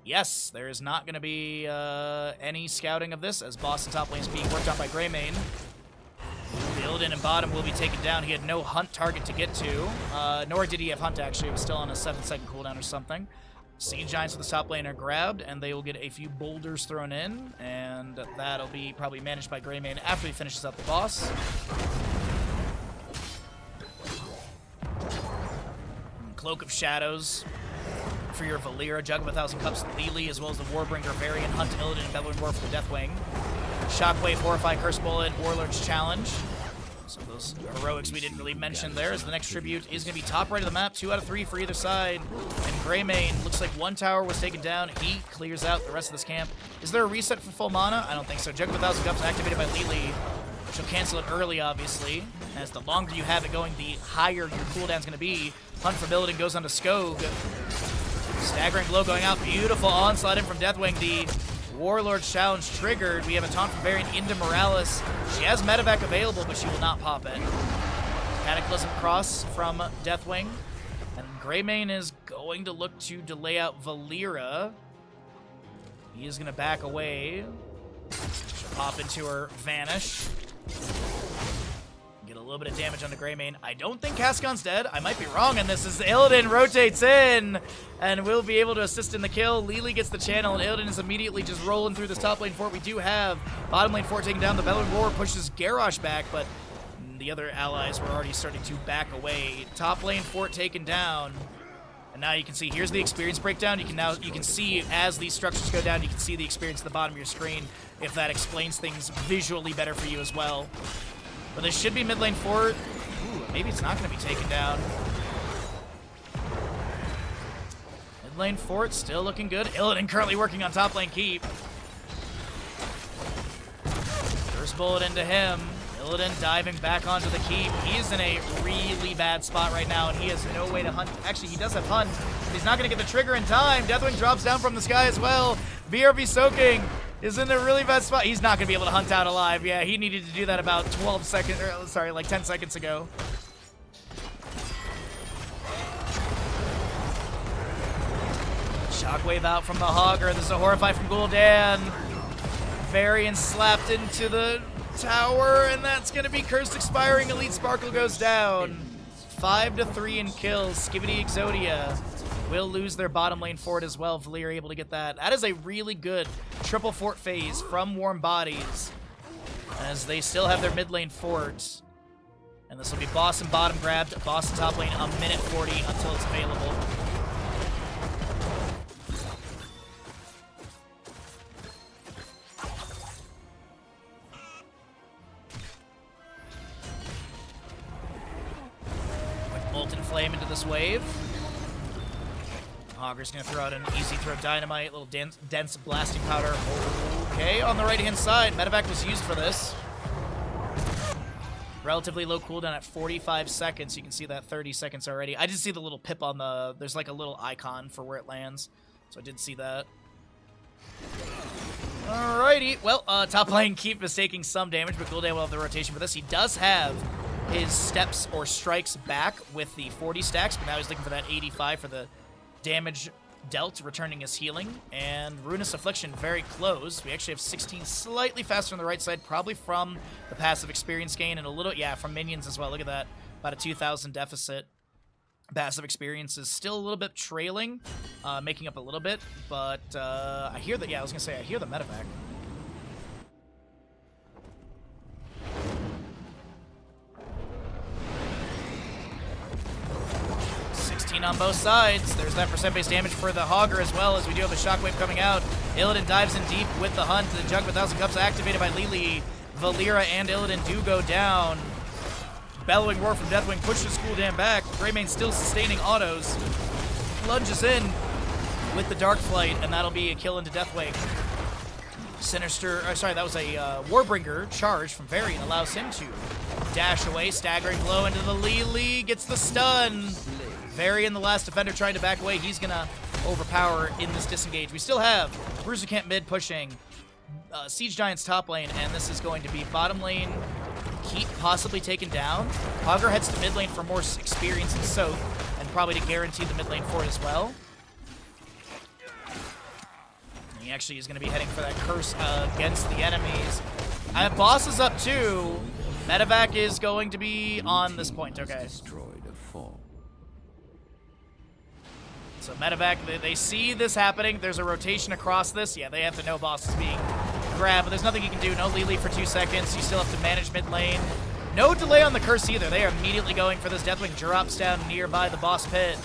Yes, there is not going to be any scouting of this, as Boston top lane is being worked on by Greymane. We'll be Illidan and bottom will be taken down. He had no hunt target to get to, nor did he have hunt actually. It was still on a 7-second cooldown or something. Siege Giants with the top lane are grabbed, and they will get a few boulders thrown in, and that'll be probably managed by Greymane after he finishes up the boss. Cloak of Shadows for your Valera, Jug of 1,000 Cups, Lili, as well as the Warbringer, Varian, Hunt, Illidan, and Bellowing Roar for the Deathwing. Shockwave, Horrify, Curse Bullet, Warlord's Challenge. So those heroics we didn't really mention there, as the next tribute is going to be top right of the map, 2 out of 3 for either side. And Greymane, looks like one tower was taken down. He clears out the rest of this camp. Is there a reset for full mana? I don't think so. Jug of 1,000 Cups activated by Lili. She'll cancel it early, obviously. As the longer you have it going, the higher your cooldown's going to be. Hunt for Illidan goes onto Skog. Staggering blow going out. Beautiful onslaught in from Deathwing. The Warlord's Challenge triggered. We have a taunt from Varian into Morales. She has medevac available, but she will not pop it. Cataclysm Cross from Deathwing. And Greymane is going to look to delay out Valera. He is going to back away. She'll pop into her Vanish. Get a little bit of damage on the Greymane. I don't think Cascon's dead. I might be wrong on this as Illidan rotates in and will be able to assist in the kill. Lili gets the channel and Illidan is immediately just rolling through this top lane fort. We do have bottom lane fort taking down. The Bellowing Roar pushes Garrosh back, but the other allies were already starting to back away. Top lane fort taken down. And now you can see, here's the experience breakdown. You can see as these structures go down, you can see the experience at the bottom of your screen, if that explains things visually better for you as well. But this should be mid lane fort. Ooh, maybe it's not going to be taken down. Mid lane fort still looking good. Illidan currently working on top lane keep. First bullet into him. Illidan diving back onto the keep. He's in a really bad spot right now, and he has no way to hunt. Actually, he does have hunt, but he's not going to get the trigger in time. Deathwing drops down from the sky as well. BRB soaking is in a really bad spot. He's not going to be able to hunt out alive. Yeah, he needed to do that about 12 seconds, or sorry, like 10 seconds ago. Shockwave out from the Hogger. This is a Horrify from Gul'dan. Varian slapped into the tower, and that's going to be Cursed Expiring. Elite Sparkle goes down. 5-3 in kills. Skibidi Exodia will lose their bottom lane fort as well. Valir able to get that. That is a really good triple fort phase from Warm Bodies, as they still have their mid lane fort. And this will be boss and bottom grabbed. Boss and top lane a minute 40 until it's available. Molten Flame into this wave. Hogger's gonna throw out an easy throw dynamite, little dense blasting powder. Okay, on the right-hand side, medevac was used for this. Relatively low cooldown at 45 seconds. You can see that 30 seconds already. I did see the little pip on the, there's like a little icon for where it lands. So I did see that. Alrighty, well, top lane Keep is taking some damage, but Gul'dan will have the rotation for this. He does have his steps or strikes back with the 40 stacks, but now he's looking for that 85 for the damage dealt, returning his healing. And Ruinous Affliction very close. We actually have 16, slightly faster on the right side, probably from the passive experience gain, and a little, yeah, from minions as well. Look at that, about a 2,000 deficit. Passive experience is still a little bit trailing, making up a little bit, but I hear that, yeah, I was gonna say, I hear the medevac. On both sides. There's that percent-based damage for the Hogger as well, as we do have a Shockwave coming out. Illidan dives in deep with the Hunt. The Jug of 1,000 Cups activated by Lili. Valera and Illidan do go down. Bellowing Roar from Deathwing pushes Gul'dan back. Greymane still sustaining autos. Plunges in with the Dark Flight, and that'll be a kill into Deathwing. Sinister, sorry, that was a Warbringer charge from Varian, allows him to dash away. Staggering blow into the Lili, gets the stun. Varian, the last defender, trying to back away. He's going to overpower in this disengage. We still have Bruiser Camp mid pushing Siege Giants top lane, and this is going to be bottom lane Keep possibly taken down. Hogger heads to mid lane for more experience and soak, and probably to guarantee the mid lane fort as well. And he actually is going to be heading for that curse against the enemies. Boss is up too. Medevac is going to be on this point, Has okay. destroyed a fort. So Medevac, they see this happening. There's a rotation across this. Yeah, they have to know boss is being grabbed, but there's nothing you can do. No Lili for 2 seconds. You still have to manage mid lane. No delay on the curse either. They are immediately going for this. Deathwing drops down nearby the boss pit.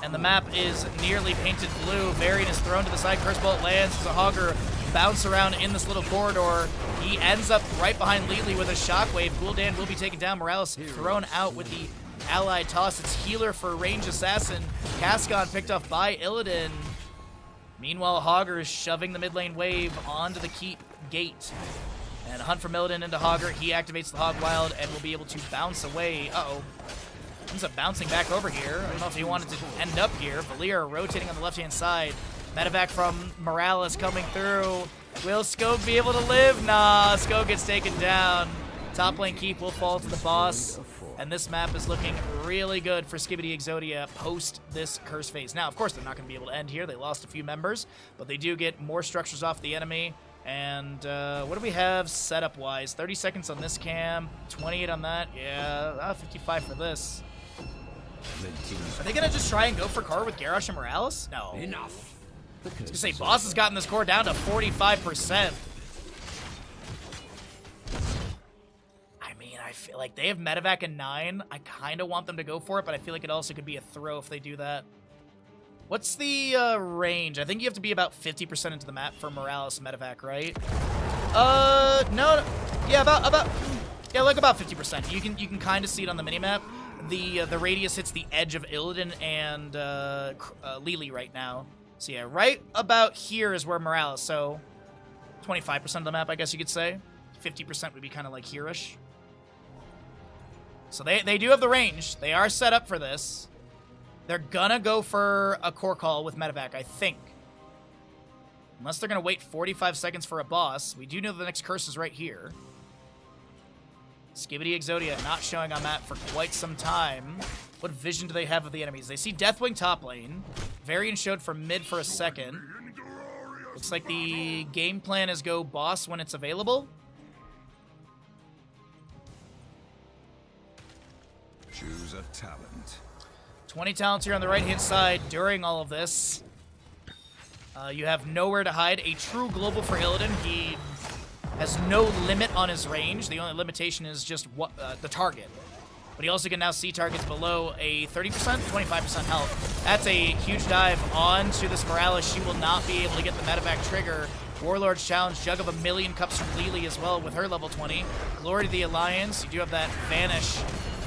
And the map is nearly painted blue. Varian is thrown to the side. Curse Bolt lands as a Hogger bounce around in this little corridor. He ends up right behind Lili with a shockwave. Gul'dan will be taken down. Morales thrown out with the allied toss. It's healer for range assassin. Cascon picked off by Illidan. Meanwhile, Hogger is shoving the mid lane wave onto the keep gate. And hunt from Illidan into Hogger. He activates the Hog Wild and will be able to bounce away. Uh-oh. Ends up bouncing back over here. I don't know if he wanted to end up here. Valir rotating on the left-hand side. Medevac from Morales coming through. Will Skog be able to live? Nah, Skog gets taken down. Top lane keep will fall to the boss. And this map is looking really good for Skibidi Exodia post this curse phase. Now, of course, they're not going to be able to end here. They lost a few members, but they do get more structures off the enemy. And what do we have setup-wise? 30 seconds on this cam, 28 on that. Yeah, 55 for this. Are they going to just try and go for core with Garrosh and Morales? No. Enough. I was going to say, boss has gotten this core down to 45%. I feel like they have Medevac and 9. I kind of want them to go for it, but I feel like it also could be a throw if they do that. What's the range? I think you have to be about 50% into the map for Morales and Medevac, right? No. Yeah, like about 50%. You can kind of see it on the minimap. The radius hits the edge of Illidan and Lili right now. So yeah, right about here is where Morales. So 25% of the map, I guess you could say. 50% would be kind of like here-ish. So they do have the range. They are set up for this. They're gonna go for a core call with Medevac, I think. Unless they're gonna wait 45 seconds for a boss. We do know the next curse is right here. Skibidi Exodia not showing on map for quite some time. What vision do they have of the enemies? They see Deathwing top lane. Varian showed from mid for a second. Looks like the game plan is go boss when it's available. Choose a talent. 20 talents here on the right-hand side during all of this. You have nowhere to hide. A true global for Illidan. He has no limit on his range. The only limitation is just what the target. But he also can now see targets below a 30%, 25% health. That's a huge dive onto this Morales. She will not be able to get the Medevac trigger. Warlord's challenge, Jug of a million cups from Lili as well with her level 20. Glory to the Alliance. You do have that Vanish.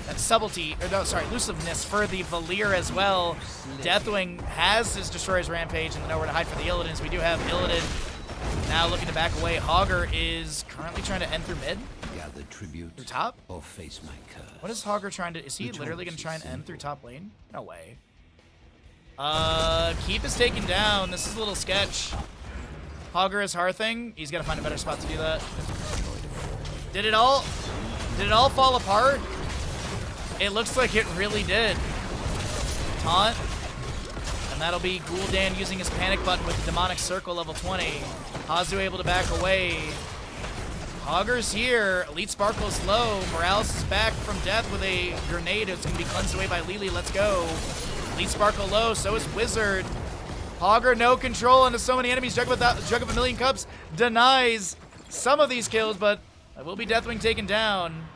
That subtlety, or no, sorry, elusiveness for the Valir as well. Deathwing has his Destroyer's Rampage and nowhere to hide for the Illidans. We do have Illidan now looking to back away. Hogger is currently trying to end through mid. Gather tribute Through top? or face my curse. What is Hogger trying to, is he literally going to try and end through top lane? No way. Keep is taken down. This is a little sketch. Hogger is Hearthing. He's got to find a better spot to do that. Did it all fall apart? It looks like it really did. Taunt. And that'll be Gul'dan using his panic button with the Demonic Circle level 20. Hazu able to back away. Hogger's here. Elite Sparkle's low. Morales is back from death with a grenade. It's going to be cleansed away by Lili. Let's go. Elite Sparkle low. So is Wizard. Hogger no control onto so many enemies. Jug of a million cups denies some of these kills, but it will be Deathwing taken down.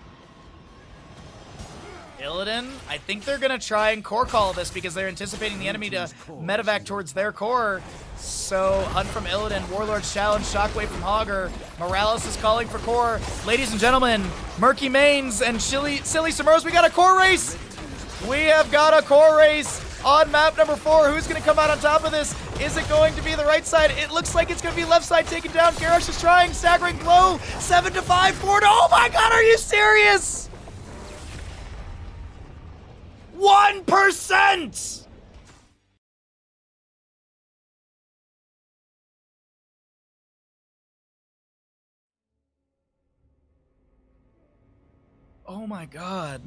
Illidan, I think they're going to try and core call this because they're anticipating the enemy to medevac towards their core. So, hunt from Illidan, Warlord's challenge, Shockwave from Hogger. Morales is calling for core. Ladies and gentlemen, Murky Mains and Silly Summers, we got a core race! We have got a core race on map number 4. Who's going to come out on top of this? Is it going to be the right side? It looks like it's going to be left side taken down. Garrosh is trying, staggering blow. 7-5, 4. Oh my god, are you serious? 1%! Oh my god.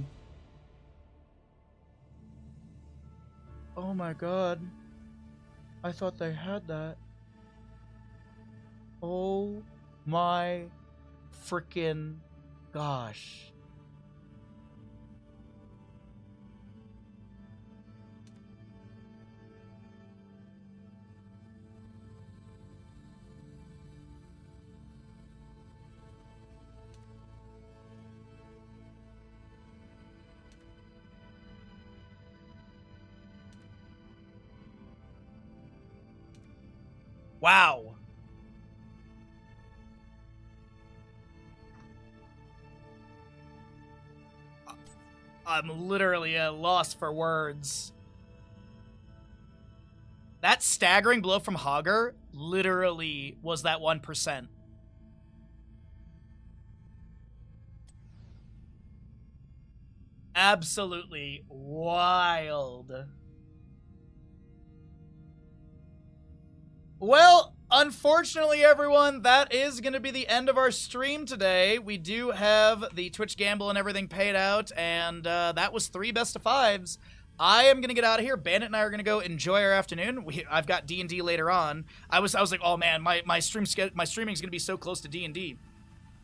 Oh my god. I thought they had that. Oh my freaking gosh. Wow. I'm literally at a loss for words. That staggering blow from Hogger literally was that 1%. Absolutely wild. Well, unfortunately, everyone, that is going to be the end of our stream today. We do have the Twitch Gamble and everything paid out, and that was 3 best of 5s. I am going to get out of here. Bandit and I are going to go enjoy our afternoon. I've got D&D later on. I was like, oh man, my streaming is going to be so close to D&D.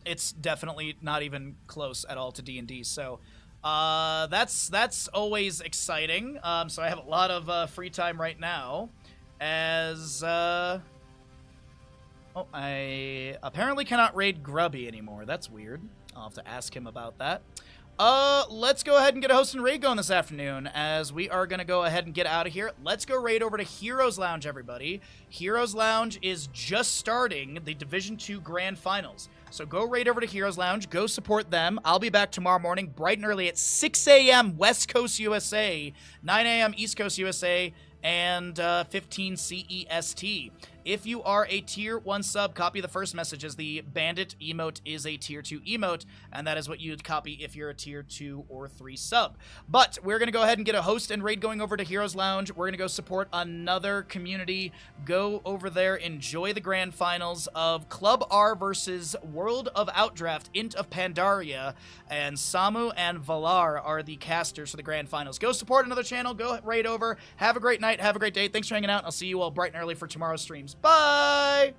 It's definitely not even close at all to D&D. So that's always exciting. So I have a lot of free time right now. As, oh, I apparently cannot raid Grubby anymore. That's weird. I'll have to ask him about that. Let's go ahead and get a host and raid going this afternoon, as we are going to go ahead and get out of here. Let's go raid over to Heroes Lounge, everybody. Heroes Lounge is just starting the Division 2 Grand Finals. So go raid over to Heroes Lounge. Go support them. I'll be back tomorrow morning, bright and early at 6 a.m. West Coast USA, 9 a.m. East Coast USA, and 15 CEST. If you are a Tier 1 sub, copy the first message, as the Bandit emote is a Tier 2 emote, and that is what you'd copy if you're a Tier 2 or 3 sub. But we're going to go ahead and get a host and raid going over to Heroes Lounge. We're going to go support another community. Go over there, enjoy the grand finals of Club R versus World of Outdraft, Int of Pandaria, and Samu and Valar are the casters for the grand finals. Go support another channel. Go raid over. Have a great night. Have a great day. Thanks for hanging out. I'll see you all bright and early for tomorrow's streams. Bye!